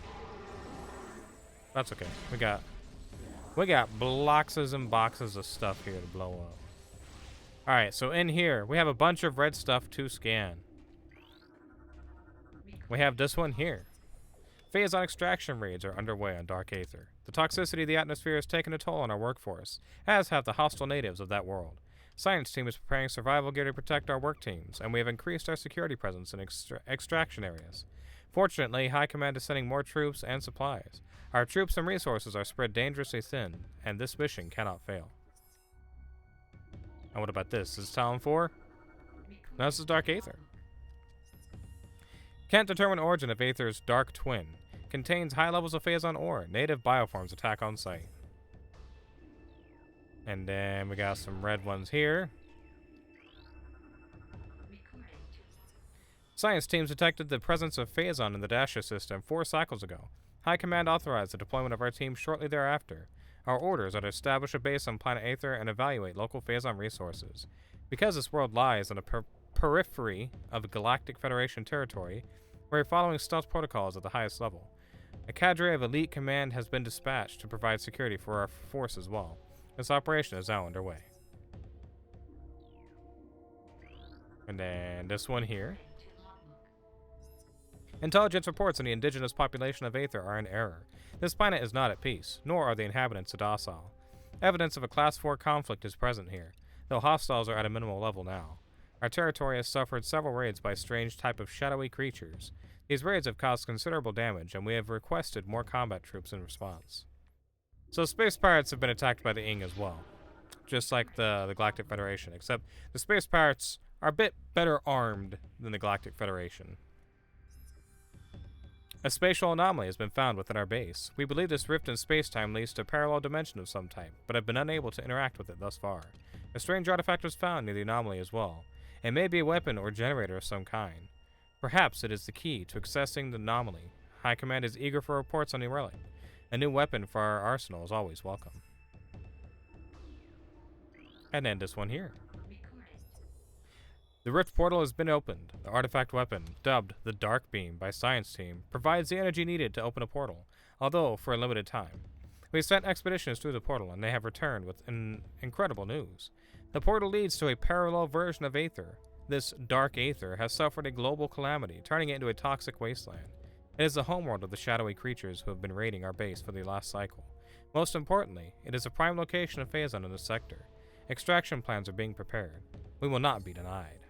That's okay. We got boxes and boxes of stuff here to blow up. Alright, so in here, we have a bunch of red stuff to scan. We have this one here. Phazon extraction raids are underway on Dark Aether. The toxicity of the atmosphere has taken a toll on our workforce, as have the hostile natives of that world. Science team is preparing survival gear to protect our work teams, and we have increased our security presence in extraction areas. Fortunately, High Command is sending more troops and supplies. Our troops and resources are spread dangerously thin, and this mission cannot fail. And what about this? Is this Talon 4? No, this is Dark Aether. Can't determine origin of Aether's Dark Twin. Contains high levels of Phazon ore. Native bioforms attack on site. And then we got some red ones here. Science teams detected the presence of Phazon in the Dasher system 4 cycles ago. High Command authorized the deployment of our team shortly thereafter. Our orders are to establish a base on planet Aether and evaluate local Phazon resources. Because this world lies on a periphery of Galactic Federation territory, we are following stealth protocols at the highest level. A cadre of elite command has been dispatched to provide security for our force as well. This operation is now underway. And then this one here. Intelligence reports on the indigenous population of Aether are in error. This planet is not at peace, nor are the inhabitants docile. Evidence of a Class 4 conflict is present here, though hostiles are at a minimal level now. Our territory has suffered several raids by a strange type of shadowy creatures. These raids have caused considerable damage, and we have requested more combat troops in response. So space pirates have been attacked by the Ing as well, just like the Galactic Federation, except the space pirates are a bit better armed than the Galactic Federation. A spatial anomaly has been found within our base. We believe this rift in space-time leads to a parallel dimension of some type, but have been unable to interact with it thus far. A strange artifact was found near the anomaly as well. It may be a weapon or generator of some kind. Perhaps it is the key to accessing the anomaly. High Command is eager for reports on the relic. A new weapon for our arsenal is always welcome. And then this one here. The rift portal has been opened. The artifact weapon, dubbed the Dark Beam by Science Team, provides the energy needed to open a portal, although for a limited time. We sent expeditions through the portal, and they have returned with incredible news. The portal leads to a parallel version of Aether. This Dark Aether has suffered a global calamity, turning it into a toxic wasteland. It is the homeworld of the shadowy creatures who have been raiding our base for the last cycle. Most importantly, it is a prime location of Phazon in this sector. Extraction plans are being prepared. We will not be denied.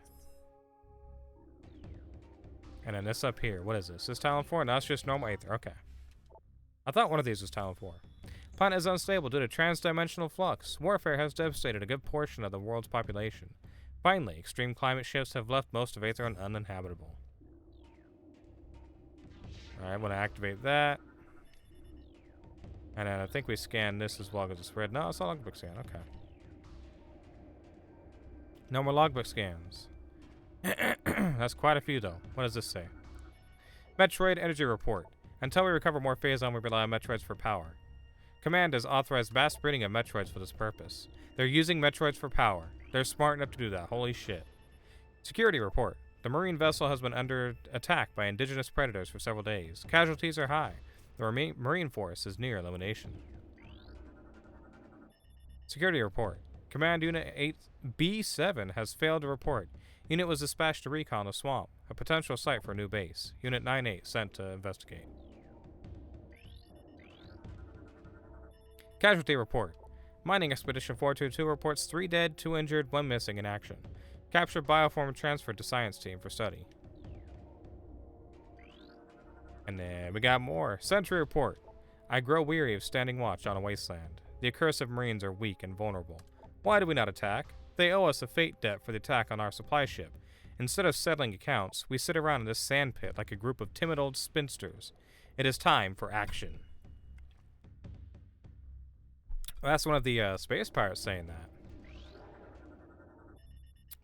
And then this up here, what is this? This is Talon 4? No, it's just normal Aether. Okay. I thought one of these was Talon 4. Planet is unstable due to transdimensional flux. Warfare has devastated a good portion of the world's population. Finally, extreme climate shifts have left most of Aether uninhabitable. Alright, I'm going to activate that. And then I think we scan this as well because it's red. No, it's not logbook scan. Okay. No more logbook scans. That's quite a few, though. What does this say? Metroid Energy Report. Until we recover more Phazon, we rely on Metroids for power. Command has authorized mass breeding of Metroids for this purpose. They're using Metroids for power. They're smart enough to do that. Holy shit. Security Report. The marine vessel has been under attack by indigenous predators for several days. Casualties are high. The marine force is near elimination. Security Report. Command Unit 8B7 has failed to report. Unit was dispatched to recon the swamp, a potential site for a new base. Unit 9-8 sent to investigate. Casualty Report. Mining Expedition 422 reports 3 dead, 2 injured, 1 missing in action. Captured bioform transferred to Science Team for study. And then we got more. Sentry Report. I grow weary of standing watch on a wasteland. The accursed Marines are weak and vulnerable. Why do we not attack? They owe us a fate debt for the attack on our supply ship. Instead of settling accounts, we sit around in this sandpit like a group of timid old spinsters. It is time for action. Well, that's one of the space pirates saying that.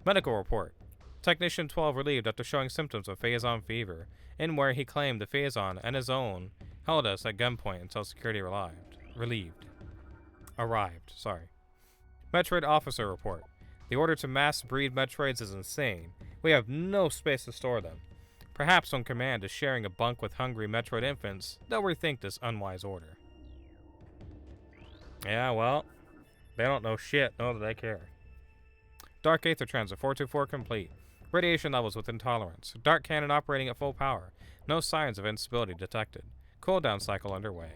Medical report. Technician 12 relieved after showing symptoms of Phazon fever, in where he claimed the Phazon and his own held us at gunpoint until security arrived. Metroid officer report. The order to mass breed Metroids is insane. We have no space to store them. Perhaps when command is sharing a bunk with hungry Metroid infants, they'll rethink this unwise order. Yeah, well, they don't know shit, nor do they care. Dark Aether Transit 424 complete. Radiation levels within tolerance. Dark cannon operating at full power. No signs of instability detected. Cooldown cycle underway.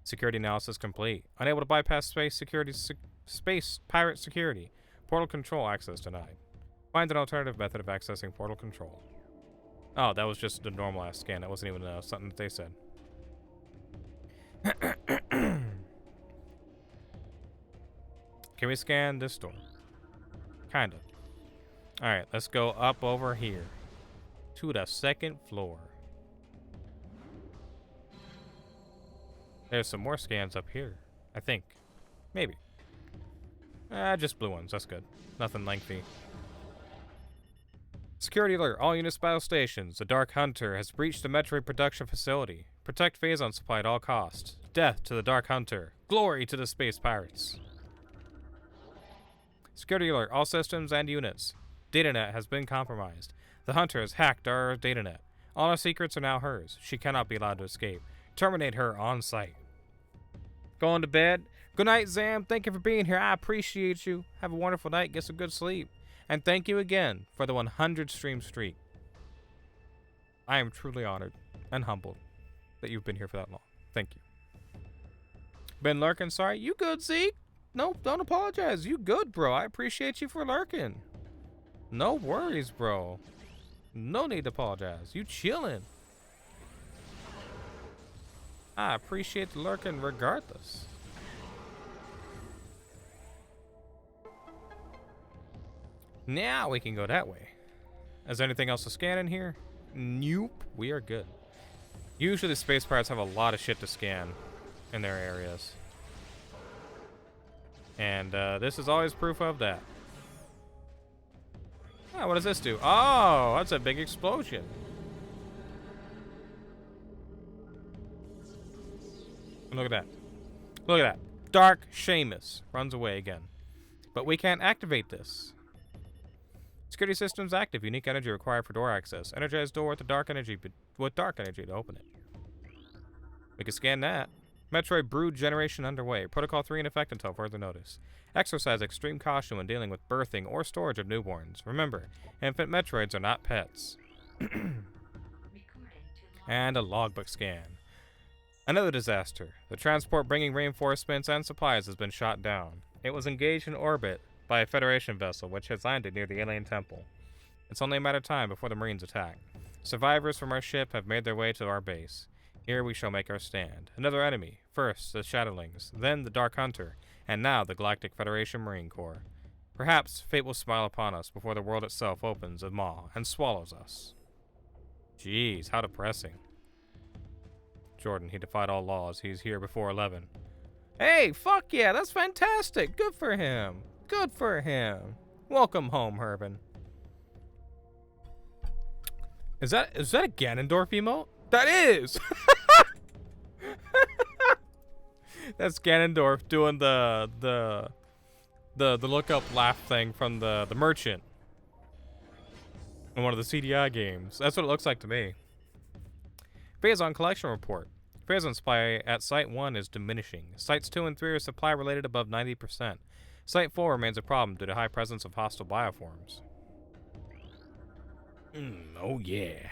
Security analysis complete. Unable to bypass space pirate security. Portal control access denied. Find an alternative method of accessing portal control. Oh, that was just a normal ass scan. That wasn't even something that they said. Can we scan this door? Kind of. Alright, let's go up over here. To the second floor. There's some more scans up here. I think. Maybe. Just blue ones. That's good. Nothing lengthy. Security alert. All units battle stations. The Dark Hunter has breached the Metroid production facility. Protect Phazon supply at all costs. Death to the Dark Hunter. Glory to the space pirates. Security alert. All systems and units. Datanet has been compromised. The Hunter has hacked our datanet. All our secrets are now hers. She cannot be allowed to escape. Terminate her on site. Going to bed? Good night, Zam. Thank you for being here. I appreciate you. Have a wonderful night. Get some good sleep. And thank you again for the 100 stream streak. I am truly honored and humbled that you've been here for that long. Thank you. Been lurking, sorry. You good, Zeke? No, don't apologize. You good, bro. I appreciate you for lurking. No worries, bro. No need to apologize. You chilling. I appreciate the lurking regardless. Now we can go that way. Is there anything else to scan in here? Nope. We are good. Usually the space pirates have a lot of shit to scan in their areas. And this is always proof of that. Oh, what does this do? Oh, that's a big explosion. Look at that. Look at that. Dark Seamus runs away again. But we can't activate this. Security systems active. Unique energy required for door access. Energized door with dark energy to open it. We can scan that. Metroid brood generation underway. Protocol 3 in effect until further notice. Exercise extreme caution when dealing with birthing or storage of newborns. Remember, infant Metroids are not pets. And a logbook scan. Another disaster. The transport bringing reinforcements and supplies has been shot down. It was engaged in orbit by a Federation vessel which has landed near the alien temple. It's only a matter of time before the Marines attack. Survivors from our ship have made their way to our base. Here we shall make our stand. Another enemy. First, the Shadowlings, then the Dark Hunter, and now the Galactic Federation Marine Corps. Perhaps fate will smile upon us before the world itself opens a maw and swallows us. Jeez, how depressing. Jordan, he defied all laws. He's here before 11. Hey, fuck yeah, that's fantastic. Good for him. Good for him. Welcome home, Herbin. Is that a Ganondorf emote? That is! That's Ganondorf doing the look up laugh thing from the merchant in one of the CDI games. That's what it looks like to me. Phazon collection report. Phazon supply at Site 1 is diminishing. Sites 2 and 3 are supply related above 90%. Site 4 remains a problem due to high presence of hostile bioforms. Oh yeah.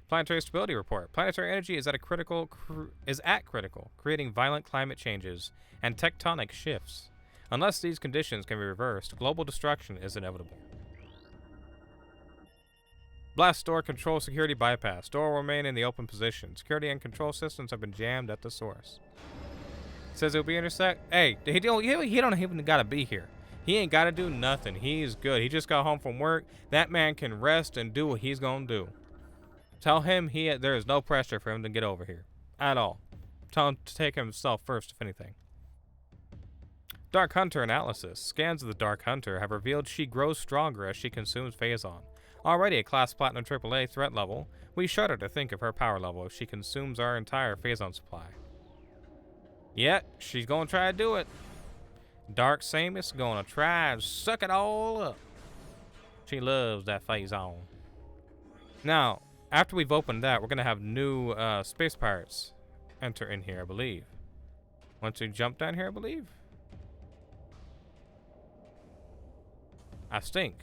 Planetary stability report. Planetary energy is at critical, creating violent climate changes and tectonic shifts. Unless these conditions can be reversed, global destruction is inevitable. Blast door control security bypass. Door will remain in the open position. Security and control systems have been jammed at the source. Says it'll be intersect. Hey, he don't even gotta be here. He ain't gotta do nothing. He's good. He just got home from work. That man can rest and do what he's gonna do. Tell him there is no pressure for him to get over here at all. Tell him to take himself first, if anything. Dark Hunter analysis. Scans of the Dark Hunter have revealed she grows stronger as she consumes Phazon. Already a Class Platinum AAA threat level, we shudder to think of her power level if she consumes our entire Phazon supply. Yet, she's gonna try to do it. Dark Samus gonna try and suck it all up. She loves that Phazon. Now, after we've opened that, we're gonna have new space pirates enter in here, I believe. Once we jump down here, I believe. I stink.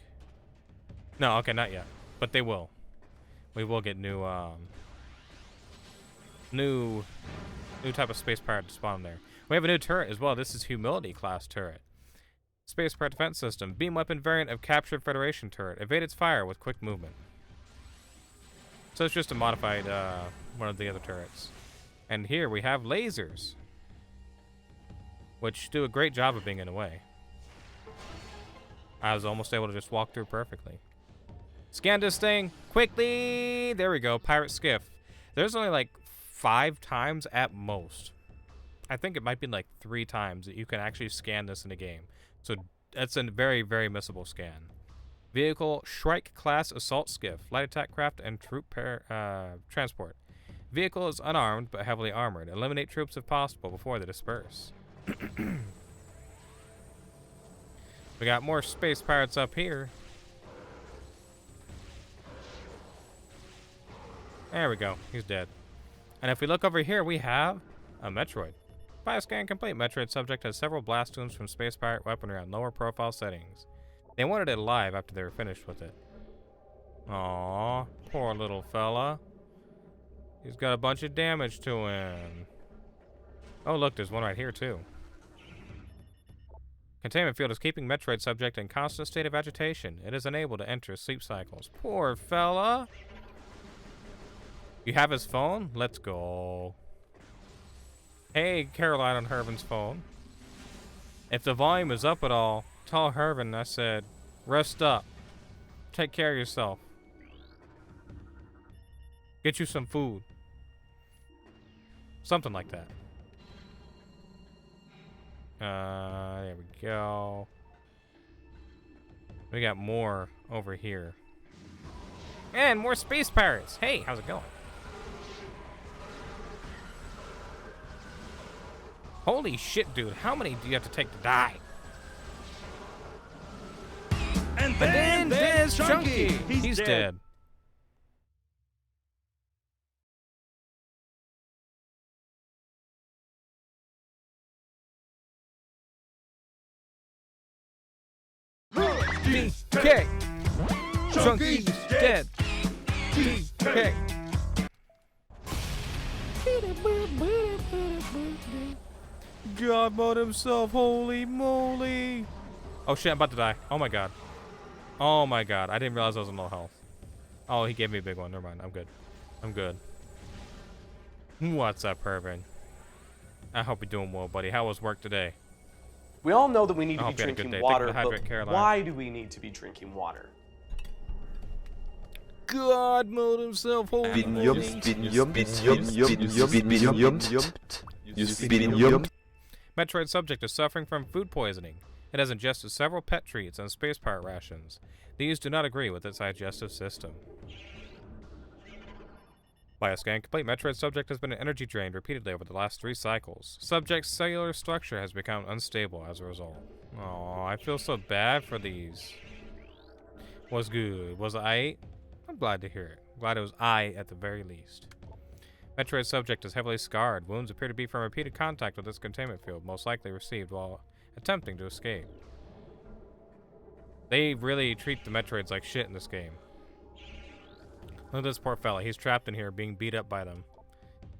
No, okay, not yet, but they will. We will get new type of space pirate to spawn there. We have a new turret as well. This is Humility class turret. Space pirate defense system. Beam weapon variant of captured Federation turret. Evade its fire with quick movement. So it's just a modified one of the other turrets. And here we have lasers, which do a great job of being in the way. I was almost able to just walk through perfectly. Scan this thing quickly. There we go. Pirate skiff. There's only like 5 times at most. I think it might be like 3 times that you can actually scan this in the game. So that's a very, very missable scan. Vehicle Shrike class assault skiff, light attack craft, and troop transport. Vehicle is unarmed but heavily armored. Eliminate troops if possible before they disperse. We got more space pirates up here. There we go. He's dead. And if we look over here, we have a Metroid. Bioscan complete. Metroid subject has several blast wounds from space pirate weaponry on lower profile settings. They wanted it alive after they were finished with it. Aww, poor little fella. He's got a bunch of damage to him. Oh look, there's one right here too. Containment field is keeping Metroid subject in constant state of agitation. It is unable to enter sleep cycles. Poor fella. You have his phone? Let's go. Hey, Caroline on Hervin's phone. If the volume is up at all, tell Hervin I said, rest up. Take care of yourself. Get you some food. Something like that. There we go. We got more over here. And more space pirates. Hey, how's it going? Holy shit, dude. How many do you have to take to die? And then there's Chunky. He's dead. DK. Chunky's dead. DK. God mode himself, holy moly. Oh shit, I'm about to die. Oh my god. Oh my god, I didn't realize I was in low health. Oh, he gave me a big one. Never mind, I'm good. I'm good. What's up, Pervin? I hope you're doing well, buddy. How was work today? We all know that we need to I be hope you had a good drinking day. water, Thank you for the but hydrate, Caroline. why do we need to be drinking water? God mode himself, holy moly. Metroid subject is suffering from food poisoning. It has ingested several pet treats and space pirate rations. These do not agree with its digestive system. Bioscan complete. Metroid subject has been energy drained repeatedly over the last 3 cycles. Subject's cellular structure has become unstable as a result. Oh, I feel so bad for these. Was good. Was I? I'm glad to hear it. Glad it was I at the very least. Metroid subject is heavily scarred. Wounds appear to be from repeated contact with its containment field, most likely received while attempting to escape. They really treat the Metroids like shit in this game. Look at this poor fella. He's trapped in here, being beat up by them.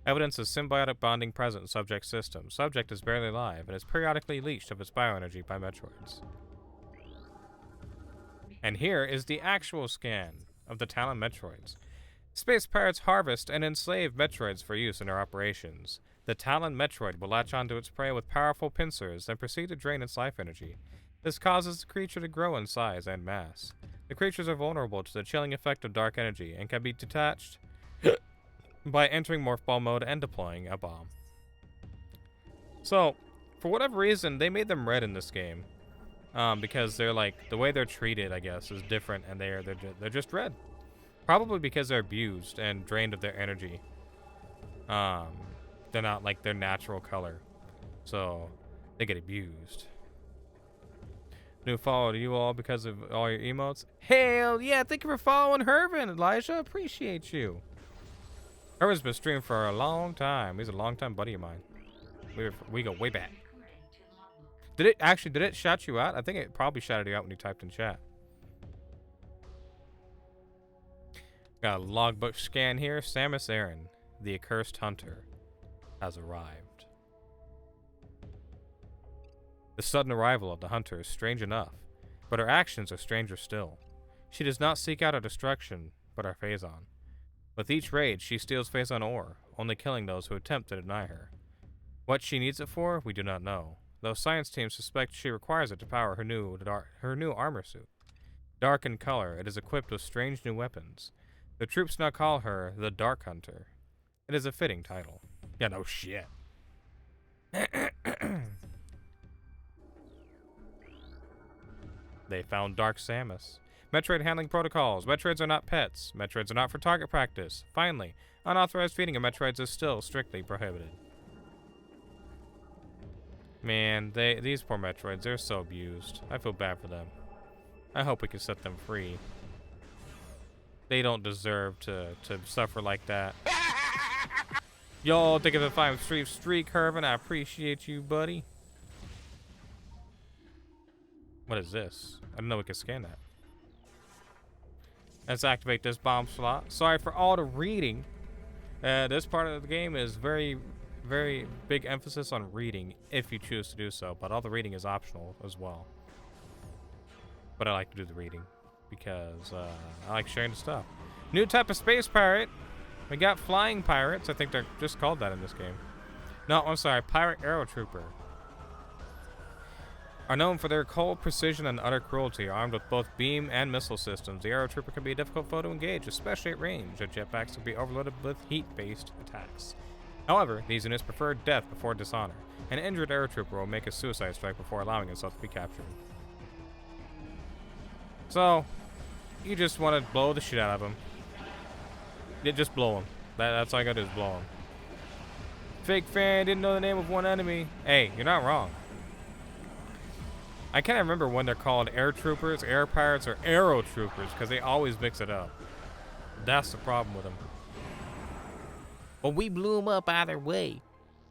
Evidence of symbiotic bonding present in subject's system. Subject is barely alive and is periodically leached of its bioenergy by Metroids. And here is the actual scan of the Talon Metroids. Space pirates harvest and enslave Metroids for use in their operations. The Talon Metroid will latch onto its prey with powerful pincers and proceed to drain its life energy. This causes the creature to grow in size and mass. The creatures are vulnerable to the chilling effect of dark energy and can be detached by entering Morph Ball mode and deploying a bomb. So, For whatever reason, they made them red in this game. Because they're like, the way they're treated, I guess, is different, and they're just red. Probably because they're abused and drained of their energy. They're not like their natural color. So, they get abused. New follow to you all because of all your emotes. Hell yeah, thank you for following Hervin, Elijah. Appreciate you. Hervin's been streaming for a long time. He's a long time buddy of mine. We go way back. Did it shout you out? I think it probably shouted you out when you typed in chat. Got a logbook scan here. Samus Aran, the accursed hunter, has arrived. The sudden arrival of the hunter is strange enough, but her actions are stranger still. She does not seek out our destruction, but our Phazon. With each raid, she steals Phazon ore, only killing those who attempt to deny her. What she needs it for, we do not know, though science teams suspect she requires it to power her new armor suit. Dark in color, it is equipped with strange new weapons. The troops now call her the Dark Hunter. It is a fitting title. Yeah, no shit. They found Dark Samus. Metroid handling protocols. Metroids are not pets. Metroids are not for target practice. Finally, unauthorized feeding of Metroids is still strictly prohibited. Man, these poor Metroids, they're so abused. I feel bad for them. I hope we can set them free. They don't deserve to suffer like that. Yo, think of the 5 streak, Hervin. I appreciate you, buddy. What is this? I didn't know we could scan that. Let's activate this bomb slot. Sorry for all the reading. This part of the game is very, very big emphasis on reading if you choose to do so, but all the reading is optional as well. But I like to do the reading because I like sharing the stuff. New type of space pirate. We got flying pirates. I think they're just called that in this game. No, I'm sorry. Pirate Arrow Trooper. Are known for their cold precision and utter cruelty. Armed with both beam and missile systems, the Arrow Trooper can be a difficult foe to engage, especially at range. Their jetpacks can be overloaded with heat-based attacks. However, these units prefer death before dishonor. An injured Arrow Trooper will make a suicide strike before allowing himself to be captured. So, you just want to blow the shit out of him. Yeah, just blow him. That's all I gotta do is blow him. Fake fan, didn't know the name of one enemy. Hey, you're not wrong. I can't remember when they're called air troopers, air pirates, or arrow troopers, because they always mix it up. That's the problem with them. Well, we blew them up either way,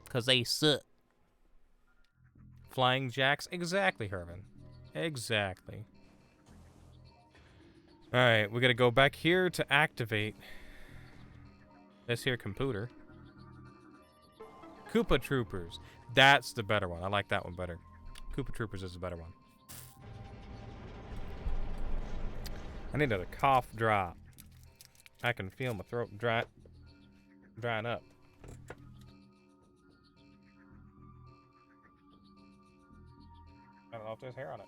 because they suck. Flying jacks? Exactly, Herman. Exactly. Alright, we gotta go back here to activate this here computer. Koopa Troopers. That's the better one. I like that one better. Koopa Troopers is a better one. I need a cough drop. I can feel my throat drying up. I don't know if there's hair on it.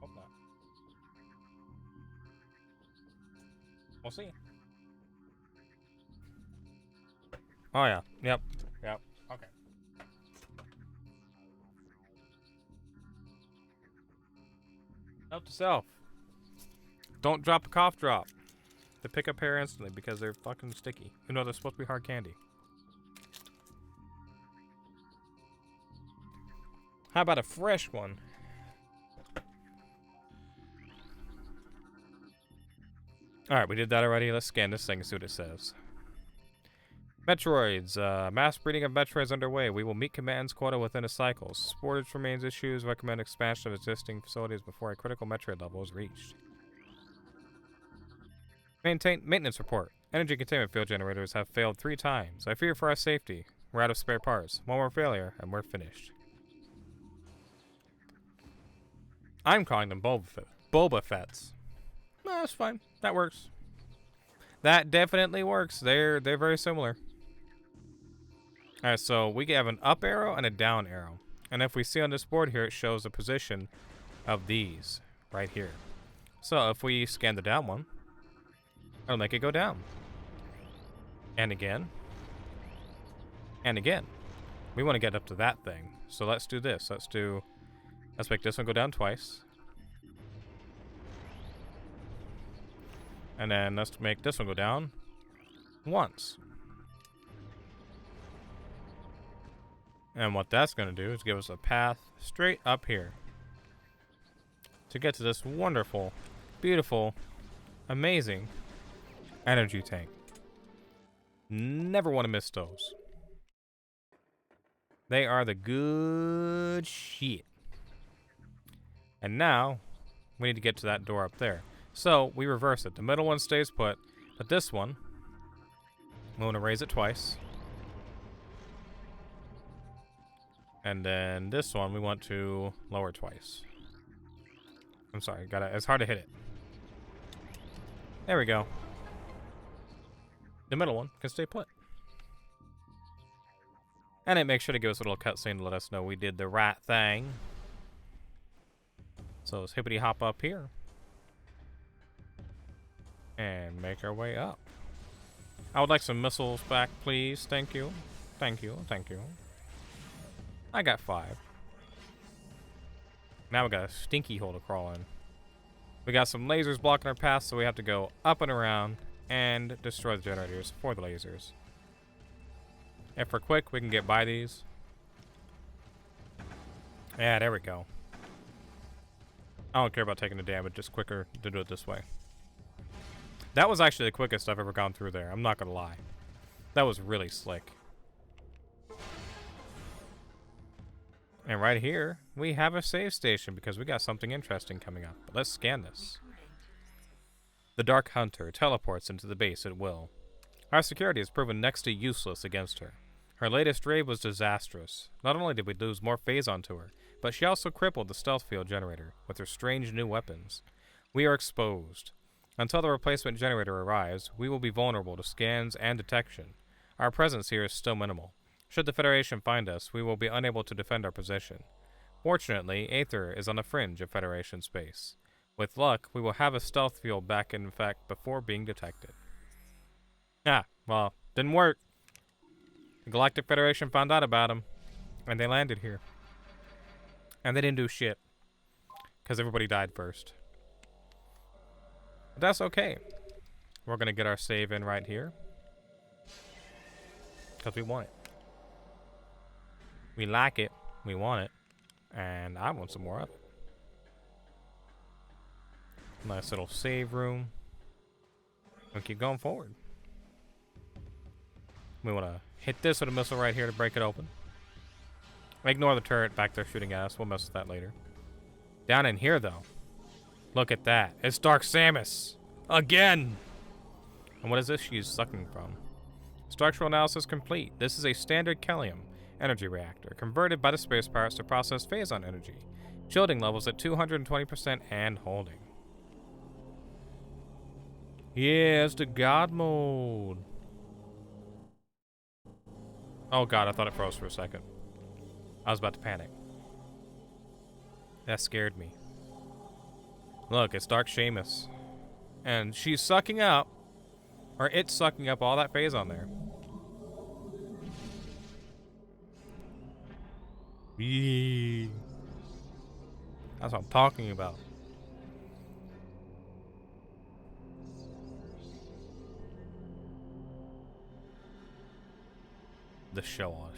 Hope not. We'll see. Oh yeah. Yep. Yep. Okay. Note to self. Don't drop a cough drop. They pick up hair instantly because they're fucking sticky. You know they're supposed to be hard candy. How about a fresh one? Alright, we did that already. Let's scan this thing and see what it says. Metroids. Mass breeding of Metroids underway. We will meet command's quota within a cycle. Sportage remains issues. Recommend expansion of existing facilities before a critical Metroid level is reached. Maintenance report. Energy containment field generators have failed 3 times. I fear for our safety. We're out of spare parts. One more failure, and we're finished. I'm calling them Boba Fett's. No, that's fine. That works. That definitely works. They're very similar. Alright, so we have an up arrow and a down arrow. And if we see on this board here, it shows the position of these right here. So if we scan the down one, it'll make it go down. And again. And again. We want to get up to that thing. So let's do this. Let's make this one go down twice. And then let's make this one go down once. And what that's going to do is give us a path straight up here to get to this wonderful, beautiful, amazing energy tank. Never want to miss those. They are the good shit. And now, we need to get to that door up there. So, we reverse it. The middle one stays put, but this one, we want to raise it twice. And then this one, we want to lower twice. I'm sorry, it's hard to hit it. There we go. The middle one can stay put. And it makes sure to give us a little cutscene to let us know we did the right thing. So let's hippity hop up here. And make our way up. I would like some missiles back, please. Thank you. Thank you. Thank you. I got 5. Now we got a stinky hole to crawl in. We got some lasers blocking our path, so we have to go up and around and destroy the generators for the lasers. If we're quick, we can get by these. Yeah, there we go. I don't care about taking the damage, just quicker to do it this way. That was actually the quickest I've ever gone through there, I'm not gonna lie. That was really slick. And right here, we have a save station because we got something interesting coming up. But let's scan this. The Dark Hunter teleports into the base at will. Our security has proven next to useless against her. Her latest raid was disastrous. Not only did we lose more phase onto her, but she also crippled the stealth field generator with her strange new weapons. We are exposed. Until the replacement generator arrives, we will be vulnerable to scans and detection. Our presence here is still minimal. Should the Federation find us, we will be unable to defend our position. Fortunately, Aether is on the fringe of Federation space. With luck, we will have a stealth field back in effect before being detected. Ah, well, didn't work. The Galactic Federation found out about him, and they landed here. And they didn't do shit, because everybody died first. But that's okay. We're going to get our save in right here, because we want it. We like it, we want it, and I want some more of it. Nice little save room. We'll keep going forward. We want to hit this with a missile right here to break it open. Ignore the turret back there shooting at us. We'll mess with that later. Down in here, though. Look at that. It's Dark Samus. Again! And what is this she's sucking from? Structural analysis complete. This is a standard Kellium energy reactor, converted by the space pirates to process phazon energy. Shielding levels at 220% and holding. Yeah, it's the God mode. Oh god, I thought it froze for a second. I was about to panic. That scared me. Look, it's Dark Samus. And she's sucking up, or it's sucking up all that phazon there. Yee. That's what I'm talking about. The showdown.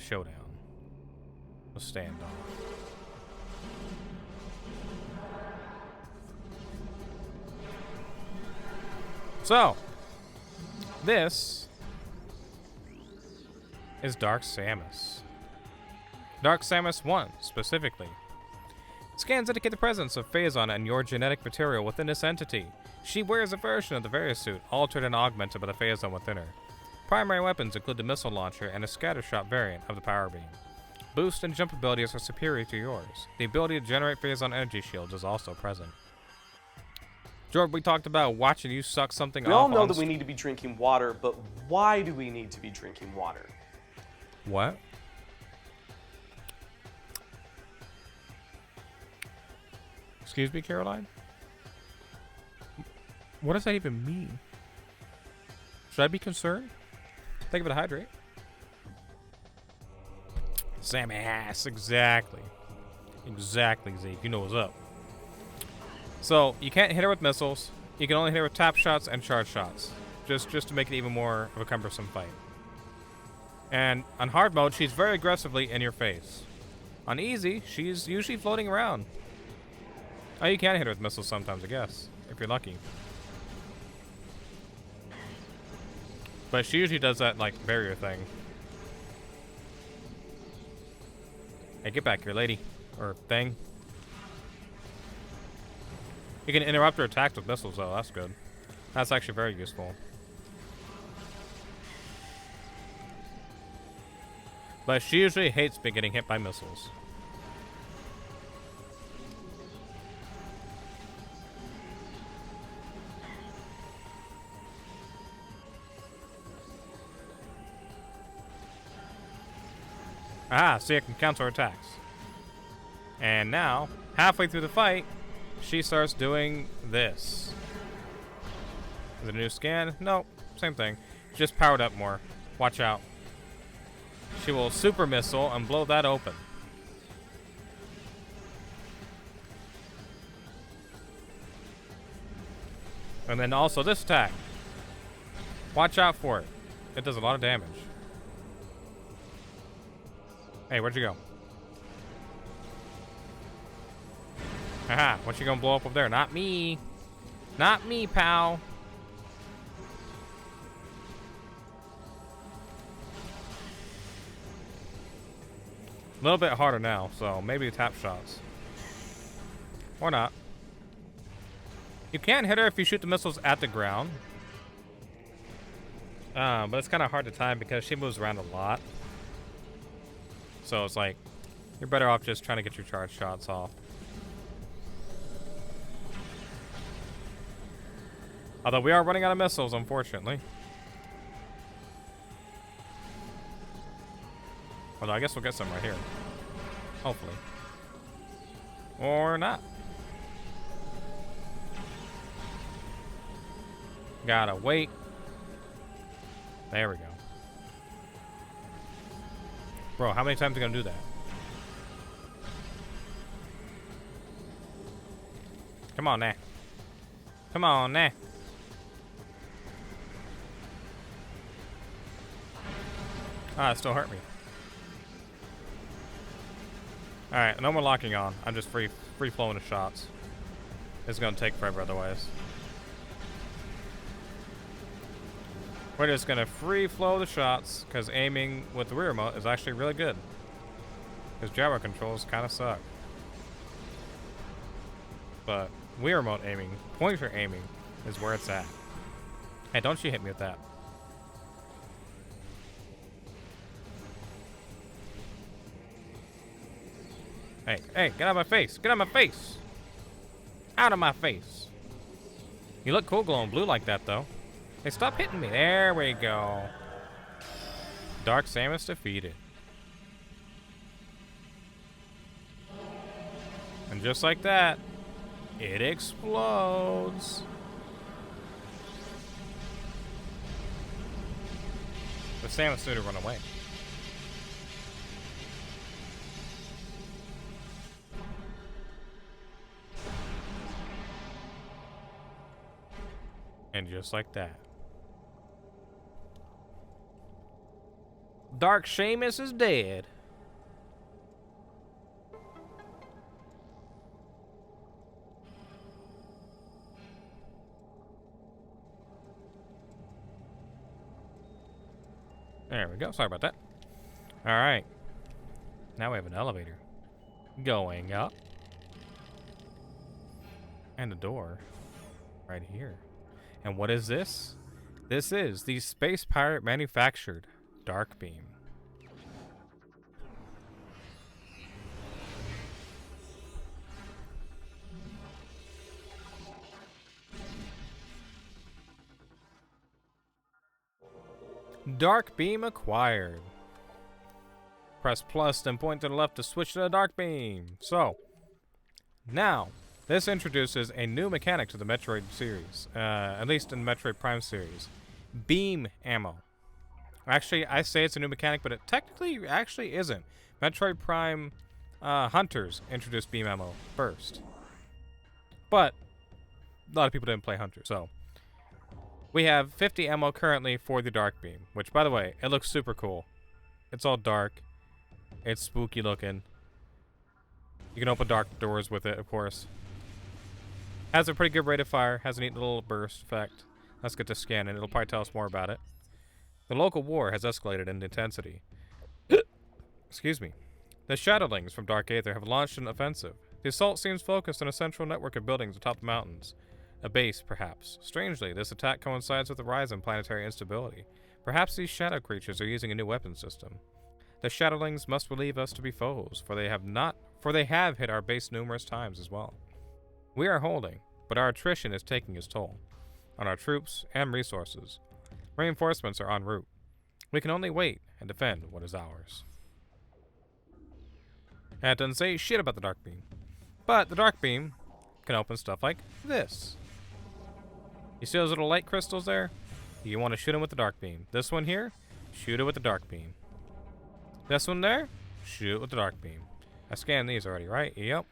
The standoff. So, this is Dark Samus. Dark Samus 1, specifically. Scans indicate the presence of phazon and your genetic material within this entity. She wears a version of the Varisuit, altered and augmented by the phazon within her. Primary weapons include the missile launcher and a scattershot variant of the power beam. Boost and jump abilities are superior to yours. The ability to generate phazon energy shields is also present. Jordan, we talked about watching you suck something off. We all know that we need to be drinking water, but why do we need to be drinking water? What? Excuse me, Caroline? What does that even mean? Should I be concerned? Think of it, hydrate. Sammy ass, exactly. Exactly, Zeke. You know what's up. So, you can't hit her with missiles. You can only hit her with tap shots and charge shots. Just to make it even more of a cumbersome fight. And on hard mode, she's very aggressively in your face. On easy, she's usually floating around. Oh, you can hit her with missiles sometimes, I guess, if you're lucky. But she usually does that, like, barrier thing. Hey, get back here, lady. Or thing. You can interrupt her attacks with missiles, though. That's good. That's actually very useful. But she usually hates being getting hit by missiles. Ah, see, I can counter attacks. And now, halfway through the fight, she starts doing this. Is it a new scan? No, same thing. Just powered up more. Watch out. She will super missile and blow that open. And then also this attack. Watch out for it. It does a lot of damage. Hey, where'd you go? Haha, what you gonna blow up there? Not me. Not me, pal. A little bit harder now, so maybe tap shots. Or not. You can hit her if you shoot the missiles at the ground. But it's kind of hard to time because she moves around a lot. So it's like, you're better off just trying to get your charge shots off. Although we are running out of missiles, unfortunately. Although I guess we'll get some right here. Hopefully. Or not. Gotta wait. There we go. Bro, how many times are you gonna do that? Come on now. Come on now. Ah, it still hurt me. Alright, no more locking on. I'm just free flowing the shots. It's gonna take forever otherwise. We're just gonna free flow the shots because aiming with the rear remote is actually really good. Because gyro controls kind of suck. But Wii remote aiming, pointer aiming, is where it's at. Hey, don't you hit me with that. Hey, get out of my face. Get out of my face. Out of my face. You look cool glowing blue like that, though. Hey, stop hitting me. There we go. Dark Samus defeated. And just like that, it explodes. The Samus knew to run away. And just like that, Dark Samus is dead. There we go. Sorry about that. All right. Now we have an elevator going up. And a door right here. And what is this? This is the Space Pirate manufactured Dark Beam. Dark Beam acquired. Press plus, then point to the left to switch to the Dark Beam. So, now, this introduces a new mechanic to the Metroid series, at least in the Metroid Prime series. Beam ammo. Actually, I say it's a new mechanic, but it technically actually isn't. Metroid Prime Hunters introduced beam ammo first. But a lot of people didn't play Hunters, so we have 50 ammo currently for the Dark Beam, which, by the way, it looks super cool. It's all dark. It's spooky looking. You can open dark doors with it, of course. Has a pretty good rate of fire. Has a neat little burst effect. Let's get to scanning. It'll probably tell us more about it. The local war has escalated in intensity. Excuse me. The Shadowlings from Dark Aether have launched an offensive. The assault seems focused on a central network of buildings atop the mountains. A base, perhaps. Strangely, this attack coincides with the rise in planetary instability. Perhaps these shadow creatures are using a new weapon system. The Shadowlings must believe us to be foes, for they have hit our base numerous times as well. We are holding, but our attrition is taking its toll on our troops and resources. Reinforcements are en route. We can only wait and defend what is ours. That doesn't say shit about the Dark Beam. But the Dark Beam can open stuff like this. You see those little light crystals there? You want to shoot them with the Dark Beam. This one here, shoot it with the Dark Beam. This one there, shoot it with the Dark Beam. I scanned these already, right? Yep.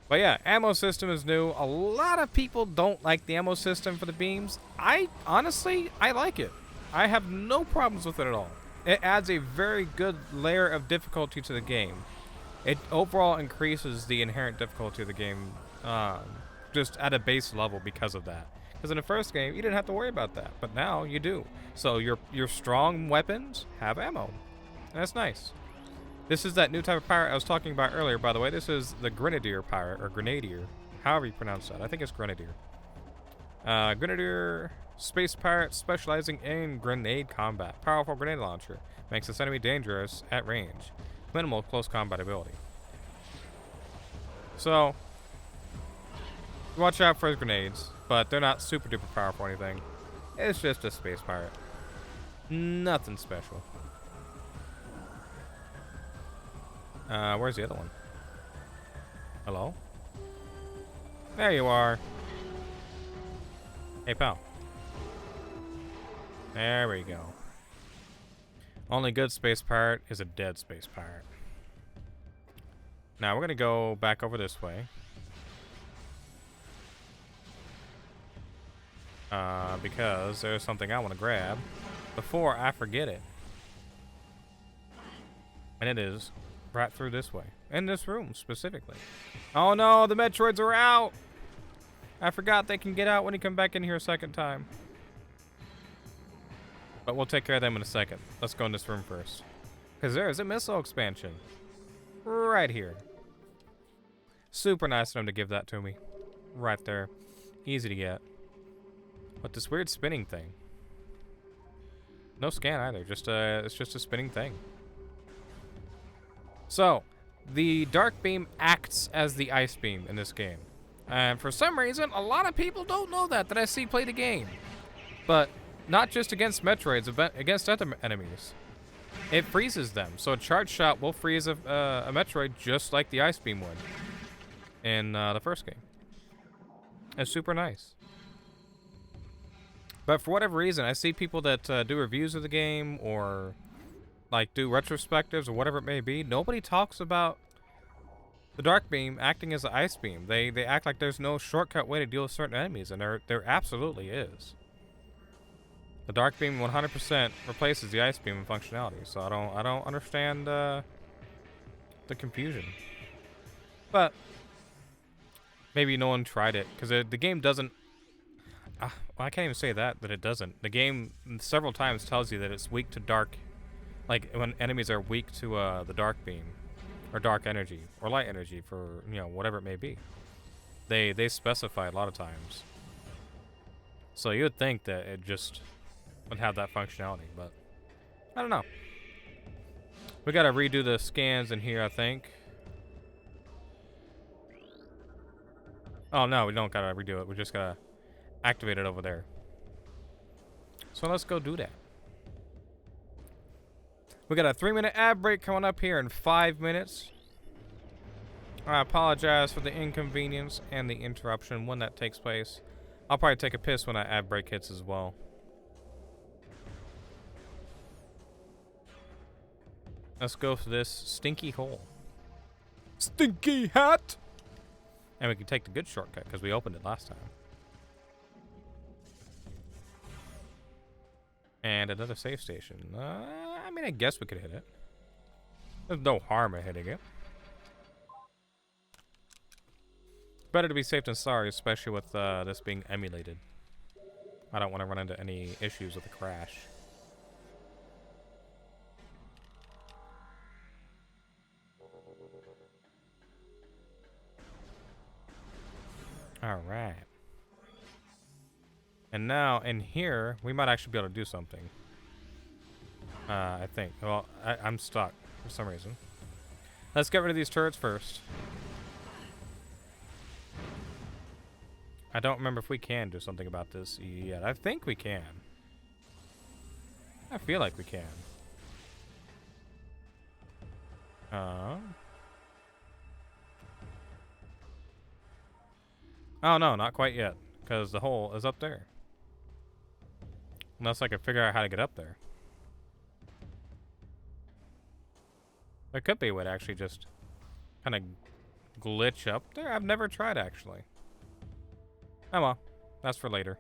But yeah, ammo system is new. A lot of people don't like the ammo system for the beams. Honestly, I like it. I have no problems with it at all. It adds a very good layer of difficulty to the game. It overall increases the inherent difficulty of the game just at a base level because of that. Because in the first game, you didn't have to worry about that, but now you do. So your strong weapons have ammo, and that's nice. This is that new type of pirate I was talking about earlier, by the way. This is the Grenadier pirate, or Grenadier, however you pronounce that. I think it's Grenadier. Grenadier space pirate specializing in grenade combat. Powerful grenade launcher. Makes this enemy dangerous at range. Minimal close combat ability. So, watch out for his grenades, but they're not super duper powerful or anything. It's just a space pirate. Nothing special. Where's the other one? Hello? There you are. Hey, pal. There we go. Only good space pirate is a dead space pirate. Now we're gonna go back over this way. Because there's something I want to grab before I forget it. And it is right through this way. In this room, specifically. Oh no, the Metroids are out! I forgot they can get out when you come back in here a second time. But we'll take care of them in a second. Let's go in this room first. Because there is a missile expansion. Right here. Super nice of them to give that to me. Right there. Easy to get. But this weird spinning thing. No scan either. It's just a spinning thing. So, the Dark Beam acts as the Ice Beam in this game. And for some reason, a lot of people don't know that I see play the game. But not just against Metroids, against other enemies. It freezes them. So a charge shot will freeze a Metroid just like the Ice Beam would in the first game. It's super nice. But for whatever reason, I see people that do reviews of the game or like do retrospectives or whatever it may be. Nobody talks about the Dark Beam acting as the Ice Beam. They act like there's no shortcut way to deal with certain enemies, and there absolutely is. The Dark Beam 100% replaces the Ice Beam in functionality, so I don't understand the confusion. But maybe no one tried it because the game doesn't. Well, I can't even say that it doesn't. The game several times tells you that it's weak to dark, like when enemies are weak to the Dark Beam, or dark energy, or light energy, for whatever it may be. They specify a lot of times. So you would think that it just would have that functionality, but I don't know. We gotta redo the scans in here, I think. Oh no, we don't gotta redo it. We just gotta activate it over there. So let's go do that. We got a 3-minute ad break coming up here in 5 minutes. I apologize for the inconvenience and the interruption when that takes place. I'll probably take a piss when that ad break hits as well. Let's go for this stinky hole. Stinky hat! And we can take the good shortcut because we opened it last time. And another save station. I mean, I guess we could hit it. There's no harm in hitting it. Better to be safe than sorry, especially with this being emulated. I don't want to run into any issues with the crash. Alright. And now, in here, we might actually be able to do something. I think. Well, I'm stuck for some reason. Let's get rid of these turrets first. I don't remember if we can do something about this yet. I think we can. I feel like we can. Oh no, not quite yet. Because the hole is up there. Unless I can figure out how to get up there. There could be a way to actually just kind of glitch up there. I've never tried, actually. Oh well, that's for later.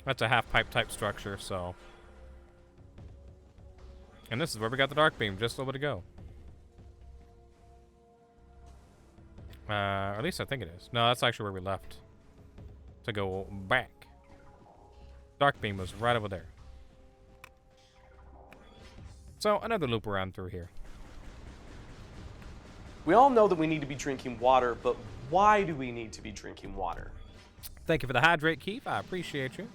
That's a half-pipe type structure, so. And this is where we got the dark beam, just a little bit ago. Or at least I think it is. No, that's actually where we left. To go back. Dark beam was right over there. So, another loop around through here. We all know that we need to be drinking water, but why do we need to be drinking water? Thank you for the hydrate, Keith. I appreciate you.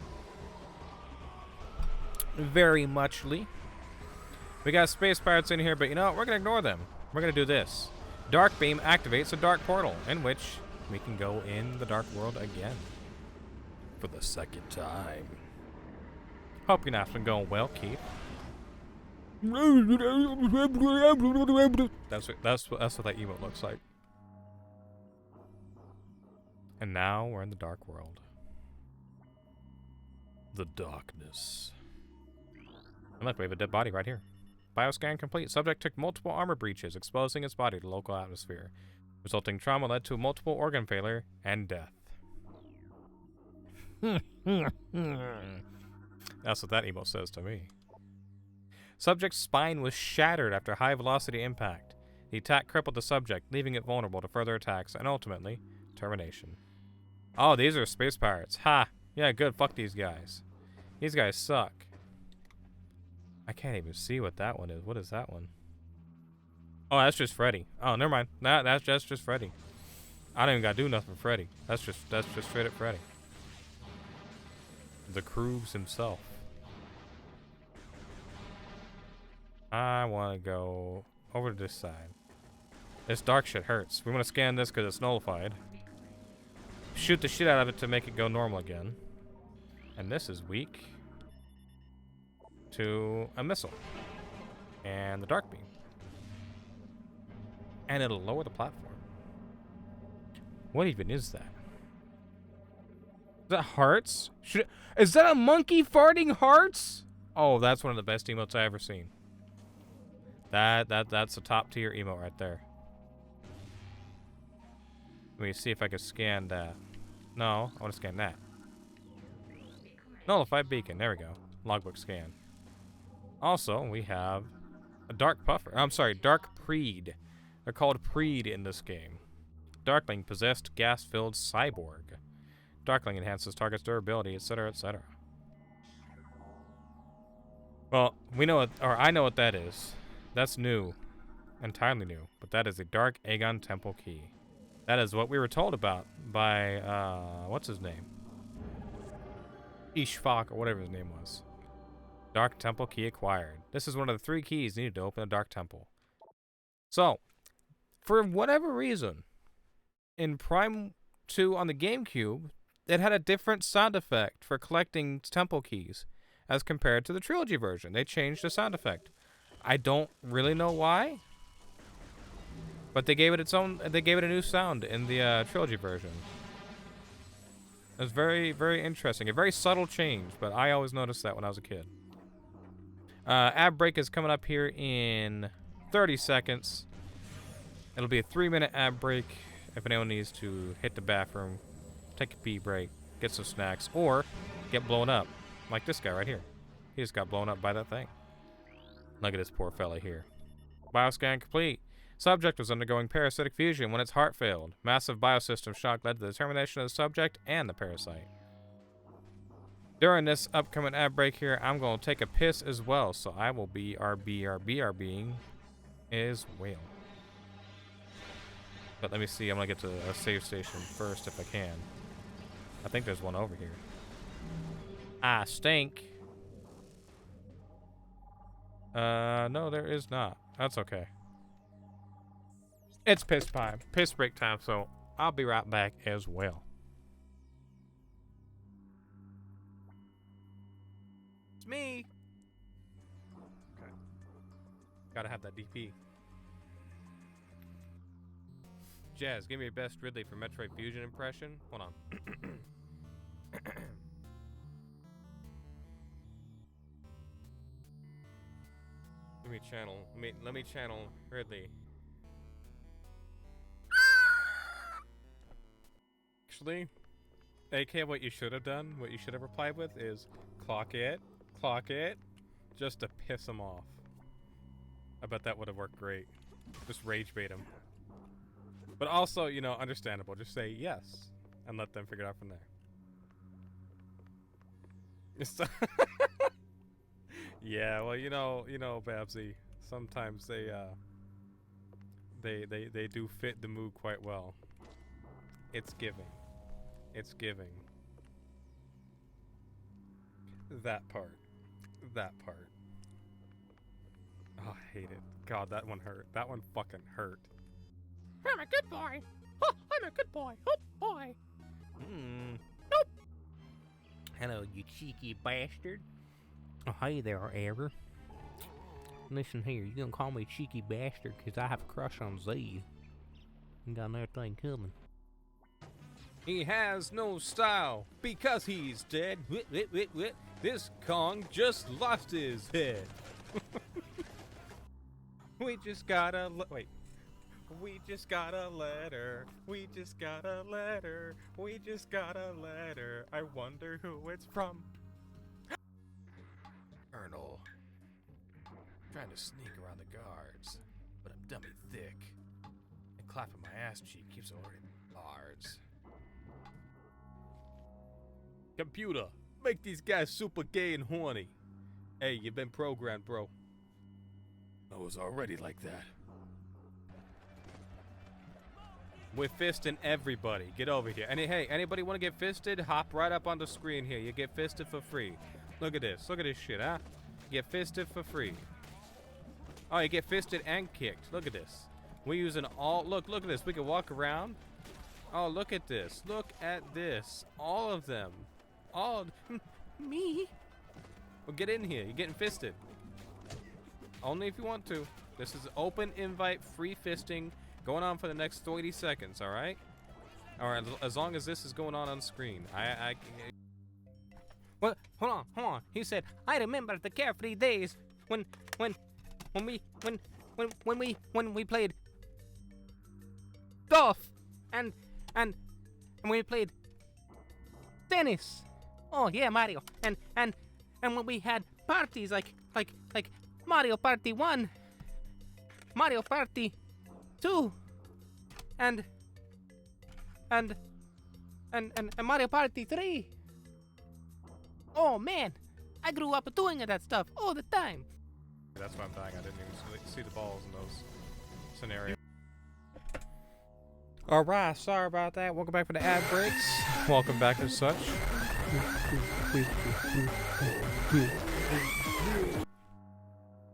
Very muchly. We got space pirates in here, but you know what? We're going to ignore them. We're going to do this. Dark beam activates a dark portal, in which we can go in the dark world again. For the second time. Hope your nap's been going well, Keith. That's what that emote looks like. And now we're in the dark world. The darkness. And look, we have a dead body right here. Bioscan complete. Subject took multiple armor breaches, exposing its body to local atmosphere. Resulting trauma led to multiple organ failure and death. That's what that emote says to me. Subject's spine was shattered after high-velocity impact. The attack crippled the subject, leaving it vulnerable to further attacks and ultimately termination. Oh, these are space pirates. Ha! Yeah, good. Fuck these guys. These guys suck. I can't even see what that one is. What is that one? Oh, that's just Freddy. Oh, never mind. That's just Freddy. I don't even gotta do nothing for Freddy. That's just straight up Freddy. The Kroogs himself. I want to go over to this side. This dark shit hurts. We want to scan this because it's nullified. Shoot the shit out of it to make it go normal again. And this is weak to a missile. And the dark beam. And it'll lower the platform. What even is that? Is that hearts? Is that a monkey farting hearts? Oh, that's one of the best emotes I've ever seen. That's a top tier emote right there. Let me see if I can scan that. No, I want to scan that. Nullified beacon. There we go. Logbook scan. Also, we have a dark puffer. I'm sorry, dark preed. They're called preed in this game. Darkling possessed gas-filled cyborg. Darkling enhances target's durability, etc., etc. Well, we know what, or I know what that is. That's new. Entirely new. But that is a Dark Aegon Temple key. That is what we were told about by, what's his name? Ishfaq, or whatever his name was. Dark Temple key acquired. This is one of the 3 keys needed to open a Dark Temple. So, for whatever reason, in Prime 2 on the GameCube, it had a different sound effect for collecting temple keys as compared to the trilogy version. They changed the sound effect. I don't really know why, but they gave it its own. They gave it a new sound in the trilogy version. It was very, very interesting. A very subtle change, but I always noticed that when I was a kid. Ad break is coming up here in 30 seconds. It'll be a 3-minute ad break if anyone needs to hit the bathroom, take a pee break, get some snacks, or get blown up. Like this guy right here. He just got blown up by that thing. Look at this poor fella here. Bioscan complete. Subject was undergoing parasitic fusion when its heart failed. Massive biosystem shock led to the termination of the subject and the parasite. During this upcoming ad break here, I'm going to take a piss as well, so I will be RBing as well. But let me see, I'm going to get to a save station first if I can. I think there's one over here. I stink. No, there is not. That's okay. It's piss break time, so I'll be right back as well. It's me. Okay. Gotta have that DP. Jazz, give me your best Ridley for Metroid Fusion impression. Hold on. Let me channel Ridley. Actually, AK, what you should have done, what you should have replied with is clock it, just to piss him off. I bet that would have worked great. Just rage bait him. But also, you know, understandable. Just say yes and let them figure it out from there. Yeah, well, you know, Babsy. Sometimes they do fit the mood quite well. It's giving. It's giving. That part. Oh, I hate it. God, that one hurt. That one fucking hurt. I'm a good boy. Oh, I'm a good boy. Oh, boy. Nope. Hello, you cheeky bastard. Oh, hey there, Error. Listen here, you gonna call me cheeky bastard because I have a crush on Z. You got another thing coming. He has no style because he's dead. This Kong just lost his head. We just got a letter. We just got a letter. I wonder who it's from. Colonel. Trying to sneak around the guards, but I'm dummy thick. And clapping my ass cheek keeps ordering guards. Computer, make these guys super gay and horny. Hey, you've been programmed, bro. I was already like that. We're fisting everybody. Get over here. Hey, anybody want to get fisted? Hop right up on the screen here. You get fisted for free. Look at this. Look at this shit, huh? You get fisted for free. Oh, you get fisted and kicked. Look at this. We're using all... Look at this. We can walk around. Oh, look at this. Look at this. All of them. All... Me? Well, get in here. You're getting fisted. Only if you want to. This is open invite, free fisting, going on for the next 30 seconds, alright? Alright, as long as this is going on screen. What? Hold on. He said, I remember the carefree days when we played golf and we played tennis. Oh yeah, Mario. And when we had parties like Mario Party 1, Mario Party 2, and Mario Party 3. Oh man, I grew up doing that stuff all the time. That's why I'm dying. I didn't even see the balls in those scenarios. Alright, sorry about that. Welcome back for the ad breaks. Welcome back as such.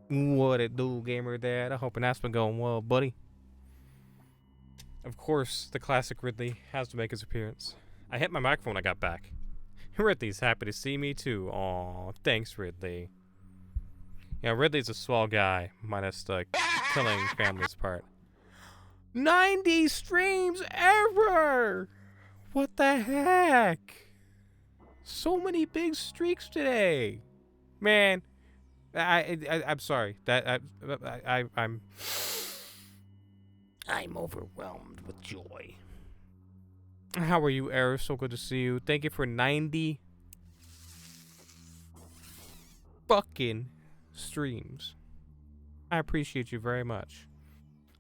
What it do, gamer dad? I hope that's been going well, buddy. Of course, the classic Ridley has to make his appearance. I hit my microphone when I got back. Ridley's happy to see me too. Aw, thanks, Ridley. Yeah, Ridley's a swell guy, minus the killing families part. 90 streams ever! What the heck? So many big streaks today. Man, I'm sorry. I'm overwhelmed with joy. How are you, Eris? So good to see you. Thank you for 90 fucking streams. I appreciate you very much.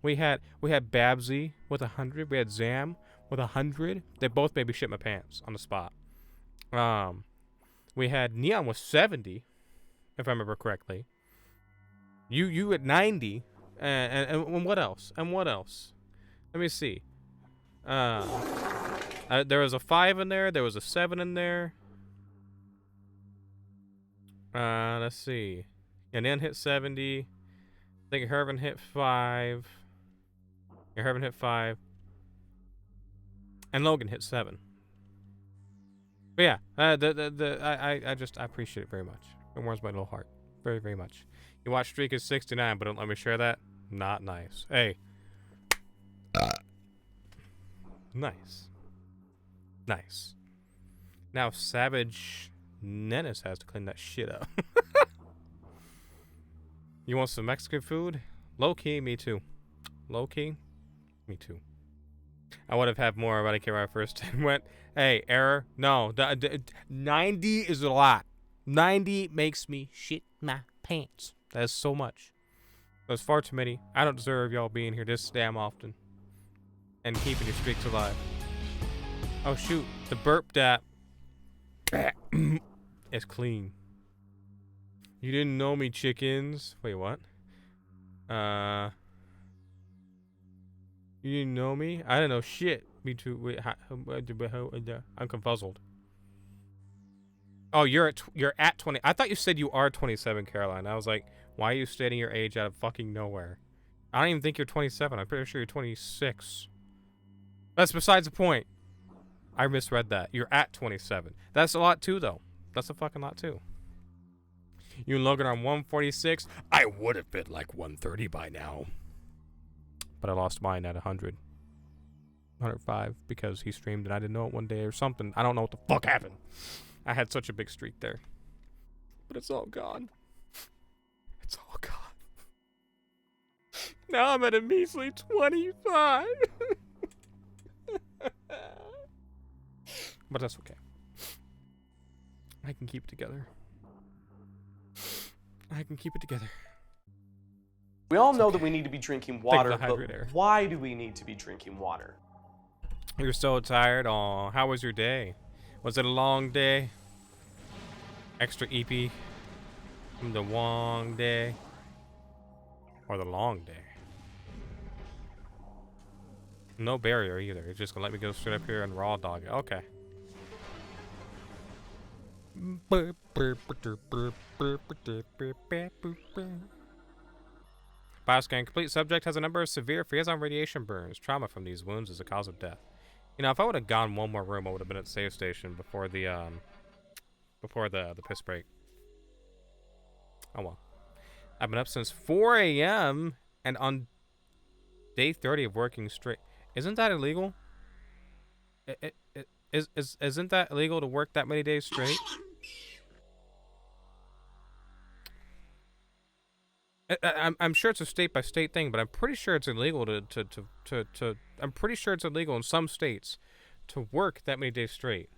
We had Babsy with 100. We had Zam with 100. They both made me shit my pants on the spot. We had Neon with 70, if I remember correctly. You at 90, and what else? And what else? Let me see. There was a 5 in there. There was a 7 in there. Let's see. And then hit 70. I think Hervin hit 5. Yeah, Hervin hit 5. And Logan hit 7. But yeah, I appreciate it very much. It warms my little heart. Very, very much. You watch Streak is 69, but don't let me share that? Not nice. Hey. Nice. Nice. Now Savage Nenis has to clean that shit up. You want some Mexican food? Low key, me too. Low key, me too. I would have had more, but I came when I first went. Hey, error. No, 90 is a lot. 90 makes me shit my pants. That is so much. That's far too many. I don't deserve y'all being here this damn often. And keeping your streaks alive. Oh shoot, the burp that is clean. You didn't know me, chickens. Wait, what? You didn't know me? I don't know shit. Me too. Wait, I'm confuzzled. Oh, you're at 20. I thought you said you are 27, Caroline. I was like, why are you stating your age out of fucking nowhere? I don't even think you're 27. I'm pretty sure you're 26. That's besides the point. I misread that. You're at 27. That's a lot too, though. That's a fucking lot too. You and Logan are on 146. I would have been like 130 by now. But I lost mine at 100. 105 because he streamed and I didn't know it one day or something. I don't know what the fuck happened. I had such a big streak there. But it's all gone. It's all gone. Now I'm at a measly 25. But that's okay. I can keep it together. I can keep it together. We all know that we need to be drinking water, but air. why do we need to be drinking water? You're so tired. Aw, how was your day? Was it a long day? Extra EP from the long day? Or the long day? No barrier either. It's just gonna let me go straight up here and raw dog it. Okay. Bioscan complete. Subject has a number of severe Phazon radiation burns. Trauma from these wounds is a cause of death. You know, if I would have gone one more room, I would have been at the save station before the piss break. Oh well. I've been up since 4 a.m. and on day 30 of working straight. Isn't that illegal? Isn't that illegal to work that many days straight? I'm sure it's a state by state thing, but I'm pretty sure it's illegal to I'm pretty sure it's illegal in some states to work that many days straight.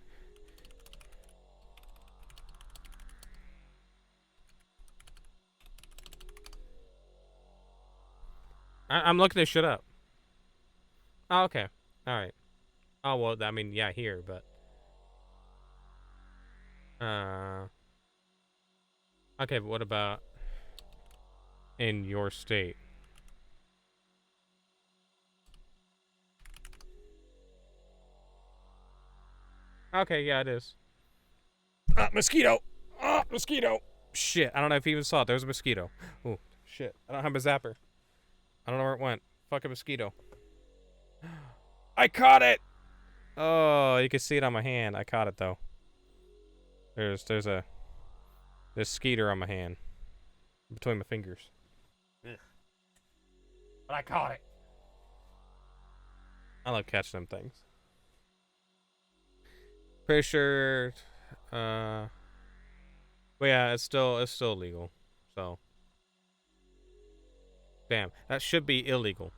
I'm looking this shit up. Oh, okay. All right. Oh, well, I mean, yeah, here, but okay, but what about in your state? Okay, yeah, it is. Ah, mosquito! Ah, mosquito! Shit, I don't know if you even saw it. There was a mosquito. Oh, shit. I don't have a zapper. I don't know where it went. Fucking mosquito. I caught it! Oh, you can see it on my hand. I caught it, though. There's skeeter on my hand. Between my fingers. Ugh. But I caught it. I love catching them things. Pretty sure, but yeah, it's still illegal. So, damn, that should be illegal.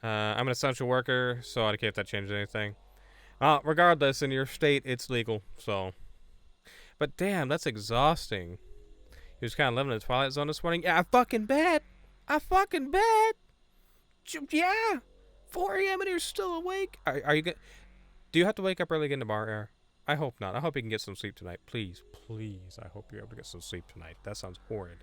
I'm an essential worker, so I don't care if that changes anything. Regardless, in your state, it's legal, so. But damn, that's exhausting. He was kind of living in the Twilight Zone this morning. Yeah, I fucking bet. Yeah. 4 a.m. and you're still awake. Are you good? Do you have to wake up early to get in the bar air? I hope not. I hope you can get some sleep tonight. Please, please. I hope you're able to get some sleep tonight. That sounds horrid.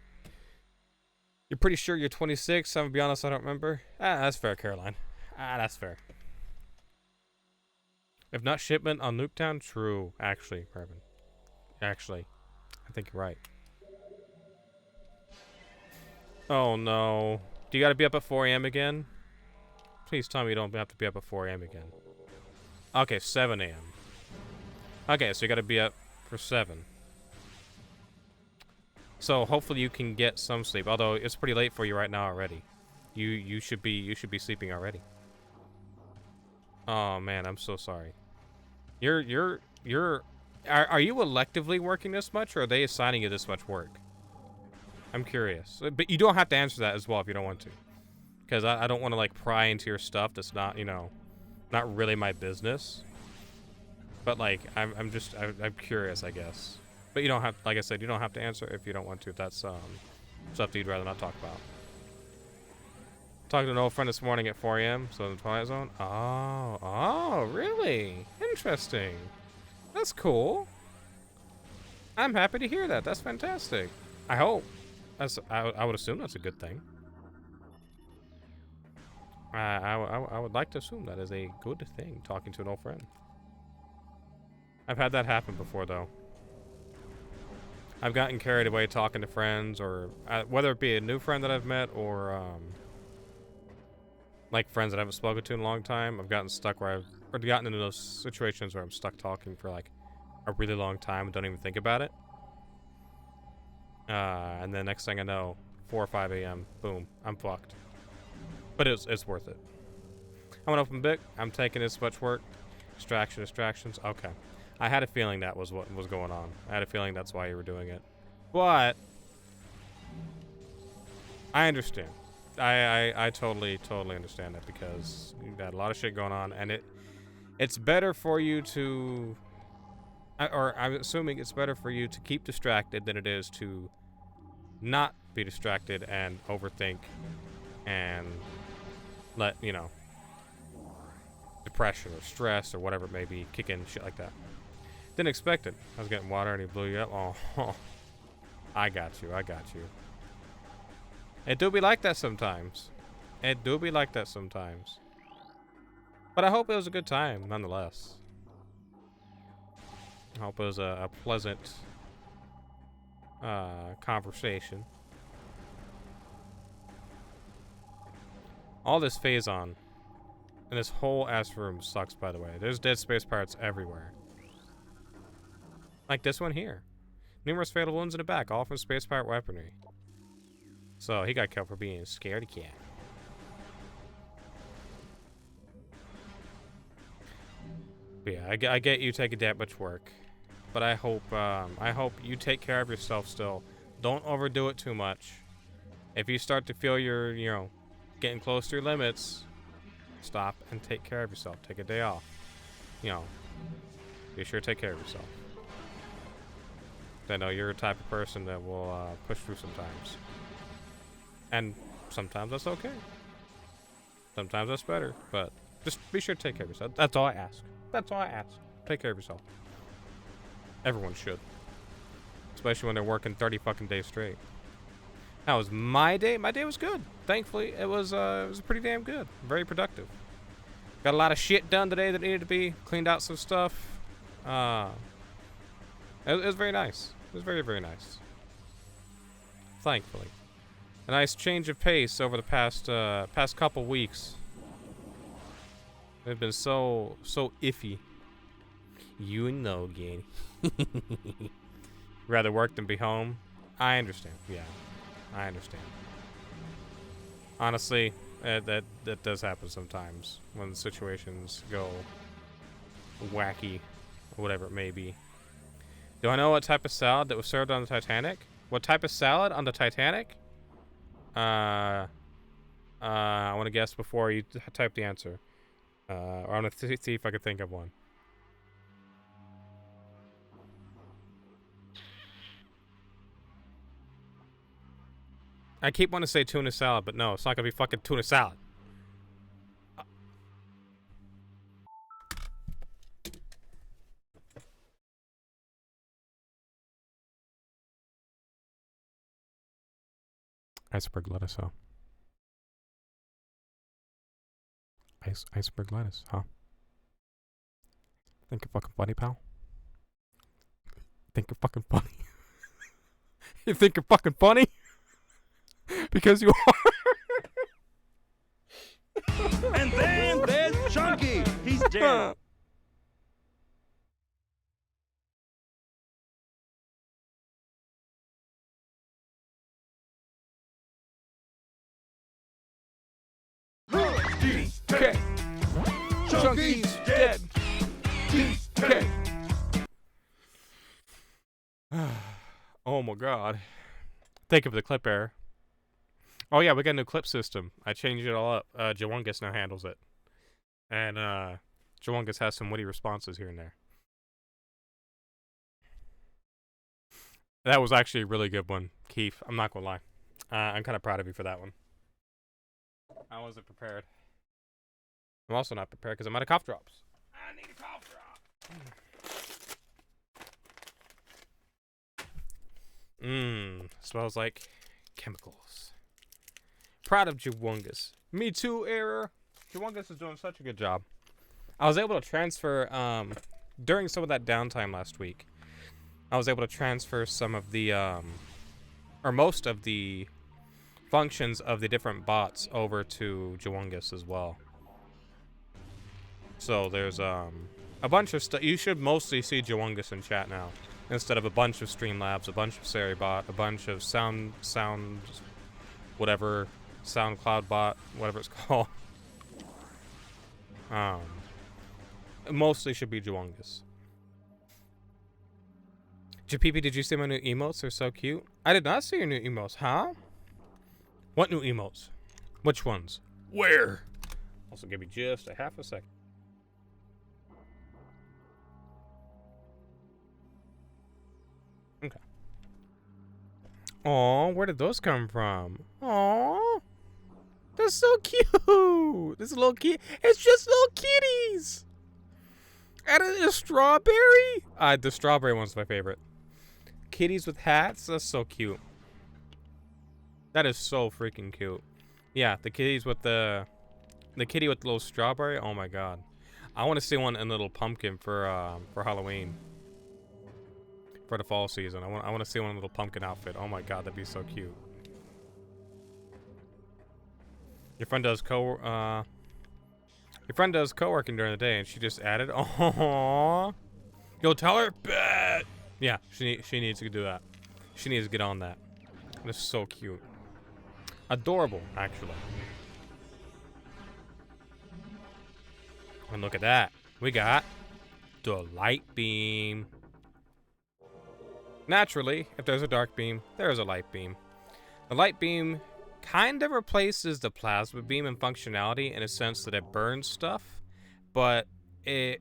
You're pretty sure you're 26? I'm gonna be honest, I don't remember. That's fair, Caroline. That's fair. If not shipment on Nuketown, true. Actually, Marvin. Actually, I think you're right. Oh no. Do you gotta be up at 4 a.m. again? Please tell me you don't have to be up at 4 a.m. again. Okay, 7 a.m. Okay, so you gotta be up for 7. So hopefully you can get some sleep. Although it's pretty late for you right now already. You should be sleeping already. Oh man, I'm so sorry. Are you electively working this much, or are they assigning you this much work? I'm curious. But you don't have to answer that as well if you don't want to. Because I don't want to, like, pry into your stuff that's not, you know, not really my business. But, like, I'm curious, I guess. But you don't have, like I said, you don't have to answer if you don't want to. If that's stuff you'd rather not talk about. Talking to an old friend this morning at 4 a.m. So in the Twilight Zone. Oh, really? Interesting. That's cool. I'm happy to hear that. That's fantastic. I hope. I would assume that's a good thing. I would like to assume that is a good thing, talking to an old friend. I've had that happen before, though. I've gotten carried away talking to friends, or whether it be a new friend that I've met, or like friends that I haven't spoken to in a long time. I've gotten stuck where I've gotten into those situations where I'm stuck talking for like a really long time and don't even think about it. And then next thing I know, 4 or 5 a.m., boom, I'm fucked. But it's worth it. I'm an open book. I'm taking this much work. Distractions. Okay. I had a feeling that was what was going on. I had a feeling that's why you were doing it. But I understand. I totally understand that, because you've got a lot of shit going on, and it's better for you to, or I'm assuming it's better for you to keep distracted than it is to not be distracted and overthink and let, you know, depression or stress or whatever it may be kick in, shit like that. Didn't expect it. I was getting water and he blew you up. Oh, I got you. It do be like that sometimes. But I hope it was a good time, nonetheless. I hope it was a pleasant conversation. All this phase-on and this whole ass room sucks, by the way. There's dead space parts everywhere. Like this one here. Numerous fatal wounds in the back, all from space pirate weaponry. So he got killed for being a scaredy cat. But yeah, I get you taking that much work, but I hope you take care of yourself still. Don't overdo it too much. If you start to feel you're, you know, getting close to your limits, stop and take care of yourself. Take a day off. You know, be sure to take care of yourself. I know you're a type of person that will push through sometimes. And sometimes that's okay. Sometimes that's better. But just be sure to take care of yourself. That's all I ask. Take care of yourself. Everyone should. Especially when they're working 30 fucking days straight. How was my day? My day was good. Thankfully, it was pretty damn good. Very productive. Got a lot of shit done today that needed to be cleaned out, some stuff. It was very nice. It was very, very nice. Thankfully. A nice change of pace over the past couple weeks. They've been so iffy. You know, Ganny. Rather work than be home. I understand. Yeah, I understand. Honestly, that does happen sometimes when the situations go wacky, or whatever it may be. Do I know what type of salad that was served on the Titanic? What type of salad on the Titanic? I want to guess before you type the answer. Or I want to see if I could think of one. I keep wanting to say tuna salad, but no, it's not gonna be fucking tuna salad. Iceberg lettuce, huh? Iceberg lettuce, huh? Think you're fucking funny, pal? Think you're fucking funny? You think you're fucking funny? Because you are. And then there's Chunky. He's dead. DK. Chunky's dead. DK. Oh my god. Thank you for the clip error. Oh yeah, we got a new clip system. I changed it all up. Jawungus now handles it. And Jawungus has some witty responses here and there. That was actually a really good one, Keith. I'm not gonna lie. I'm kind of proud of you for that one. I wasn't prepared. I'm also not prepared because I'm out of cough drops. I need a cough drop. Smells like chemicals. Proud of Jawungus. Me too, error. Jawungus is doing such a good job. I was able to transfer, during some of that downtime last week, I was able to transfer some of the, or most of the functions of the different bots over to Jawungus as well. So there's, a bunch of stuff. You should mostly see Jawungus in chat now, instead of a bunch of Streamlabs, a bunch of Seribot, a bunch of whatever, SoundCloud bot, whatever it's called. Mostly should be Jawungus. JPP, did you see my new emotes? They're so cute. I did not see your new emotes, huh? What new emotes? Which ones? Where? Also, give me just a half a second. Okay. Aw, where did those come from? Aw. They're so cute. This little kid. It's just little kitties. And a strawberry. The strawberry one's my favorite. Kitties with hats. That's so cute. That is so freaking cute. Yeah, the kitties with the kitty with the little strawberry. Oh my god. I want to see one in a little pumpkin for Halloween. For the fall season. I want to see one in a little pumpkin outfit. Oh my god, that'd be so cute. Your friend does co-working during the day, and she just added. Aww. Yo, tell her. Bet. Yeah, she needs to do that. She needs to get on that. That's so cute. Adorable, actually. And look at that. We got the light beam. Naturally, if there's a dark beam, there's a light beam. The light beam kind of replaces the plasma beam in functionality in a sense that it burns stuff, but it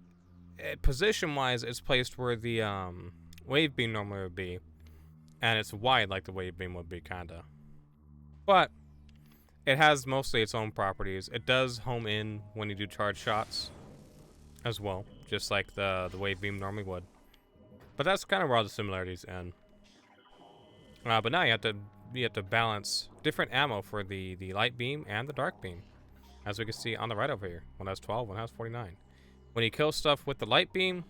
position-wise, it's placed where the wave beam normally would be, and it's wide like the wave beam would be, kinda. But it has mostly its own properties. It does home in when you do charge shots as well, just like the wave beam normally would. But that's kind of where all the similarities end. But now you have to balance different ammo for the light beam and the dark beam, as we can see on the right over here. One has 12, one has 49. When you kill stuff with the light beam,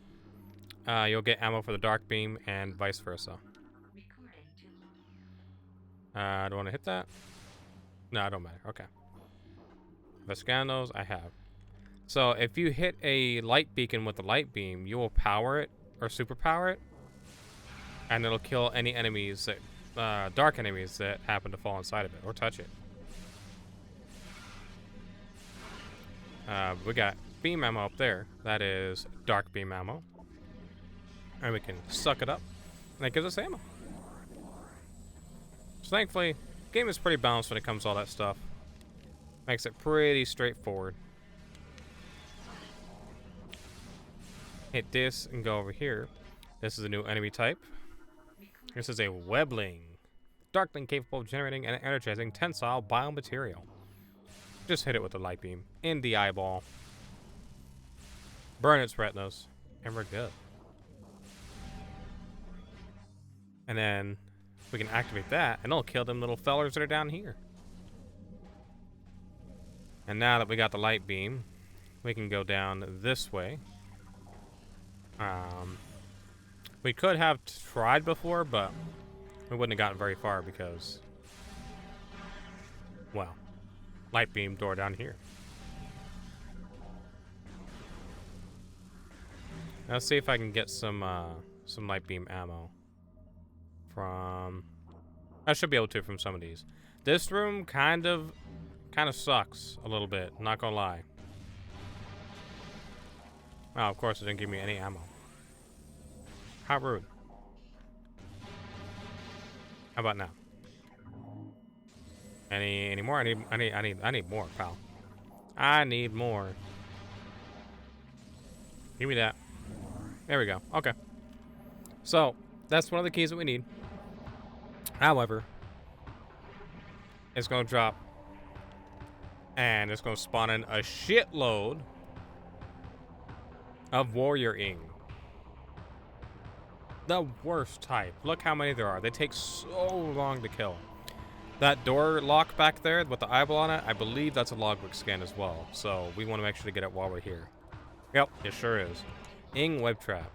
you'll get ammo for the dark beam, and vice versa. Do I want to hit that? No, it don't matter. Okay. If I scan those, I have. So if you hit a light beacon with the light beam, you will power it or superpower it, and it'll kill any enemies that dark enemies that happen to fall inside of it or touch it. We got beam ammo up there. That is dark beam ammo, and we can suck it up, and that gives us ammo. So thankfully, the game is pretty balanced when it comes to all that stuff. Makes it pretty straightforward. Hit this and go over here. This is a new enemy type. This is a webling. Darkling capable of generating and energizing tensile biomaterial. Just hit it with a light beam in the eyeball. Burn its retinas, and we're good. And then we can activate that, and it'll kill them little fellers that are down here. And now that we got the light beam, we can go down this way. We could have tried before, but we wouldn't have gotten very far because, well, light beam door down here. Let's see if I can get some light beam ammo from. I should be able to from some of these. This room kind of sucks a little bit. Not gonna lie. Oh, of course it didn't give me any ammo. How rude. How about now? Any more? I need more, pal. I need more. Give me that. There we go. Okay. So that's one of the keys that we need. However, it's gonna drop, and it's gonna spawn in a shitload of warrior ing. The worst type. Look how many there are. They take so long to kill. That door lock back there with the eyeball on it, I believe that's a logbook scan as well. So we want to make sure to get it while we're here. Yep, it sure is. Ing web trap.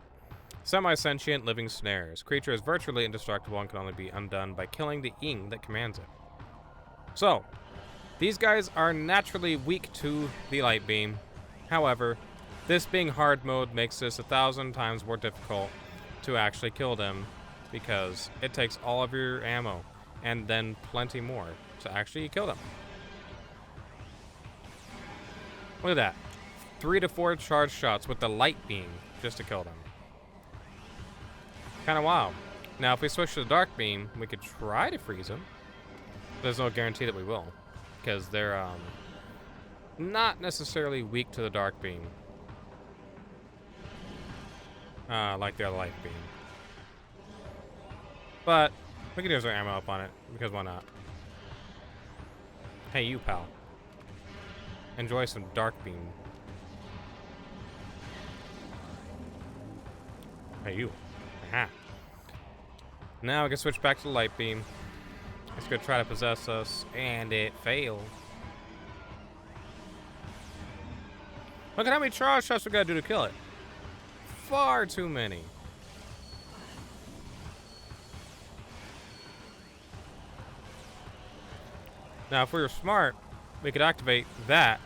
Semi-sentient living snares. Creature is virtually indestructible and can only be undone by killing the ing that commands it. So, these guys are naturally weak to the light beam. However, this being hard mode makes this 1,000 times more difficult to actually kill them because it takes all of your ammo and then plenty more to actually kill them. Look at that. 3 to 4 charge shots with the light beam just to kill them. Kind of wild. Now, if we switch to the dark beam, we could try to freeze them. There's no guarantee that we will, because they're not necessarily weak to the dark beam, like the other light beam. But we can use our ammo up on it, because why not? Hey, you pal. Enjoy some dark beam. Hey, you. Aha. Now we can switch back to the light beam. It's gonna try to possess us, and it failed. Look at how many charge shots we gotta do to kill it. Far too many. Now, if we were smart, we could activate that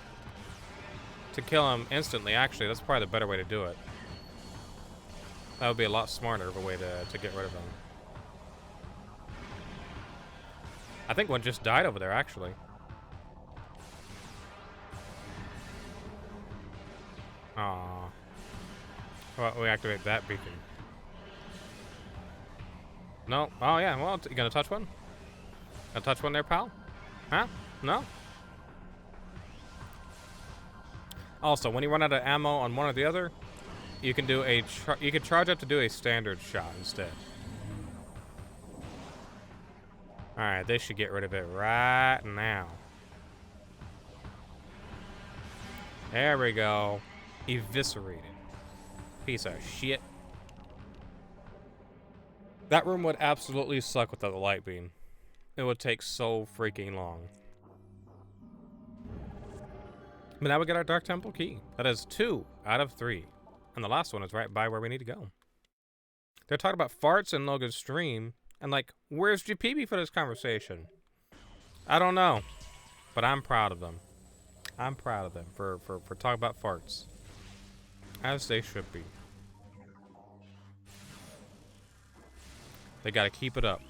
to kill him instantly. Actually, that's probably the better way to do it. That would be a lot smarter of a way to get rid of him. I think one just died over there, actually. Aww. Well, we activate that beacon. No? Oh, yeah. Well, you gonna touch one? Gonna touch one there, pal? Huh? No? Also, when you run out of ammo on one or the other, you can do you can charge up to do a standard shot instead. Alright, this should get rid of it right now. There we go. Eviscerated. Piece of shit. That room would absolutely suck without the light beam. It would take so freaking long. But now we get our Dark Temple key. That is 2 out of 3. And the last one is right by where we need to go. They're talking about farts in Logan's stream. And like, where's GPB for this conversation? I don't know. But I'm proud of them. I'm proud of them for talking about farts. As they should be. They gotta keep it up.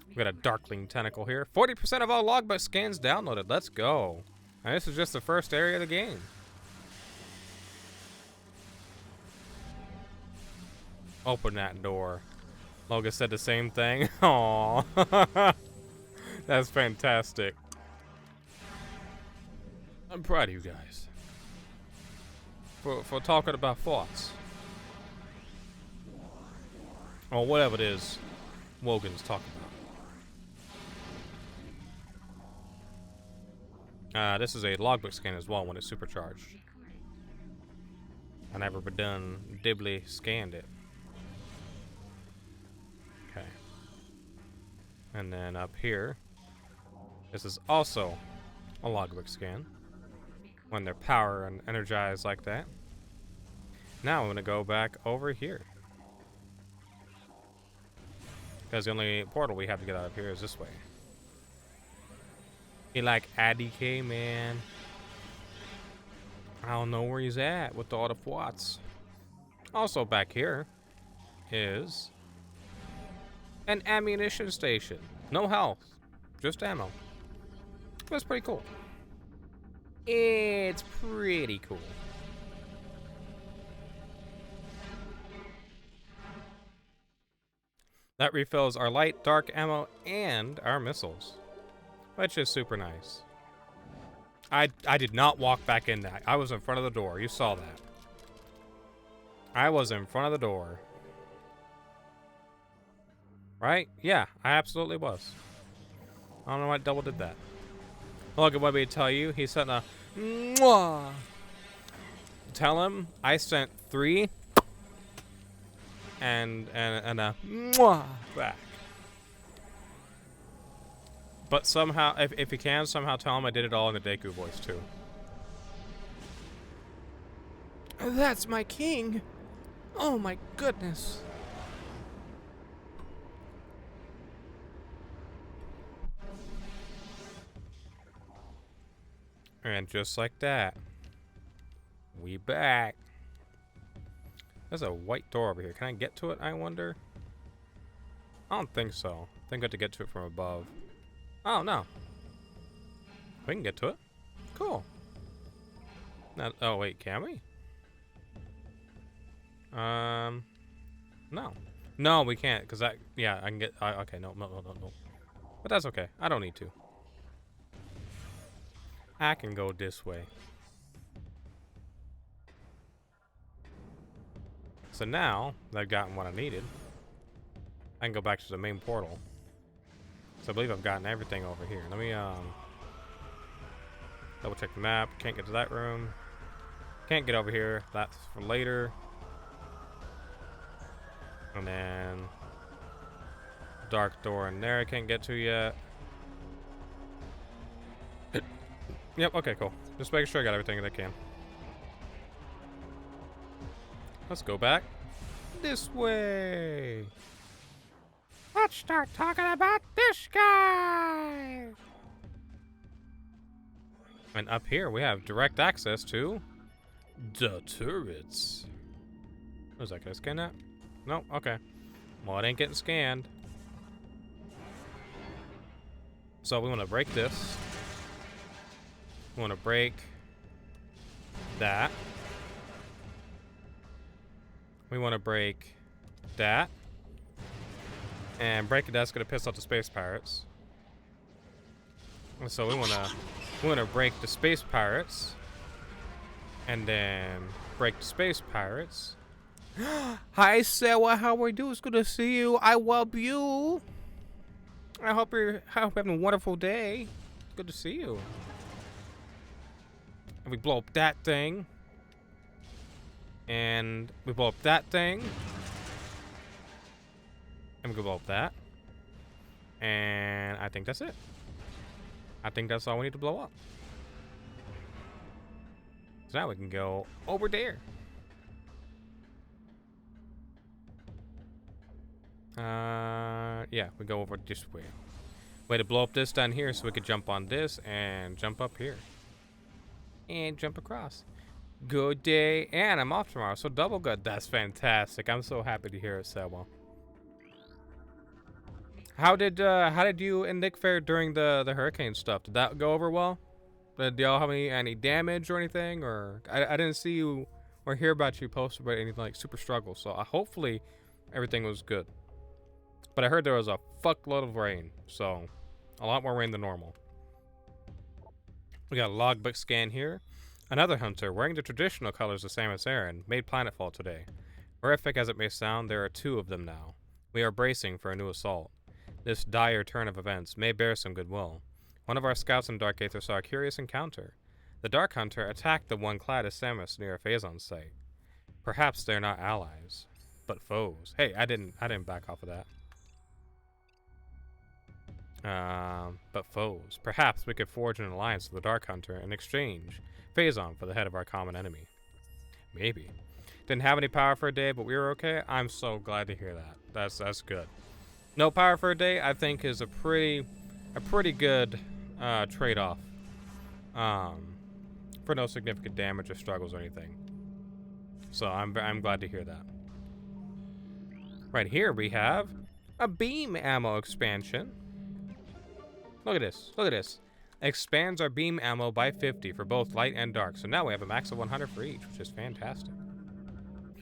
We got a Darkling tentacle here. 40% of all logbook scans downloaded. Let's go. And this is just the first area of the game. Open that door. Logan said the same thing. Aww. That's fantastic. I'm proud of you guys. For talking about thoughts. Or whatever it is Wogan's talking about. This is a logbook scan as well when it's supercharged. I never done Dibbly scanned it. Okay. And then up here, this is also a logbook scan when they're power and energized like that. Now I'm gonna go back over here because the only portal we have to get out of here is this way. He like IDK, man. I don't know where he's at with all the Watts. Also back here is an ammunition station. No health, just ammo. That's pretty cool. It's pretty cool. That refills our light, dark ammo, and our missiles, which is super nice. I did not walk back in that. I was in front of the door. You saw that. I was in front of the door. Right? Yeah, I absolutely was. I don't know why Double did that. Look at what we tell you. He sent a mwah. Tell him I sent 3 and a mwah back. But somehow, if you can, somehow tell him I did it all in the Deku voice too. That's my king. Oh my goodness. And just like that, we back. There's a white door over here. Can I get to it, I wonder? I don't think so. I think I have to get to it from above. Oh, no. We can get to it. Cool. Now, oh, wait, can we? No. No, we can't, because that, yeah, I can get, okay, no. But that's okay. I don't need to. I can go this way. So now that I've gotten what I needed, I can go back to the main portal. So I believe I've gotten everything over here. Let me double check the map. Can't get to that room. Can't get over here. That's for later. And then dark door in there I can't get to yet. Yep, okay, cool. Just making sure I got everything that I can. Let's go back this way. Let's start talking about this guy. And up here we have direct access to the turrets. What is that? Can I scan that? No? Okay. Well, it ain't getting scanned. So we want to break this. We want to break that. We want to break that. And breaking that's gonna piss off the space pirates. And so we wanna break the space pirates. And then break the space pirates. Hi Sarah, how are you? It's good to see you. I love you. I hope you're having a wonderful day. Good to see you. And we blow up that thing. And we blow up that thing. And we can blow up that. And I think that's it. I think that's all we need to blow up. So now we can go over there. Yeah, we go over this way. Way to blow up this down here so we could jump on this and jump up here. And jump across. Good day, and I'm off tomorrow, so double good. That's fantastic. I'm so happy to hear it, Selma. How did you and Nick fare during the hurricane stuff? Did that go over well? Did y'all have any damage or anything? Or I didn't see you or hear about you post about anything like super struggle. So hopefully everything was good. But I heard there was a fuckload of rain, so a lot more rain than normal. We got a logbook scan here. Another hunter, wearing the traditional colors of Samus Aran, made planetfall today. Horrific as it may sound, there are 2 of them now. We are bracing for a new assault. This dire turn of events may bear some goodwill. One of our scouts in Dark Aether saw a curious encounter. The Dark Hunter attacked the one clad as Samus near a Phazon site. Perhaps they're not allies, but foes. Hey, I didn't back off of that. But foes. Perhaps we could forge an alliance with the Dark Hunter and exchange Phazon for the head of our common enemy. Maybe. Didn't have any power for a day, but we were okay. I'm so glad to hear that. That's good. No power for a day, I think, is a pretty good trade-off. For no significant damage or struggles or anything. So I'm glad to hear that. Right here we have a beam ammo expansion. Look at this. Look at this. Expands our beam ammo by 50 for both light and dark. So now we have a max of 100 for each, which is fantastic.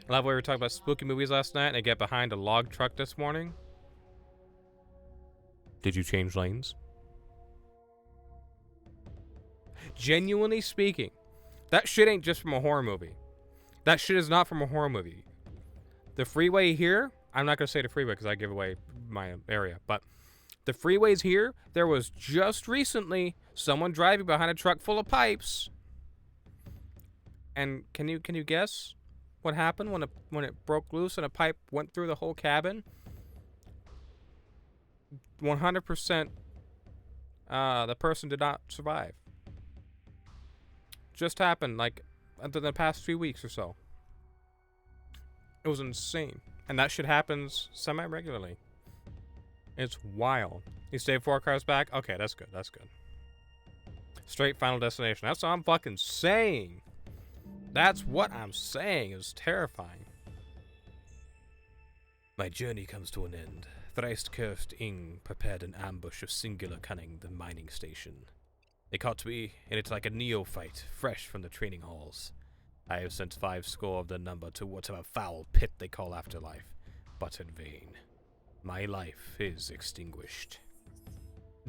I love the way we were talking about spooky movies last night and I get behind a log truck this morning. Did you change lanes? Genuinely speaking, that shit ain't just from a horror movie. That shit is not from a horror movie. The freeway here, I'm not going to say the freeway because I give away my area, but the freeways here, there was just recently someone driving behind a truck full of pipes. And can you guess what happened when it broke loose and a pipe went through the whole cabin? 100% the person did not survive. Just happened like within the past few weeks or so. It was insane. And that shit happens semi-regularly. It's wild. You stayed 4 cars back? Okay, that's good. That's good. Straight Final Destination. That's what I'm fucking saying. That's what I'm saying. It's terrifying. My journey comes to an end. Thrice cursed Ing prepared an ambush of singular cunning the mining station. They caught me, and it's like a neophyte, fresh from the training halls. I have sent 5 score of their number to whatever foul pit they call afterlife, but in vain. My life is extinguished.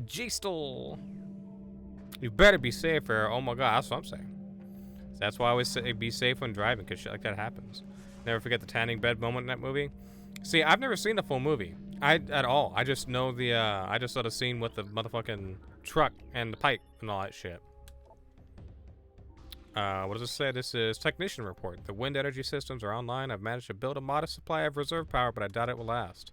Gistel! You better be safer. Oh my god, that's what I'm saying. That's why I always say be safe when driving, because shit like that happens. Never forget the tanning bed moment in that movie. See, I've never seen the full movie. At all. I just know the, I just saw the scene with the motherfucking truck and the pipe and all that shit. What does it say? This is Technician Report. The wind energy systems are online. I've managed to build a modest supply of reserve power, but I doubt it will last.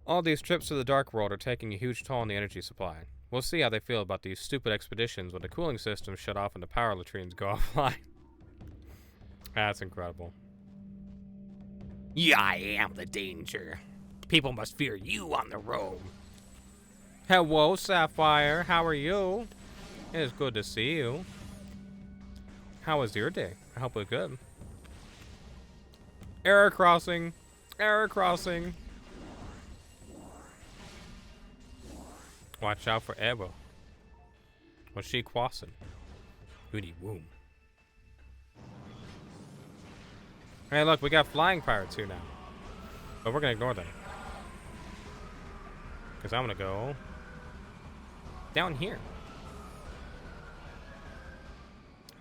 All these trips to the Dark World are taking a huge toll on the energy supply. We'll see how they feel about these stupid expeditions when the cooling systems shut off and the power latrines go offline. That's incredible. Yeah, I am the danger. People must fear you on the road. Hello, Sapphire. How are you? It is good to see you. How was your day? I hope it was good. Error crossing. Error crossing. Watch out for Eva. What's she crossing? You need womb. Hey, look, we got flying pirates here now. But we're gonna ignore them. Because I'm gonna go down here.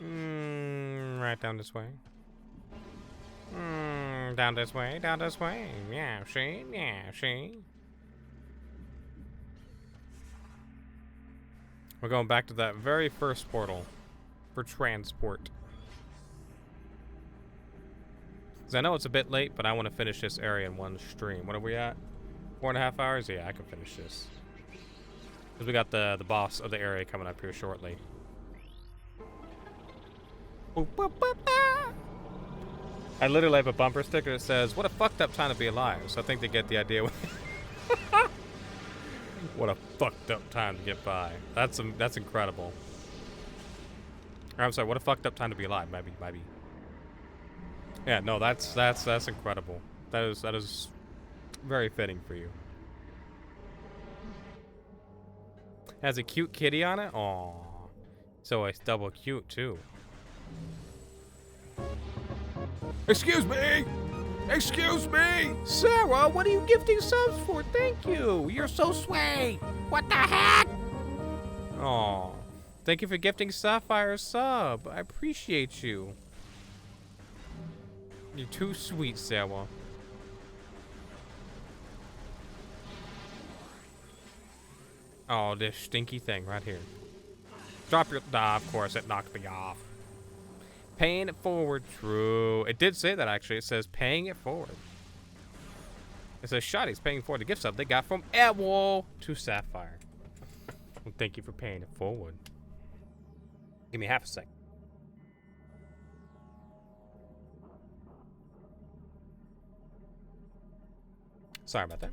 Right down this way. Down this way, down this way. Yeah, see? Yeah, see? We're going back to that very first portal for transport. Because I know it's a bit late, but I want to finish this area in one stream. What are we at? 4.5 hours? Yeah, I can finish this. Because we got the boss of the area coming up here shortly. I literally have a bumper sticker that says, "What a fucked up time to be alive." So I think they get the idea. What a fucked up time to get by. That's incredible. Or, I'm sorry, what a fucked up time to be alive. Maybe. Yeah, no, that's incredible. That is very fitting for you. Has a cute kitty on it? Aww. So it's double cute too. Excuse me! Excuse me! Sarah, what are you gifting subs for? Thank you. You're so sweet. What the heck? Aw. Thank you for gifting Sapphire a sub. I appreciate you. You're too sweet, Sarah. Oh, this stinky thing right here. Drop your... Ah, of course, it knocked me off. Paying it forward. True. It did say that, actually. It says paying it forward. It says Shotty's paying forward the gift sub they got from Edwall to Sapphire. Well, thank you for paying it forward. Give me half a second. Sorry about that.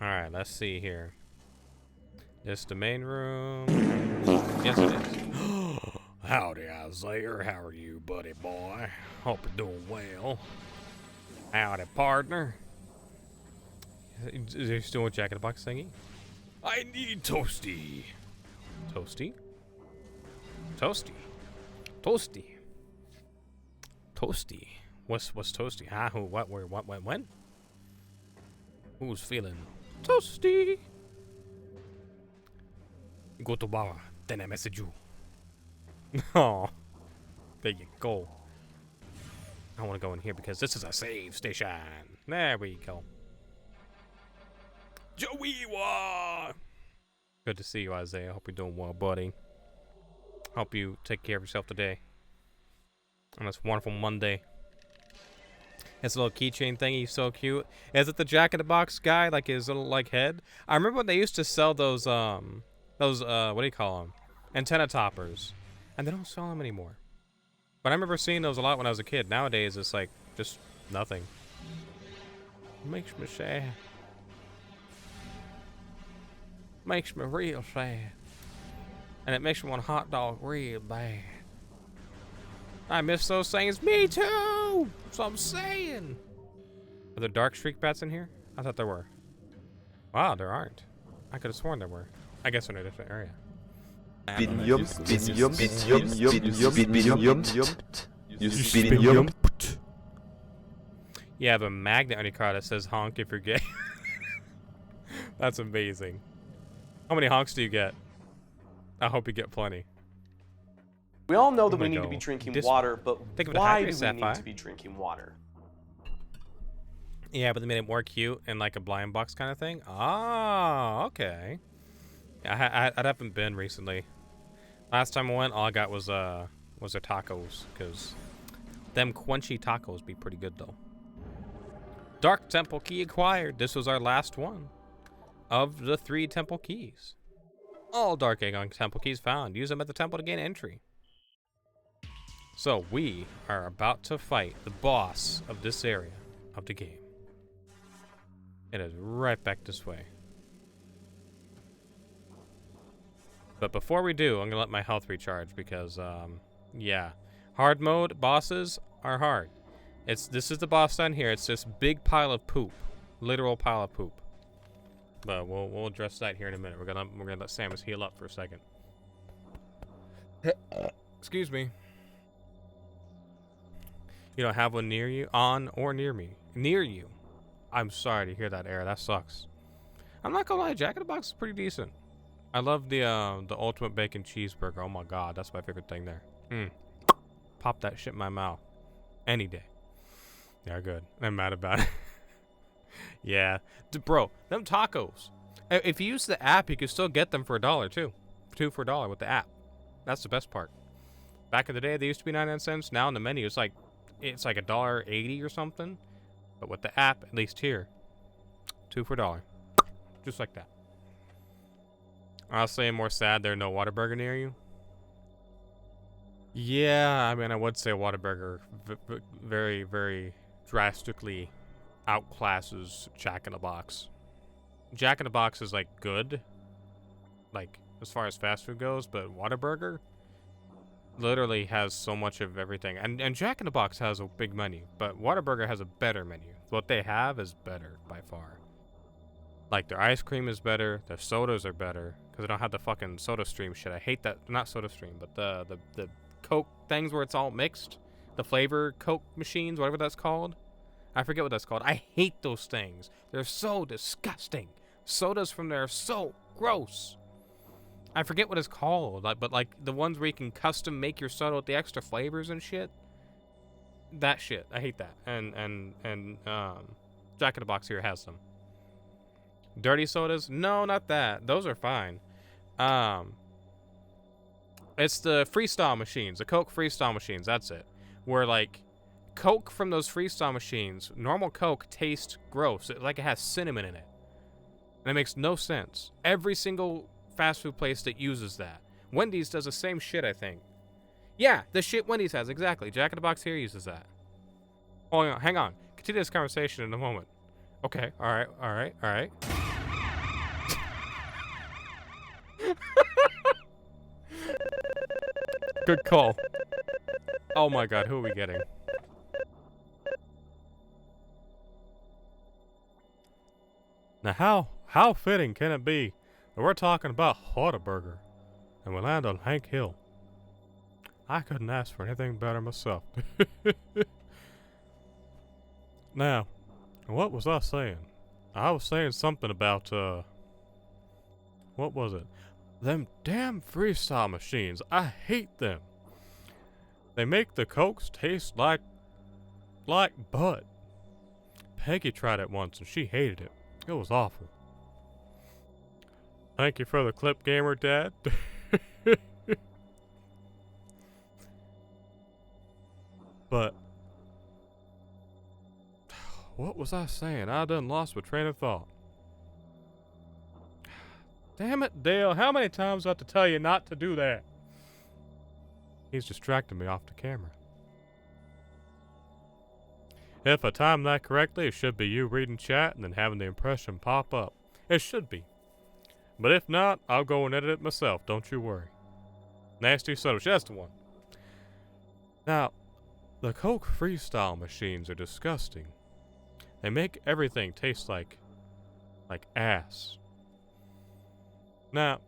Alright, let's see here. This the main room. Yes, it is. Howdy, Isaiah. How are you, buddy boy? Hope you're doing well. Howdy, partner. Is there still a Jack in the Box thingy? I need Toasty. Toasty? Toasty. Toasty. Toasty. What's Toasty? Huh? Who? What? Where? What? When? Who's feeling toasty? Go to bar. Then I message you. Oh, there you go. I want to go in here because this is a save station. There we go. Joey-wa! Good to see you, Isaiah. Hope you're doing well, buddy. Hope you take care of yourself today on this wonderful Monday. His little keychain thingy, so cute. Is it the Jack in the Box guy, like his little like head? I remember when they used to sell those what do you call them? Antenna toppers, and they don't sell them anymore. But I remember seeing those a lot when I was a kid. Nowadays, it's like just nothing. Makes me sad. Makes me real sad. And it makes me want a hot dog real bad. I miss those things. Me too! That's what I'm saying. Are there dark streak bats in here? I thought there were. Wow, there aren't. I could have sworn there were. I guess in a different area. You have a magnet on your car that says honk if you're gay. That's amazing. How many honks do you get? I hope you get plenty. We all know that we need to be drinking water, but why do we need to be drinking water? Yeah, but they made it more cute and like a blind box kind of thing. Ah, okay. I haven't been recently. Last time I went, all I got was their tacos, because them quenchy tacos be pretty good though. Dark Temple key acquired. This was our last one of the 3 temple keys. All Dark Aegon temple keys found. Use them at the temple to gain entry. So we are about to fight the boss of this area of the game. It is right back this way. But before we do, I'm gonna let my health recharge because, yeah, hard mode bosses are hard. This is the boss down here. It's this big pile of poop, literal pile of poop. But we'll address that here in a minute. We're gonna let Samus heal up for a second. Excuse me. You don't have one near you, on or near me, near you. I'm sorry to hear that, Era. That sucks. I'm not gonna lie, Jack in the Box is pretty decent. I love the ultimate bacon cheeseburger. Oh my god, that's my favorite thing there. Pop that shit in my mouth any day. Yeah, good. I'm mad about it. Yeah, bro, them tacos. If you use the app, you can still get them for $1 too. 2 for $1 with the app. That's the best part. Back in the day, they used to be 99 cents. Now in the menu, it's like $1.80 or something. But with the app, at least here, 2 for $1. Just like that. Honestly, I'm more sad there are no Whataburger near you. Yeah, I mean, I would say Whataburger very, very drastically outclasses Jack in the Box. Jack in the Box is like good, like as far as fast food goes, but Whataburger literally has so much of everything. And Jack in the Box has a big menu, but Whataburger has a better menu. What they have is better by far. Like, their ice cream is better, their sodas are better, because they don't have the fucking soda stream shit. I hate that. Not soda stream, but the Coke things where it's all mixed. The flavor Coke machines, whatever that's called. I forget what that's called. I hate those things. They're so disgusting. Sodas from there are so gross. I forget what it's called, but like the ones where you can custom make your soda with the extra flavors and shit. That shit, I hate that. And Jack in the Box here has them. Dirty sodas? No, not that. Those are fine. It's the freestyle machines, the Coke freestyle machines. That's it. Where like Coke from those freestyle machines, normal Coke tastes gross. Like it has cinnamon in it. And it makes no sense. Every single fast food place that uses that. Wendy's does the same shit, I think. Yeah, the shit Wendy's has, exactly. Jack in the Box here uses that. Oh, hang on. Continue this conversation in a moment. Okay, alright. Good call. Oh my god, who are we getting? Now how fitting can it be that we're talking about Whataburger and we land on Hank Hill? I couldn't ask for anything better myself. Now, what was I saying? I was saying something about, what was it? Them damn freestyle machines. I hate them. They make the Cokes taste like butt. Peggy tried it once and she hated it. It was awful. Thank you for the clip, gamer dad. But what was I saying? I done lost my train of thought. Damn it, Dale. How many times do I have to tell you not to do that? He's distracting me off the camera. If I time that correctly, it should be you reading chat and then having the impression pop up. It should be. But if not, I'll go and edit it myself, don't you worry. Nasty soda, that's the one. Now, the Coke freestyle machines are disgusting. They make everything taste like ass. Now,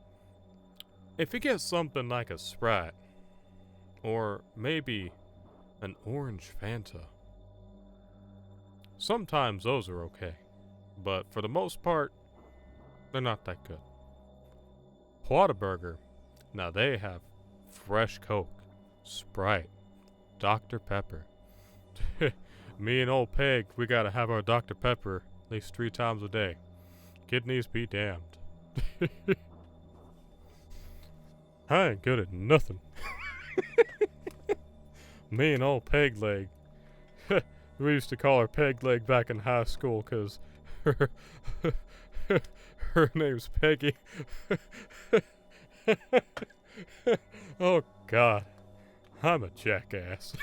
if you get something like a Sprite, or maybe an orange Fanta, sometimes those are okay, but for the most part, they're not that good. Whataburger, now they have fresh Coke, Sprite, Dr. Pepper. Me and old Peg, we gotta have our Dr. Pepper at least 3 times a day. Kidneys be damned. I ain't good at nothing. Me and old Peg Leg. We used to call her Peg Leg back in high school because her name's Peggy. Oh, God. I'm a jackass.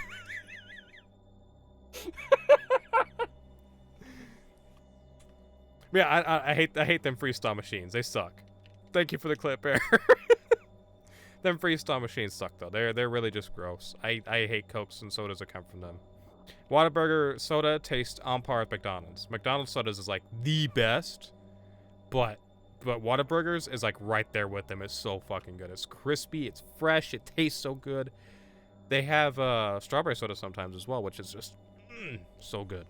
Yeah, I hate them freestyle machines. They suck. Thank you for the clip, Bear. Them freestyle machines suck though. They're really just gross. I hate Cokes and sodas that come from them. Whataburger soda tastes on par with McDonald's. McDonald's sodas is like the best, but Whataburgers is like right there with them. It's so fucking good. It's crispy. It's fresh. It tastes so good. They have strawberry soda sometimes as well, which is just so good.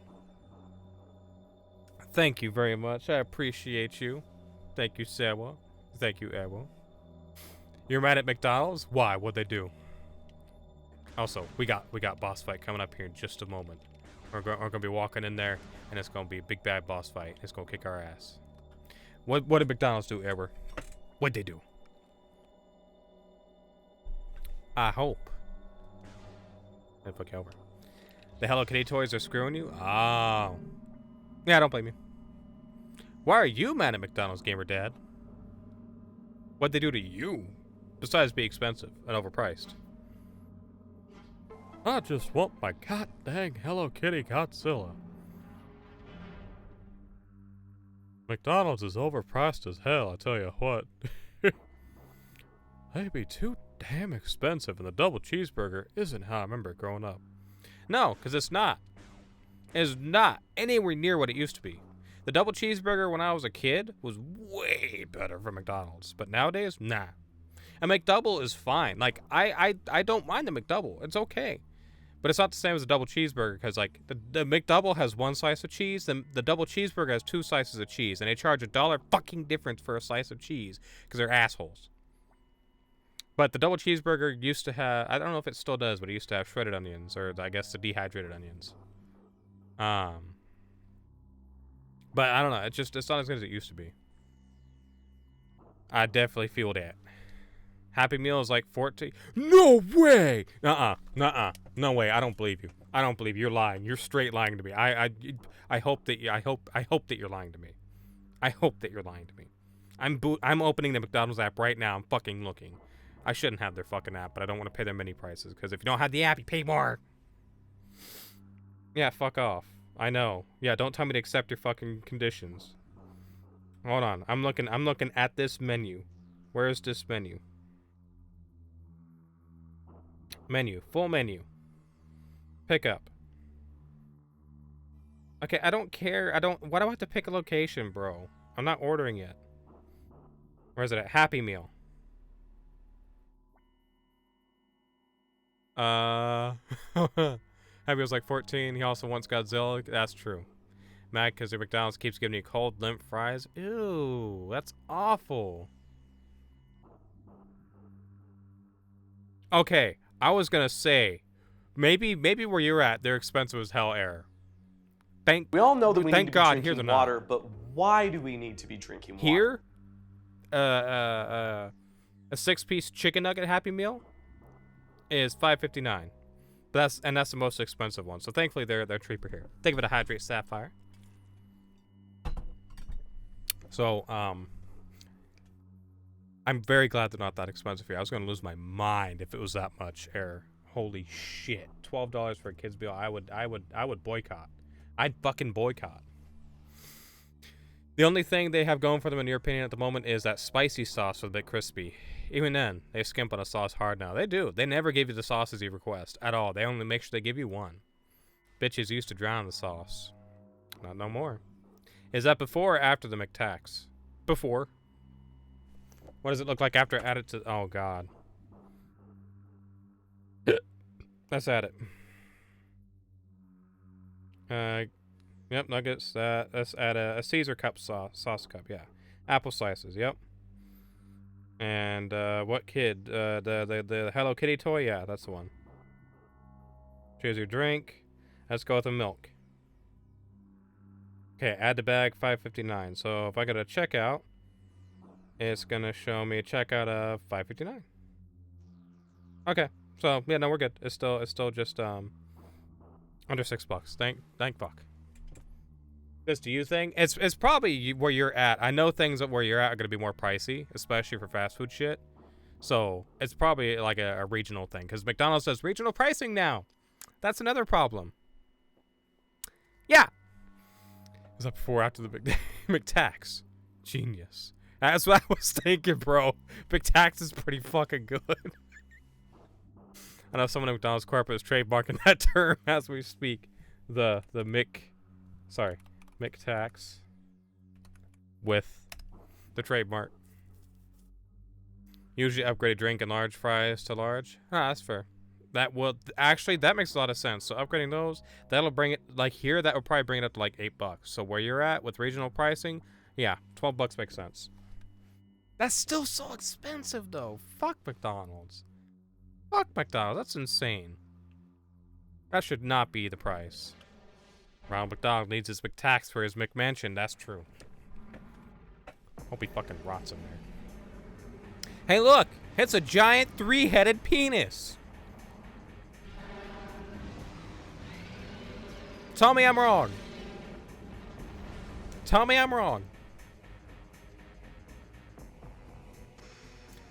Thank you very much. I appreciate you. Thank you, Sarah. Thank you, Errol. You're mad at McDonald's? Why? What'd they do? Also, we got boss fight coming up here in just a moment. We're gonna be walking in there, and it's gonna be a big bad boss fight. It's gonna kick our ass. What did McDonald's do, Errol? What'd they do? I hope. And fuck you over. The Hello Kitty toys are screwing you? Oh. Yeah, don't blame you. Why are you mad at McDonald's, gamer dad? What'd they do to you? Besides be expensive and overpriced. I just want my god dang Hello Kitty Godzilla. McDonald's is overpriced as hell, I tell you what. They'd be too damn expensive, and the double cheeseburger isn't how I remember it growing up. No, because it's not. It's not anywhere near what it used to be. The double cheeseburger when I was a kid was way better from McDonald's, but nowadays, nah. A McDouble is fine. Like, I don't mind the McDouble. It's okay. But it's not the same as a double cheeseburger, because, like, the McDouble has one slice of cheese, then the double cheeseburger has 2 slices of cheese, and they charge $1 fucking difference for a slice of cheese, because they're assholes. But the double cheeseburger used to have, I don't know if it still does, but it used to have shredded onions, or I guess the dehydrated onions. But I don't know, it's not as good as it used to be. I definitely feel that. Happy Meal is like 14. No way! No way. I don't believe you. I don't believe you. You're lying. You're straight lying to me. I hope that you, I hope that you're lying to me. I hope that you're lying to me. I'm opening the McDonald's app right now. I'm fucking looking. I shouldn't have their fucking app, but I don't want to pay them many prices, because if you don't have the app, you pay more. Yeah, fuck off. I know. Yeah, don't tell me to accept your fucking conditions. Hold on. I'm looking at this menu. Where is this menu? Menu. Full menu. Pick up. Okay, I don't care. Why do I have to pick a location, bro? I'm not ordering yet. Where is it at? Happy Meal. Happy Meal's like 14. He also wants Godzilla. That's true. Mad because the McDonald's keeps giving you cold, limp fries. Ew, that's awful. Okay, I was gonna say, maybe where you're at, they're expensive as hell. Air. We all know that we need to be God, drinking water, but why do we need to be drinking water? Here, a 6-piece chicken nugget Happy Meal is $5.59, but that's the most expensive one. So thankfully they're cheaper here. Think of it a Hydrate Sapphire. So I'm very glad they're not that expensive here. I was gonna lose my mind if it was that much. Air. Holy shit! $12 for a kid's meal. I would boycott. I'd fucking boycott. The only thing they have going for them, in your opinion, at the moment is that spicy sauce with a bit crispy. Even then, they skimp on a sauce hard now. They do. They never give you the sauces you request at all. They only make sure they give you one. Bitches used to drown the sauce. Not no more. Is that before or after the McTax? Before. What does it look like after add it to... Oh, God. Let's add it. Yep, nuggets. Let's add a Caesar cup sauce cup. Yeah, apple slices. Yep. And what kid? The Hello Kitty toy. Yeah, that's the one. Choose your drink. Let's go with the milk. Okay, add to bag $5.59. So if I go to checkout, it's gonna show me a checkout of $5.59. Okay, so yeah, no, we're good. It's still just under $6. Thank fuck. This to you thing, it's probably where you're at. I know things where you're at are gonna be more pricey, especially for fast food shit. So it's probably like a regional thing, because McDonald's does regional pricing now. That's another problem. Yeah. Is that before or after the McTax? Genius. That's what I was thinking, bro. McTax is pretty fucking good. I know someone at McDonald's corporate is trademarking that term as we speak. The McTax with the trademark. Usually upgrade a drink and large fries to large. Ah, that's fair. That makes a lot of sense. So upgrading those, that'll bring it, like here, that would probably bring it up to like $8. So where you're at with regional pricing, yeah, $12 makes sense. That's still so expensive though. Fuck McDonald's. Fuck McDonald's. That's insane. That should not be the price. Ronald McDonald needs his McTax for his McMansion. That's true. Hope he fucking rots in there. Hey, look! It's a giant 3-headed penis! Tell me I'm wrong. Tell me I'm wrong.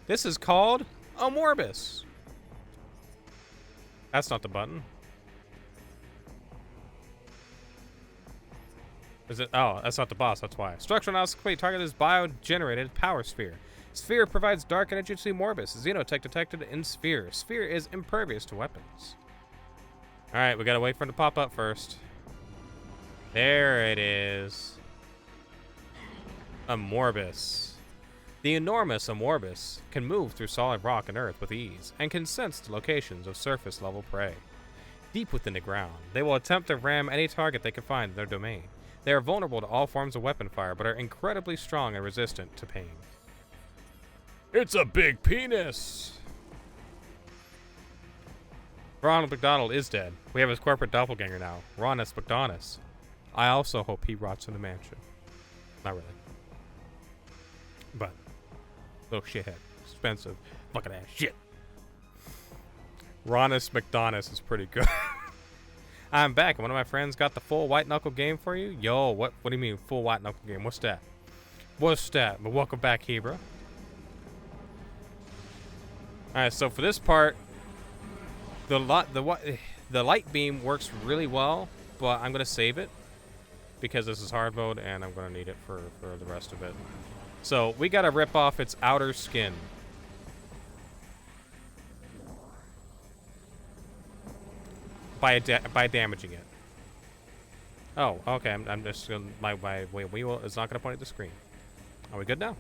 This is called a Morbus. That's not the button. Is it? Oh, that's not the boss, that's why. Structural analysis complete. Target is bio-generated power sphere. Sphere provides dark energy to Morbus. Xenotech detected in sphere. Sphere is impervious to weapons. Alright, we gotta wait for it to pop up first. There it is. Amorbus. The enormous Amorbus can move through solid rock and earth with ease, and can sense the locations of surface-level prey. Deep within the ground, they will attempt to ram any target they can find in their domain. They are vulnerable to all forms of weapon fire, but are incredibly strong and resistant to pain. It's a big penis! Ronald McDonald is dead. We have his corporate doppelganger now, Ronus McDonus. I also hope he rots in the mansion. Not really. But, little shithead. Expensive. Fucking ass shit. Ronus McDonus is pretty good. I'm back. One of my friends got the full white knuckle game for you. Yo, what do you mean full white knuckle game? What's that? What's that? But welcome back, Hebra. Alright, so for this part, the light beam works really well, but I'm gonna save it because this is hard mode and I'm gonna need it for the rest of it. So we gotta rip off its outer skin. By damaging it. Oh, okay. I'm just gonna, my wheel is not gonna point at the screen. Are we good now?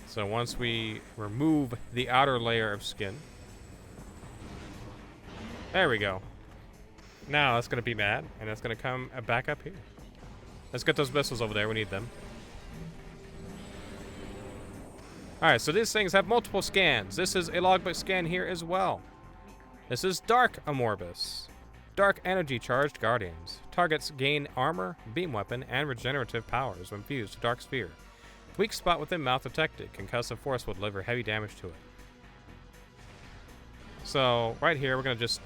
So once we remove the outer layer of skin, there we go. Now it's gonna be mad, and it's gonna come back up here. Let's get those missiles over there. We need them. Alright, so these things have multiple scans. This is a logbook scan here as well. This is Dark Amorbus. Dark energy charged guardians. Targets gain armor, beam weapon, and regenerative powers when fused to Dark Sphere. Weak spot within mouth detected. Concussive force will deliver heavy damage to it. So, right here, we're going to just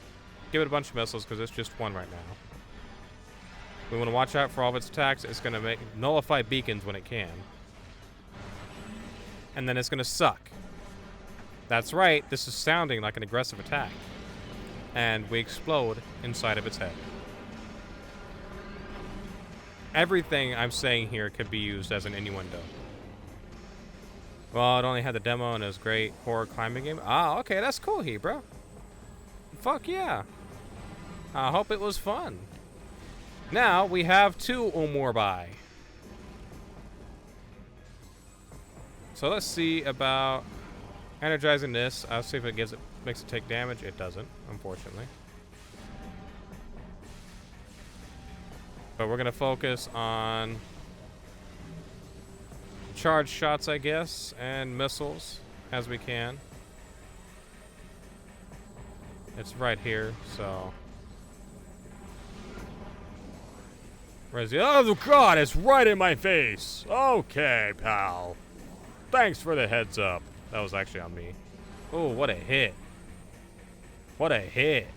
give it a bunch of missiles because it's just one right now. We want to watch out for all of its attacks. It's going to nullify beacons when it can. And then it's going to suck. That's right, this is sounding like an aggressive attack. And we explode inside of its head. Everything I'm saying here could be used as an innuendo. Well, it only had the demo and it was great. Horror climbing game. Ah, okay, that's cool, bro. Fuck yeah. I hope it was fun. Now we have 2 Omorbi. So let's see about energizing this. I'll see if it makes it take damage. It doesn't, unfortunately. But we're gonna focus on charge shots, I guess, and missiles as we can. It's right here, so. Where's the? Oh God! It's right in my face. Okay, pal. Thanks for the heads up. That was actually on me. Oh, what a hit. What a hit.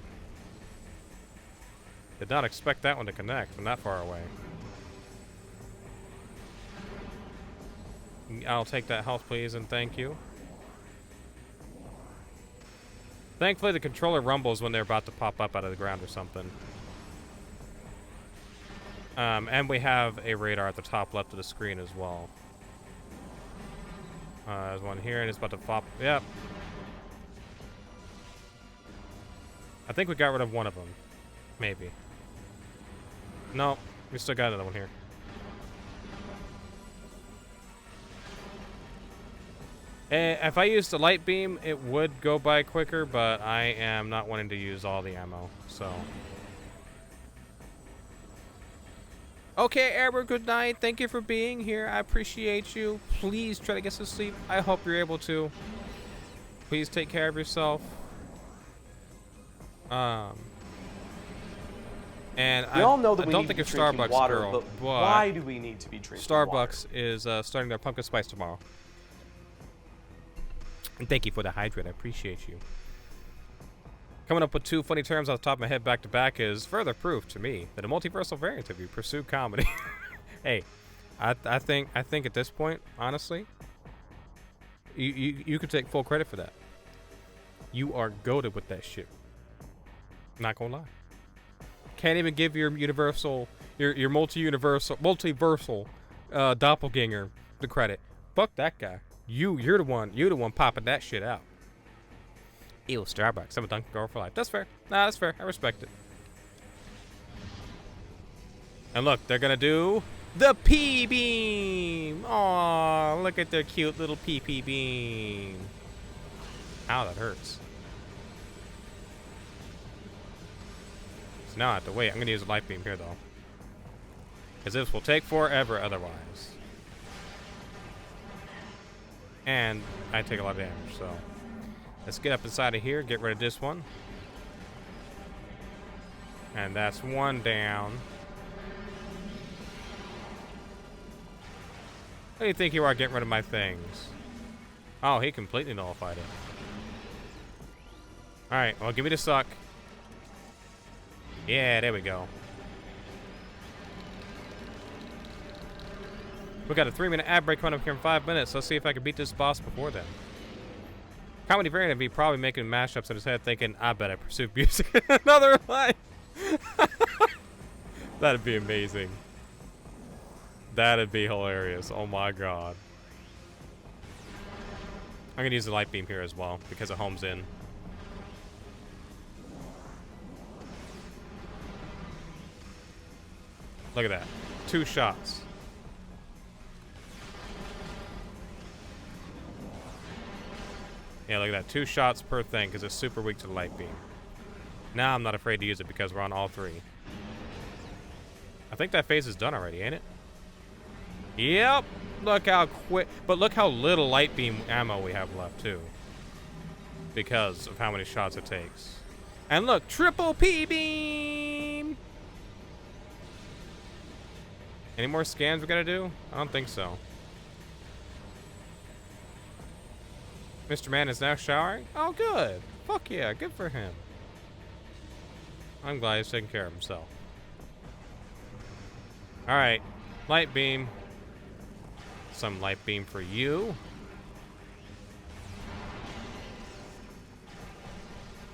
Did not expect that one to connect from that far away. I'll take that health, please, and thank you. Thankfully, the controller rumbles when they're about to pop up out of the ground or something. And we have a radar at the top left of the screen as well. There's one here, and it's about to pop. Yep. I think we got rid of one of them. Maybe. No, we still got another one here. If I used the light beam, it would go by quicker, but I am not wanting to use all the ammo, so. Okay, Amber, good night. Thank you for being here. I appreciate you. Please try to get some sleep. I hope you're able to. Please take care of yourself. And we all know that I don't think it's Starbucks, water, girl, but why do we need to be drinking Starbucks water? is starting their pumpkin spice tomorrow. And thank you for the hydrate. I appreciate you. Coming up with 2 funny terms off the top of my head back to back is further proof to me that a multiversal variant of you pursued comedy. Hey, I think at this point, honestly, you could take full credit for that. You are goated with that shit. Not gonna lie. Can't even give your universal, your multiversal doppelganger the credit. Fuck that guy. You're the one popping that shit out. Ew, Starbucks. I'm a Dunkin' girl for life. That's fair. Nah, that's fair. I respect it. And look, they're gonna do the P-beam. Aw, look at their cute little PP beam. Ow, that hurts. So now I have to wait. I'm gonna use a light beam here though, because this will take forever otherwise. And I take a lot of damage, so let's get up inside of here, get rid of this one. And that's one down. What do you think you are getting rid of my things? Oh, he completely nullified it. Alright, well, give me the suck. Yeah, there we go. We got a 3-minute ad break coming up here in 5 minutes. Let's see if I can beat this boss before then. Comedy variant of me probably making mashups in his head thinking, I bet I pursue music in another life. That'd be amazing. That'd be hilarious. Oh my god. I'm gonna use the light beam here as well because it homes in. Look at that. 2 shots. Yeah, look at that. 2 shots per thing because it's super weak to the light beam. Now I'm not afraid to use it because we're on all 3. I think that phase is done already, ain't it? Yep. Look how quick. But look how little light beam ammo we have left, too. Because of how many shots it takes. And look, triple P-beam! Any more scans we gotta do? I don't think so. Mr. Man is now showering? Oh, good. Fuck yeah, good for him. I'm glad he's taking care of himself. Alright, light beam. Some light beam for you.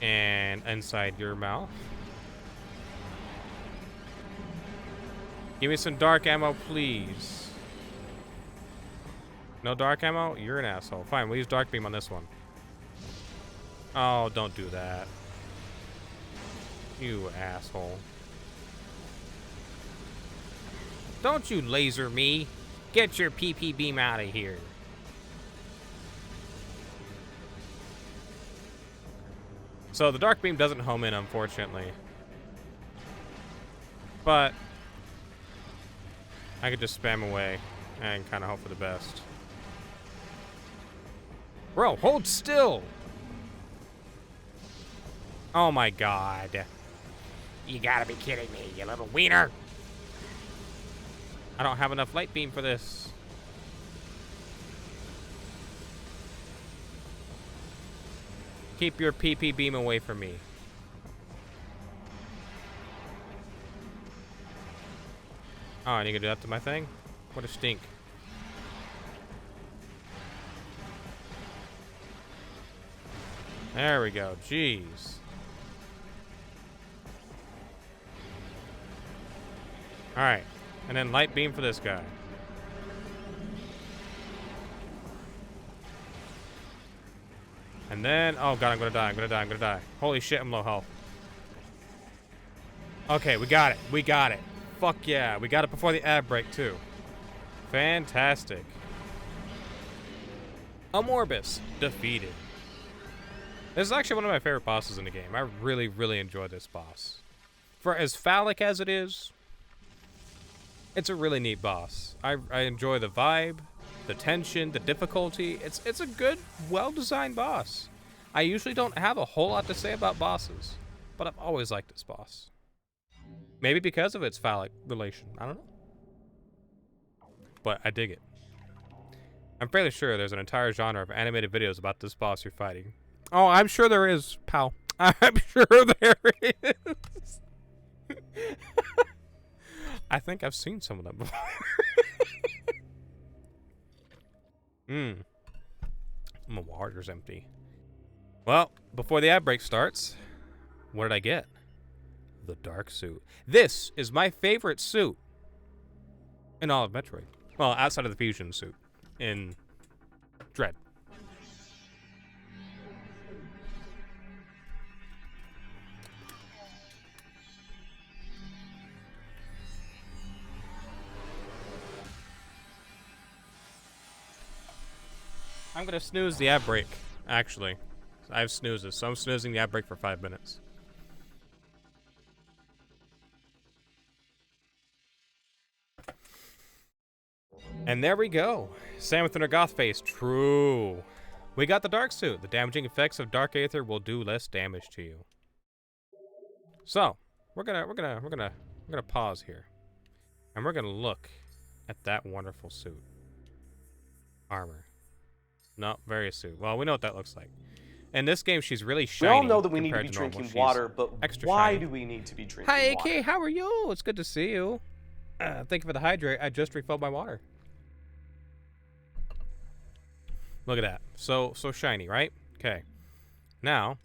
And inside your mouth. Give me some dark ammo, please. No dark ammo? You're an asshole. Fine, we'll use dark beam on this one. Oh, don't do that. You asshole. Don't you laser me. Get your PP beam out of here. So the dark beam doesn't home in, unfortunately. But I could just spam away and kind of hope for the best. Bro, hold still. Oh my god. You gotta be kidding me, you little wiener. I don't have enough light beam for this. Keep your PP beam away from me. Oh, and you can do that to my thing? What a stink. There we go. Jeez. Alright. And then light beam for this guy. And then, oh god, I'm gonna die, I'm gonna die, I'm gonna die. Holy shit, I'm low health. Okay, we got it. We got it. Fuck yeah. We got it before the ad break, too. Fantastic. Amorbus defeated. This is actually one of my favorite bosses in the game. I really, really enjoy this boss. For as phallic as it is, it's a really neat boss. I enjoy the vibe, the tension, the difficulty. It's a good, well-designed boss. I usually don't have a whole lot to say about bosses, but I've always liked this boss. Maybe because of its phallic relation. I don't know. But I dig it. I'm fairly sure there's an entire genre of animated videos about this boss you're fighting. Oh, I'm sure there is, pal. I'm sure there is. I think I've seen some of them before. My water's empty. Well, before the ad break starts, what did I get? The dark suit. This is my favorite suit in all of Metroid. Well, outside of the fusion suit in Dread. I'm gonna snooze the ad break, actually. I have snoozes, so I'm snoozing the ad break for 5 minutes. And there we go. Sam with her goth face. True. We got the dark suit. The damaging effects of dark aether will do less damage to you. So, we're gonna pause here. And we're gonna look at that wonderful suit. Armor. No, various suit. Well, we know what that looks like. In this game, she's really shiny. We all know that we need to be drinking water, but why do we need to be drinking water? Hi, AK, how are you? It's good to see you. Thank you for the hydrate. I just refilled my water. Look at that. So shiny, right? Okay. Now,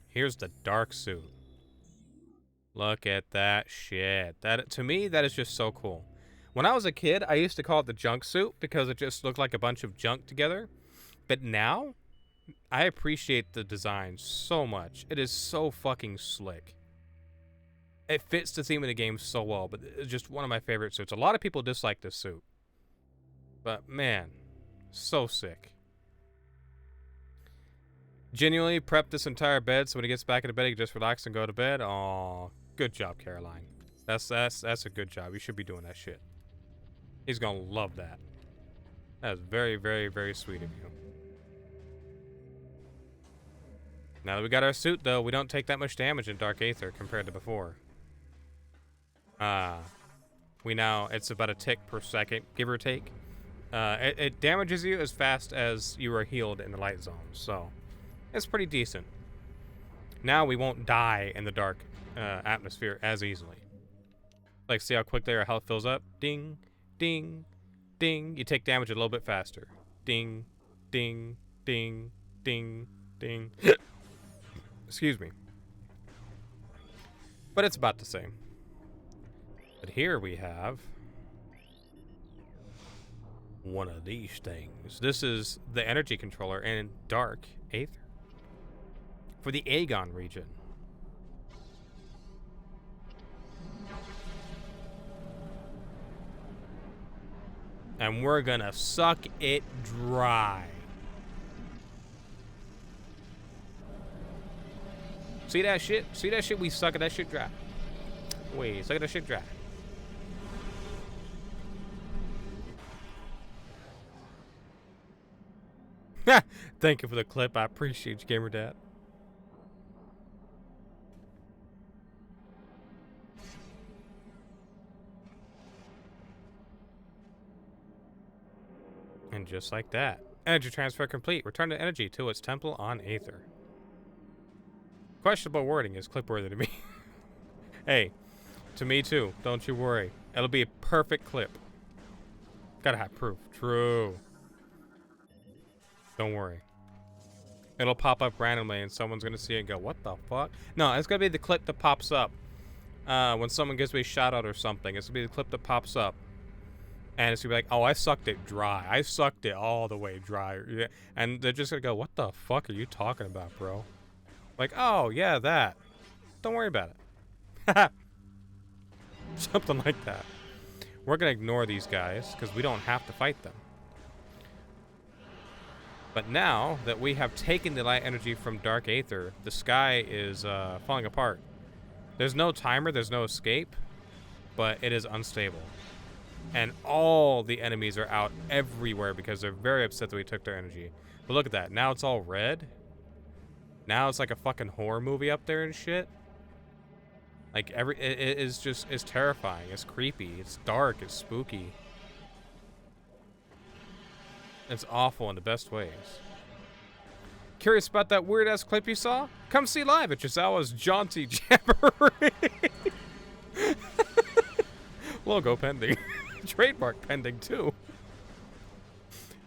here's the dark suit. Look at that shit. That, to me, that is just so cool. When I was a kid, I used to call it the junk suit because it just looked like a bunch of junk together. But now, I appreciate the design so much. It is so fucking slick. It fits the theme of the game so well, but it's just one of my favorite suits. A lot of people dislike this suit. But man, so sick. Genuinely prep this entire bed so when he gets back into bed, he can just relax and go to bed. Aw, good job, Caroline. That's a good job. You should be doing that shit. He's gonna love that. That is very, very, very sweet of you. Now that we got our suit, though, we don't take that much damage in Dark Aether compared to before. It's about a tick per second, give or take. It damages you as fast as you are healed in the light zone, so it's pretty decent. Now we won't die in the dark atmosphere as easily. Like, see how quickly our health fills up? Ding, ding, ding. You take damage a little bit faster. Ding, ding, ding, ding, ding. Excuse me. But it's about the same. But here we have one of these things. This is the energy controller in Dark Aether for the Aegon region. And we're gonna suck it dry. See that shit? See that shit? We sucking that shit dry. Wait, sucking that shit dry. Thank you for the clip. I appreciate you, Gamer Dad. And just like that, energy transfer complete. Return the energy to its temple on Aether. Questionable wording is clip-worthy to me. Hey, to me too. Don't you worry. It'll be a perfect clip. Gotta have proof. True. Don't worry. It'll pop up randomly and someone's gonna see it and go, what the fuck? No, it's gonna be the clip that pops up when someone gives me a shout out or something. It's gonna be the clip that pops up. And it's gonna be like, oh, I sucked it dry. I sucked it all the way dry. Yeah. And they're just gonna go, what the fuck are you talking about, bro? Like, oh, yeah, that. Don't worry about it. Something like that. We're gonna ignore these guys because we don't have to fight them. But now that we have taken the light energy from Dark Aether, the sky is falling apart. There's no timer, there's no escape, but it is unstable. And all the enemies are out everywhere because they're very upset that we took their energy. But look at that, now it's all red. Now it's like a fucking horror movie up there and shit. Like it is just, it's terrifying, it's creepy, it's dark, it's spooky. It's awful in the best ways. Curious about that weird ass clip you saw? Come see live at Yazawa's Jaunty Jamboree. Logo pending. Trademark pending too.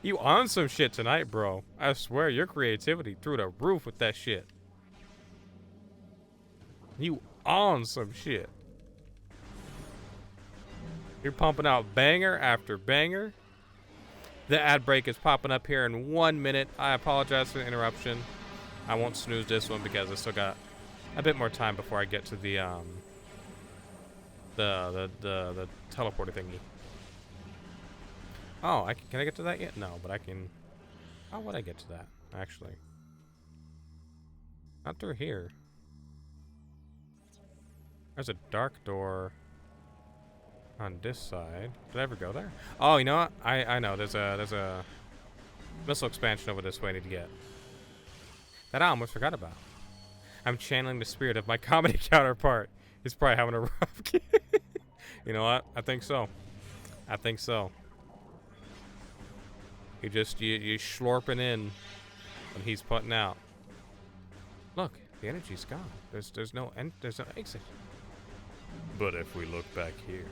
You on some shit tonight, bro. I swear your creativity through the roof with that shit. You on some shit. You're pumping out banger after banger. The ad break is popping up here in 1 minute. I apologize for the interruption. I won't snooze this one because I still got a bit more time before I get to the teleporter thingy. Oh, can I get to that yet? No, but I can How would I get to that, actually? Not through here. There's a dark door on this side. Did I ever go there? Oh, you know what? I know. There's a missile expansion over this way I need to get. That I almost forgot about. I'm channeling the spirit of my comedy counterpart. He's probably having a rough game. You know what? I think so. I think so. You slurping in when he's putting out. Look, the energy's gone. There's no exit. But if we look back here,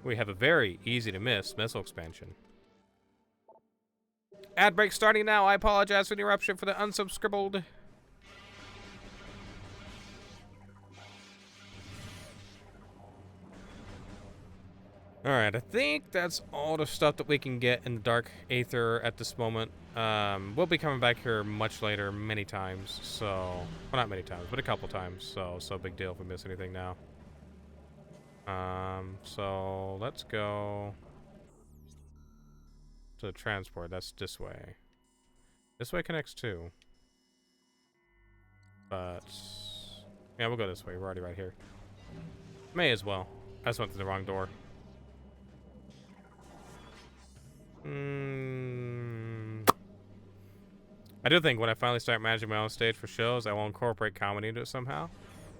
we have a very easy to miss missile expansion. Ad break starting now. I apologize for the interruption for the unsubscribed. Alright, I think that's all the stuff that we can get in the Dark Aether at this moment. We'll be coming back here much later, many times, so... Well, not many times, but a couple times, so big deal if we miss anything now. So let's go to the transport. That's this way. This way connects too. But... yeah, we'll go this way. We're already right here. May as well. I just went through the wrong door. I do think when I finally start managing my own stage for shows, I will incorporate comedy into it somehow.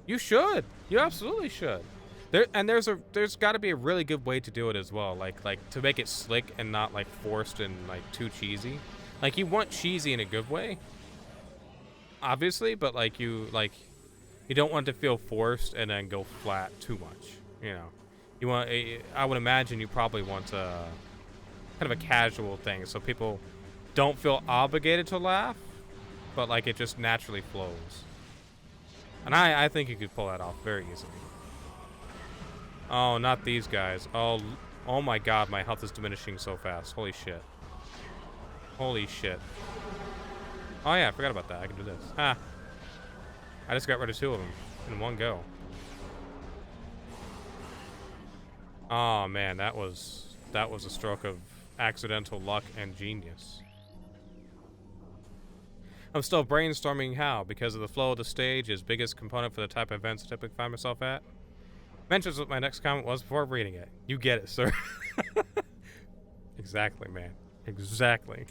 You should. You absolutely should. There's got to be a really good way to do it as well. Like to make it slick and not like forced and like too cheesy. Like you want cheesy in a good way, obviously, but you don't want it to feel forced and then go flat too much. You know, you want. I would imagine you probably want a kind of a casual thing, so people don't feel obligated to laugh, but like it just naturally flows. And I think you could pull that off very easily. Oh, not these guys. Oh my God, my health is diminishing so fast. Holy shit. Holy shit. Oh yeah, I forgot about that. I can do this. Ah. I just got rid of 2 of them in one go. Oh man, that was a stroke of accidental luck and genius. I'm still brainstorming how, because of the flow of the stage is biggest component for the type of events I typically find myself at. Mentions what my next comment was before reading it. You get it, sir. Exactly, man. Exactly.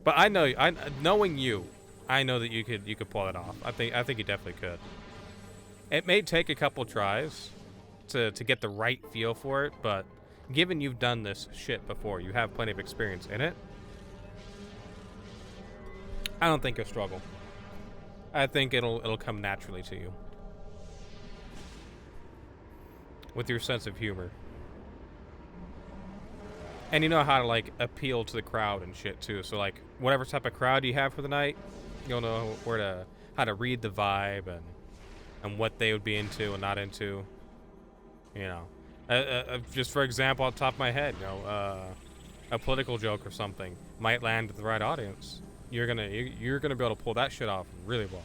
But knowing you, I know that you could pull it off. I think you definitely could. It may take a couple tries to get the right feel for it, but given you've done this shit before, you have plenty of experience in it, I don't think you'll struggle. I think it'll come naturally to you. With your sense of humor. And you know how to like appeal to the crowd and shit too. So like whatever type of crowd you have for the night, you'll know how to read the vibe and what they would be into and not into. You know. Just for example, off the top of my head, you know, a political joke or something might land with the right audience. You're gonna be able to pull that shit off really well.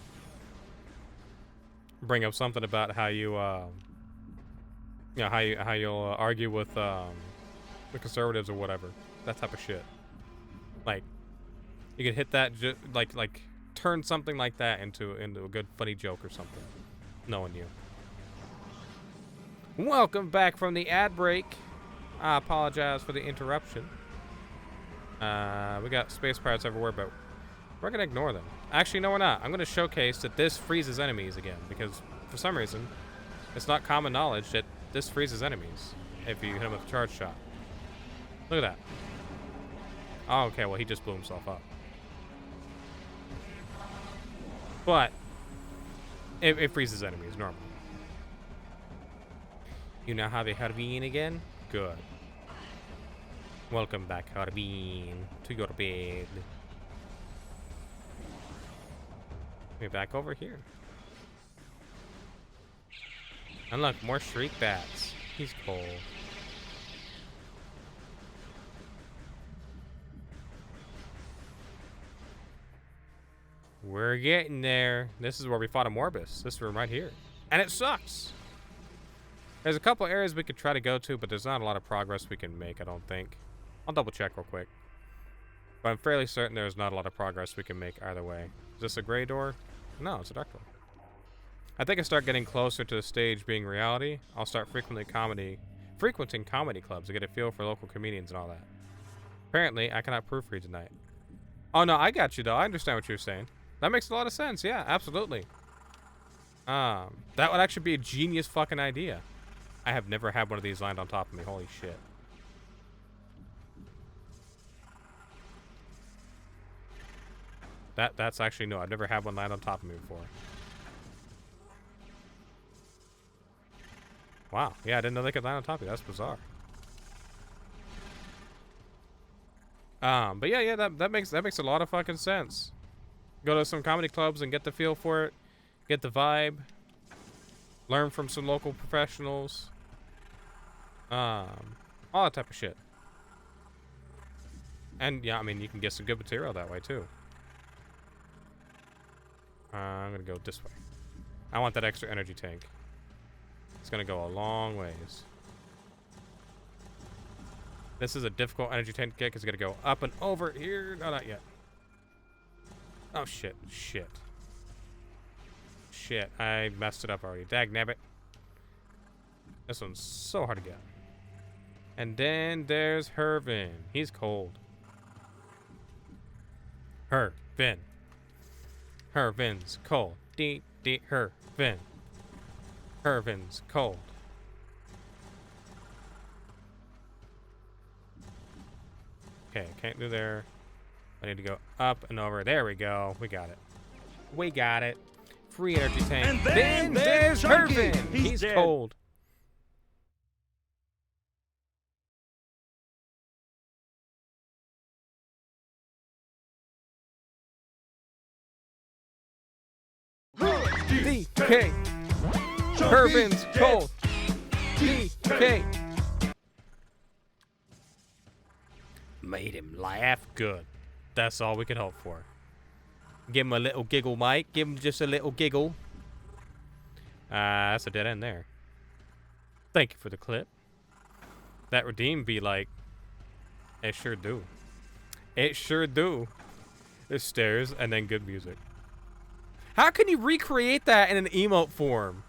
Bring up something about how you you know, how you'll argue with the conservatives or whatever, that type of shit. Like you could hit that like turn something like that into a good funny joke or something. Knowing you. Welcome back from the ad break. I apologize for the interruption. We got space pirates everywhere, but we're gonna ignore them. Actually, no, we're not. I'm gonna showcase that this freezes enemies again, because for some reason, it's not common knowledge that this freezes enemies if you hit them with a charge shot. Look at that. Oh, okay, well, he just blew himself up. But it freezes enemies normally. You now have a Harbin again? Good. Welcome back, Harbin, to your bed. We're back over here. And look, more shriek bats. He's cold. We're getting there. This is where we fought a Morbus. This room right here. And it sucks. There's a couple areas we could try to go to, but there's not a lot of progress we can make, I don't think. I'll double check real quick. But I'm fairly certain there's not a lot of progress we can make either way. Is this a gray door? No, it's a dark door. I think I start getting closer to the stage being reality. I'll start frequenting comedy clubs to get a feel for local comedians and all that. Apparently, I cannot proofread tonight. Oh no, I got you though. I understand what you're saying. That makes a lot of sense. Yeah, absolutely. That would actually be a genius fucking idea. I have never had one of these lined on top of me. Holy shit. That's actually no. I've never had one land on top of me before. Wow. Yeah, I didn't know they could land on top of you. That's bizarre. But yeah, that makes a lot of fucking sense. Go to some comedy clubs and get the feel for it, get the vibe, learn from some local professionals, all that type of shit. And yeah, I mean, you can get some good material that way too. I'm gonna go this way. I want that extra energy tank. It's gonna go a long ways. This is a difficult energy tank to get because it's gonna go up and over here. No, not yet. Oh shit, shit. Shit, I messed it up already. Dagnabbit. This one's so hard to get. And then there's Hervin. He's cold. Hervin. Hervin's cold. Hervin. Hervin's cold. Okay, can't do there. I need to go up and over. There we go. We got it. We got it. Free energy tank. And then there's Hervin. He's dead. Cold. DK. Hervin's cold. DK. Made him laugh good. That's all we can hope for. Give him a little giggle, Mike. Give him just a little giggle. That's a dead end there. Thank you for the clip. That redeem be like, it sure do. It sure do. There's stairs and then good music. How can you recreate that in an emote form?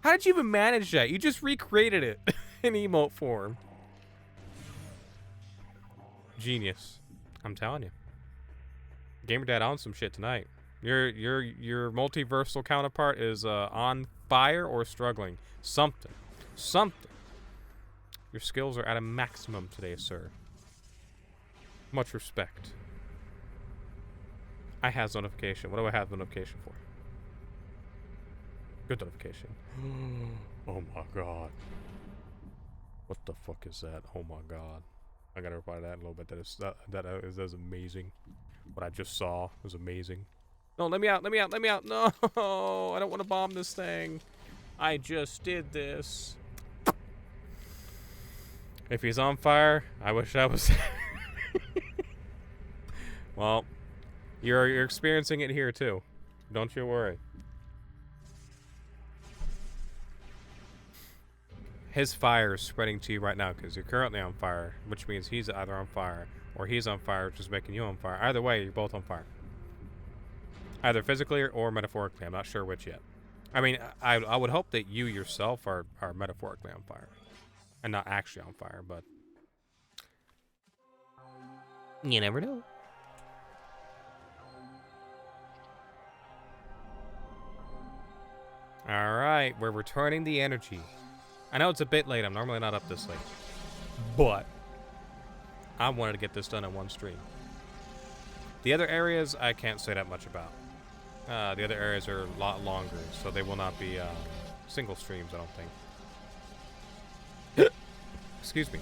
How did you even manage that? You just recreated it in emote form. Genius. I'm telling you. GamerDad on some shit tonight. Your multiversal counterpart is on fire or struggling. Something. Your skills are at a maximum today, sir. Much respect. I have notification. What do I have the notification for? Good notification. Oh my god. What the fuck is that? Oh my god. I gotta reply to that in a little bit. That is amazing. What I just saw was amazing. No, let me out. No, I don't want to bomb this thing. I just did this. If he's on fire, I wish I was. Well, you're experiencing it here too. Don't you worry. His fire is spreading to you right now because you're currently on fire, which means he's either on fire or he's on fire, which is making you on fire. Either way, you're both on fire. Either physically or metaphorically. I'm not sure which yet. I mean, I would hope that you yourself are metaphorically on fire and not actually on fire, but you never know. Alright, we're returning the energy. I know it's a bit late. I'm normally not up this late. But I wanted to get this done in one stream. The other areas, I can't say that much about. The other areas are a lot longer, so they will not be single streams, I don't think. Excuse me.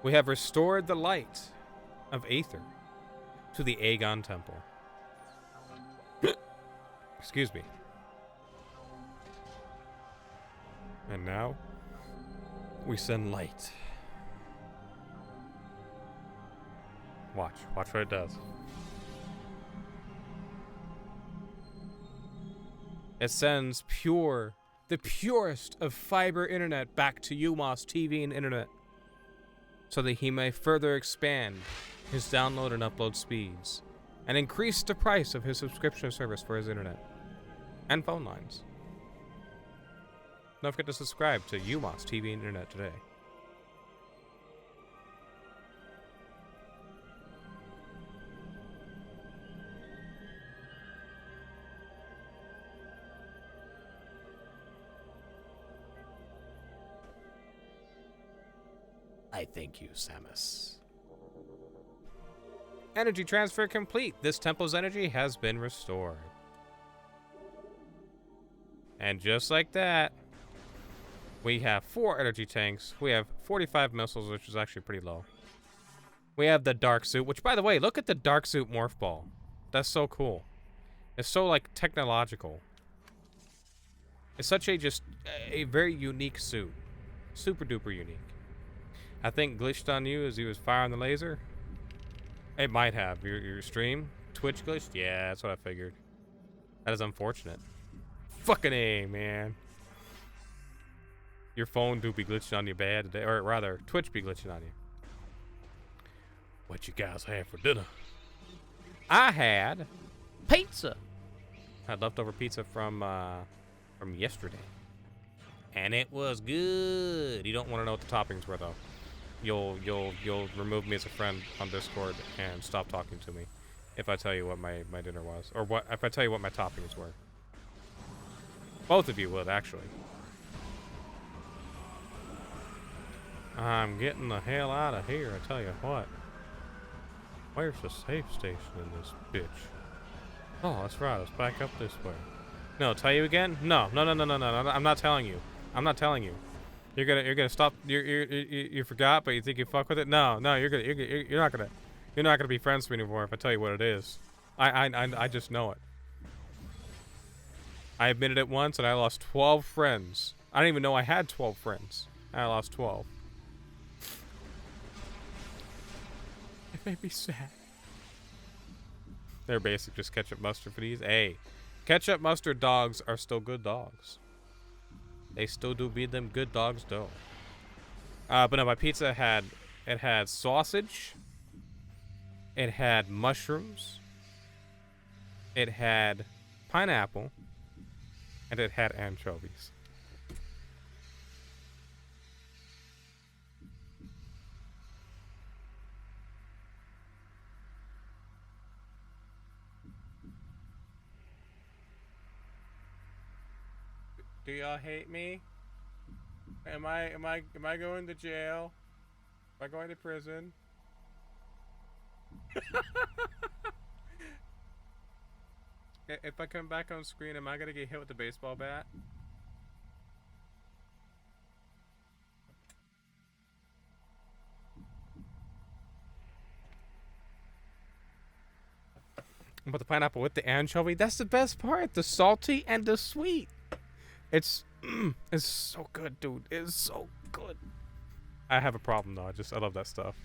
We have restored the light of Aether to the Aegon Temple. Excuse me. And now, we send light. Watch what it does. It sends pure the purest of fiber internet back to UMOS TV and internet, so that he may further expand his download and upload speeds, and increase the price of his subscription service for his internet and phone lines. Don't forget to subscribe to UMOS TV and internet today. I thank you, Samus. Energy transfer complete. This temple's energy has been restored. And just like that, we have 4 energy tanks. We have 45 missiles, which is actually pretty low. We have the dark suit, which, by the way, look at the dark suit morph ball. That's so cool. It's so, like, technological. It's such a very unique suit. Super duper unique. I think glitched on you as he was firing the laser. It might have. Your stream? Twitch glitched? Yeah, that's what I figured. That is unfortunate. Fucking A, man. Your phone do be glitching on you bad today. Or rather, Twitch be glitching on you. What you guys have for dinner? I had pizza. I had leftover pizza from yesterday. And it was good. You don't want to know what the toppings were, though. You'll remove me as a friend on Discord and stop talking to me if I tell you what my dinner was, or if I tell you what my toppings were. Both of you would, actually. I'm getting the hell out of here, I tell you what. Where's the safe station in this bitch? Oh, that's right, let's back up this way. No, tell you again? No, I'm not telling you. I'm not telling you. You're gonna stop. You forgot, but you think you fuck with it? No, you're not gonna be friends with me anymore if I tell you what it is. I just know it. I admitted it once, and I lost 12 friends. I didn't even know I had 12 friends. I lost 12. It made me sad. They're basic, just ketchup mustard for these. Hey, ketchup mustard dogs are still good dogs. They still do be them good dogs, though. But no, my pizza had sausage. It had mushrooms. It had pineapple. And it had anchovies. Do y'all hate me? Am I going to jail? Am I going to prison? If I come back on screen, am I gonna get hit with the baseball bat? But the pineapple with the anchovy, that's the best part. The salty and the sweet. It's so good, dude. It's so good. I have a problem though. I love that stuff.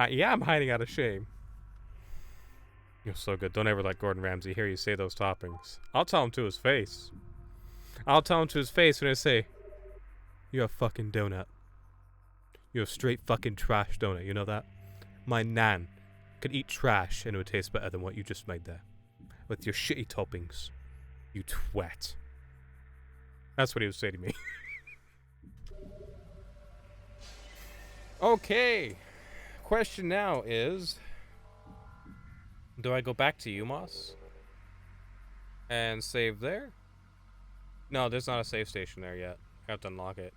Yeah, I'm hiding out of shame. You're so good. Don't ever let Gordon Ramsay hear you say those toppings. I'll tell him to his face. I'll tell him to his face when I say, "You're a fucking donut. You're a straight fucking trash donut. You know that? My nan could eat trash and it would taste better than what you just made there. With your shitty toppings. You twat." That's what he would say to me. Okay. Question now is, do I go back to UMOS and save there? No, there's not a save station there yet. I have to unlock it.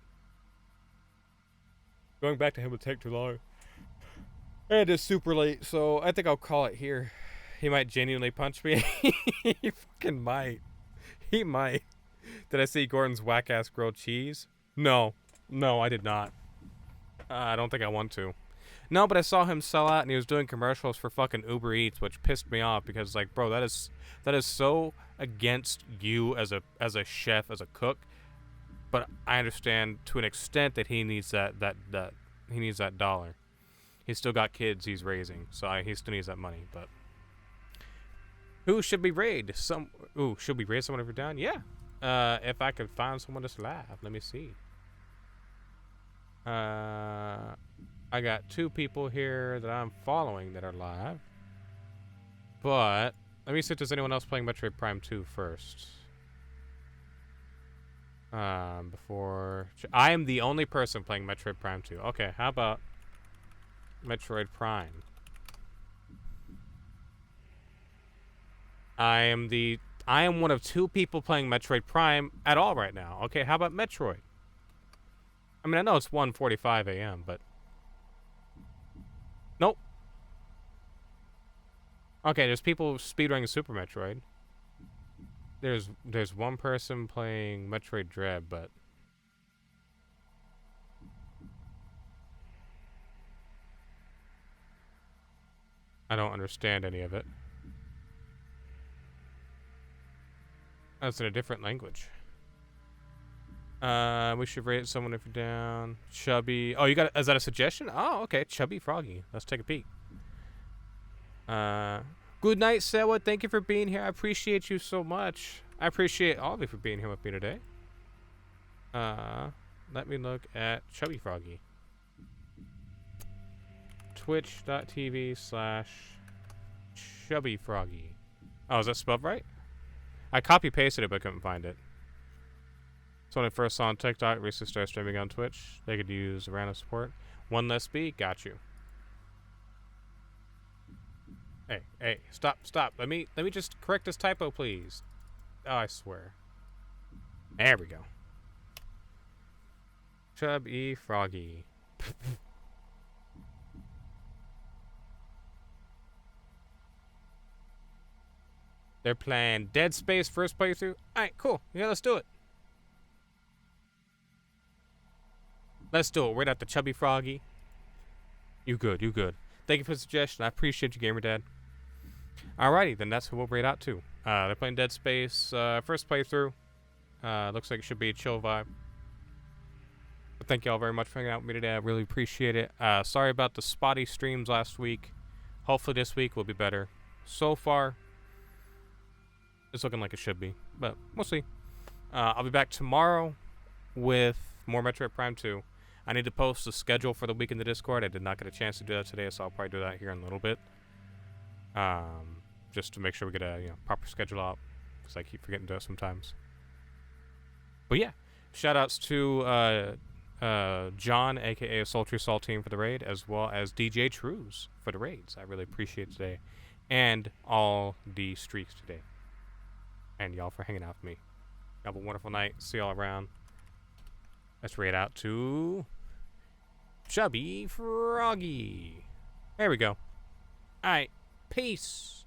Going back to him would take too long. And it's super late, so I think I'll call it here. He might genuinely punch me. He fucking might. He might. Did I see Gordon's whack-ass grilled cheese? No. No, I did not. I don't think I want to. No, but I saw him sell out, and he was doing commercials for fucking Uber Eats, which pissed me off because, like, bro, that is so against you as a chef, as a cook. But I understand to an extent that he needs that he needs that dollar. He's still got kids he's raising, so he still needs that money. But Who should we raid? Should we raid someone if we're down? Yeah. If I could find someone that's live. Let me see. I got 2 people here that I'm following that are live. But let me see if there's anyone else playing Metroid Prime 2 first. Before I am the only person playing Metroid Prime 2. Okay, how about Metroid Prime? I am one of 2 people playing Metroid Prime at all right now. Okay, how about Metroid? I mean, I know it's 1:45 a.m., but nope. Okay, there's people speedrunning Super Metroid. There's one person playing Metroid Dread, but I don't understand any of it. That's in a different language. We should rate someone if you're down. Chubby. Oh, is that a suggestion? Oh, okay. Chubby Froggy. Let's take a peek. Good night, Sewa. Thank you for being here. I appreciate you so much. I appreciate all of you for being here with me today. Let me look at Chubby Froggy. Twitch.tv/Chubby Froggy. Oh, is that spelled right? I copy-pasted it, but couldn't find it. So when I first saw on TikTok, recently started streaming on Twitch. They could use random support. One less speed, got you. Hey, stop. Let me just correct this typo, please. Oh, I swear. There we go. Chubby Froggy. They're playing Dead Space first playthrough. Alright, cool. Yeah, let's do it. Let's do it. Right out the Chubby Froggy. You good. Thank you for the suggestion. I appreciate you, Gamer Dad. Alrighty, then that's who we'll rate out to. They're playing Dead Space first playthrough. Looks like it should be a chill vibe. But thank you all very much for hanging out with me today. I really appreciate it. Sorry about the spotty streams last week. Hopefully this week will be better. So far, it's looking like it should be, but we'll see. I'll be back tomorrow with more Metroid Prime 2. I need to post the schedule for the week in the Discord. I did not get a chance to do that today, so I'll probably do that here in a little bit. Just to make sure we get a proper schedule out, because I keep forgetting to do it sometimes. But yeah, shout-outs to John, a.k.a. Sultry Saltine for the raid, as well as DJ Trues for the raids. I really appreciate it today. And all the streaks today. And y'all for hanging out with me. Have a wonderful night. See y'all around. Let's raid out to Chubby Froggy. There we go. Alright. Peace.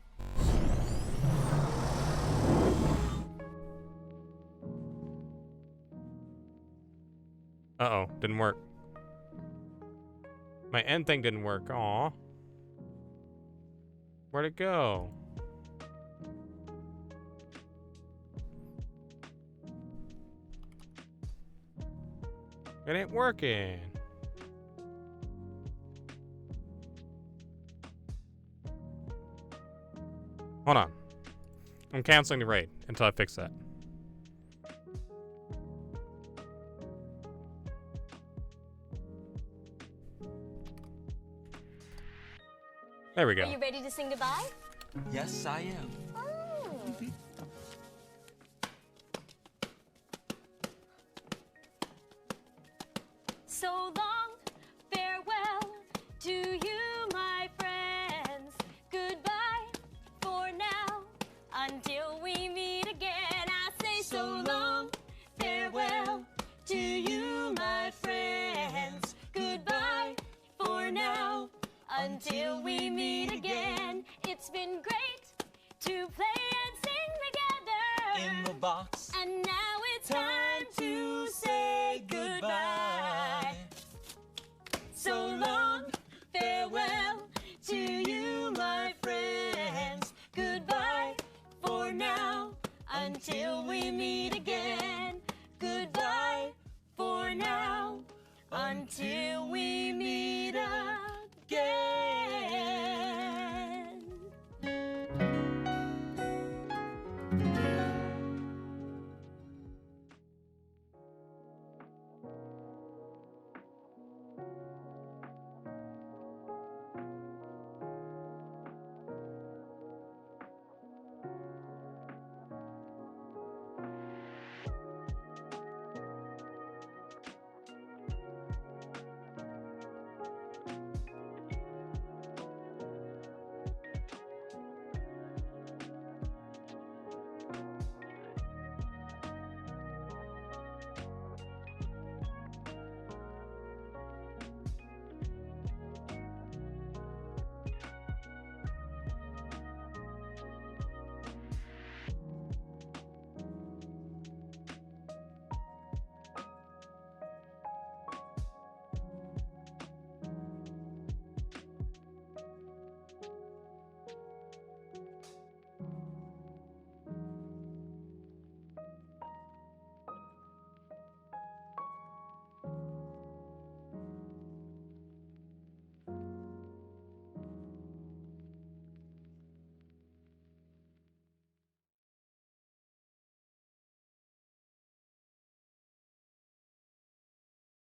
Uh-oh. Didn't work. My end thing didn't work. Aw. Where'd it go? It ain't working. Hold on. I'm canceling the raid until I fix that. There we go. Are you ready to sing goodbye? Yes, I am. Oh. So long, farewell to you, my friends. Goodbye for now, until we meet again. I say so long, farewell to you, my friends. Goodbye for now, until we meet again. It's been great to play and sing together in the box, and now it's time to say goodbye. So long, farewell to you, my friends. Goodbye for now, until we meet again. Goodbye for now, until we meet again.